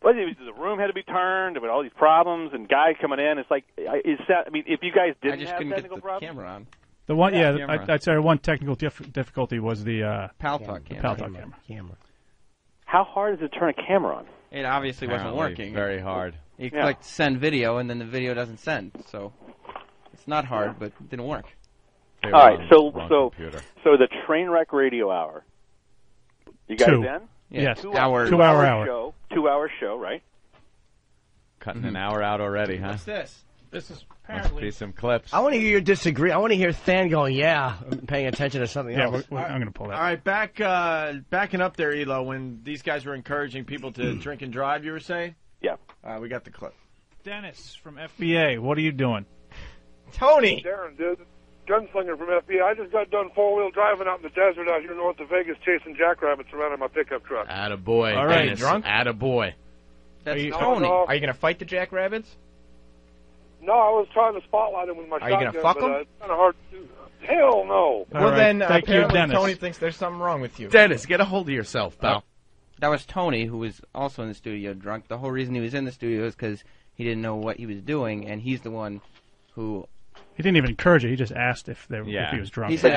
Well, the room had to be turned, there were all these problems, and guys coming in. It's like, if you guys didn't have technical problems, camera on. The one, camera. I'd say our one technical difficulty was the Pal Talk camera. Pal Talk camera. How hard is it to turn a camera on? It obviously wasn't working. Very hard. You clicked send video, and then the video doesn't send. So it's not hard, but it didn't work. All right, so the Trainwreck Radio Hour. You guys in? Yeah. Yes. 2 hour show. 2 hour show, right? Cutting an hour out already, huh? What's this? This is Must be some clips. I want to hear you disagree. I want to hear Than going, yeah, I'm paying attention to something else. I'm going to pull that. All right, backing up there, Elo, when these guys were encouraging people to drink and drive, you were saying? Yeah. We got the clip. Dennis from FBA, what are you doing? Tony! Darren, dude. Gunslinger from FBI. I just got done four-wheel driving out in the desert out here north of Vegas chasing jackrabbits around in my pickup truck. Attaboy. All right. Dennis. Drunk? Attaboy. That's Tony. Are you going to fight the jackrabbits? No, I was trying to spotlight him with my Are you shotgun, gonna fuck but him? it's kind of hard to do. Hell no. Well, then Thank you, apparently Dennis. Tony thinks there's something wrong with you. Dennis, get a hold of yourself, pal. That was Tony, who was also in the studio drunk. The whole reason he was in the studio is because he didn't know what he was doing, and he's the one who... He didn't even encourage it. He just asked if he was drunk. He said,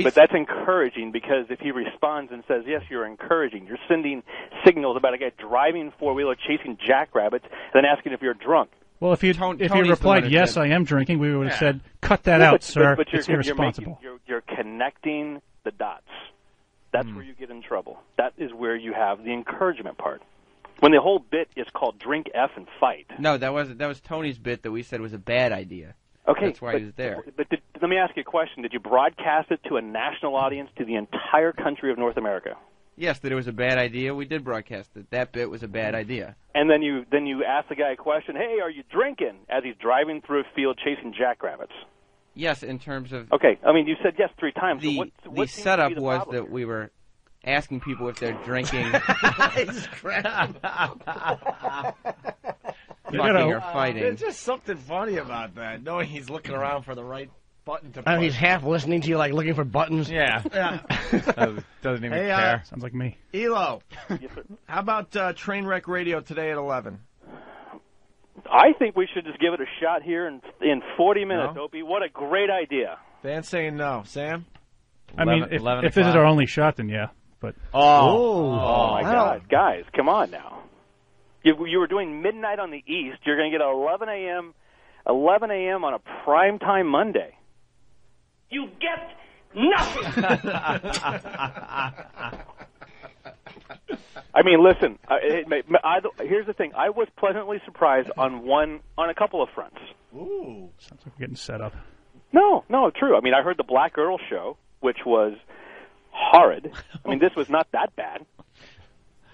but that's encouraging, because if he responds and says, yes, you're encouraging, you're sending signals about a guy driving four-wheeler chasing jackrabbits and then asking if you're drunk. Well, if you replied, yes, I am drinking, we would have said, cut that out, sir. But it's irresponsible. You're connecting the dots. That's where you get in trouble. That is where you have the encouragement part. When the whole bit is called drink F and fight. No, that was Tony's bit that we said was a bad idea. Okay, that's why he was there. But let me ask you a question. Did you broadcast it to a national audience, to the entire country of North America? Yes, that it was a bad idea. We did broadcast it. That bit was a bad idea. And then you ask the guy a question, hey, are you drinking, as he's driving through a field chasing jackrabbits? Yes, in terms of... Okay, I mean, you said yes 3 times. The, so the setup was that we were asking people if they're drinking... fucking or fighting. There's just something funny about that, knowing he's looking around for the right button to push. And he's half listening to you, like looking for buttons. Yeah. Doesn't even Hey, care. Sounds like me. Elo, how about Trainwreck Radio today at 11? I think we should just give it a shot here in 40 minutes, No? Opie. What a great idea. Dan's saying no. Sam? I mean, if this is our only shot, then yeah. But Oh my God. Guys, come on now. You were doing midnight on the East. You're going to get 11 a.m. on a primetime Monday. You get nothing. I mean, listen. Here's the thing. I was pleasantly surprised on a couple of fronts. Ooh, sounds like we're getting set up. No, true. I mean, I heard the Black Earl show, which was horrid. I mean, this was not that bad.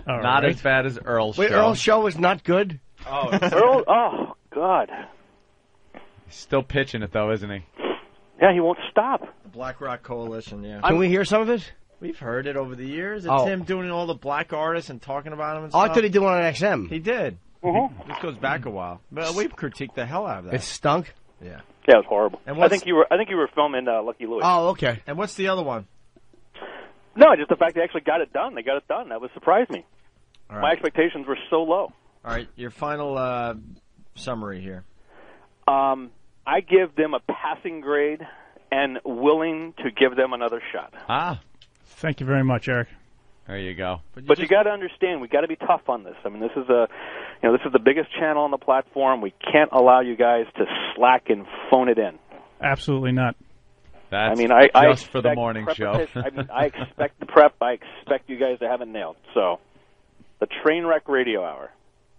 Not as bad as Earl's Wait, show. Earl's show was not good? Oh, Earl, oh, God. He's still pitching it, though, isn't he? Yeah, he won't stop. The Black Rock Coalition, yeah. Can we hear some of it? We've heard it over the years. It's Oh. him doing all the black artists and talking about them and Oh, stuff. I thought he did one on XM. He did. Mm-hmm. This goes back a while. But we've critiqued the hell out of that. It stunk? Yeah. Yeah, it was horrible. And I what's- think you were filming Lucky Louie. Oh, okay. And what's the other one? No, just the fact they actually got it done. They got it done. That was surprised me. All right. My expectations were so low. All right, your final summary here. I give them a passing grade and willing to give them another shot. Ah. Thank you very much, Eric. There you go. But you got to understand, we got to be tough on this. I mean, this is the biggest channel on the platform. We can't allow you guys to slack and phone it in. Absolutely not. That's I just for the expect morning show. I expect the prep. I expect you guys to have it nailed. So, the Trainwreck Radio Hour.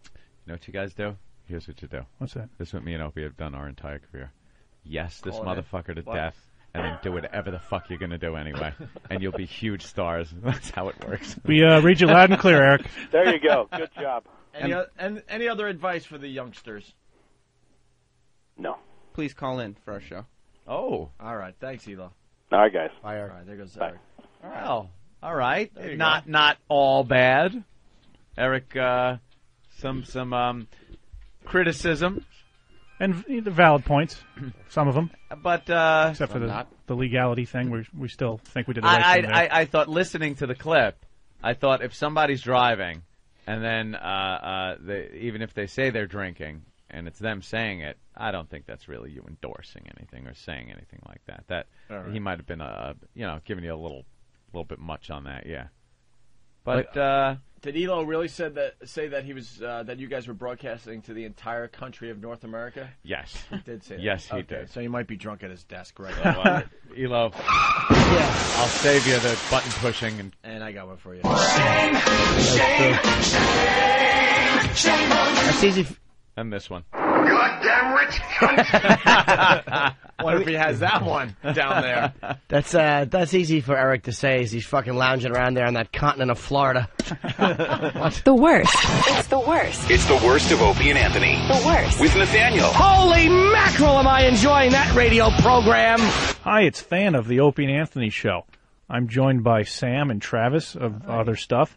You know what you guys do? Here's what you do. What's that? This is what me and Opie have done our entire career. Yes, this Calling it. motherfucker to What? death, and then do whatever the fuck you're going to do anyway. And you'll be huge stars. That's how it works. We read you loud and clear, Eric. There you go. Good job. Any other advice for the youngsters? No. Please call in for our show. Oh. All right. Thanks, Elo. All right, guys. Bye, Eric. All right, there goes Bye. Eric. Well, all right. There you Not all bad. Eric, some criticism. And valid points, some of them. But except for the legality thing, we still think we did the right thing there. I thought listening to the clip, I thought if somebody's driving and then even if they say they're drinking and it's them saying it, I don't think that's really you endorsing anything or saying anything like that. That right. He might have been giving you a little bit much on that, yeah. But did Elo really say that he was that you guys were broadcasting to the entire country of North America? Yes, he did say that. Yes, he Okay, did. So he might be drunk at his desk right So, now. Elo, I'll save you the button pushing and I got one for you. That's easy. And this one. Goddamn rich. What if he has that one down there? That's easy for Eric to say as he's fucking lounging around there on that continent of Florida. The worst. It's the worst. It's the worst of Opie and Anthony. The worst. With Nathaniel. Holy mackerel, am I enjoying that radio program? Hi, it's Fan of the Opie and Anthony Show. I'm joined by Sam and Travis of Other Stuff,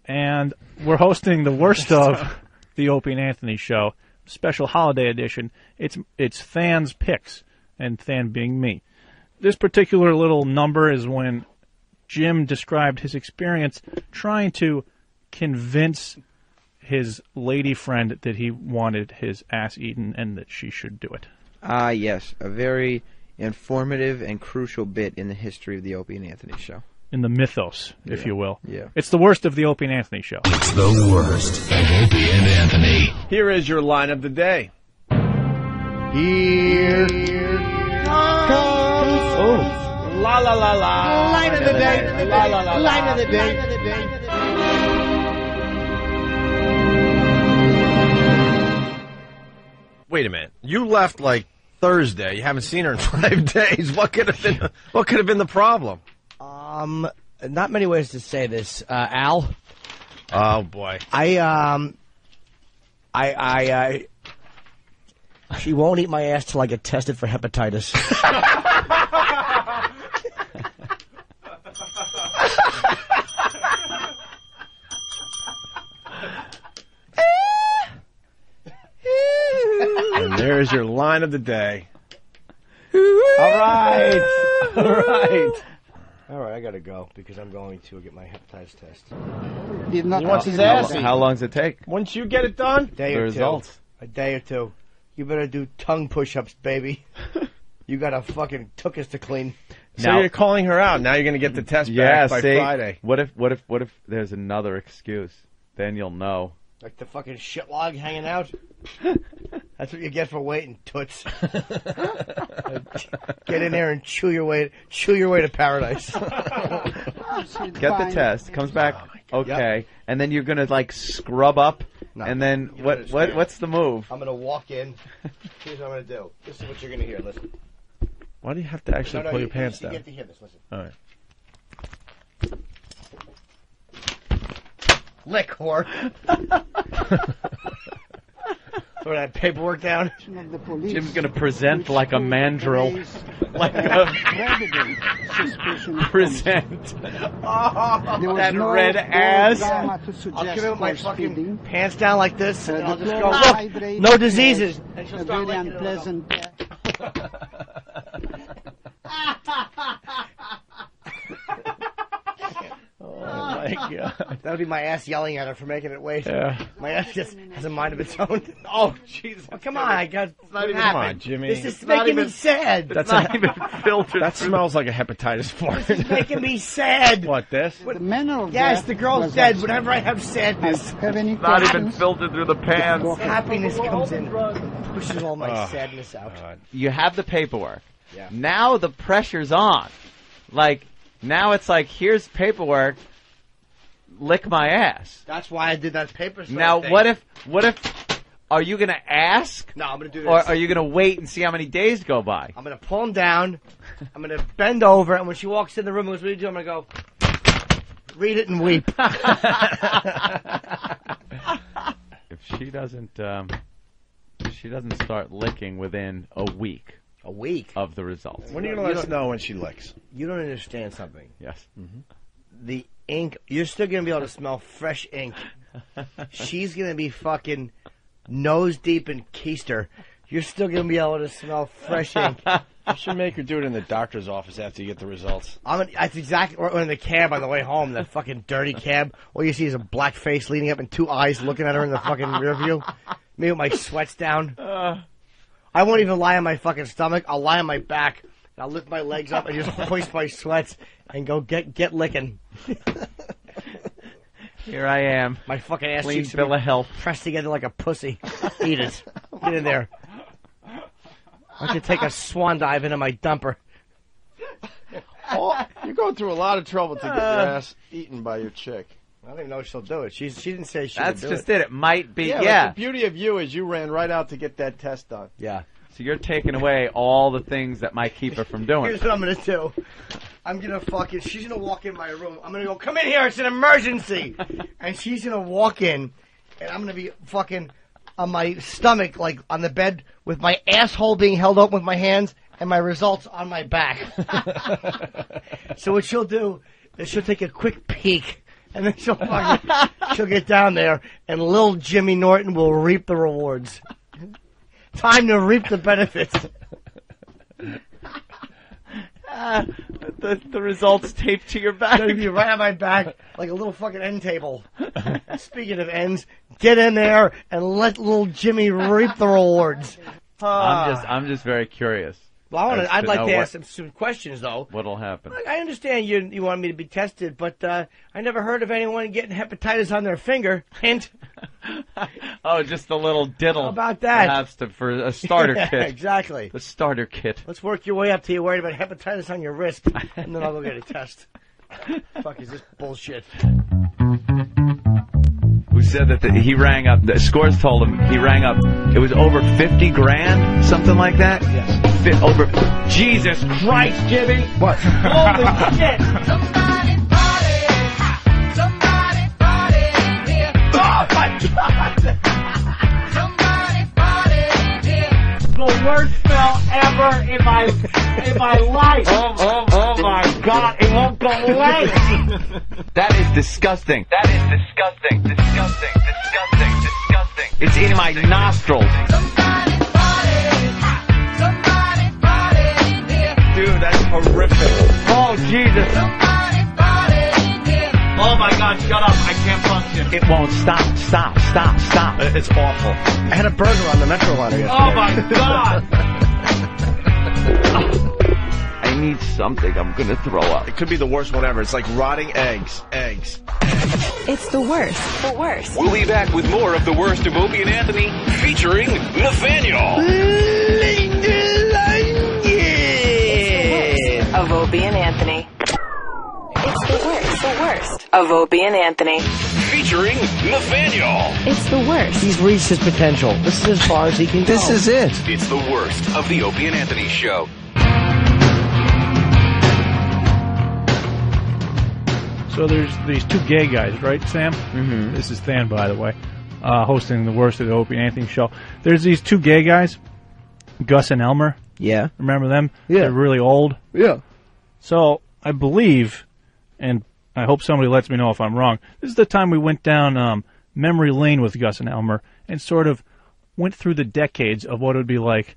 and we're hosting the worst of the Opie and Anthony Show. special holiday edition. It's Than's picks, and Than being me. This particular little number is when Jim described his experience trying to convince his lady friend that he wanted his ass eaten and that she should do it. Ah, yes. A very informative and crucial bit in the history of the Opie and Anthony show. In the mythos, if you will. Yeah. It's the worst of the Opie and Anthony show. It's the worst of Opie and Anthony. Here is your line of the day. Here comes La la la la. line of the day. La la la la. Line of the day. Wait a minute. You left like Thursday. You haven't seen her in 5 days. What could have been the problem? Not many ways to say this, Al. Oh boy. She won't eat my ass till I get tested for hepatitis. And there's your line of the day. All right. All right, I gotta go because I'm going to get my hepatitis test. He wants his ass eaten. How long does it take? Once you get it done, A day or two. You better do tongue push-ups, baby. You got a fucking tuchus to clean. So you're calling her out. Now you're going to get the test back by Friday. What if there's another excuse? Then you'll know. Like the fucking shit log hanging out. That's what you get for waiting, toots. Get in there and chew your way to paradise. Get the test. Comes back okay, and then you're gonna like scrub up, and then what's the move? I'm gonna walk in. Here's what I'm gonna do. This is what you're gonna hear. Listen. Why do you have to actually pull your pants down? You get to hear this. Listen. All right. Lick, whore. Throw that paperwork down. Jim's gonna present like a mandrill. Like a present. That red ass. I'll give it my fucking pants down like this, and I'll just go, look, no diseases. And she'll start licking unpleasant. Oh my God. That would be my ass yelling at her for making it wait. Yeah. My ass just has a mind of its own. Oh, Jesus. Well, come on, I got. Not even, come on, Jimmy. This is making me sad. That's not even filtered. That smells like a hepatitis fart. This is making me sad. What, this? Yes, the girl's dead. Whenever I have sadness, Not even filtered through the pants. happiness comes in and pushes all my sadness out. You have the paperwork. Yeah. Now the pressure's on. Like, now it's like, here's paperwork, lick my ass. That's why I did that paper thing. Now, what if, are you going to ask? No, I'm going to do this. Or are you going to wait and see how many days go by? I'm going to pull him down, I'm going to bend over, and when she walks in the room and goes, what do you do? I'm going to go, read it and weep. If she doesn't start licking within a week. A week? Of the results. When are you going to let us know when she licks? You don't understand something. Yes. Mm-hmm. The ink, you're still going to be able to smell fresh ink. She's going to be fucking nose deep in keister. You're still going to be able to smell fresh ink. You should make her do it in the doctor's office after you get the results. That's exactly, or in the cab on the way home, that fucking dirty cab. All you see is a black face leading up and two eyes looking at her in the fucking rear view. Me with my sweats down. I won't even lie on my fucking stomach. I'll lie on my back. And I'll lift my legs up and just hoist my sweats and go get licking. Here I am. My fucking ass Clean cheeks bill of health. pressed together like a pussy. Eat it. Get in there. I could take a swan dive into my dumper. Oh, you're going through a lot of trouble to get your ass eaten by your chick. I don't even know if she'll do it. She didn't say she That's would do just it. It might be, yeah. But the beauty of you is you ran right out to get that test done. Yeah. So you're taking away all the things that might keep her from doing Here's it. what I'm going to do. I'm going to fucking, she's going to walk in my room. I'm going to go, come in here, it's an emergency. And she's going to walk in, and I'm going to be fucking on my stomach, like on the bed, with my asshole being held open with my hands, and my results on my back. So what she'll do is she'll take a quick peek, and then she'll get down there, and little Jimmy Norton will reap the rewards. Time to reap the benefits. The results taped to your back. It's gonna be right on my back, like a little fucking end table. Speaking of ends, get in there and let little Jimmy reap the rewards. I'm just very curious. Well, I'd like to ask him some questions, though. What'll happen? I understand you want me to be tested, but I never heard of anyone getting hepatitis on their finger. Hint. Oh, just a little diddle. How about that? Perhaps for a starter Yeah, kit. exactly. The starter kit. Let's work your way up till you're worried about hepatitis on your wrist, and then I'll go get a test. Fuck is this bullshit? Who said that he rang up, the Scores told him he rang up, it was over 50 grand, something like that? Yes. Over, Jesus Christ, Jimmy! What? Holy shit! Somebody party! Somebody party here! Oh my God! Somebody party here! The worst smell ever in my life! Oh my God, it won't go away! That is disgusting. That is disgusting. Disgusting. Disgusting. Disgusting. It's in my nostrils. Somebody party! Somebody party here! Dude, that's horrific. Oh, Jesus. Somebody party here! Oh my God, shut up. I can't function. It won't stop. Stop. Stop. Stop. It's awful. I had a burger on the Metro liner yesterday. Oh my God. I need something. I'm going to throw up. It could be the worst one ever. It's like rotting eggs. Eggs. It's the worst. The worst. We'll be back with more of the worst of Opie and Anthony, featuring Nathaniel. Linger Longer. Of Opie and Anthony. It's the worst. The worst of Opie and Anthony. Featuring Nathaniel. It's the worst. He's reached his potential. This is as far as he can go. This is it. It's the worst of the Opie and Anthony show. So there's these two gay guys, right, Sam? Mm-hmm. This is Than, by the way, hosting the worst of the Opie and Anthony show. There's these two gay guys, Gus and Elmer. Yeah. Remember them? Yeah. They're really old. Yeah. So I believe, and I hope somebody lets me know if I'm wrong, this is the time we went down memory lane with Gus and Elmer and sort of went through the decades of what it would be like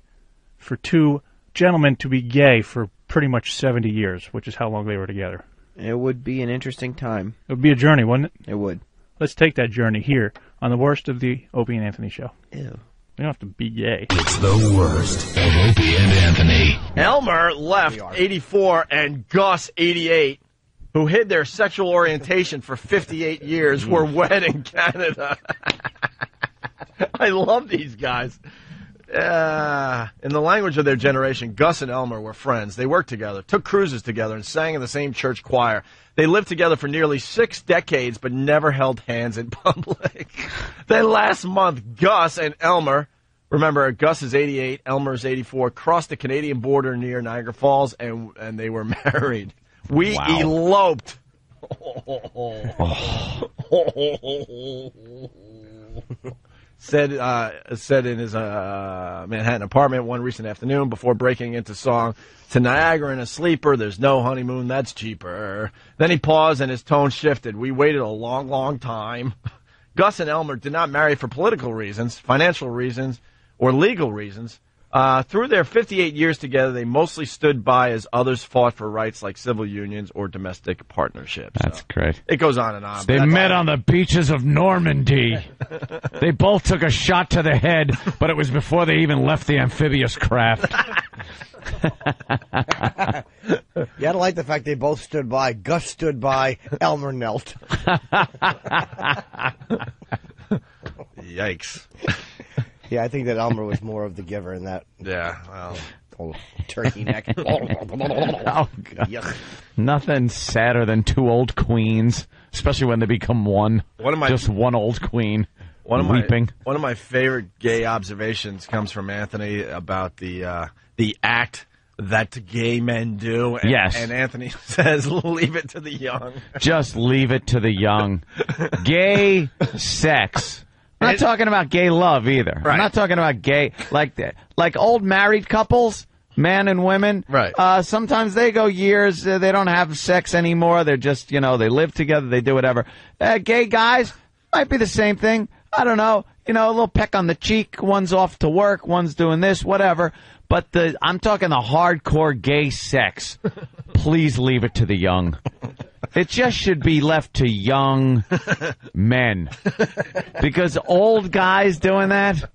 for two gentlemen to be gay for pretty much 70 years, which is how long they were together. It would be an interesting time. It would be a journey, wouldn't it? It would. Let's take that journey here on the worst of the Opie and Anthony show. Ew. We don't have to be gay. It's the worst of Opie and Anthony. Elmer left 84 and Gus 88, who hid their sexual orientation for 58 years, were wed in Canada. I love these guys. In the language of their generation, Gus and Elmer were friends. They worked together, took cruises together, and sang in the same church choir. They lived together for nearly 6 decades, but never held hands in public. Then last month, Gus and Elmer, remember, Gus is 88, Elmer is 84, crossed the Canadian border near Niagara Falls, and they were married. We eloped. Said in his Manhattan apartment one recent afternoon before breaking into song, "To Niagara in a sleeper, there's no honeymoon, that's cheaper." Then he paused and his tone shifted. "We waited a long, long time." Gus and Elmer did not marry for political reasons, financial reasons, or legal reasons. Through their 58 years together, they mostly stood by as others fought for rights like civil unions or domestic partnerships. That's great. It goes on and on. They met on the beaches of Normandy. They both took a shot to the head, but it was before they even left the amphibious craft. You gotta like the fact they both stood by. Gus stood by. Elmer knelt. Yikes. Yeah, I think that Elmer was more of the giver in that. Yeah, well. Oh, turkey neck. Oh, God. Yuck. Nothing sadder than two old queens, especially when they become one. Just one old queen. Weeping. One of my favorite gay observations comes from Anthony about the act that gay men do. And, yes. And Anthony says, leave it to the young. Just leave it to the young. Gay sex. I'm not talking about gay love either. Right. I'm not talking about gay like old married couples, man and women. Right. Sometimes they go years, they don't have sex anymore. They're just, they live together, they do whatever. Gay guys might be the same thing. I don't know. you know, a little peck on the cheek. One's off to work, one's doing this, whatever. But I'm talking the hardcore gay sex. Please leave it to the young. It just should be left to young men. Because old guys doing that,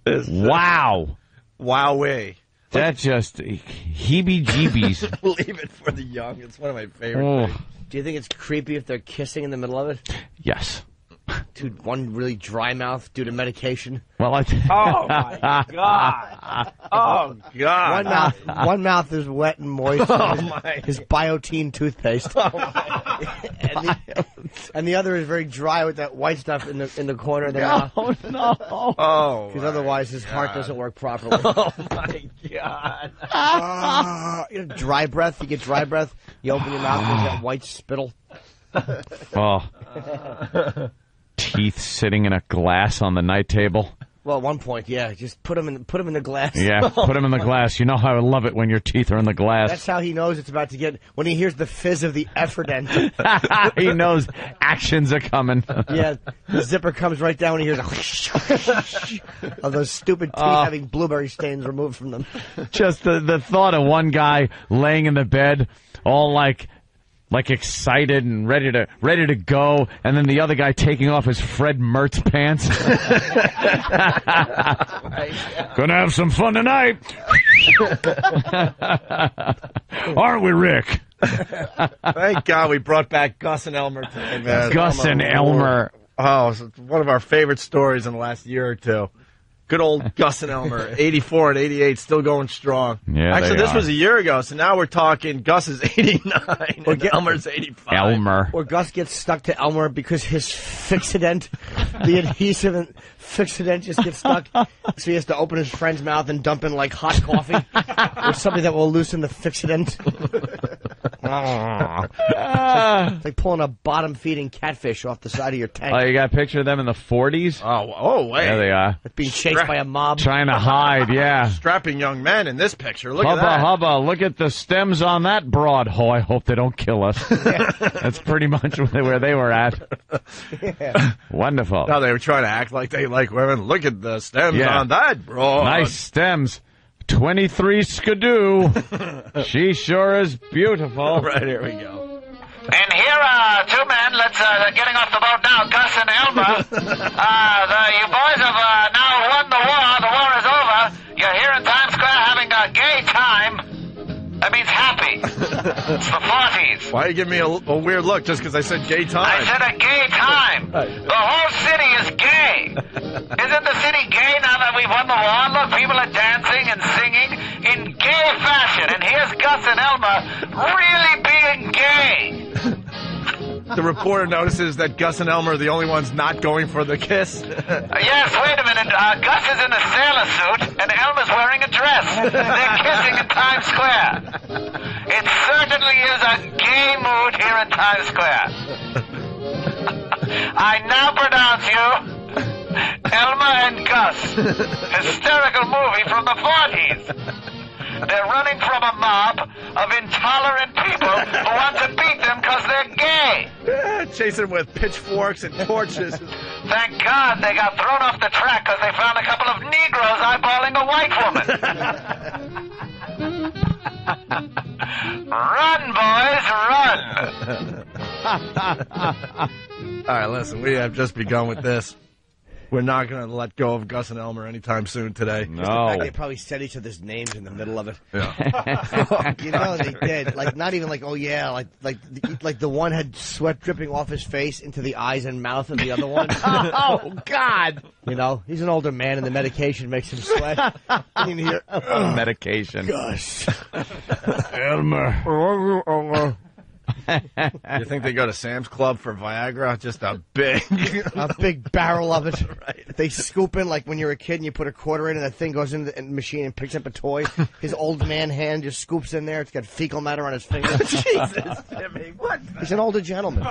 wow. Wowee. That just heebie-jeebies. Leave it for the young. It's one of my favorite Oh. things. Do you think it's creepy if they're kissing in the middle of it? Yes. Dude, one really dry mouth due to medication. Well, Oh, my God. Oh, God. One mouth is wet and moist. Oh, his, my. his Biotine toothpaste. Oh, my. and the other is very dry with that white stuff in the corner of the mouth. Oh, no. Oh, because otherwise his heart doesn't work properly. Oh, my God. You know, dry breath. You get dry breath. You open your mouth and there's that white spittle. Oh. Teeth sitting in a glass on the night table. Well, at one point, yeah, just put them in the glass. Yeah, put them in the glass. You know how I love it when your teeth are in the glass. That's how he knows it's about to get, when he hears the fizz of the effort end. He knows actions are coming. Yeah, the zipper comes right down when he hears of those stupid teeth having blueberry stains removed from them. Just the thought of one guy laying in the bed, all like excited and ready to go, and then the other guy taking off his Fred Mertz pants. Gonna have some fun tonight. Aren't we, Rick? Thank God we brought back Gus and Elmer today, man. Gus and Elmer. Oh, it's one of our favorite stories in the last year or two. Good old Gus and Elmer, 84 and 88, still going strong. Yeah, actually, this are. was a year ago, so now we're talking Gus is 89 and Elmer's 85. Elmer. Or Gus gets stuck to Elmer because his fixident, the adhesive and fixident just gets stuck. So he has to open his friend's mouth and dump in like hot coffee or something that will loosen the fixident. It's like pulling a bottom-feeding catfish off the side of your tank. Oh, you got a picture of them in the 40s? Oh, wait. There they are. Being chased by a mob. Trying to hide, yeah. Strapping young men in this picture. Look Hubba, at that. hubba, look at the stems on that broad. Oh, I hope they don't kill us. That's pretty much where they were at. Yeah. Wonderful. No, they were trying to act like they like women. Look at the stems on that broad. Nice stems. 23 skidoo. She sure is beautiful. Right, here we go. And here are two men. Let's getting off the boat now. Gus and Elmer. You boys have now won the war. The war is over. You're here in Times Square having a gay time. That means happy. It's the 40s. Why are you giving me a weird look just because I said gay time? I said a gay time. The whole city is gay. Isn't the city gay now that we've won the war? Look, people are dancing and singing in gay fashion. And here's Gus and Elmer really being gay. The reporter notices that Gus and Elmer are the only ones not going for the kiss. Yes, wait a minute. Gus is in a sailor suit, and Elmer's wearing a dress. They're kissing in Times Square. It certainly is a gay mood here in Times Square. I now pronounce you Elmer and Gus. Hysterical movie from the 40s. They're running from a mob of intolerant people who want to beat them because they're gay. Chasing with pitchforks and torches. Thank God they got thrown off the track because they found a couple of Negroes eyeballing a white woman. Run, boys, run. All right, listen, we have just begun with this. We're not going to let go of Gus and Elmer anytime soon today. No. They probably said each other's names in the middle of it. Yeah. You know they did. Like not even like, oh yeah, like the one had sweat dripping off his face into the eyes and mouth of the other one. Oh God. You know, he's an older man and the medication makes him sweat. You hear, Medication. Gosh. Elmer. You think they go to Sam's Club for Viagra? Just a big barrel of it. Right. They scoop in like when you're a kid and you put a quarter in and that thing goes into the machine and picks up a toy. His old man hand just scoops in there. It's got fecal matter on his finger. Jesus, Jimmy, what? He's an older gentleman.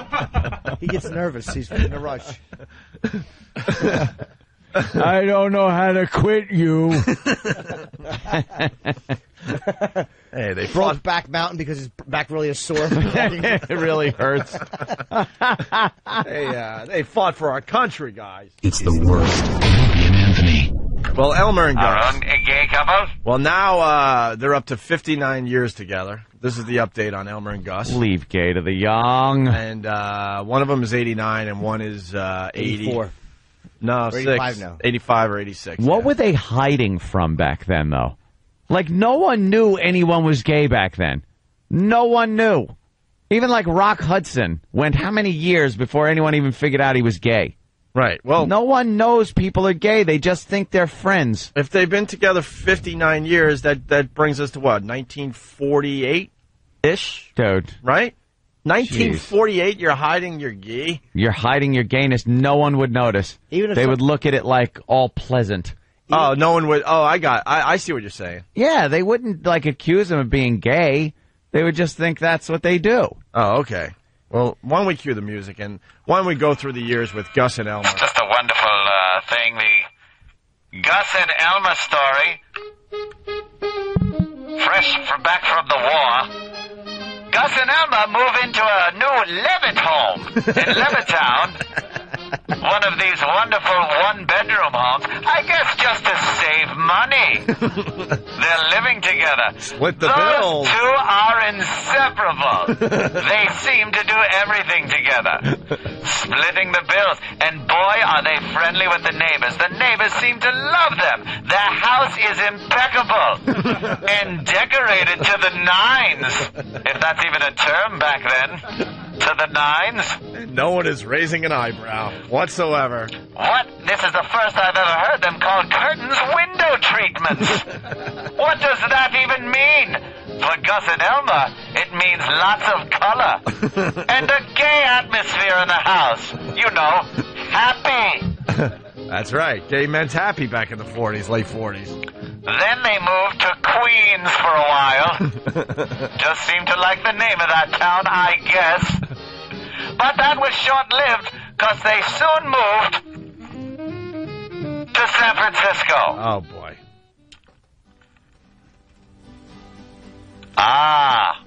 He gets nervous. He's in a rush. I don't know how to quit you. Hey, Hey, they broke fought. back mountain because his back really is sore. It really hurts. They fought for our country, guys. It's the worst. Opie and Anthony. Well, Elmer and Our Gus. own gay couple. Well, now they're up to 59 years together. This is the update on Elmer and Gus. Leave gay to the young. And one of them is 89 and one is 80. 84. No, Or 6. 85 now. 85 or 86. What were they hiding from back then, though? Like, no one knew anyone was gay back then. No one knew. Even like Rock Hudson went how many years before anyone even figured out he was gay? Right. Well, no one knows people are gay. They just think they're friends. If they've been together 59 years, that brings us to what, 1948-ish? Dude. Right? 1948, you're hiding your gay? You're hiding your gayness. No one would notice. Even if they would look at it like all pleasant. Oh, no one would. Oh, I see what you're saying. Yeah, they wouldn't like accuse him of being gay. They would just think that's what they do. Oh, okay. Well, why don't we cue the music, and why don't we go through the years with Gus and Elmer? It's just a wonderful thing, the Gus and Elmer story. Fresh back from the war. Gus and Elmer move into a new Levitt home in Levittown. One of these wonderful one-bedroom homes. I guess just to save money. They're living together. Split the Those bills. two are inseparable. They seem to do everything together. Splitting the bills. And boy, are they friendly with the neighbors. The neighbors seem to love them. Their house is impeccable. And decorated to the nines. If that's even a term back then. To the nines. No one is raising an eyebrow whatsoever. What? This is the first I've ever heard them call curtains window treatments. What does that even mean? For Gus and Elmer, it means lots of color. And a gay atmosphere in the house. You know, happy. That's right. Gay meant happy back in the 40s, late 40s. Then they moved to Queens for a while. Just seemed to like the name of that town, I guess. But that was short-lived, because they soon moved to San Francisco. Oh, boy. Ah.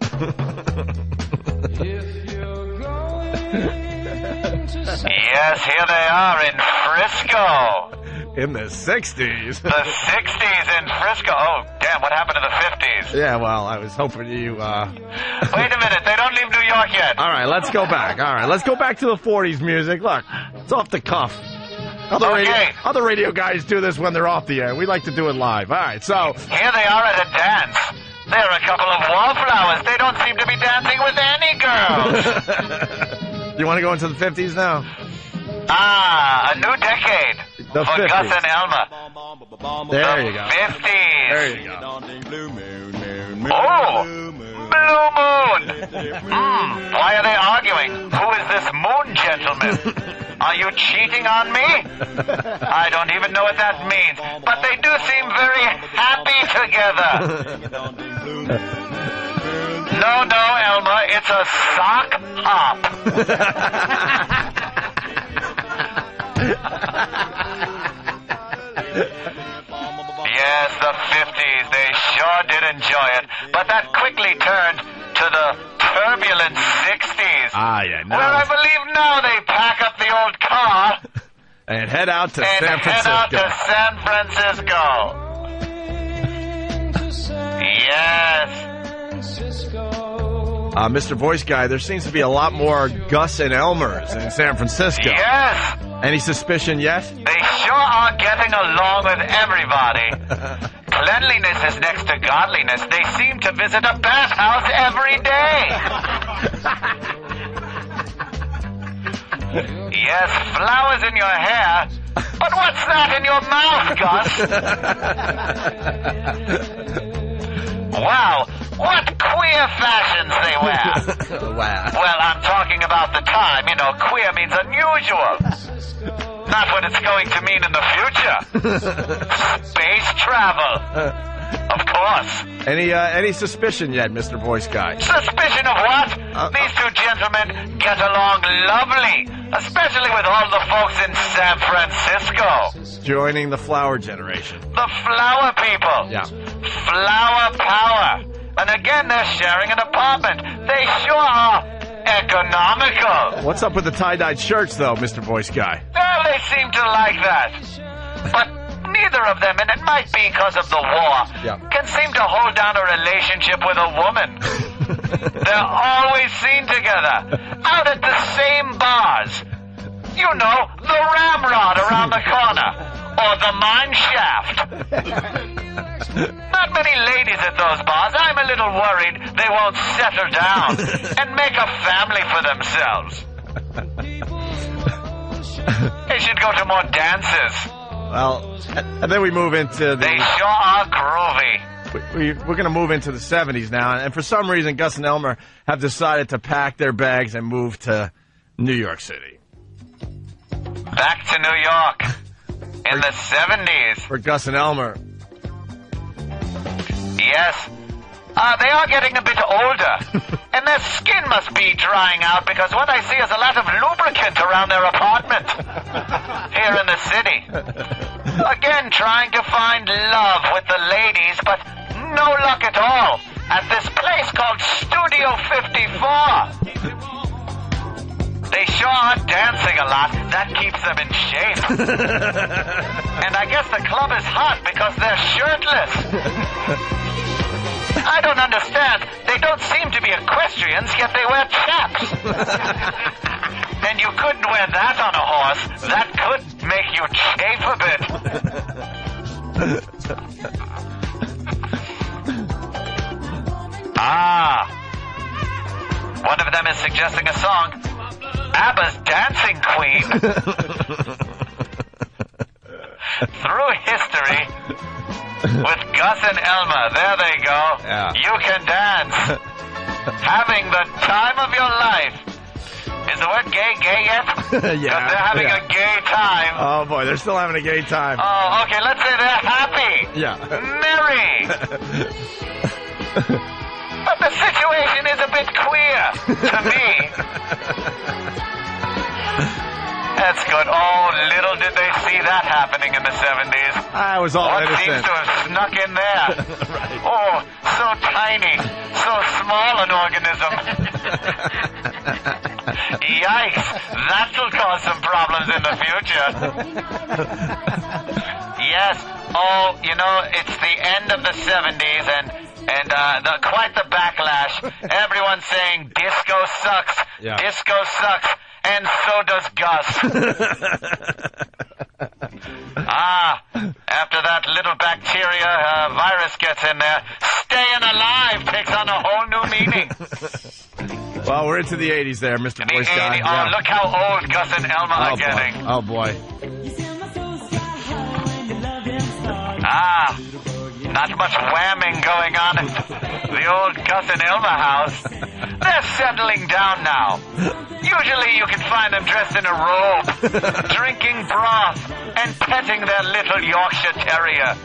Yes, here they are in Frisco. In the 60s. The 60s in Frisco. Oh, damn, what happened to the 50s? Yeah, well, I was hoping you... Wait a minute, they don't leave New York yet. All right, let's go back. All right, let's go back to the 40s music. Look, it's off the cuff. Other radio guys do this when they're off the air. We like to do it live. All right, so... Here they are at a dance. They're a couple of wallflowers. They don't seem to be dancing with any girls. You want to go into the 50s now? Ah, a new decade. The for 50s. Gus and Elmer. There you go. 50s. There you go. Oh, Blue Moon. Why are they arguing? Who is this moon gentleman? Are you cheating on me? I don't even know what that means. But they do seem very happy together. No, Elmer, it's a sock hop. Yes, the 50s, they sure did enjoy it. But that quickly turned to the turbulent 60s. Ah, yeah, now. Well, I believe now they pack up the old car And head out to and San head Francisco. out to San Francisco. Yes. Mr. Voice Guy, there seems to be a lot more Gus and Elmers in San Francisco. Yes. Any suspicion yet? They sure are getting along with everybody. Cleanliness is next to godliness. They seem to visit a bathhouse every day. Yes, flowers in your hair. But what's that in your mouth, Gus? Wow, what queer fashions they wear. Wow. Well, I'm talking about the time. You know, queer means unusual. Not what it's going to mean in the future. Space travel. Of course. Any suspicion yet, Mr. Voice Guy? Suspicion of what? These two gentlemen get along lovely, especially with all the folks in San Francisco. Joining the flower generation. The flower people. Yeah. Flower power. And again, they're sharing an apartment. They sure are economical. What's up with the tie-dyed shirts, though, Mr. Voice Guy? Well, they seem to like that. But neither of them, and it might be because of the war, can seem to hold down a relationship with a woman. They're always seen together, out at the same bars. You know, the Ramrod around the corner, or the Mine Shaft. Not many ladies at those bars. I'm a little worried they won't settle down and make a family for themselves. They should go to more dances. Well, and then we move into They sure are groovy. We're going to move into the 70s now, and for some reason, Gus and Elmer have decided to pack their bags and move to New York City. Back to New York in the 70s. For Gus and Elmer. Yes. They are getting a bit older, and their skin must be drying out because what I see is a lot of lubricant around their apartment here in the city. Again, trying to find love with the ladies, but no luck at all at this place called Studio 54. They sure are dancing a lot. That keeps them in shape. And I guess the club is hot because they're shirtless. I don't understand. They don't seem to be equestrians, yet they wear chaps. And you couldn't wear that on a horse. That could make you chafe a bit. One of them is suggesting a song. ABBA's Dancing Queen. Through history, with Gus and Elmer, there they go. Yeah. You can dance. Having the time of your life. Is the word gay yet? Because they're having a gay time. Oh, boy, they're still having a gay time. Oh, okay, let's say they're happy. Yeah. Merry. But the situation is a bit queer to me. That's good. Oh, little did they see that happening in the 70s. I was all what innocent. seems to have snuck in there? Right. Oh, so tiny, so small an organism. Yikes, that'll cause some problems in the future. Yes, oh, you know, it's the end of the 70s and quite the backlash. Everyone's saying disco sucks, disco sucks. And so does Gus. After that little bacteria virus gets in there, staying alive takes on a whole new meaning. Well, we're into the 80s there, Mr. Voice Guy. Oh, look how old Gus and Elmer are getting. Oh, boy. Not much whamming going on at the old Gus and Elmer house. They're settling down now. Usually you can find them dressed in a robe, drinking broth, and petting their little Yorkshire Terrier.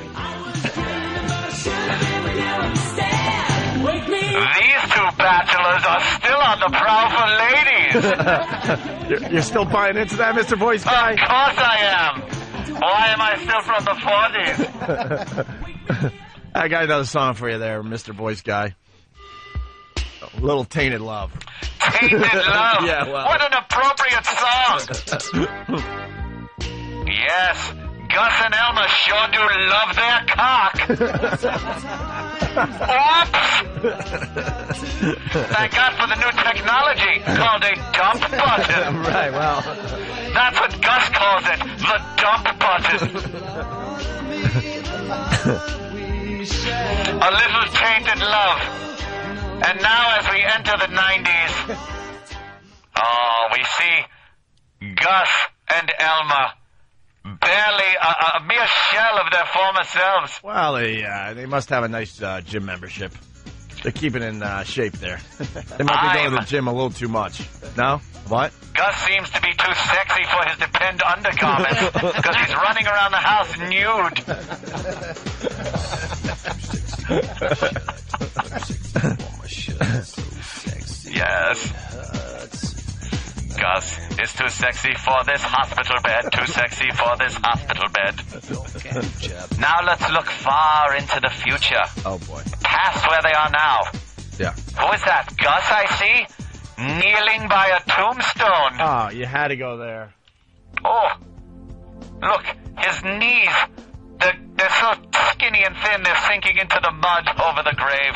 These two bachelors are still on the prowl for ladies. You're still buying into that, Mr. Voice Guy? Of course I am. Why am I still from the 40s? I got another song for you there, Mr. Voice Guy. A little Tainted Love. Tainted Love? Yeah, well. What an appropriate song. Yes, Gus and Elmer sure do love their cock. Oops! Thank God for the new technology called a dump button. Right, well. That's what Gus calls it, the dump button. A little tainted love. And now as we enter the 90s, we see Gus and Elmer. Barely a mere shell of their former selves. Well, they must have a nice gym membership. They're keeping in shape there. They might be going to the gym a little too much. No? What? Gus seems to be too sexy for his Depend undergarments because he's running around the house nude. Yes. Gus is too sexy for this hospital bed, too sexy for this hospital bed. Now let's look far into the future. Oh, boy. Past where they are now. Yeah. Who is that, Gus, I see? Kneeling by a tombstone. Oh, you had to go there. Oh, look, his knees. They're so skinny and thin, they're sinking into the mud over the grave.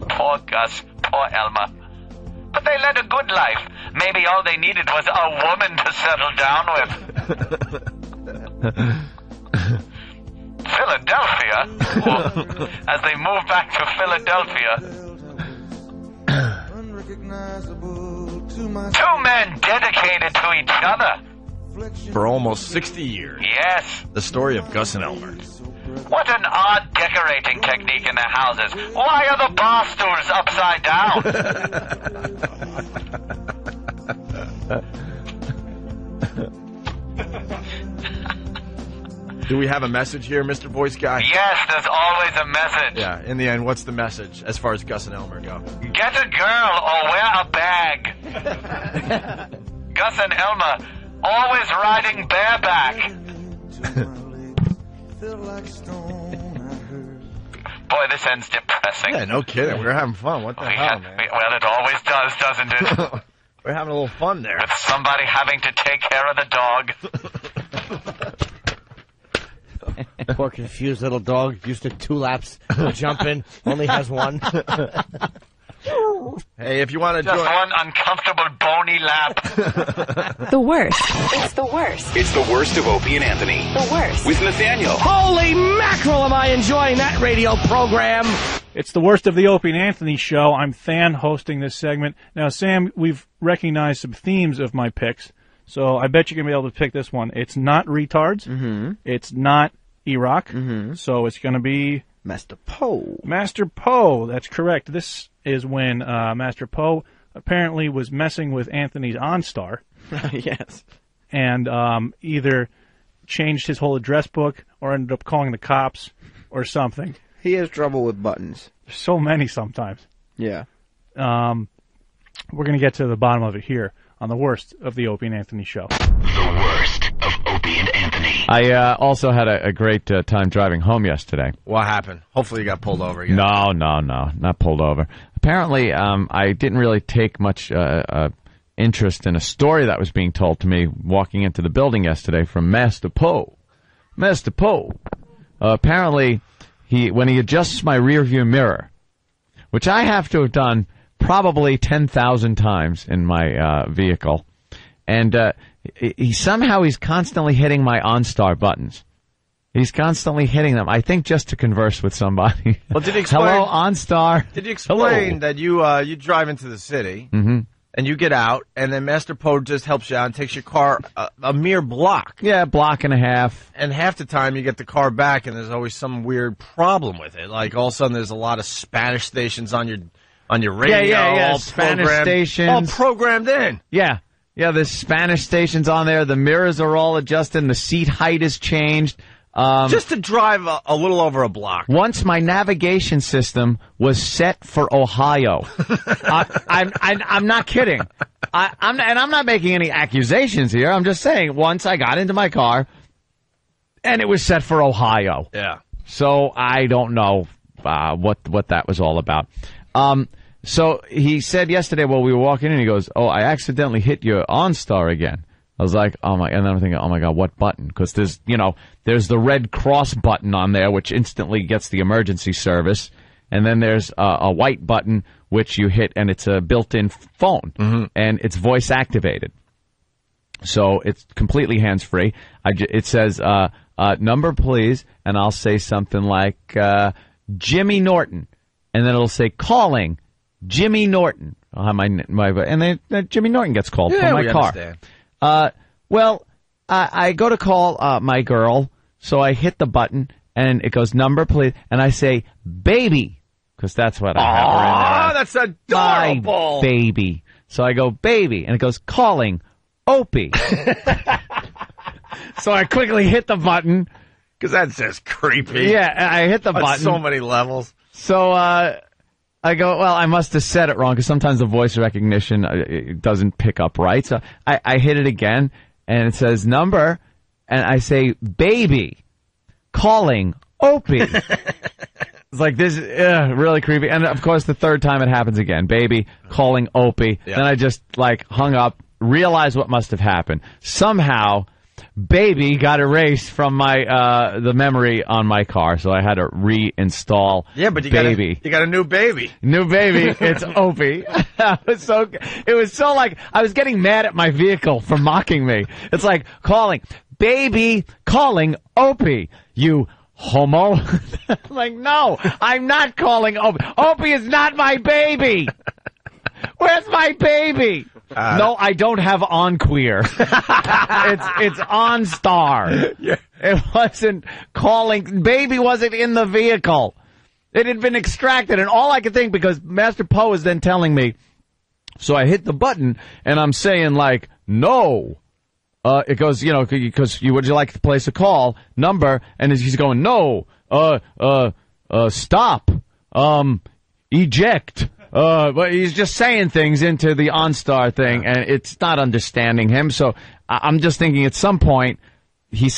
Poor Gus, poor Elma. But they led a good life. Maybe all they needed was a woman to settle down with. Philadelphia? Oh, as they moved back to Philadelphia. Two men dedicated to each other. For almost 60 years. Yes. The story of Gus and Elmer. What an odd decorating technique in their houses. Why are the bar stools upside down? Do we have a message here, Mr. Voice Guy? Yes, there's always a message. Yeah, in the end, what's the message as far as Gus and Elmer go? Get a girl or wear a bag. Gus and Elmer, always riding bareback. Boy, this ends depressing. Yeah, no kidding. We're having fun. What the hell, man? Well, it always does, doesn't it? We're having a little fun there. With somebody having to take care of the dog. Poor confused little dog, used to 2 laps, jumping, only has 1. Hey, if you want to Just join... one uncomfortable bony lap. The worst. It's the worst. It's the worst of Opie and Anthony. The worst. With Nathaniel. Holy mackerel, am I enjoying that radio program! It's the worst of the Opie and Anthony show. I'm Than hosting this segment. Now, Sam, we've recognized some themes of my picks, so I bet you're going to be able to pick this one. It's not retards. Mm-hmm. It's not Iraq. Mm-hmm. So it's going to be... Master Poe. Master Poe, that's correct. This is when Master Poe apparently was messing with Anthony's OnStar. Yes. And either changed his whole address book or ended up calling the cops or something. He has trouble with buttons. There's so many sometimes. Yeah. We're going to get to the bottom of it here on the worst of the Opie and Anthony show. The worst of Opie and Anthony. I also had a great time driving home yesterday. What happened? Hopefully you got pulled over again. No, not pulled over. Apparently, I didn't really take much interest in a story that was being told to me walking into the building yesterday from Master Poe. Master Poe. Apparently, when he adjusts my rearview mirror, which I have to have done probably 10,000 times in my vehicle, and he's constantly hitting my OnStar buttons. He's constantly hitting them. I think just to converse with somebody. Well, did you explain? Hello, OnStar. Did you explain Hello. that you drive into the city and you get out, and then Master Poe just helps you out and takes your car a mere block? Yeah, a block and a half. And half the time you get the car back, and there's always some weird problem with it. Like all of a sudden there's a lot of Spanish stations on your radio. Yeah. All Spanish programmed, stations. all programmed in. Yeah, there's Spanish stations on there. The mirrors are all adjusted. The seat height is changed. Just to drive a little over a block. Once my navigation system was set for Ohio. I'm not kidding. I'm not making any accusations here. I'm just saying once I got into my car and it was set for Ohio. Yeah. So I don't know what that was all about. So he said yesterday while we were walking in, he goes, "Oh, I accidentally hit your OnStar again." I was like, "Oh my!" And then I'm thinking, "Oh my God, what button?" Because there's the red cross button on there, which instantly gets the emergency service, and then there's a white button which you hit, and it's a built-in phone, and it's voice activated, so it's completely hands-free. It says number, please, and I'll say something like Jimmy Norton, and then it'll say calling Jimmy Norton. I'll have my and then Jimmy Norton gets called from my car. Understand. I go to call my girl, so I hit the button, and it goes, number, please, and I say, baby, because that's what I have her in there. Oh, that's adorable. My baby. So I go, baby, and it goes, calling Opie. So I quickly hit the button. Because that's just creepy. Yeah, I hit the On button. so many levels. So I go, well, I must have said it wrong because sometimes the voice recognition it doesn't pick up right. So I hit it again, and it says number, and I say, baby, calling Opie. It's like this, really creepy. And of course, the third time it happens again, baby, calling Opie. Yeah. Then I just like hung up, realized what must have happened. Somehow, baby got erased from my the memory on my car, so I had to reinstall. Yeah, but you baby. got a new baby. New baby. It's Opie. It was so like I was getting mad at my vehicle for mocking me. It's like calling baby, calling Opie. You homo. I'm like, no, I'm not calling Opie. Opie is not my baby. Where's my baby? No, I don't have on queer. It's on star. Yeah. It wasn't calling. Baby wasn't in the vehicle. It had been extracted, and all I could think, because Master Poe is then telling me, so I hit the button, and I'm saying like, no. It goes, because would you like to place a call number? And he's going, no, stop, eject. But he's just saying things into the OnStar thing, and it's not understanding him. So I'm just thinking at some point he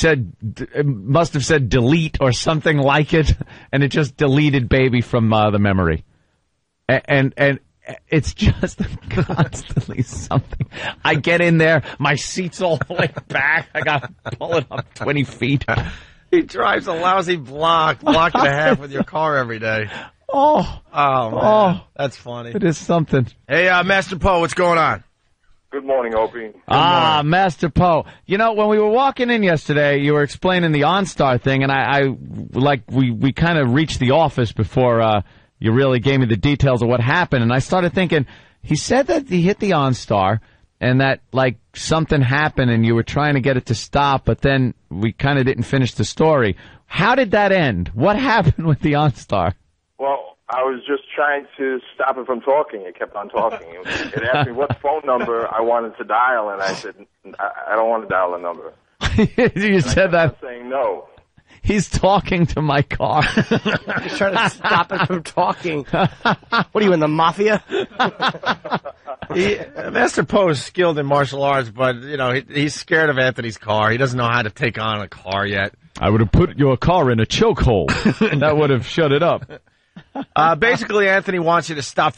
must have said delete or something like it, and it just deleted baby from the memory. And it's just constantly something. I get in there, my seat's all the way back. I got to pull it up 20 feet. He drives a lousy block and a half with your car every day. Oh, man. That's funny. It is something. Hey, Master Poe, what's going on? Good morning, Opie. Master Poe. When we were walking in yesterday, you were explaining the OnStar thing, and we kind of reached the office before you really gave me the details of what happened, and I started thinking, he said that he hit the OnStar, and that, something happened, and you were trying to get it to stop, but then we kind of didn't finish the story. How did that end? What happened with the OnStar? Well, I was just trying to stop it from talking. It kept on talking. It asked me what phone number I wanted to dial, and I said, I don't want to dial a number. You said that. I kept on saying no. He's talking to my car. He's trying to stop it from talking. What are you, in the mafia? Master Poe is skilled in martial arts, but, he's scared of Anthony's car. He doesn't know how to take on a car yet. I would have put your car in a chokehold, and that would have shut it up. Basically, Anthony wants you to stop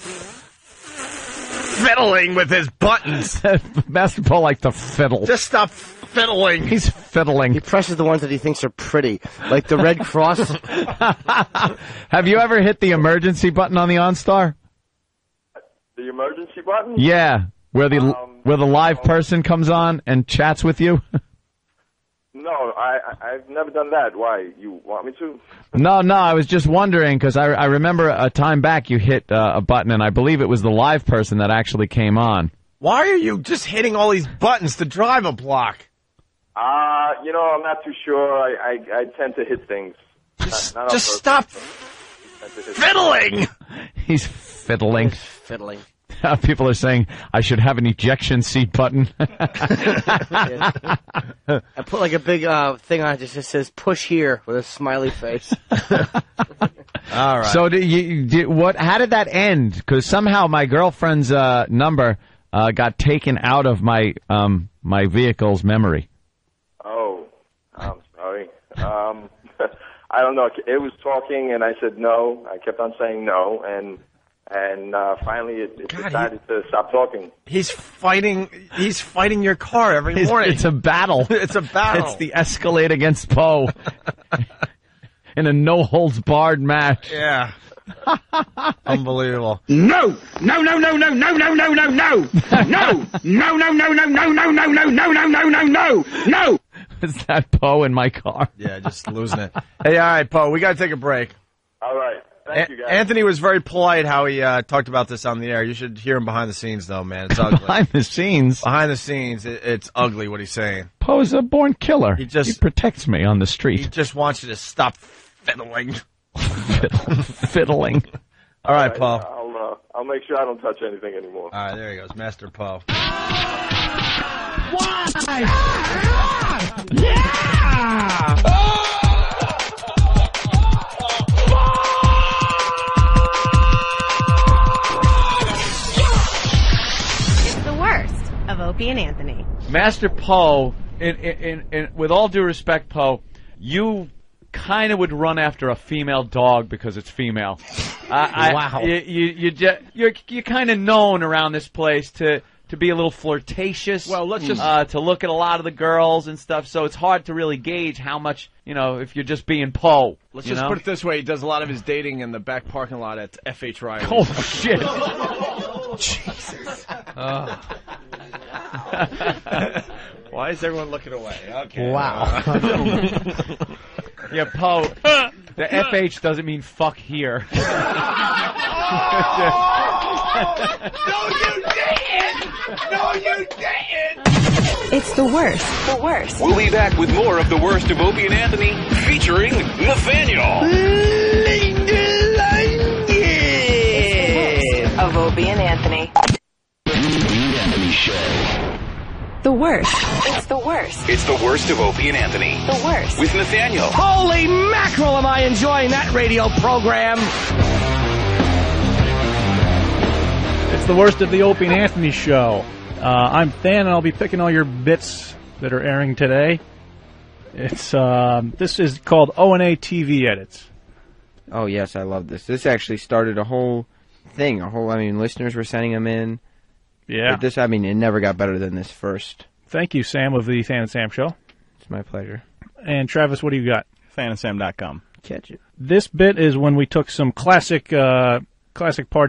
fiddling with his buttons. Master Poe likes to fiddle. Just stop fiddling. He's fiddling. He presses the ones that he thinks are pretty, like the Red Cross. Have you ever hit the emergency button on the OnStar? The emergency button? Yeah, where the live person comes on and chats with you. No, I've never done that. Why? You want me to? No, I was just wondering, because I remember a time back you hit a button, and I believe it was the live person that actually came on. Why are you just hitting all these buttons to drive a block? I'm not too sure. I tend to hit things. Just stop fiddling! He's fiddling. Fiddling. People are saying I should have an ejection seat button. I put a big thing on it that just says push here with a smiley face. All right. So how did that end? Because somehow my girlfriend's number got taken out of my my vehicle's memory. Oh, I'm sorry. I don't know. It was talking, and I said no. I kept on saying no, and finally it decided to stop talking. He's fighting your car every morning. It's a battle. It's a battle. It's the Escalade against Poe in a no-holds-barred match. Yeah. Unbelievable. No! No, no, no, no, no, no, no, no, no! No! No, no, no, no, no, no, no, no, no, no, no, no, no! No! Is that Poe in my car? Yeah, just losing it. Hey, all right, Poe, we got to take a break. All right. Thank you, guys. Anthony was very polite how he talked about this on the air. You should hear him behind the scenes, though, man. It's ugly. Behind the scenes? Behind the scenes, it's ugly what he's saying. Poe's a born killer. He protects me on the street. He just wants you to stop fiddling. Fiddling. All right, Poe. I'll make sure I don't touch anything anymore. All right, there he goes, Master Poe. Why? Yeah! and Anthony. Master Poe, with all due respect, Poe, you kind of would run after a female dog because it's female. Wow. You're kind of known around this place to be a little flirtatious. Well, let's just to look at a lot of the girls and stuff. So it's hard to really gauge how much, if you're just being Poe. Let's just put it this way: he does a lot of his dating in the back parking lot at F.H. Riley. Oh shit! Jesus. Why is everyone looking away? Okay. Wow. Yeah, Poe. The FH doesn't mean fuck here. No, you didn't! No, you didn't! It's the worst. The worst. We'll be back with more of the worst of Opie and Anthony, featuring Nathaniel. Linger Longer. Of Opie and Anthony. Anthony Show. The worst. It's the worst. It's the worst of Opie and Anthony. The worst. With Nathaniel. Holy mackerel, am I enjoying that radio program. It's the worst of the Opie and Anthony Show. I'm Than, and I'll be picking all your bits that are airing today. It's this is called O&A TV Edits. Oh, yes, I love this. This actually started a whole thing. Listeners were sending them in. Yeah. But it never got better than this first. Thank you, Sam, of the Than and Sam Show. It's my pleasure. And Travis, what do you got? ThanandSam.com. Catch it. This bit is when we took some classic parts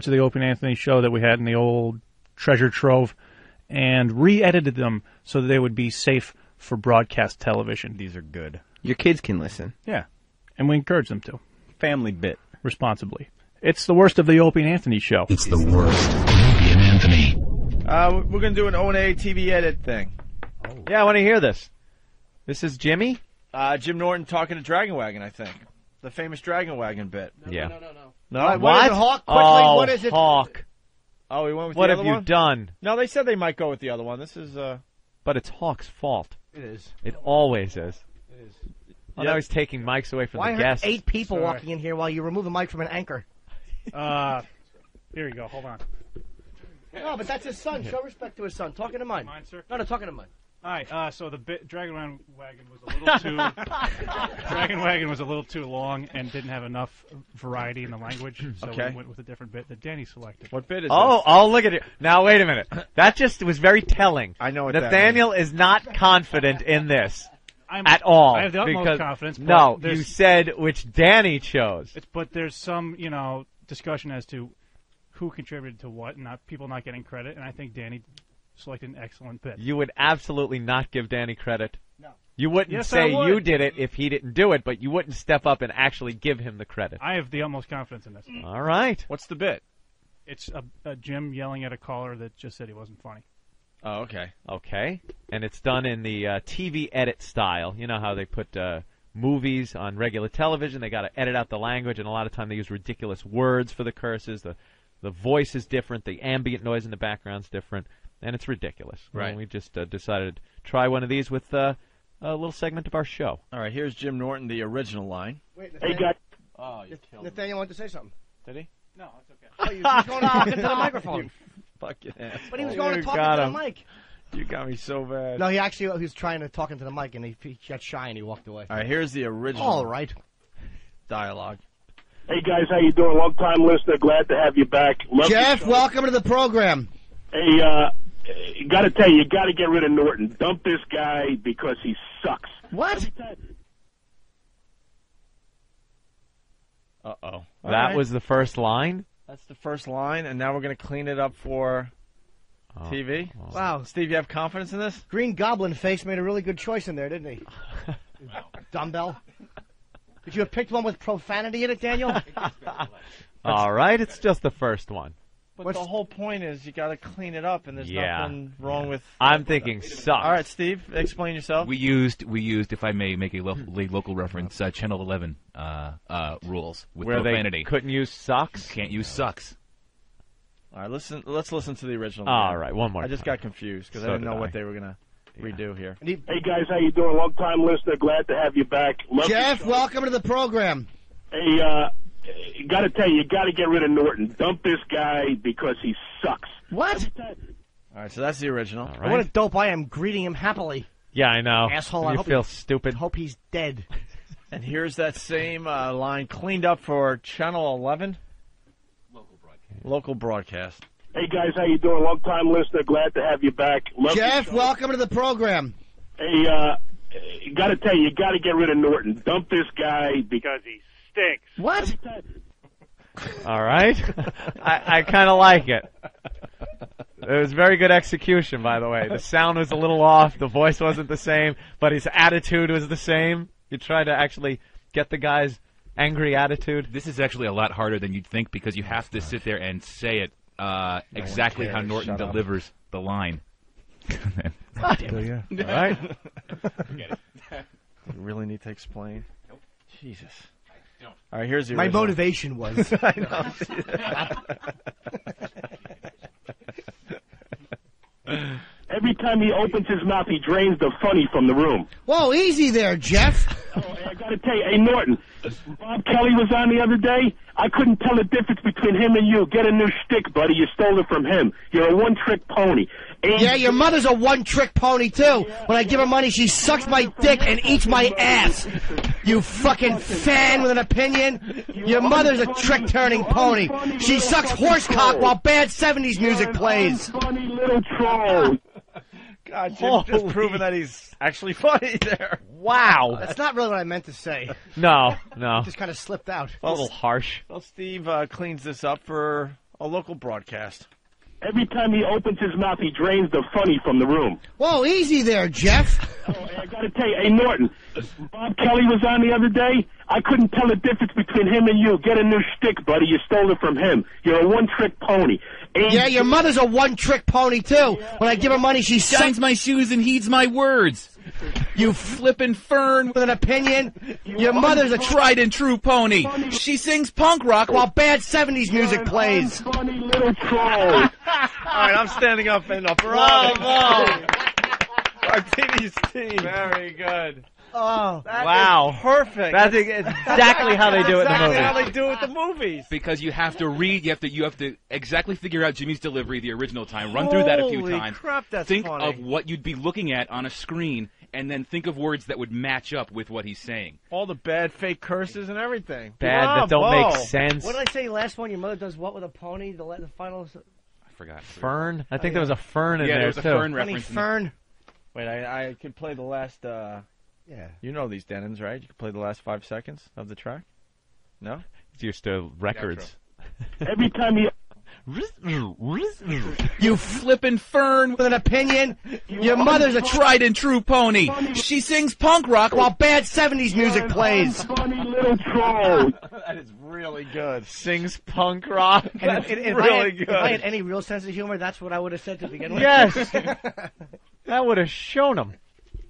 of the Opie and Anthony Show that we had in the old treasure trove and re-edited them so that they would be safe for broadcast television. These are good. Your kids can listen. Yeah. And we encourage them to. Family bit. Responsibly. It's the worst of the Opie and Anthony Show. It's the worst of Opie and Anthony. We're going to do an O&A TV edit thing. Yeah, I want to hear this. This is Jimmy? Jim Norton talking to Dragon Wagon, I think. The famous Dragon Wagon bit. No. No? What is it, Hawk? Quickly, Oh, what is it? Hawk. Oh, we went with What the have other you one? done? No, they said they might go with the other one. This is, But it's Hawk's fault. It is. It always is. It is. Oh, now he's taking mics away from Why the are guests. 8 people walking in here while you remove the mic from an anchor? Here you go. Hold on. No, but that's his son. Show respect to his son. Talking to mine. Mine, sir? No, talking to mine. All right, so the Dragon Wagon was a little too Dragon Wagon was a little too long and didn't have enough variety in the language, so Okay. we went with a different bit that Danny selected. What bit is Oh, look at it. Now, wait a minute. That just was very telling. I know what Nathaniel is not confident in this I'm, at all. I have the utmost because, confidence. But No, there's- you said which Danny chose. But there's some, discussion as to who contributed to what, and people not getting credit, and I think Danny selected an excellent bit. You would absolutely not give Danny credit. No. You wouldn't Yes, say I would. you did it if he didn't do it, but you wouldn't step up and actually give him the credit. I have the utmost confidence in this. All right. What's the bit? It's a Jim yelling at a caller that just said he wasn't funny. Oh, okay. Okay. And it's done in the TV edit style. You know how they put movies on regular television. They got to edit out the language, and a lot of time they use ridiculous words for the curses. The voice is different. The ambient noise in the background's different. And it's ridiculous. Right. And we just decided to try one of these with a little segment of our show. All right, here's Jim Norton, the original line. Wait, Hey, guys. Oh, you killed me. Nathaniel wanted to say something. Did he? No, it's okay. Oh, he's going to talk into the microphone. You fucking ass. But he was going to You talk got into him. the mic. You got me so bad. No, he was trying to talk into the mic, and he got shy, and he walked away. All right, here's the original All right. dialogue. Hey, guys, how you doing? Long-time listener. Glad to have you back. Love Jeff, your show. welcome to the program. Hey, got to tell you got to get rid of Norton. Dump this guy because he sucks. What? Uh-oh. That was the first line? That's the first line, and now we're going to clean it up for TV. Wow. Steve, you have confidence in this? Green Goblin Face made a really good choice in there, didn't he? Dumbbell. Could you have picked one with profanity in it, Daniel? All right, it's just the first one. But the whole point is you got to clean it up, and there's nothing wrong with. I'm thinking sucks. All right, Steve, explain yourself. We used, if I may make a local reference, Channel 11 rules with Where profanity. they couldn't use sucks? Can't use sucks. All right, let's listen to the original. All right, one more I just time. got confused because So I didn't know did what I. they were gonna redo here. Hey, guys, how you doing? Long-time listener. Glad to have you back. Love your Jeff, show. welcome to the program. Hey, got to tell you got to get rid of Norton. Dump this guy because he sucks. What? All right, so that's the original. All right. What a dope I am, greeting him happily. Yeah, I know. Asshole, I You hope feel he- stupid. Hope he's dead. And here's that same line cleaned up for Channel 11. Local broadcast. Hey guys, how you doing? Long time listener, glad to have you back. Love Jeff, your show. welcome to the program. Hey, got to tell you, you got to get rid of Norton. Dump this guy because he stinks. What? All right. I kind of like it. It was very good execution, by the way. The sound was a little off. The voice wasn't the same, but his attitude was the same. You tried to actually get the guy's angry attitude. This is actually a lot harder than you'd think because you have to sit there and say it exactly how cares. Norton Shut up. delivers the line. God damn it. All right. Forget it. You really need to explain. Jesus. All right, here's the My original. motivation was. I know. Every time he opens his mouth, he drains the funny from the room. Whoa, easy there, Jeff. I got to tell you, hey, Norton, Bob Kelly was on the other day. I couldn't tell the difference between him and you. Get a new shtick, buddy. You stole it from him. You're a one-trick pony. Yeah, your mother's a one-trick pony, too. When I give her money, she sucks my dick and eats my ass. You fucking fan with an opinion. Your mother's a trick-turning pony. She sucks horse cock while bad 70s music plays. Funny little troll. God, Jim's just proving that he's actually funny there. Wow. That's not really what I meant to say. No. Just kind of slipped out. A little harsh. Well, Steve cleans this up for a local broadcast. Every time he opens his mouth, he drains the funny from the room. Whoa, easy there, Jeff. I got to tell you, hey, Norton, Bob Kelly was on the other day. I couldn't tell the difference between him and you. Get a new shtick, buddy. You stole it from him. You're a one-trick pony. Yeah, your mother's a one-trick pony, too. When I give her money, she Shines my shoes and heeds my words. You flippin' fern with an opinion. Your mother's a tried and true pony. She sings punk rock while bad 70s music plays. Funny little troll. All right, I'm standing up and up. Bravo. Martini Steve. Very good. Oh, Wow. Perfect. That's exactly how they do it in the Exactly movie. how they do it in the movies. Because you have to read, you have to exactly figure out Jimmy's delivery the original time. Run through that a few Holy times. crap, that's think funny. of what you'd be looking at on a screen, and then think of words that would match up with what he's saying. All the bad fake curses and everything. Bad that don't Bravo. make sense. What did I say last one? Your mother does what with a pony? The final... I forgot. Fern? I think there was a fern in Yeah, there, there was a too. fern Funny reference. fern. Wait, I could play the last. Yeah. You know these Denons, right? You can play the last 5 seconds of the track. No. It's used to records. Every time he... You flippin' fern With an opinion. Your mother's a tried and true pony. She sings punk rock while bad 70s music plays. Funny little troll. That is really good. Sings punk rock. And That's if really good. If I had any real sense of humor, that's what I would have said to begin with. Yes. That would have shown him.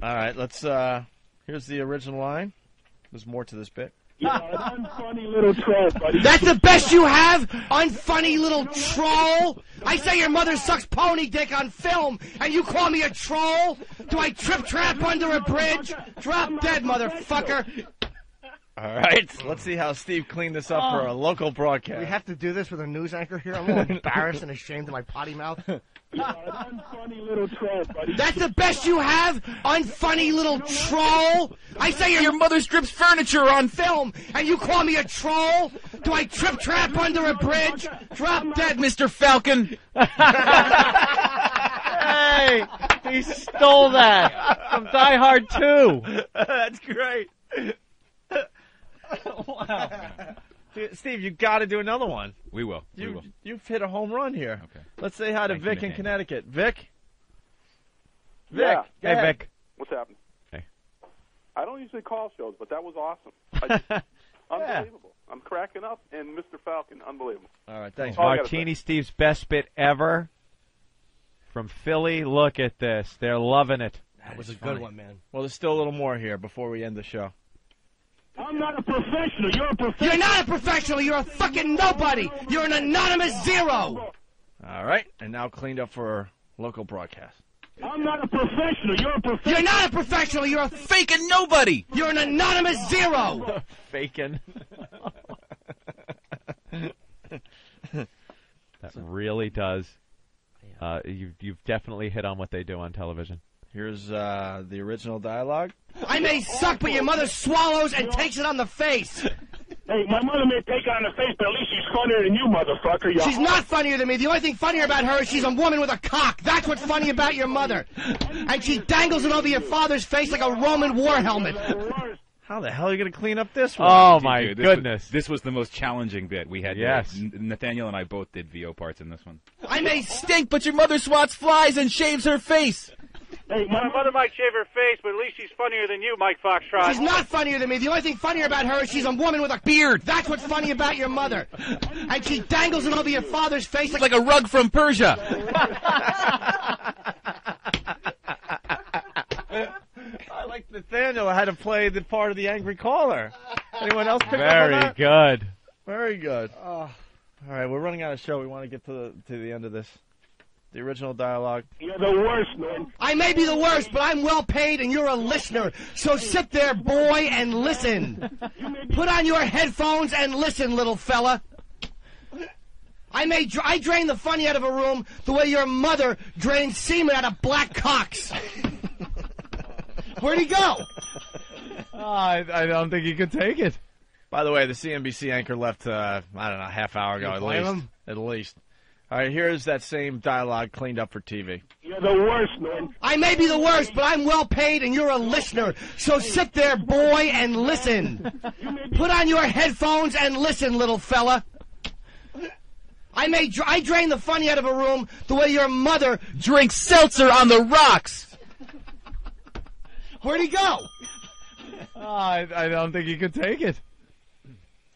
All right, let's. Here's the original line. There's more to this bit. You're an unfunny little troll, buddy. That's the best you have? Unfunny little troll? I say your mother sucks pony dick on film, and you call me a troll? Do I trip trap under a bridge? Drop dead, motherfucker. All right, let's see how Steve cleaned this up for a local broadcast. We have to do this with a news anchor here? I'm a little embarrassed and ashamed of my potty mouth. You're an unfunny little troll, buddy. That's the best you have? Unfunny little troll? I say your mother strips furniture on film, and you call me a troll? Do I trip trap under a bridge? Drop dead, Mr. Falcon. Hey, he stole that from Die Hard 2. That's great. Wow. Steve, you got to do another one. We will. We will. You've hit a home run here. Okay. Let's say hi to Thank you, Vic in Nick. Connecticut. Vic? Yeah. Go Hey, ahead. Vic. What's happening? Hey. I don't usually call shows, but that was awesome. Unbelievable. I'm cracking up, and Mr. Falcon, unbelievable. All right, thanks. Oh, I gotta Martini Steve's best bit ever. From Philly, look at this. They're loving it. That was a good one, man. Well, there's still a little more here before we end the show. I'm not a professional. You're a professional. You're not a professional. You're a fucking nobody. You're an anonymous zero. All right, and now cleaned up for local broadcast. I'm not a professional. You're a professional. You're not a professional. You're a faking nobody. You're an anonymous zero. Faking. That really does. You've definitely hit on what they do on television. Here's the original dialogue. I may suck, but your mother swallows and takes it on the face. Hey, my mother may take it on the face, but at least she's funnier than you, motherfucker. She's not funnier than me. The only thing funnier about her is she's a woman with a cock. That's what's funny about your mother. And she dangles it over your father's face like a Roman war helmet. How the hell are you going to clean up this one? Oh, my goodness. This was the most challenging bit we had. Yes. Nathaniel and I both did VO parts in this one. I may stink, but your mother swats flies and shaves her face. Hey, my mother might shave her face, but at least she's funnier than you, Mike Foxtrot. She's not funnier than me. The only thing funnier about her is she's a woman with a beard. That's what's funny about your mother. And she dangles it over your father's face like a rug from Persia. I like Nathaniel had to play the part of the angry caller. Anyone else pick up on Very that? good. Very good. All right, we're running out of show. We want to get to the end of this. The original dialogue. You're the worst, man. I may be the worst, but I'm well paid and you're a listener. So sit there, boy, and listen. Put on your headphones and listen, little fella. I drain the funny out of a room the way your mother drains semen out of black cocks. Where'd he go? I don't think he could take it. By the way, the CNBC anchor left, I don't know, a half hour ago at least. Him? At least. All right, here's that same dialogue cleaned up for TV. You're the worst, man. I may be the worst, but I'm well paid and you're a listener. So sit there, boy, and listen. Put on your headphones and listen, little fella. I drain the funny out of a room the way your mother drinks seltzer on the rocks. Where'd he go? I don't think he could take it.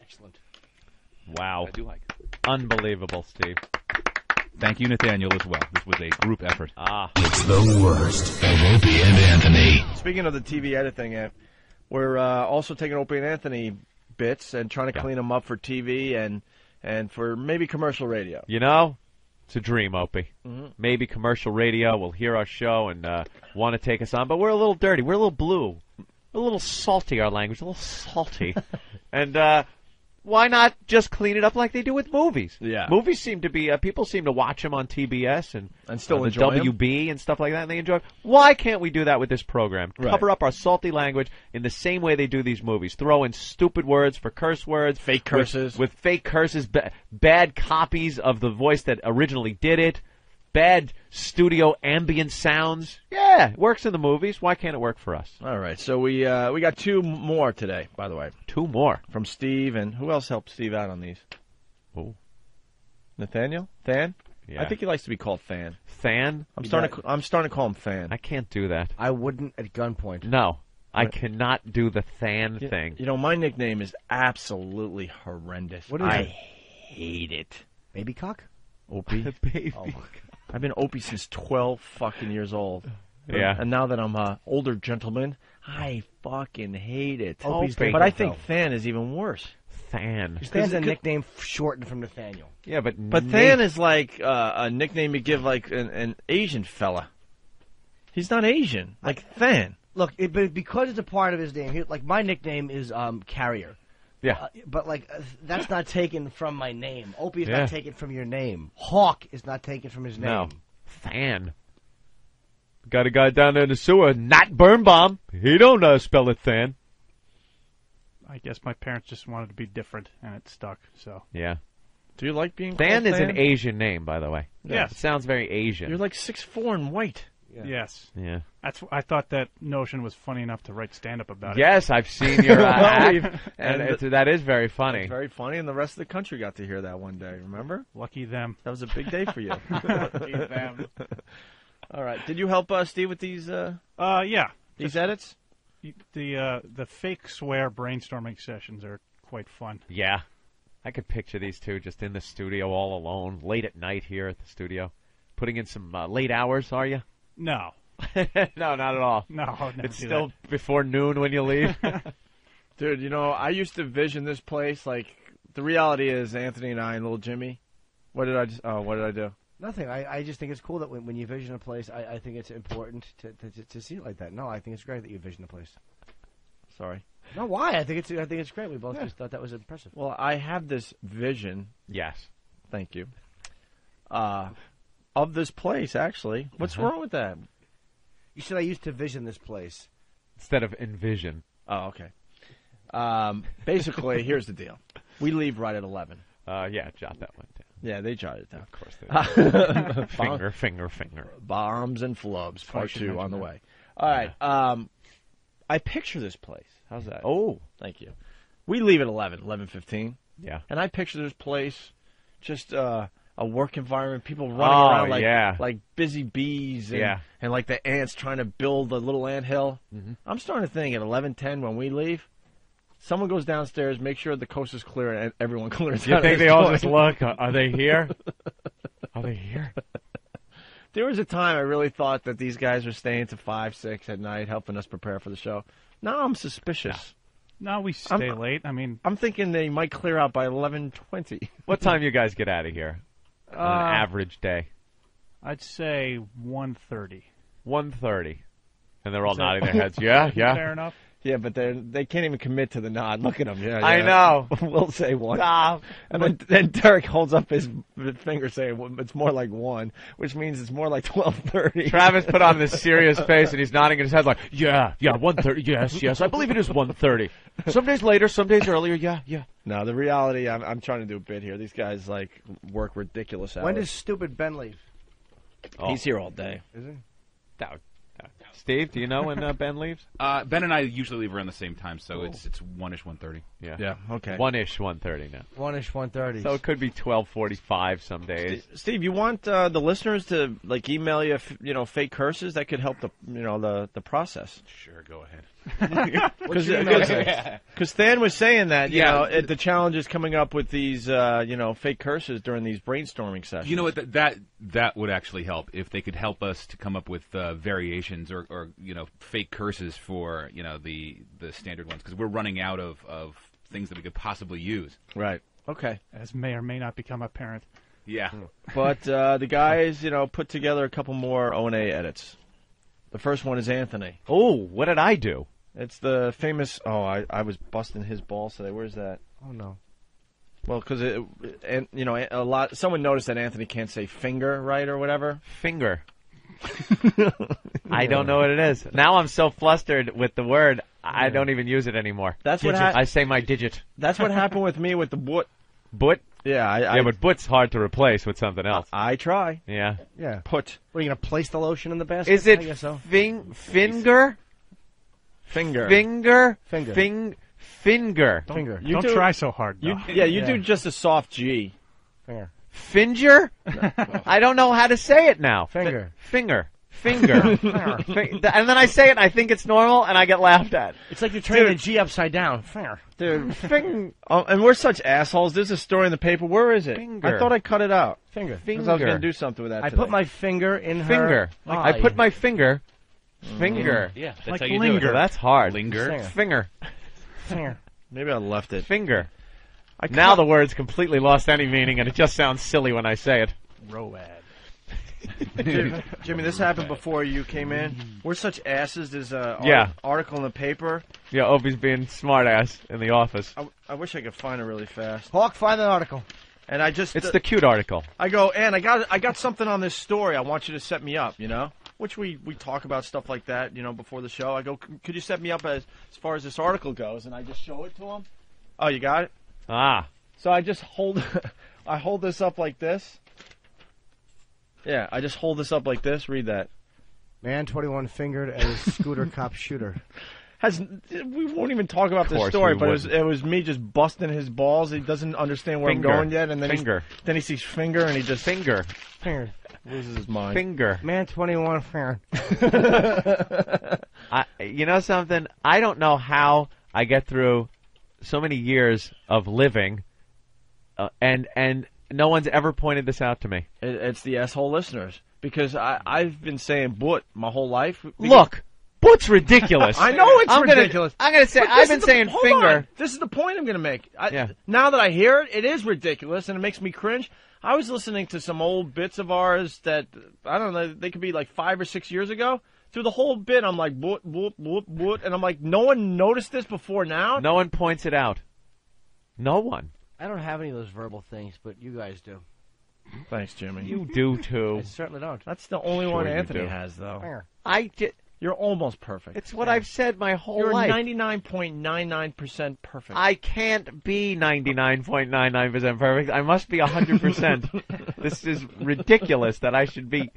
Excellent. Wow. I do like it. Unbelievable, Steve. Thank you, Nathaniel, as well. This was a group effort. It's the worst of Opie and Anthony. Speaking of the TV editing, we're also taking Opie and Anthony bits and trying to clean them up for TV and for maybe commercial radio. You know, it's a dream, Opie. Mhm. Maybe commercial radio will hear our show and want to take us on, but we're a little dirty. We're a little blue. A little salty, our language, a little salty. And why not just clean it up like they do with movies? Yeah. Movies seem to be, people seem to watch them on TBS and still the enjoy 'em. WB and stuff like that, and they enjoy it. Why can't we do that with this program? Right. Cover up our salty language in the same way they do these movies. Throw in stupid words for curse words. Fake curses. With fake curses, bad copies of the voice that originally did it. Bad studio ambient sounds. Yeah, it works in the movies. Why can't it work for us? All right, so we got two more today, by the way. Two more? From Steve, and who else helped Steve out on these? Oh. Nathaniel? Fan? Yeah. I think he likes to be called Fan. Fan? I'm starting to call him Fan. I can't do that. I wouldn't at gunpoint. No, I What? cannot do the fan thing. You know, my nickname is absolutely horrendous. What is I it? hate it. Baby cock? Opie. Baby. Oh, my God. I've been Opie since 12 fucking years old. Yeah. And now that I'm an older gentleman, I fucking hate it. Opie's But different, I think though. Fan is even worse. Fan. Fan's a nickname shortened from Nathaniel. Yeah, but Fan is like a nickname you give like an Asian fella. He's not Asian. Like Fan. Look, but because it's a part of his name, like my nickname is Carrier. Yeah. But like that's not taken from my name. Opie is Yeah. not taken from your name. Hawk is not taken from his name. No. Fan. Got a guy down there in the sewer, not Birnbaum. He don't spell it Fan. I guess my parents just wanted to be different, and it stuck. So Yeah. Do you like being Fan called is Fan? an Asian name, by the way. Yes. It sounds very Asian. You're like 6'4" and white. yes, Yeah. I thought that notion was funny enough to write stand up about it. Yes, I've seen your act, and and that is very funny. It's very funny, and the rest of the country got to hear that one day. Remember? Lucky them. That was a big day for you. Lucky them. All right. Did you help Steve with these? Yeah. These edits. The fake swear brainstorming sessions are quite fun. Yeah. I could picture these two just in the studio all alone, late at night here at the studio. Putting in some late hours, are you? No. No, not at all. No, I'd never It's do still that. before noon when you leave. Dude, you know, I used to vision this place like the reality is Anthony and I and little Jimmy. What did I do? Nothing. I just think it's cool that when you vision a place, I think it's important to see it like that. No, I think it's great that you vision a place. Sorry. No, why? I think it's great. We both just thought that was impressive. Well, I have this vision. Yes. Thank you. of this place, actually. What's wrong with that? You said I used to vision this place. Instead of envision. Oh, okay. Basically, here's the deal. We leave right at 11. Yeah, jot that one down. Yeah, they jotted it down. Of course they did. Finger. Bombs and flubs, part should 2 mention on the that. way. All right. I picture this place. How's that? Oh, thank you. We leave at 11:15. Yeah. And I picture this place just a work environment, people running around like busy bees and like the ants trying to build a little anthill. Mm-hmm. I'm starting to think at 11:10 when we leave, someone goes downstairs, make sure the coast is clear, and everyone clears out. You of think this they all joint. just look? Are they here? Are they here? There was a time I really thought that these guys were staying to 5, 6 at night, helping us prepare for the show. Now I'm suspicious. No, we stay late. I mean, I'm thinking they might clear out by 11:20. What time you guys get out of here on an average day? I'd say 1:30. 1:30. And they're all Is that- nodding their heads. Yeah. Fair enough. Yeah, but they can't even commit to the nod. Look at them. Yeah, I know. We'll say 1. Stop. And then Derek holds up his finger saying, well, it's more like 1, which means it's more like 12:30. Travis put on this serious face, and he's nodding his head like, yeah, 1:30, yes, I believe it is 1:30. Some days later, some days earlier, yeah. No, the reality, I'm trying to do a bit here. These guys, like, work ridiculous hours. When does stupid Ben leave? He's here all day. Is he? Steve, do you know when Ben leaves? Ben and I usually leave around the same time, so it's 1-ish, 1:30. Yeah, okay. 1-ish, 1:30 now. 1-ish, 1:30. So it could be 12:45 some days. Steve, you want the listeners to like email you, fake curses that could help the process? Sure, go ahead. Because Stan was saying that the challenge is coming up with these fake curses during these brainstorming sessions. You know what? That would actually help if they could help us to come up with variations or fake curses for the standard ones, because we're running out of things that we could possibly use. Right. Okay. As may or may not become apparent. Yeah. But the guys, put together a couple more O&A edits. The first one is Anthony. Oh, what did I do? It's the famous. Oh, I was busting his balls today. Where's that? Oh no. Well, because someone noticed that Anthony can't say finger right or whatever. Finger. I don't know what it is. Now I'm so flustered with the word, I don't even use it anymore. That's what I say my digit. That's what happened with me with the boot. Boot? Yeah, but boot's hard to replace with something else. I try. Yeah. Yeah. Put. What, are you going to place the lotion in the basket? Is it I guess so. finger? Finger. Finger. Finger. Finger. Don't try so hard. Though. You do just a soft G. Finger. Finger? I don't know how to say it now. Finger. Finger. And then I say it and I think it's normal and I get laughed at. It's like you're turning the G upside down. Finger. Dude, and we're such assholes. There's a story in the paper. Where is it? Finger. I thought I cut it out. Finger. Because I was going to do something with that I today. put my finger in her Finger. eye. I put my finger. Finger. Yeah, that's Like how you linger. do it. That's hard. Linger. Finger. Finger. Maybe I left it. Finger. Now the word's completely lost any meaning and it just sounds silly when I say it. Road. Jimmy, this happened before you came in. We're such asses. There's a article in the paper. Yeah, Opie's being smart ass in the office. I wish I could find it really fast. Hawk, find that article. And I just It's the cute article. I go, Ann, I got something on this story. I want you to set me up, Which we talk about stuff like that, before the show. I go, could you set me up as far as this article goes? And I just show it to him. Oh, you got it? Ah. So I just hold this up like this. Yeah, I just hold this up like this. Read that. Man 21 fingered as scooter cop shooter. We won't even talk about this story, but it was me just busting his balls. He doesn't understand where Finger. I'm going yet, and then Finger. he sees finger, and he just Finger. loses his mind. Finger. Man 21 fingered. You know something? I don't know how I get through so many years of living, and no one's ever pointed this out to me. It's the asshole listeners, because I've been saying "boot" my whole life. Look, boot's ridiculous. I know it's ridiculous. I'm gonna say I've been saying hold finger. on. This is the point I'm gonna make. Now that I hear it, it is ridiculous, and it makes me cringe. I was listening to some old bits of ours that I don't know. They could be like 5 or 6 years ago. Through the whole bit, I'm like boot, boot, boot, boot, and I'm like, no one noticed this before now. No one points it out. No one. I don't have any of those verbal things, but you guys do. Thanks, Jimmy. You do too. I certainly don't. That's the only Sure one you Anthony do. has, though. You're almost perfect. It's what I've said my whole You're life. 99.99% perfect. I can't be 99.99% perfect. I must be 100%. This is ridiculous that I should be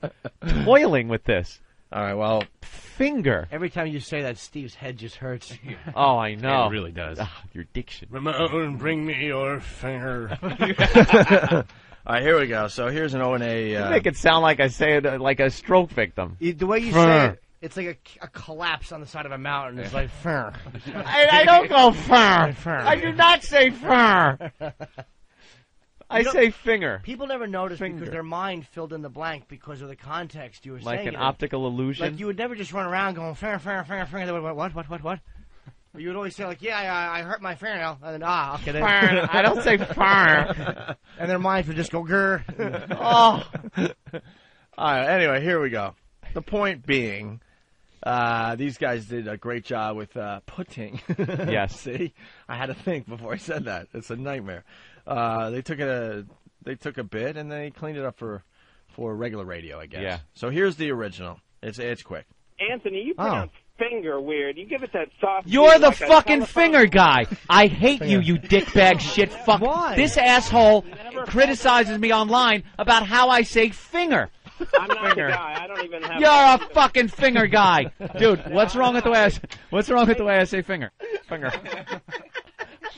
toiling with this. All right, well, finger. Every time you say that, Steve's head just hurts. Oh, I know. It really does. Your diction. Ramon, bring me your finger. All right, here we go. So here's an O&A. You make it sound like I say it like a stroke victim. The way you say it, it's like a collapse on the side of a mountain. It's like, fur. I don't go fur. I do not say fur. I say finger. People never notice because their mind filled in the blank because of the context you were Like saying. an it. optical illusion. Like you would never just run around going, fur. What? You would always say, like, yeah, I hurt my fingernail. And then, okay. Then. I don't say fur. And their minds would just go, grr. Oh. All right, anyway, here we go. The point being, these guys did a great job with putting. Yes. See? I had to think before I said that. It's a nightmare. They took a bit and they cleaned it up for regular radio, I guess. Yeah. So here's the original. It's quick. Anthony, you pronounce finger weird. You give it that soft. You're the like a fucking telephone. finger guy. I hate you, you dickbag shit fuck. Why? This asshole criticizes me online about how I say finger. I'm not the guy. I don't even have. You're a fucking finger guy. Dude, what's wrong with the way I say finger? Finger.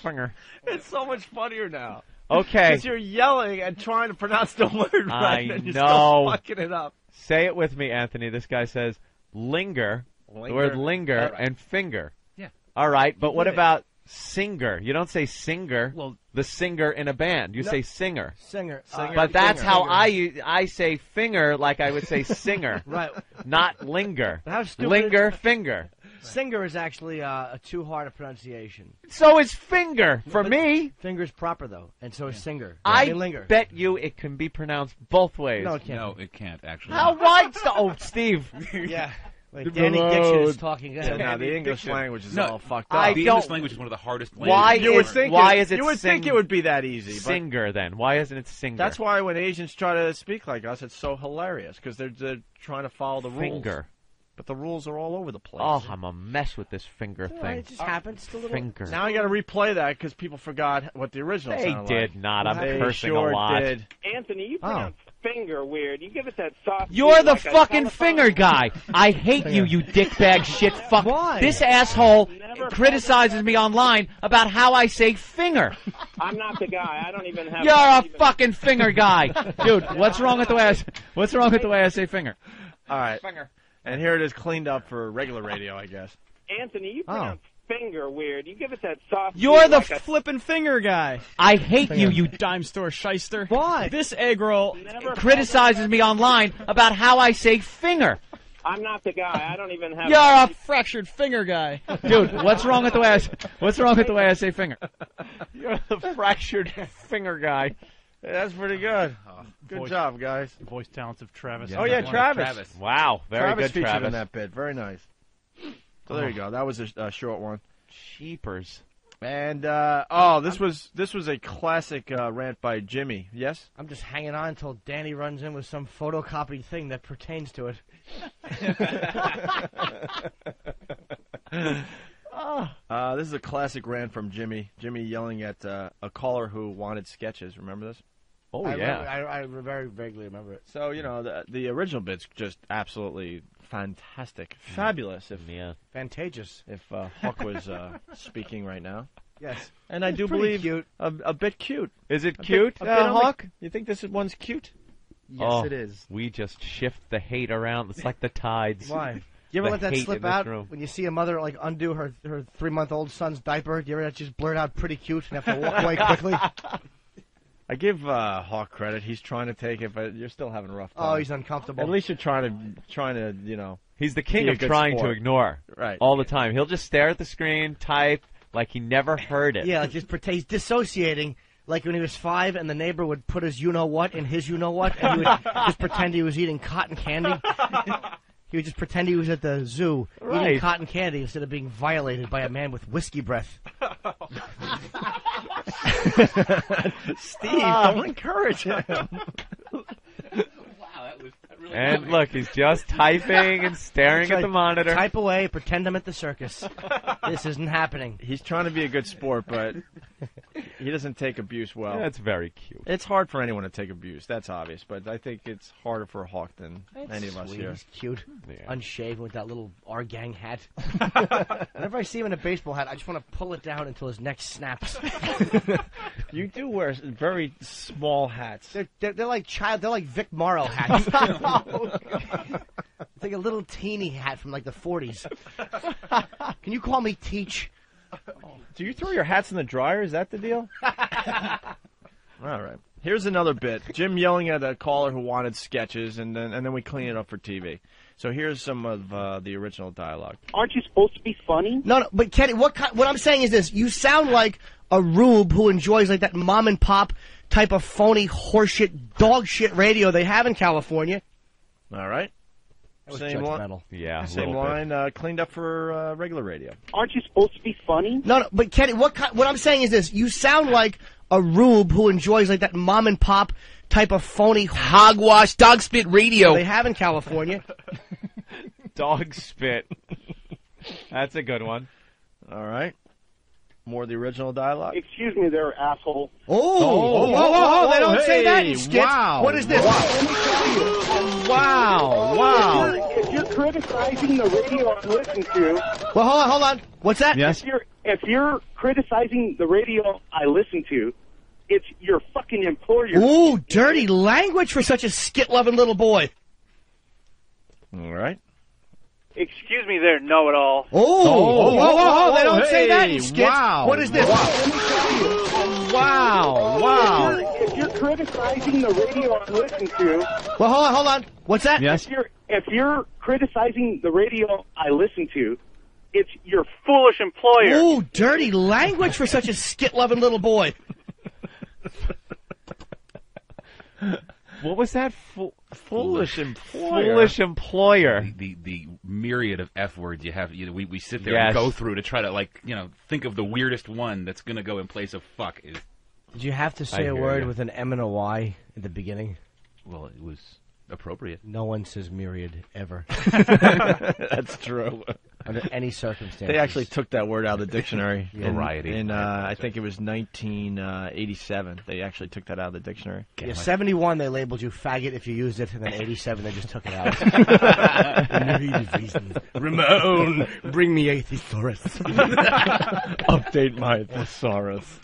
Finger. It's so much funnier now. Okay. Because you're yelling and trying to pronounce the word right, I and you're know. still fucking it up. Say it with me, Anthony. This guy says linger. The word linger Right. and finger. Yeah. All right, but You what did it. about singer? You don't say singer. Well, the singer in a band. You No. say singer. Singer. But that's Singer. how I say finger, like I would say singer. Right. Not linger. How stupid Linger, is- finger. Singer is actually too hard a pronunciation. So is finger for me. Finger's proper, though, and so is singer. I mean, linger. bet you it can be pronounced both ways. No, it can't. No, it can't actually. How right? Oh, Steve. Yeah. Like The Danny road. Diction is talking. Yeah, no, the English language is No, all fucked I up. The don't- English language is one of the hardest languages. Why You would is think why it, is it you would think it would be that easy. But singer then? Why isn't it singer? that's why when Asians try to speak like us, it's so hilarious because they're trying to follow the rules. finger. But the rules are all over the place. Oh, I'm a mess with this finger Yeah, thing. it just happens. It's a little. Finger. Now I got to replay that because people forgot what the original They sounded did like. not. I'm They cursing sure a lot. did. Anthony, you pronounce finger weird. You give it that soft. You're beat the like a fucking telephone. finger guy. I hate you, you dickbag shit fuck. Why? This asshole criticizes me online about how I say finger. I'm not the guy. I don't even have. You're a fucking finger guy. Dude, what's wrong with the way I say finger? All right. And here it is cleaned up for regular radio, I guess. Anthony, you pronounce finger weird. You give it that soft. You're beat the like a Flippin' finger guy. I hate you Dime store shyster. Why? This egg roll. criticizes me online about how I say finger. I'm not the guy. I don't even have. You're a fractured finger guy. Dude, what's wrong with the way I say finger? You're the fractured finger guy. Yeah, that's pretty good. Good job, guys. Voice talents of Travis. Oh, yeah, Travis. Wow, very Travis good, featured Travis. in that bit. Very nice. So there you go. That was a short one. Cheapers. And this was a classic rant by Jimmy. Yes. I'm just hanging on until Danny runs in with some photocopied thing that pertains to it. This is a classic rant from Jimmy. Jimmy yelling at a caller who wanted sketches. Remember this? Oh, I yeah. remember- I very vaguely remember it. So, you know, the original bit's just absolutely fantastic. Fabulous. If Fantageous. If Hawk was speaking right now. Yes. And I do Pretty believe cute. a bit cute. Is it A cute, bit on the- Hawk? You think this one's cute? Yes, Oh, it is. We just shift the hate around. It's like the tides. Why? You ever The let that hate slip in this out room. when you see a mother like undo her 3-month-old son's diaper? Do you ever just blurt out "pretty cute" and have to walk away quickly? I give Hawk credit. He's trying to take it, but you're still having a rough time. Oh, he's uncomfortable. At least you're trying to, you know. He's the king be a of good trying sport. to ignore. Right. All the time. He'll just stare at the screen, type, like he never heard it. Yeah, like he's dissociating. Like when he was 5 and the neighbor would put his you-know-what in his you-know-what, and he would just pretend he was eating cotton candy. He would just pretend he was at the zoo Right. eating cotton candy instead of being violated by a man with whiskey breath. Steve, don't encourage him. And look, he's just typing and staring at the monitor. Type away, pretend I'm at the circus. This isn't happening. He's trying to be a good sport, but he doesn't take abuse well. That's very cute. It's hard for anyone to take abuse. That's obvious, but I think it's harder for Hawk than any of us Sweet. here. He's cute. Unshaven with that little our gang hat. Whenever I see him in a baseball hat, I just want to pull it down until his neck snaps. You do wear very small hats. They're like they're like Vic Morrow hats. It's like a little teeny hat from like the 40s. Can you call me Teach? Do you throw your hats in the dryer? Is that the deal? All right. Here's another bit. Jim yelling at a caller who wanted sketches, and then we clean it up for TV. So here's some of the original dialogue. Aren't you supposed to be funny? No, but Kenny, what I'm saying is this: you sound like a rube who enjoys like that mom and pop type of phony horseshit dog shit radio they have in California. All right. That was Same judgmental. line. Yeah, Same line. Cleaned up for regular radio. Aren't you supposed to be funny? No, but Kenny, what I'm saying is this: you sound like a rube who enjoys like that mom and pop type of phony hogwash dog spit radio they have in California. Dog spit. That's a good one. All right. More of the original dialogue. Excuse me there, asshole. Oh, they don't say that in skits. Wow. What is this? Wow. If you're criticizing the radio I listen to... Well, hold on. What's that? Yes? If you're criticizing the radio I listen to, it's your fucking employer. Ooh, dirty language for such a skit-loving little boy. All right. Excuse me there, know-it-all. Oh, they don't say that in skits. Wow. What is this? Wow. If you're criticizing the radio I listen to... Well, hold on. What's that? Yes? If you're criticizing the radio I listen to, it's your foolish employer. Ooh, dirty language for such a skit-loving little boy. What was that? Foolish employer. Foolish employer. The myriad of F words you have. We sit there Yes. and go through to try to think of the weirdest one that's going to go in place of fuck. Did you have to say a word with an M and a Y at the beginning? Well, it was appropriate. No one says myriad ever. That's true. Under any circumstances. They actually took that word out of the dictionary. Variety. In I think it was 1987. They actually took that out of the dictionary. Yeah, 71 they labeled you faggot if you used it, and then 87 they just took it out. Ramon, bring me a thesaurus. Update my thesaurus.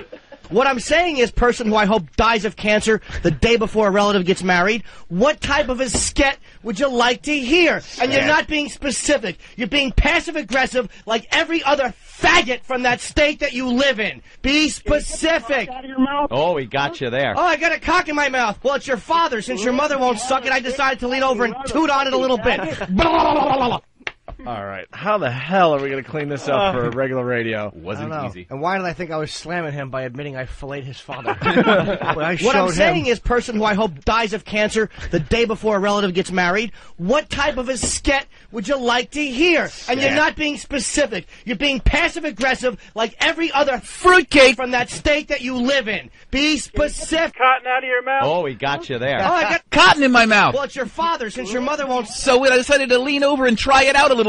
What I'm saying is, person who I hope dies of cancer the day before a relative gets married, what type of a sket would you like to hear? And you're not being specific. You're being passive-aggressive like every other faggot from that state that you live in. Be specific. Out of your mouth. Oh, he got you there. Oh, I got a cock in my mouth. Well, it's your father. Since your mother won't suck it, I decided to lean over and toot on it a little bit. All right. How the hell are we going to clean this up for regular radio? Wasn't easy. And why did I think I was slamming him by admitting I filleted his father? What I'm saying is, person who I hope dies of cancer the day before a relative gets married, what type of a sket would you like to hear? And you're not being specific. You're being passive-aggressive like every other fruitcake from that state that you live in. Be specific. Cotton out of your mouth. Oh, he got you there. Oh, I got Cotton in my mouth. Well, it's your father, since your mother won't. So I decided to lean over and try it out a little bit.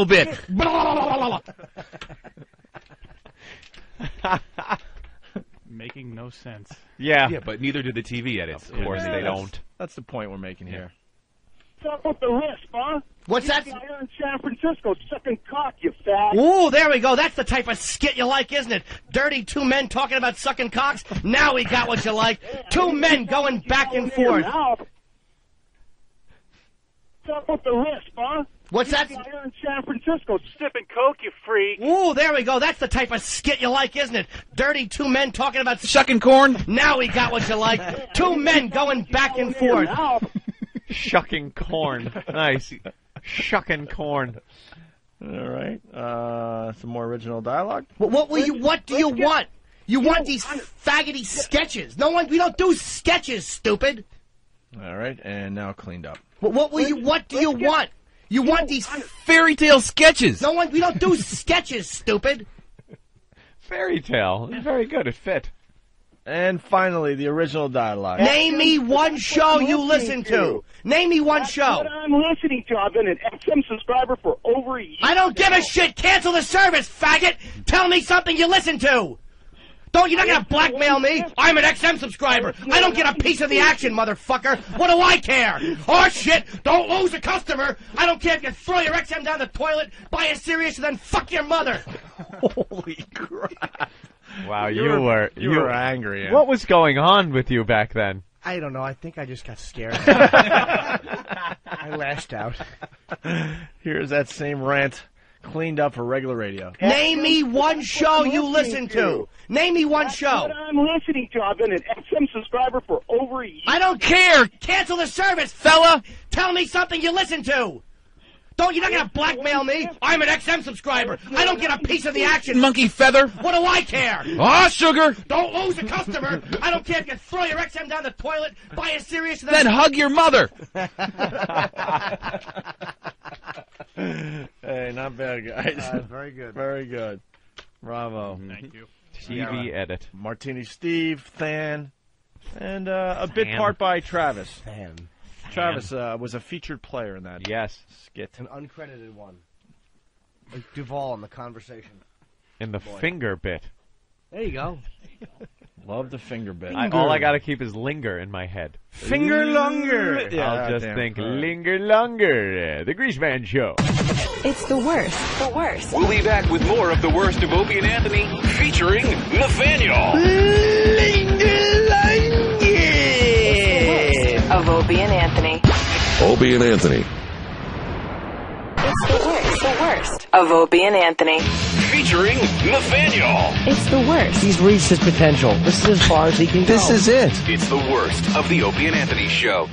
Making no sense. Yeah. Yeah, but neither do the TV edits. Of course they don't. That's the point we're making here. Fuck with the wrist, huh? What's that? You're in San Francisco sucking cock, you fat. Ooh, there we go. That's the type of skit you like, isn't it? Dirty two men talking about sucking cocks. Now we got what you like. Two men going back and forth. Fuck with the wrist, huh? What's that? You're in San Francisco sipping coke, you freak. Ooh, there we go. That's the type of skit you like, isn't it? Dirty two men talking about Sucking corn. Now we got what you like. Two men going back and forth. Shucking corn. Nice. Shucking corn. All right. Some more original dialogue. What do you want? You want these faggoty sketches. We don't do sketches, stupid. All right, and now cleaned up. What do you want? You want these fairy tale sketches. we don't do sketches, stupid. Fairy tale. Very good. It fit. And finally, the original dialogue. Name me one show you listen to. Name me one show. What I'm listening to. I've been an XM subscriber for over a year. I don't give a shit. Cancel the service, faggot. Tell me something you listen to. You're not gonna blackmail me. I'm an XM subscriber. I don't get a piece of the action, motherfucker. What do I care? Oh shit, don't lose a customer. I don't care if you throw your XM down the toilet, buy a Sirius, and then fuck your mother. Holy crap. Wow, You you were angry. Ian. What was going on with you back then? I don't know. I think I just got scared. I lashed out. Here's that same rant cleaned up for regular radio. Name me one show you listen to. Name me one show. What I'm listening to. I've been an XM subscriber for over a year. I don't care. Cancel the service, fella. Tell me something you listen to. You're not gonna blackmail me. I'm an XM subscriber. I don't get a piece of the action. Monkey feather. What do I care? Ah, sugar. Don't lose a customer. I don't care if you throw your XM down the toilet, buy a Sirius, and Then hug your mother. Hey, not bad, guys. Very good. Very good. Bravo. Thank you. TV edit. Martini Steve, Than, and a bit Than. part by Travis. Than. Travis was a featured player in that skit. An uncredited one. Like Duvall in the conversation. In the finger bit. There you go. Love the finger bit. All I gotta keep is linger in my head. Finger Longer. Yeah, I'll just damn think right. Linger Longer, the Greaseman Show. It's the worst. The worst. We'll be back with more of the worst of Opie and Anthony, featuring Nathaniel. Linger Longer. Of Opie and Anthony. Opie and Anthony, It's the worst. The worst. Of Opie and Anthony. featuring Nathaniel. It's the worst. He's reached his potential. This is as far as he can go. This is it. It's the worst of the Opie and Anthony show.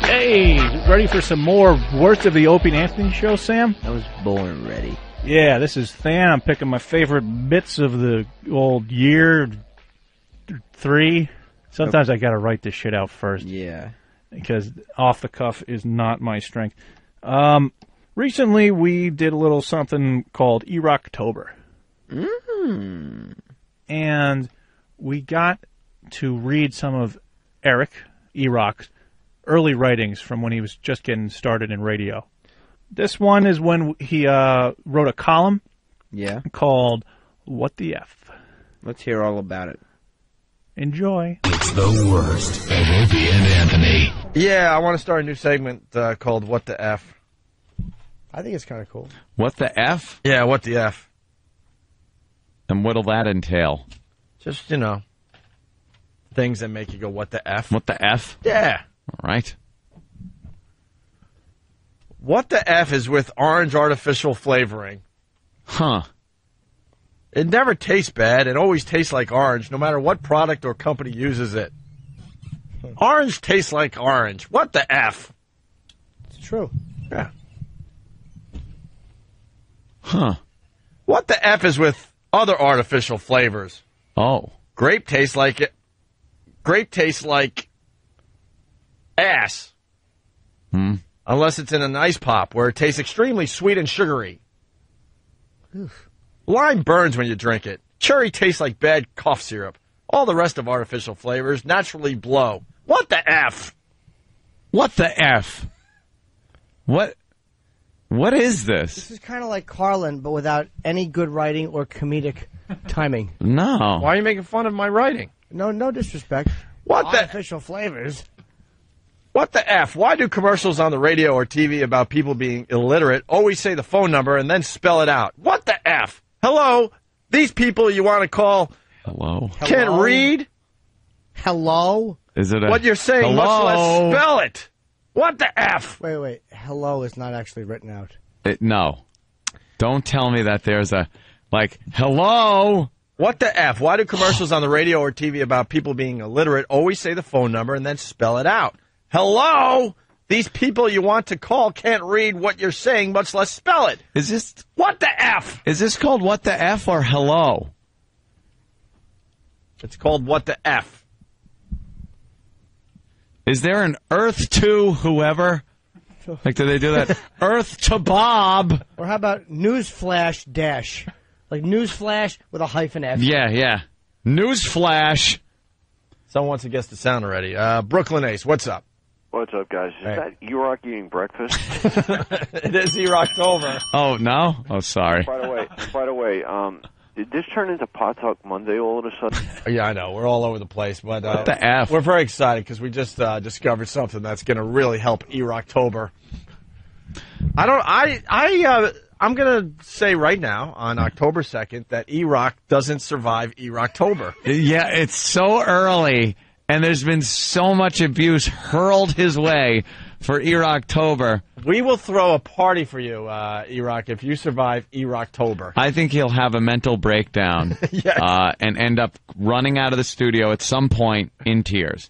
Hey, ready for some more worst of the Opie and Anthony show, Sam? I was born ready. Yeah, this is Than. I'm picking my favorite bits of the old year 3. Sometimes I got to write this shit out first. Yeah. Because off the cuff is not my strength. Recently, we did a little something called Erocktober. And we got to read some of Eric Erock's early writings from when he was just getting started in radio. This one is when he wrote a column called What the F. Let's hear all about it. Enjoy. It's the worst of Opie and Anthony. Yeah, I want to start a new segment called What the F. I think it's kind of cool. What the F? Yeah, what the F. And what'll that entail? Just, things that make you go, what the F? What the F? Yeah. All right. What the F is with orange artificial flavoring? Huh. It never tastes bad. It always tastes like orange, no matter what product or company uses it. Orange tastes like orange. What the F? It's true. Yeah. Huh. What the F is with other artificial flavors? Oh. Grape tastes like it. Grape tastes like ass. Unless it's in an ice pop where it tastes extremely sweet and sugary. Lime burns when you drink it. Cherry tastes like bad cough syrup. All the rest of artificial flavors naturally blow. What the F? What the F? What is this? This is kind of like Carlin, but without any good writing or comedic timing. No. Why are you making fun of my writing? No disrespect. What the artificial flavors? What the F? Why do commercials on the radio or TV about people being illiterate always say the phone number and then spell it out? What the F? Hello? These people you want to call Hello? can't read? Hello? Is it what you're saying, much Hello? less spell it. What the F? Wait. Hello is not actually written out. No. Don't tell me that there's a, hello? What the F? Why do commercials on the radio or TV about people being illiterate always say the phone number and then spell it out? Hello? These people you want to call can't read what you're saying, much less spell it. Is this... What the F? Is this called What the F or Hello? It's called What the F. Is there an Earth to whoever? Do they do that? Earth to Bob. Or how about Newsflash Dash? Like Newsflash with a hyphen F. Yeah. Newsflash. Someone wants to guess the sound already. Brooklyn Ace, what's up? What's up, guys? Is that E-Rock eating breakfast? It is E-Rocktober. Oh, no? Oh, sorry. By the way, did this turn into Pot Talk Monday all of a sudden? Yeah, I know. We're all over the place, but What the F? We're very excited because we just discovered something that's going to really help E-Rocktober. I'm going to say right now on October 2nd that E-Rock doesn't survive E-Rocktober. Yeah, it's so early, and there's been so much abuse hurled his way for E-Rocktober. We will throw a party for you, E-Rock, if you survive E-Rocktober. I think he'll have a mental breakdown and end up running out of the studio at some point in tears.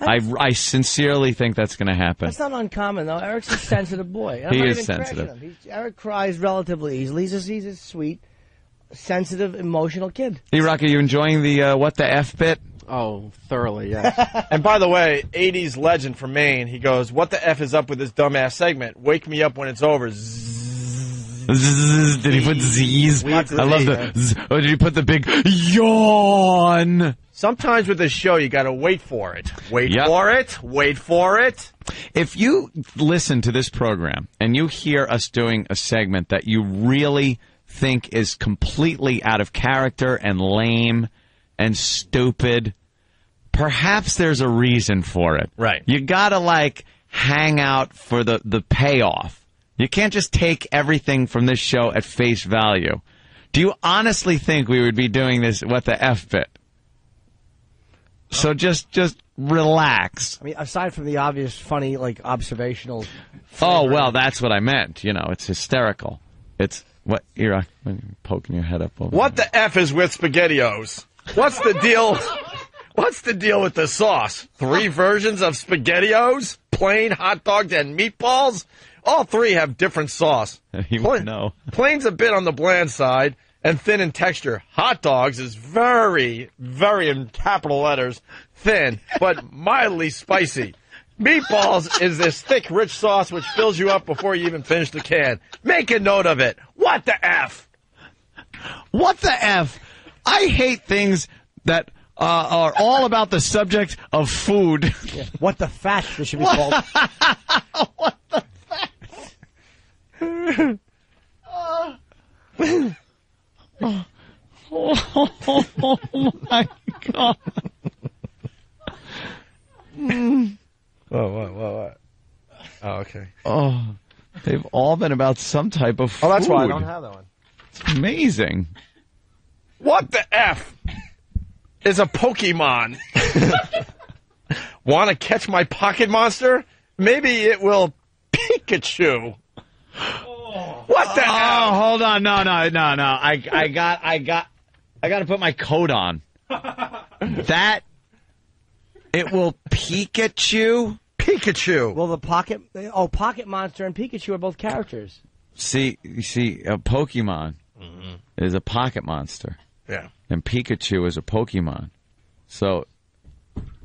I sincerely think that's going to happen. That's not uncommon, though. Eric's a sensitive boy. I'm He not is even sensitive. crashing him. Eric cries relatively easily. He's a sweet, sensitive, emotional kid. E-Rock, are you enjoying the what the F bit? Oh, thoroughly, yes. And by the way, 80s legend from Maine, he goes, what the F is up with this dumbass segment? Wake me up when it's over. Did he put Z's? I love the Z. Oh, did he put the big yawn? Sometimes with this show, you got to wait for it. Wait for it. If you listen to this program and you hear us doing a segment that you really think is completely out of character and lame and stupid, perhaps there's a reason for it. Right. You got to, hang out for the payoff. You can't just take everything from this show at face value. Do you honestly think we would be doing this what the F bit? So just relax. I mean, aside from the obvious, funny, observational. Oh, well, that's what I meant. It's hysterical. It's what you're poking your head up over. What the F is with SpaghettiOs? What's the deal? What's the deal with the sauce? 3 versions of SpaghettiOs? Plain, hot dogged, and meatballs? All 3 have different sauce. You wouldn't know. Plain's a bit on the bland side and thin in texture. Hot dogs is very, very, in capital letters, thin, but mildly spicy. Meatballs is this thick, rich sauce which fills you up before you even finish the can. Make a note of it. What the F? What the F? I hate things that are all about the subject of food. Yeah. What the fat? This should be called. What the oh my God. What? Oh, okay. Oh, they've all been about some type of food. Oh, that's why I don't have that one. It's amazing. What the F is a Pokemon? Want to catch my pocket monster? Maybe it will Pikachu. What the F? Oh, hold on. No. I got to put my coat on. That it will Pikachu. Well, the Pocket Monster and Pikachu are both characters. See, a Pokemon is a pocket monster. Yeah. And Pikachu is a Pokemon. So,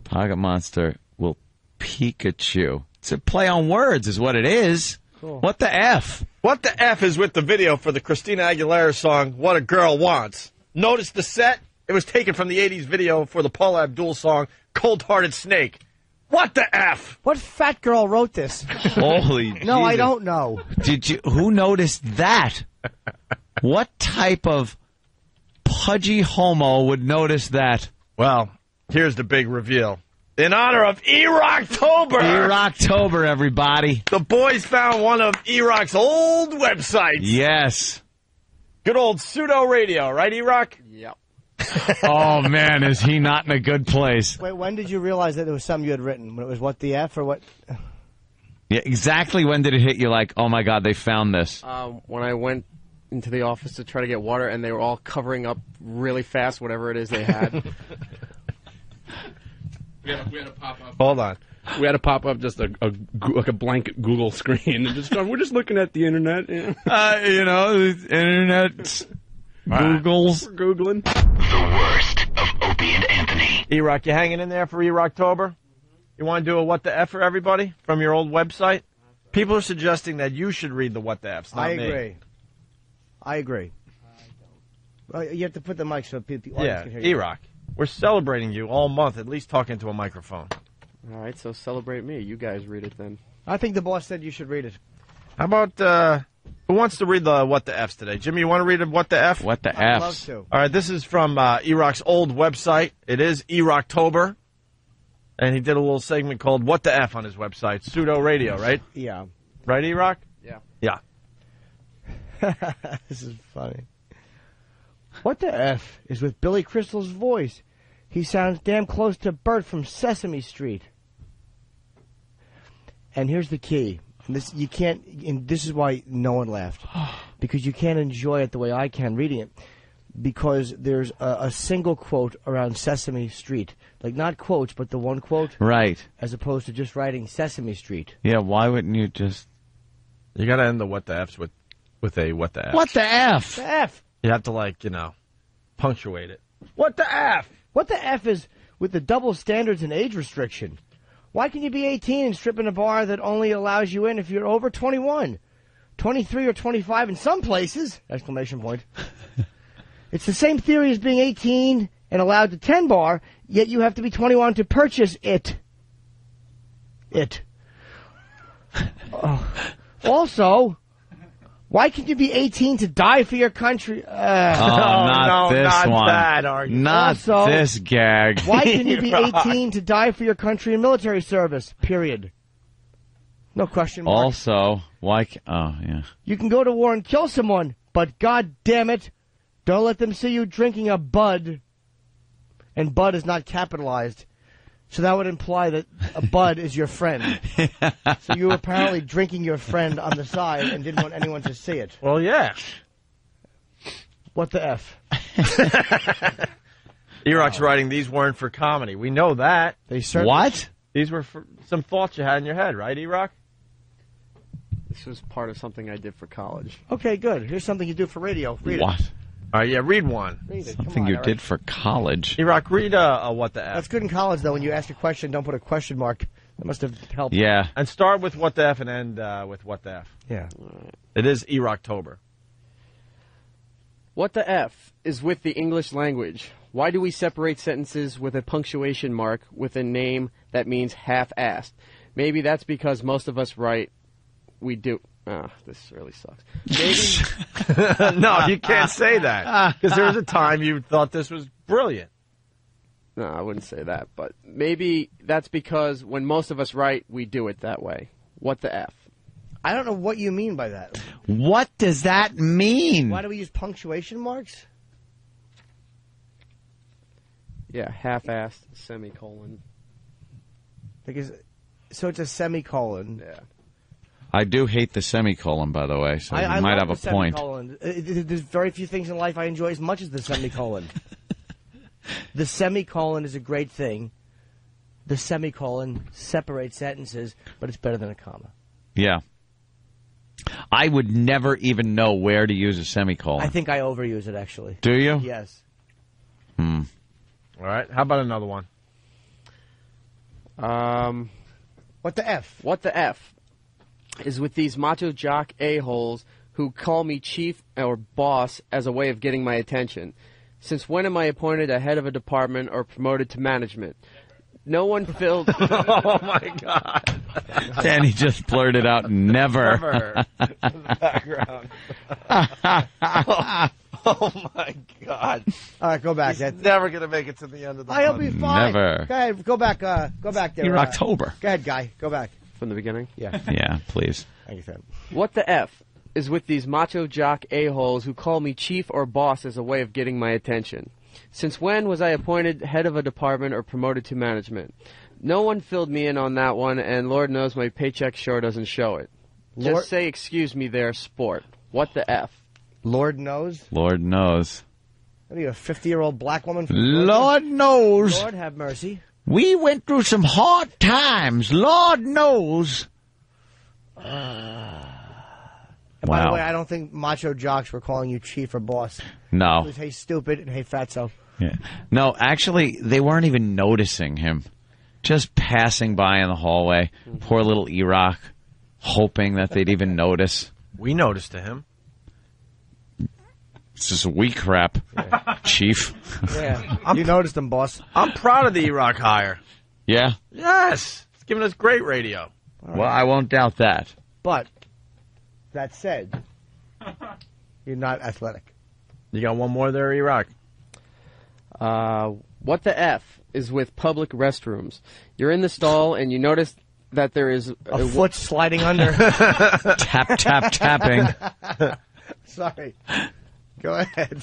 Pocket Monster will Pikachu. It's a play on words is what it is. Cool. What the F? What the F is with the video for the Christina Aguilera song, What a Girl Wants? Notice the set? It was taken from the 80s video for the Paula Abdul song, Cold Hearted Snake. What the F? What fat girl wrote this? Holy No, I don't know. Who noticed that? What type of pudgy homo would notice that? Well, here's the big reveal. In honor of E-Rocktober! E-Rocktober, everybody. The boys found one of E-Rock's old websites. Yes. Good old pseudo radio, right, E-Rock? Yep. Oh, man, is he not in a good place? Wait, when did you realize that there was something you had written? When it was what the F or what? Yeah, exactly when did it hit you like, oh, my God, they found this? When I went into the office to try to get water, and they were all covering up really fast whatever it is they had. We had a pop up. Hold on. We had a pop up just a blank Google screen and just we're just looking at the internet. Yeah. Internet. Googles. We're Googling. The worst of Opie and Anthony. E-Rock, you hanging in there for E-Rocktober? You want to do a What the F for everybody from your old website? People are suggesting that you should read the What the F's, not me. I agree. You have to put the mic so the audience can hear you. E-Rock. We're celebrating you all month, at least talking to a microphone. All right, so celebrate me. You guys read it then. I think the boss said you should read it. How about, who wants to read the What the F's today? Jimmy, you want to read it, What the F? What the I'd F's? love to. All right, this is from E-Rock's old website. It is E-Rocktober. And he did a little segment called What the F on his website. Pseudo radio, right? Yeah. Right, E-Rock? Yeah. Yeah. This is funny. What the F is with Billy Crystal's voice? He sounds damn close to Bert from Sesame Street. And here's the key. And this you can't. And this is why no one laughed, because you can't enjoy it the way I can reading it. Because there's a single quote around Sesame Street, like not quotes, but the one quote, Right. as opposed to just writing Sesame Street. Yeah, why wouldn't you just... You got to end the What the F's with a What the F. What the F? The F. You have to, punctuate it. What the F? What the F is with the double standards and age restriction? Why can you be 18 and strip in a bar that only allows you in if you're over 21? 23 or 25 in some places! Exclamation point. It's the same theory as being 18 and allowed to 10 bar, yet you have to be 21 to purchase it. Also, why can you be 18 to die for your country? not this one. That argument. Not Also, this gag. Why can you be Right. 18 to die for your country in military service? Period. No question mark. Also, why... Oh, yeah. You can go to war and kill someone, but God damn it, don't let them see you drinking a Bud. And Bud is not capitalized. So that would imply that a Bud is your friend. So you were apparently drinking your friend on the side and didn't want anyone to see it. Well, yeah. What the F? E-Rock's writing, these weren't for comedy. We know that. They certainly... What? These were for some thoughts you had in your head, right, E-Rock? This was part of something I did for college. Okay, good. Here's something you do for radio. Read What? it. All right, yeah, read one. Read it. Something Come on, you Eric. did for college. E-Rock, read What the F. That's good in college, though. When you ask a question, don't put a question mark. That must have helped. Yeah. And start with What the F and end with What the F. Yeah. It is E-Rocktober. What the F is with the English language? Why do we separate sentences with a punctuation mark with a name that means half-assed? Maybe that's because most of us write, we do. Ah, this really sucks. Maybe. No, you can't say that. Because there was a time you thought this was brilliant. No, I wouldn't say that. But maybe that's because when most of us write, we do it that way. What the F? I don't know what you mean by that. What does that mean? Why do we use punctuation marks? Yeah, half-assed, semicolon. Because, so it's a semicolon. Yeah. I do hate the semicolon, by the way, so I you might love have the a point. Semicolon. There's very few things in life I enjoy as much as the semicolon. The semicolon is a great thing. The semicolon separates sentences, but it's better than a comma. Yeah. I would never even know where to use a semicolon. I think I overuse it, actually. Do you? Yes. All right, how about another one? What the F? What the F is with these macho jock a-holes who call me chief or boss as a way of getting my attention? Since when am I appointed a head of a department or promoted to management? No one filled... Oh, my God. Danny just blurted out, never. In the background. Oh, my God. All right, go back. He's never going to make it to the end of the I'll month. be fine. Never. Go ahead, go back there. You're October. Go ahead, Guy. Go back. From the beginning? Yeah. Yeah, please. Thank you, Sam. What the F is with these macho jock a-holes who call me chief or boss as a way of getting my attention? Since when was I appointed head of a department or promoted to management? No one filled me in on that one, and Lord knows my paycheck sure doesn't show it. Lord- Just say excuse me there, sport. What the F? Lord knows. Lord knows. What are you, a 50-year-old black woman from Lord knows. Lord have mercy. We went through some hard times. Lord knows. And by the Wow. way, I don't think macho jocks were calling you chief or boss. No. It was, hey, stupid, and hey, fatso. Yeah. No, actually, they weren't even noticing him. Just passing by in the hallway. Poor little E-Rock, hoping that they'd even notice. We noticed to him. It's just weak crap, Chief. Yeah, you noticed them, boss. I'm proud of the E-Rock hire. Yeah? Yes. It's giving us great radio. Well, I won't doubt that. But that said, you're not athletic. You got one more there, E-Rock? What the F is with public restrooms? You're in the stall and you notice that there is A foot sliding under. Tap, tap, tapping. Sorry. Go ahead.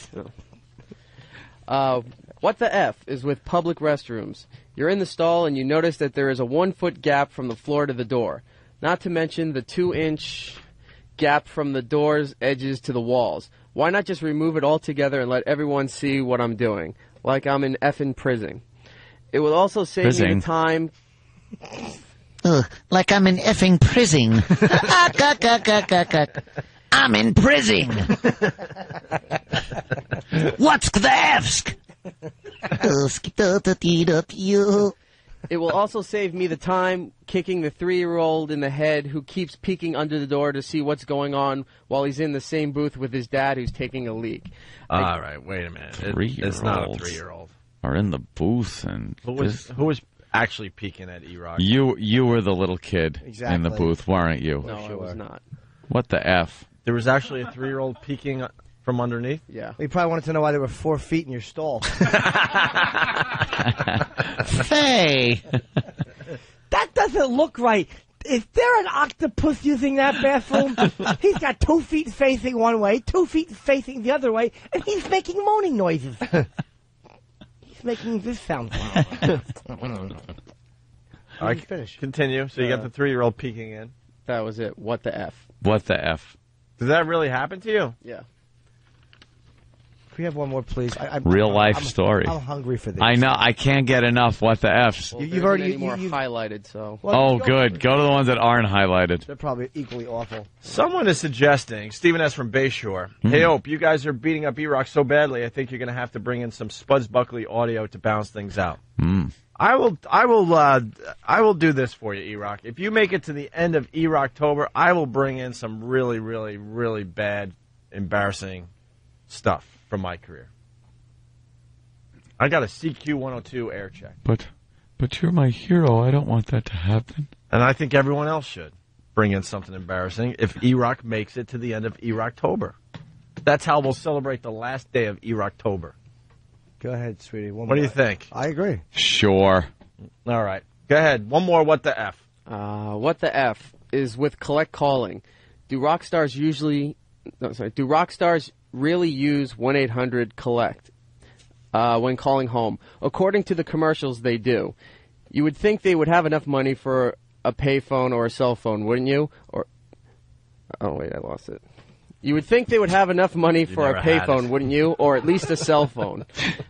What the F is with public restrooms? You're in the stall and you notice that there is a 1 foot gap from the floor to the door. Not to mention the 2-inch gap from the door's edges to the walls. Why not just remove it all together and let everyone see what I'm doing? Like I'm in effing prison. It will also save me the time. Like I'm in effing prison. I'm in prison. What's the Fsk? It will also save me the time kicking the 3-year-old in the head who keeps peeking under the door to see what's going on while he's in the same booth with his dad who's taking a leak. All right, wait a minute. It's not a 3-year-old. Are in the booth and Who was actually peeking at E-Rock? you were the little kid in the Exactly. booth, weren't you? No, I was not. What the F? There was actually a 3-year-old peeking from underneath? Yeah. You probably wanted to know why there were 4 feet in your stall. Hey. That doesn't look right. Is there an octopus using that bathroom? He's got 2 feet facing one way, 2 feet facing the other way, and he's making moaning noises. He's making this sound. All right, finish. Continue. So you got the 3-year-old peeking in. That was it. What the F? What the F? Does that really happen to you? Yeah. If we have one more, please. Real life story. I'm hungry for this. I know. I can't get enough. What the Fs? Well, You've already any more highlighted, so. Oh, good. Go to the ones that aren't highlighted. They're probably equally awful. Someone is suggesting, Stephen S. from Bayshore, hey, Ope, you guys are beating up E-Rock so badly, I think you're going to have to bring in some Spuds Buckley audio to balance things out. I will do this for you, E-Rock. If you make it to the end of E-Rocktober, I will bring in some really, really, really bad, embarrassing stuff from my career. I got a CQ 102 air check. But you're my hero. I don't want that to happen. And I think everyone else should bring in something embarrassing if E-Rock makes it to the end of E-Rocktober. That's how we'll celebrate the last day of E-Rocktober. Go ahead, sweetie. One What do more. you think? I agree. Sure. All right. Go ahead. One more. What the F? What the F is with collect calling? Do rock stars really use 1-800-COLLECT when calling home? According to the commercials, they do. You would think they would have enough money for a payphone or a cell phone, wouldn't you? Oh wait, I lost it. You would think they would have enough money for a never had payphone, it. wouldn't you? Or at least a cell phone.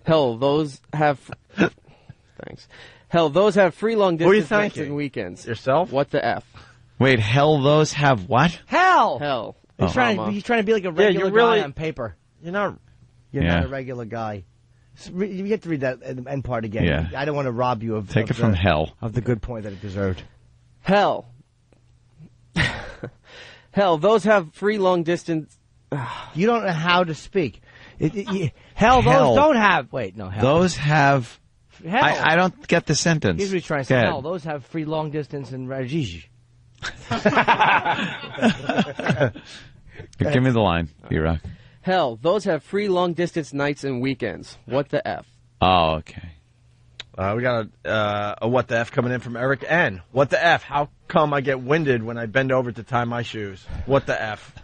Hell, those have. Thanks. Hell, those have free long Who are you distance nights thanking? and weekends. Yourself? What the F? Wait, hell, those have what? Hell! Hell. He's trying to be like a regular you're really- guy on paper. You're not. You're Yeah. not a regular guy. You get to read that end part again. Yeah. I don't want to rob you of Take of it from the- hell. of the good point that it deserved. Hell. Hell, those have free long distance. You don't know how to speak. Hell, Hell. those don't have. Wait, no. Hell. Those have. Hell. I don't get the sentence. Here's what he's trying to Go say. ahead. Hell, those have free long distance and Rajiji. Give me the line, E-Rock. Hell, those have free long distance nights and weekends. What the F? Oh, okay. We got a what the F coming in from Eric N. What the F? How come I get winded when I bend over to tie my shoes? What the F?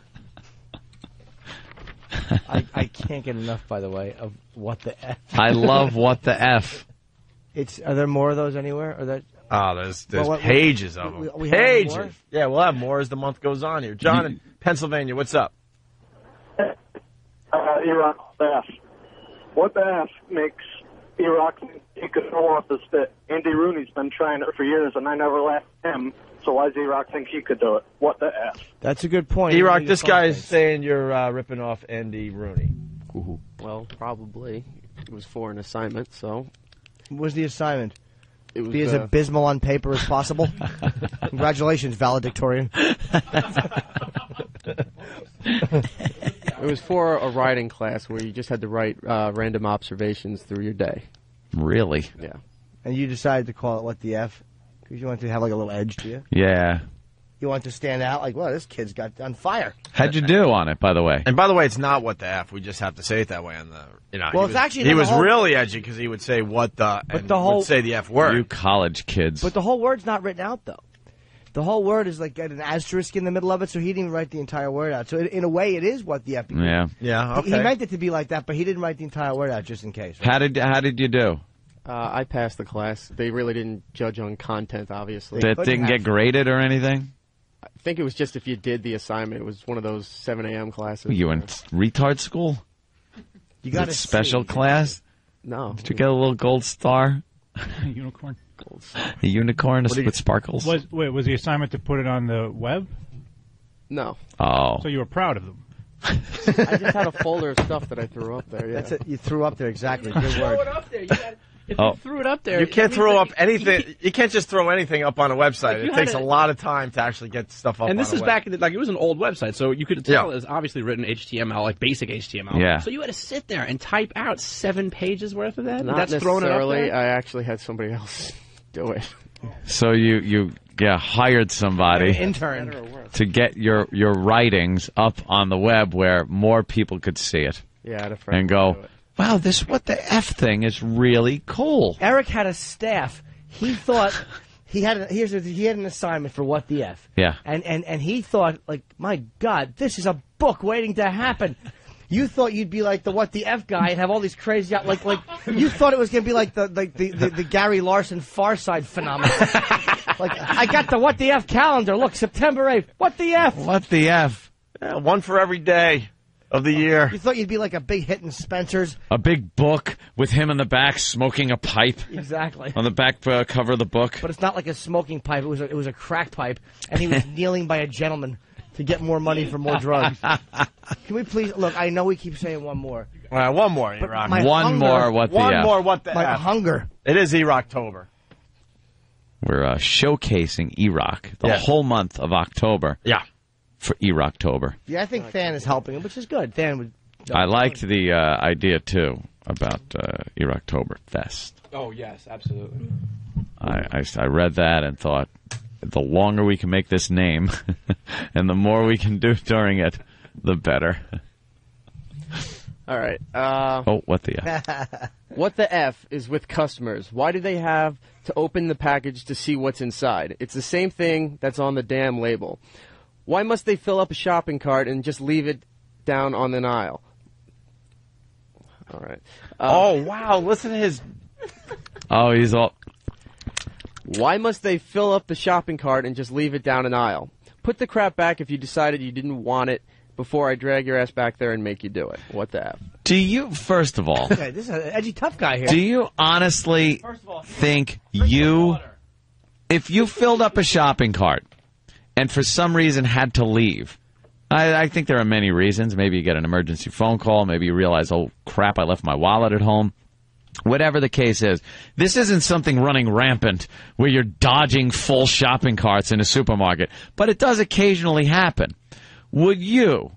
I can't get enough, by the way, of what the F. I love what the F. Are there more of those anywhere? Or that? Oh, there's Well, what- pages of them. we have pages. more? Yeah, we'll have more as the month goes on here. John in Pennsylvania, what's up? E-Rock F. What the F makes E-Rock think he could throw off the spit? Andy Rooney's been trying it for years, and I never laughed at him. So why does E-Rock think he could do it? What the F? That's a good point. E-Rock, this guy is saying you're ripping off Andy Rooney. Well, probably. It was for an assignment, so. What was the assignment? It was Be as abysmal on paper as possible. Congratulations, valedictorian. It was for a writing class where you just had to write random observations through your day. Really? Yeah. And you decided to call it What the F? Because you wanted to have like a little edge to you. Yeah. You want to stand out like, well, this kid's got on fire. How'd you do on it, by the way? And by the way, it's not what the F. We just have to say it that way on the. You know, Well, he it's was, actually he not was the whole- really edgy because he would say what the and the whole- would say the F word. You college kids. But the whole word's not written out, though. The whole word is like got an asterisk in the middle of it, so he didn't even write the entire word out. So in a way, it is What the F. Yeah. Yeah. He meant it to be like that, but he didn't write the entire word out just in case. How did you do? I passed the class. They really didn't judge on content, obviously. That didn't get graded or anything? I think it was just if you did the assignment. It was one of those 7 a.m. classes. You in retard school? You Is gotta it special see. class? No. Did you get a little gold star? Unicorn. A unicorn with sparkles? Was the assignment to put it on the web? No. Oh. So you were proud of them. I just had a folder of stuff that I threw up there. Yeah. That's it. You threw up there, exactly. Good Throw word. it up there. You got, if Oh. you threw it up there, You can't that throw means up that anything. You can't just throw anything up on a website. Like, you It takes had a a- lot of time to actually get stuff up. And this on a is web. back in the, like it was an old website, so you could tell Yeah. it was obviously written HTML, like basic HTML. Yeah. So you had to sit there and type out 7 pages worth of that. Not That's throwing it up necessarily. there? I actually had somebody else do it. So you hired somebody intern to get your writings up on the web where more people could see it. Yeah, I had a friend And do go, it. wow, this What the F thing is really cool. Eric had a staff. He thought he had an assignment for What the F. Yeah. And he thought, like, my God, this is a book waiting to happen. You thought you'd be like the What the F guy and have all these crazy like you thought it was gonna be like the Gary Larson Far Side phenomenon. Like, I got the What the F calendar. Look, September 8th. What the F? What the F? Yeah, one for every day of the year. You thought you'd be like a big hit in Spencer's. A big book with him in the back smoking a pipe. Exactly. On the back cover of the book. But it's not like a smoking pipe. It was a crack pipe, and he was kneeling by a gentleman to get more money for more drugs. Can we please look? I know we keep saying one more. All right, one more. But E-Rock. my One hunger- more What the One F. more. What the My F? hunger. It is E-Rocktober. We're showcasing E-Rock the Yeah. whole month of October. Yeah. For E-Rocktober. Yeah, I think Than is helping him, which is good. Than would. I liked the idea too about E-Rocktober Fest. Oh yes, absolutely. I read that and thought, the longer we can make this name, and the more we can do during it, the better. All right. Oh, what the F? What the F is with customers? Why do they have to open the package to see what's inside? It's the same thing that's on the damn label. Why must they fill up a shopping cart and just leave it down on an aisle? All right. Oh wow! Listen to his. Oh, he's all. Why must they fill up the shopping cart and just leave it down an aisle? Put the crap back if you decided you didn't want it before I drag your ass back there and make you do it. What the F? Do you, first of all, Okay, this is an edgy tough guy here. do you honestly think if you filled up a shopping cart and for some reason had to leave, I think there are many reasons. Maybe you get an emergency phone call. Maybe you realize, oh, crap, I left my wallet at home. Whatever the case is, this isn't something running rampant where you're dodging full shopping carts in a supermarket, but it does occasionally happen. Would you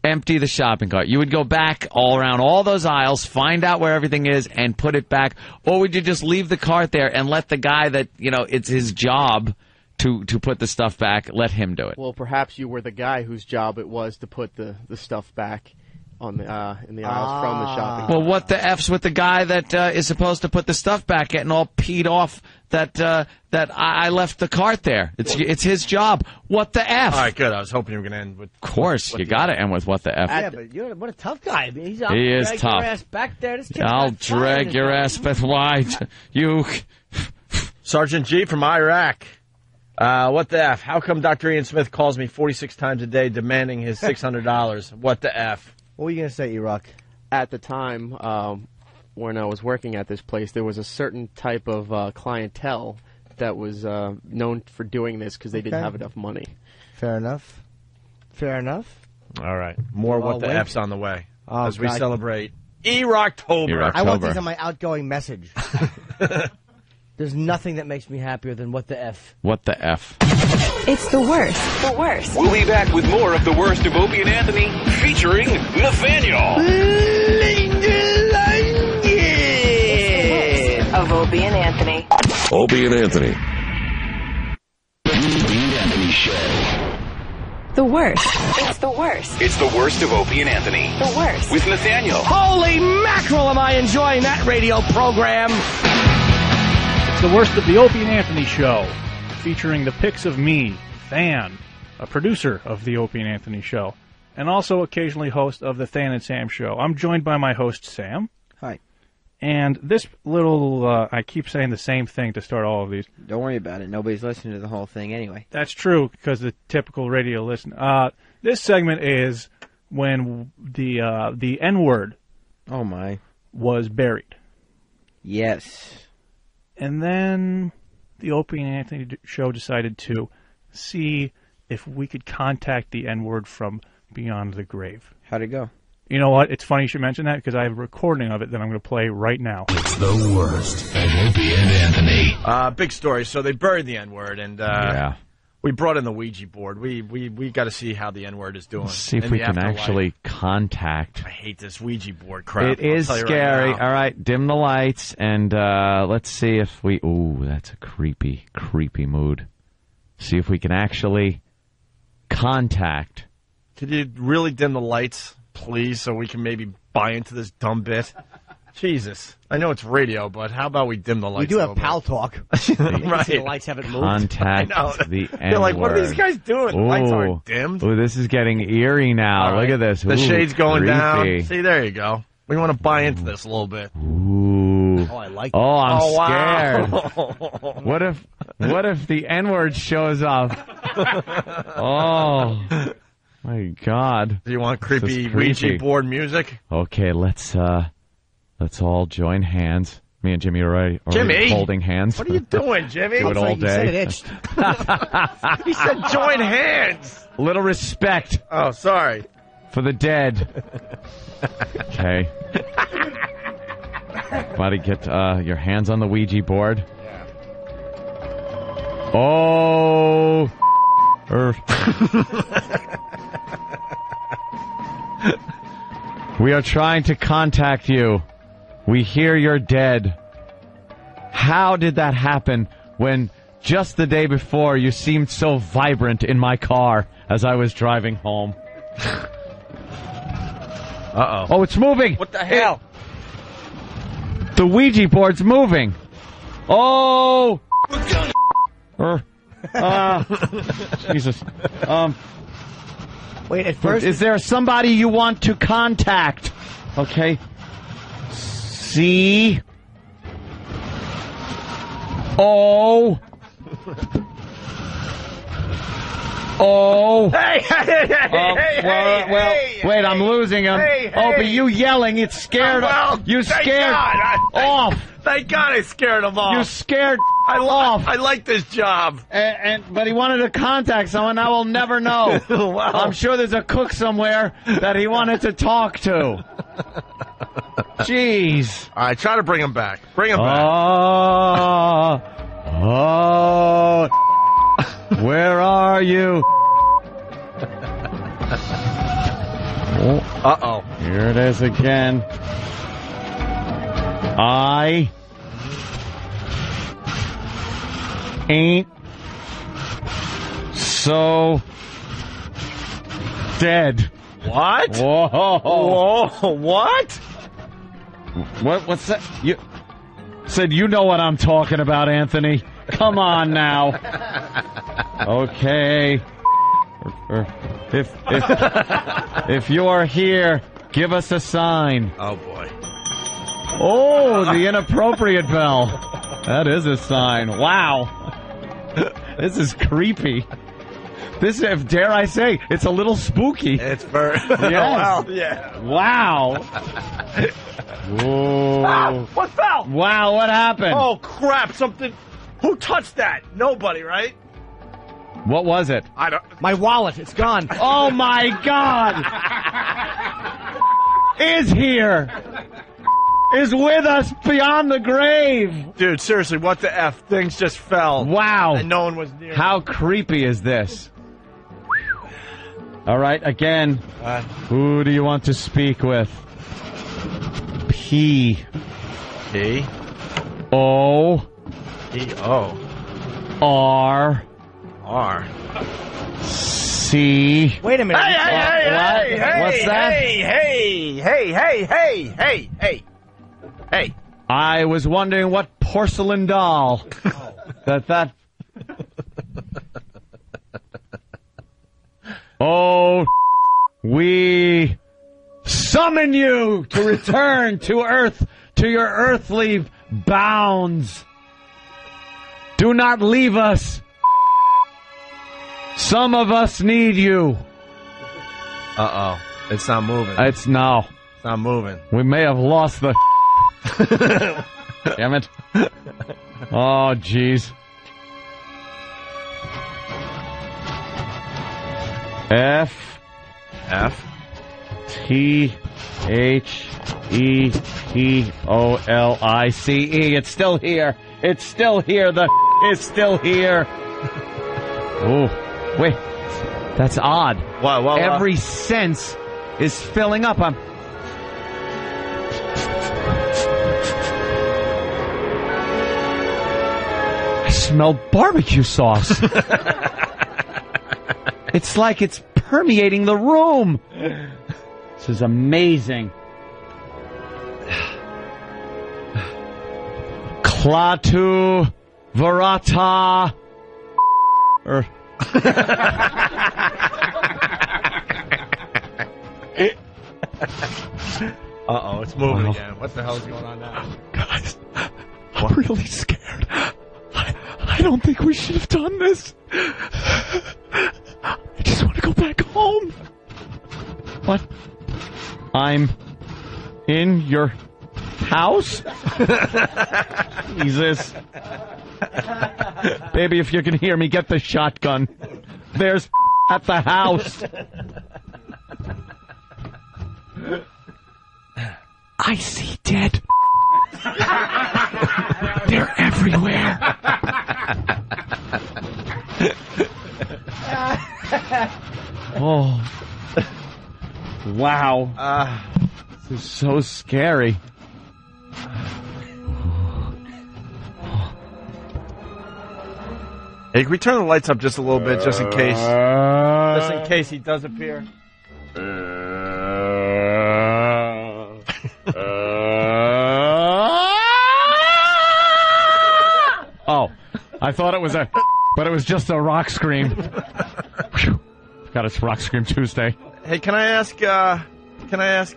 empty the shopping cart? You would go back all around all those aisles, find out where everything is, and put it back? Or would you just leave the cart there and let the guy that, it's his job to put the stuff back, let him do it? Well, perhaps you were the guy whose job it was to put the stuff back on the in the aisles from the shopping. Well, what the F's with the guy that is supposed to put the stuff back, getting all peed off that I left the cart there? It's his job. What the F? All right, good. I was hoping you were going to end with. Of course, you got to end with what the F. Yeah, but what a tough guy. I mean, he's He is drag tough. Your ass back there. This kid's I'll got fire in drag his your belly. ass, but why? You. Sergeant G from Iraq. What the F? How come Dr. Ian Smith calls me 46 times a day demanding his $600? What the F? What were you going to say, E-Rock? At the time when I was working at this place, there was a certain type of clientele that was known for doing this because they didn't Okay. have enough money. Fair enough. Fair enough. All right. More Well, what the wait. F's on the way Oh, as we God. celebrate E-Rocktober. I want these on my outgoing message. There's nothing that makes me happier than what the F. What the F? It's the worst. The worst. We'll be back with more of the worst of Opie and Anthony, featuring Nathaniel. Linger Longer. Of Opie and Anthony. Opie and Anthony. Opie and Anthony Show. The worst. It's the worst. It's the worst of Opie and Anthony. The worst. With Nathaniel. Holy mackerel, am I enjoying that radio program. It's the worst of the Opie and Anthony Show, featuring the pics of me, Than, a producer of the Opie and Anthony Show, and also occasionally host of the Than and Sam Show. I'm joined by my host, Sam. Hi. And this little, I keep saying the same thing to start all of these. Don't worry about it. Nobody's listening to the whole thing anyway. That's true, because the typical radio listener. This segment is when the N-word Oh, my. was buried. Yes. And then the Opie and Anthony Show decided to see if we could contact the N-word from beyond the grave. How'd it go? You know what? It's funny you should mention that because I have a recording of it that I'm going to play right now. It's the worst of Opie and Anthony. Big story. So they buried the N-word, and Yeah. we brought in the Ouija board. We got to see how the N-word is doing. Let's see if in we the can afterlife. actually contact. I hate this Ouija board crap. It is I'll tell you scary. Right now. All right, dim the lights, and let's see if we... Ooh, that's a creepy, creepy mood. See if we can actually contact... Could you really dim the lights, please, so we can maybe buy into this dumb bit? Jesus. I know it's radio, but how about we dim the lights We do a have little pal bit? talk. Right. The lights haven't moved. Contact I know. the N-word. You're like, what are these guys doing? The lights aren't dimmed. Ooh, this is getting eerie now. All right. Look at this. The Ooh, shade's going creepy. down. See, there you go. We want to buy into this a little bit. Ooh. Oh, I like Oh, I'm scared. Wow. What if the N-word shows up? Oh, my God. Do you want This creepy is creepy. Ouija board music? Okay, let's all join hands. Me and Jimmy are already Jimmy? holding hands. What are you doing, Jimmy? Do it all You said it day. itched. He said join hands. Little respect Oh, sorry. for the dead. Okay. About to get your hands on the Ouija board. Oh. We are trying to contact you. We hear you're dead. How did that happen when just the day before you seemed so vibrant in my car as I was driving home? Uh-oh. Oh, it's moving! What the hell? The Ouija board's moving. Oh! Jesus. Wait, at first... Is there somebody you want to contact? Okay. C. O. Oh. Hey, Wait, I'm losing him. Hey, Oh, but hey. you yelling, it scared you thank scared God. off. Thank God I scared him off. You scared I off. I like this job. But he wanted to contact someone. I will never know. Wow. I'm sure there's a cook somewhere that he wanted to talk to. Jeez. All right, try to bring him back. Bring him back. Oh. Where are you? Uh-oh. Here it is again. I ain't so dead. What? Whoa. Whoa, what? What's that? You said you know what I'm talking about, Anthony. Come on now. Okay. If you are here, give us a sign. Oh, boy. Oh, the inappropriate bell. That is a sign. Wow. This is creepy. This, if dare I say, it's a little spooky. It's very... Yes. Well, yeah. Wow. Whoa. Ah, what fell? Wow, what happened? Oh, crap, something... Who touched that? Nobody, right? What was it? I don't... My wallet, it's gone. Oh, my God. Is here. is with us beyond the grave. Dude, seriously, what the F? Things just fell. Wow. And no one was near. How creepy is this? All right, again, who do you want to speak with? P. P. O. E. O. R. R. C. Wait a minute. Hey, What's that? Hey. I was wondering what porcelain doll that. Oh, we summon you to return to Earth, to your earthly bounds. Do not leave us. Some of us need you. Uh-oh. It's not moving. It's not moving. We may have lost the... Damn it. Oh, jeez. F. T. H. E. P. O. L. I. C. E. It's still here. It's still here. The is still here. Oh, wait. That's odd. What? Every sense is filling up. I smell barbecue sauce. It's like it's permeating the room. This is amazing. Klaatu Varata. Uh-oh, it's moving again. What the hell is going on now? Guys, I'm really scared. I don't think we should have done this. I just want to go back home. What? I'm in your house? Jesus. Baby, if you can hear me, get the shotgun. There's at the house. I see dead. They're everywhere. Oh. Wow. This is so scary. Hey, can we turn the lights up just a little bit, just in case? Just in case he does appear. Oh, I thought it was but it was just a rock scream. Whew. God, it's Rock Scream Tuesday. Hey, can I ask, I don't have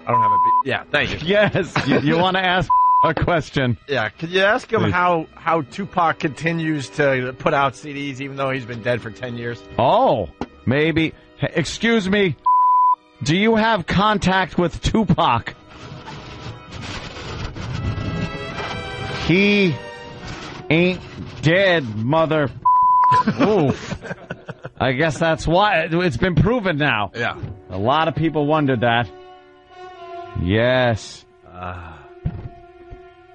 a yeah, thank you. Yes, you want to ask a question. Yeah, could you ask him Please. how Tupac continues to put out CDs even though he's been dead for 10 years? Oh, maybe. Hey, excuse me. Do you have contact with Tupac? He ain't dead, mother. Oof. I guess that's why. It's been proven now. Yeah. A lot of people wondered that. Yes.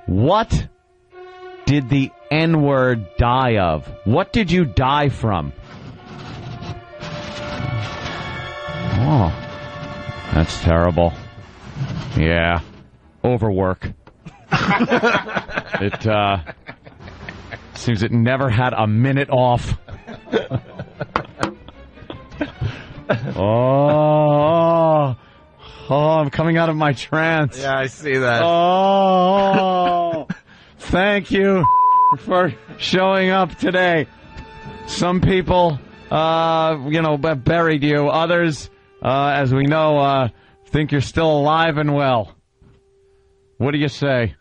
What did the N-word die of? What did you die from? Oh, that's terrible. Yeah. Overwork. It, seems it never had a minute off. Oh, I'm coming out of my trance. Yeah, I see that. Oh, thank you for showing up today. Some people, buried you. Others, as we know, think you're still alive and well. What do you say?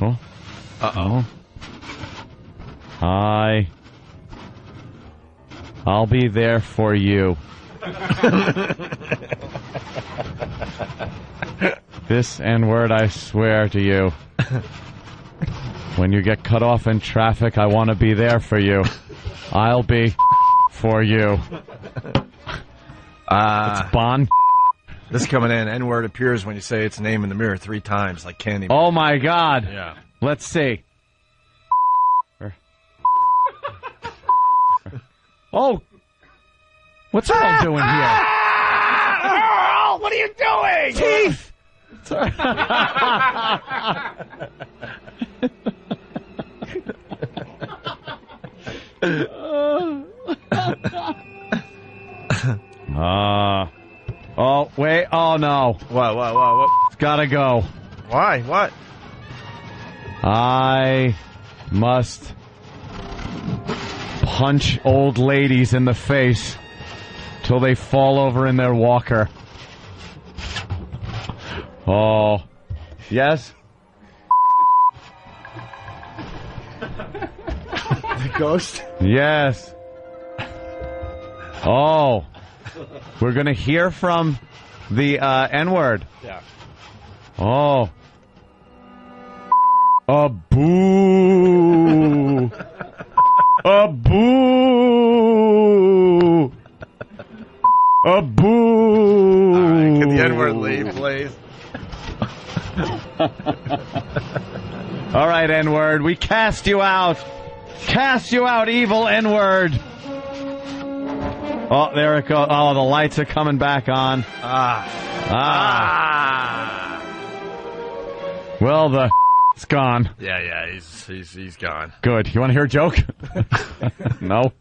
Oh. Uh-oh. I'll be there for you. This N-word, I swear to you. When you get cut off in traffic, I want to be there for you. I'll be for you. It's Bon. This coming in. N-word appears when you say its name in the mirror 3 times, like Candyman. Oh, my God. Yeah. Let's see. Oh. What's Earl doing here? Earl, what are you doing? Teeth! Oh, wait. Oh, no. What? It's gotta go. Why? What? I must punch old ladies in the face till they fall over in their walker. Oh. Yes? The ghost? Yes. Oh. We're gonna hear from the N-word. Yeah. Oh. A boo. A boo. A boo. All right, can the N-word leave, please? All right, N-word, we cast you out. Cast you out, evil N-word. Oh, there it goes. Oh, the lights are coming back on. Well, it's gone. Yeah, he's gone. Good. You want to hear a joke? No.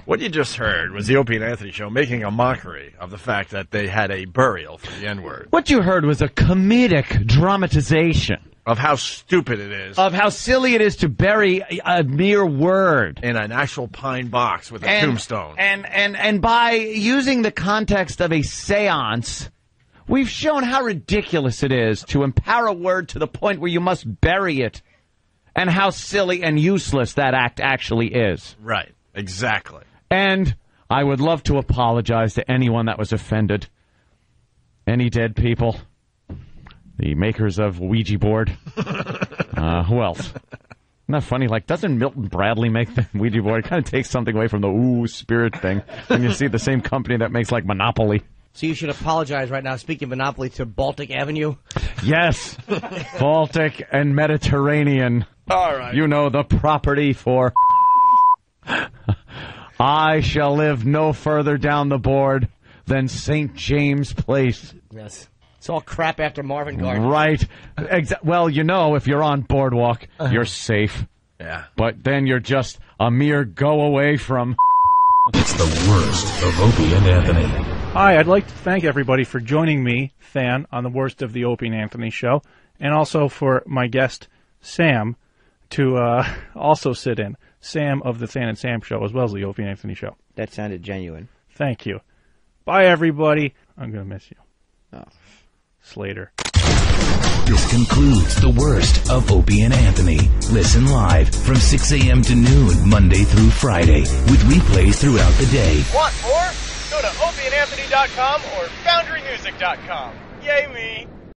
What you just heard was the Opie and Anthony Show making a mockery of the fact that they had a burial for the N-word. What you heard was a comedic dramatization Of how stupid it is. of how silly it is to bury a mere word In an actual pine box with a tombstone. And by using the context of a seance, we've shown how ridiculous it is to empower a word to the point where you must bury it, and how silly and useless that act actually is. Right. Exactly. And I would love to apologize to anyone that was offended. Any dead people? The makers of Ouija board? Who else? Isn't that funny? Like, doesn't Milton Bradley make the Ouija board? It kind of takes something away from the spirit thing when you see the same company that makes, like, Monopoly. So you should apologize right now, speaking of Monopoly, to Baltic Avenue. Yes. Baltic and Mediterranean. All right. You know, the property for... I shall live no further down the board than St. James Place. Yes. It's all crap after Marvin Gardner. Right. Well, you know, if you're on Boardwalk, you're safe. Yeah. But then you're just a mere go away from... It's the worst of Opie and Anthony. Hi, I'd like to thank everybody for joining me, Than, on the worst of the Opie and Anthony show, and also for my guest, Sam, to also sit in. Sam of the Than and Sam show, as well as the Opie and Anthony show. That sounded genuine. Thank you. Bye, everybody. I'm going to miss you. Oh. Slater. This concludes the worst of Opie and Anthony. Listen live from 6 a.m. to noon, Monday through Friday, with replays throughout the day. Want more? Go to opieandanthony.com or foundrymusic.com. Yay me!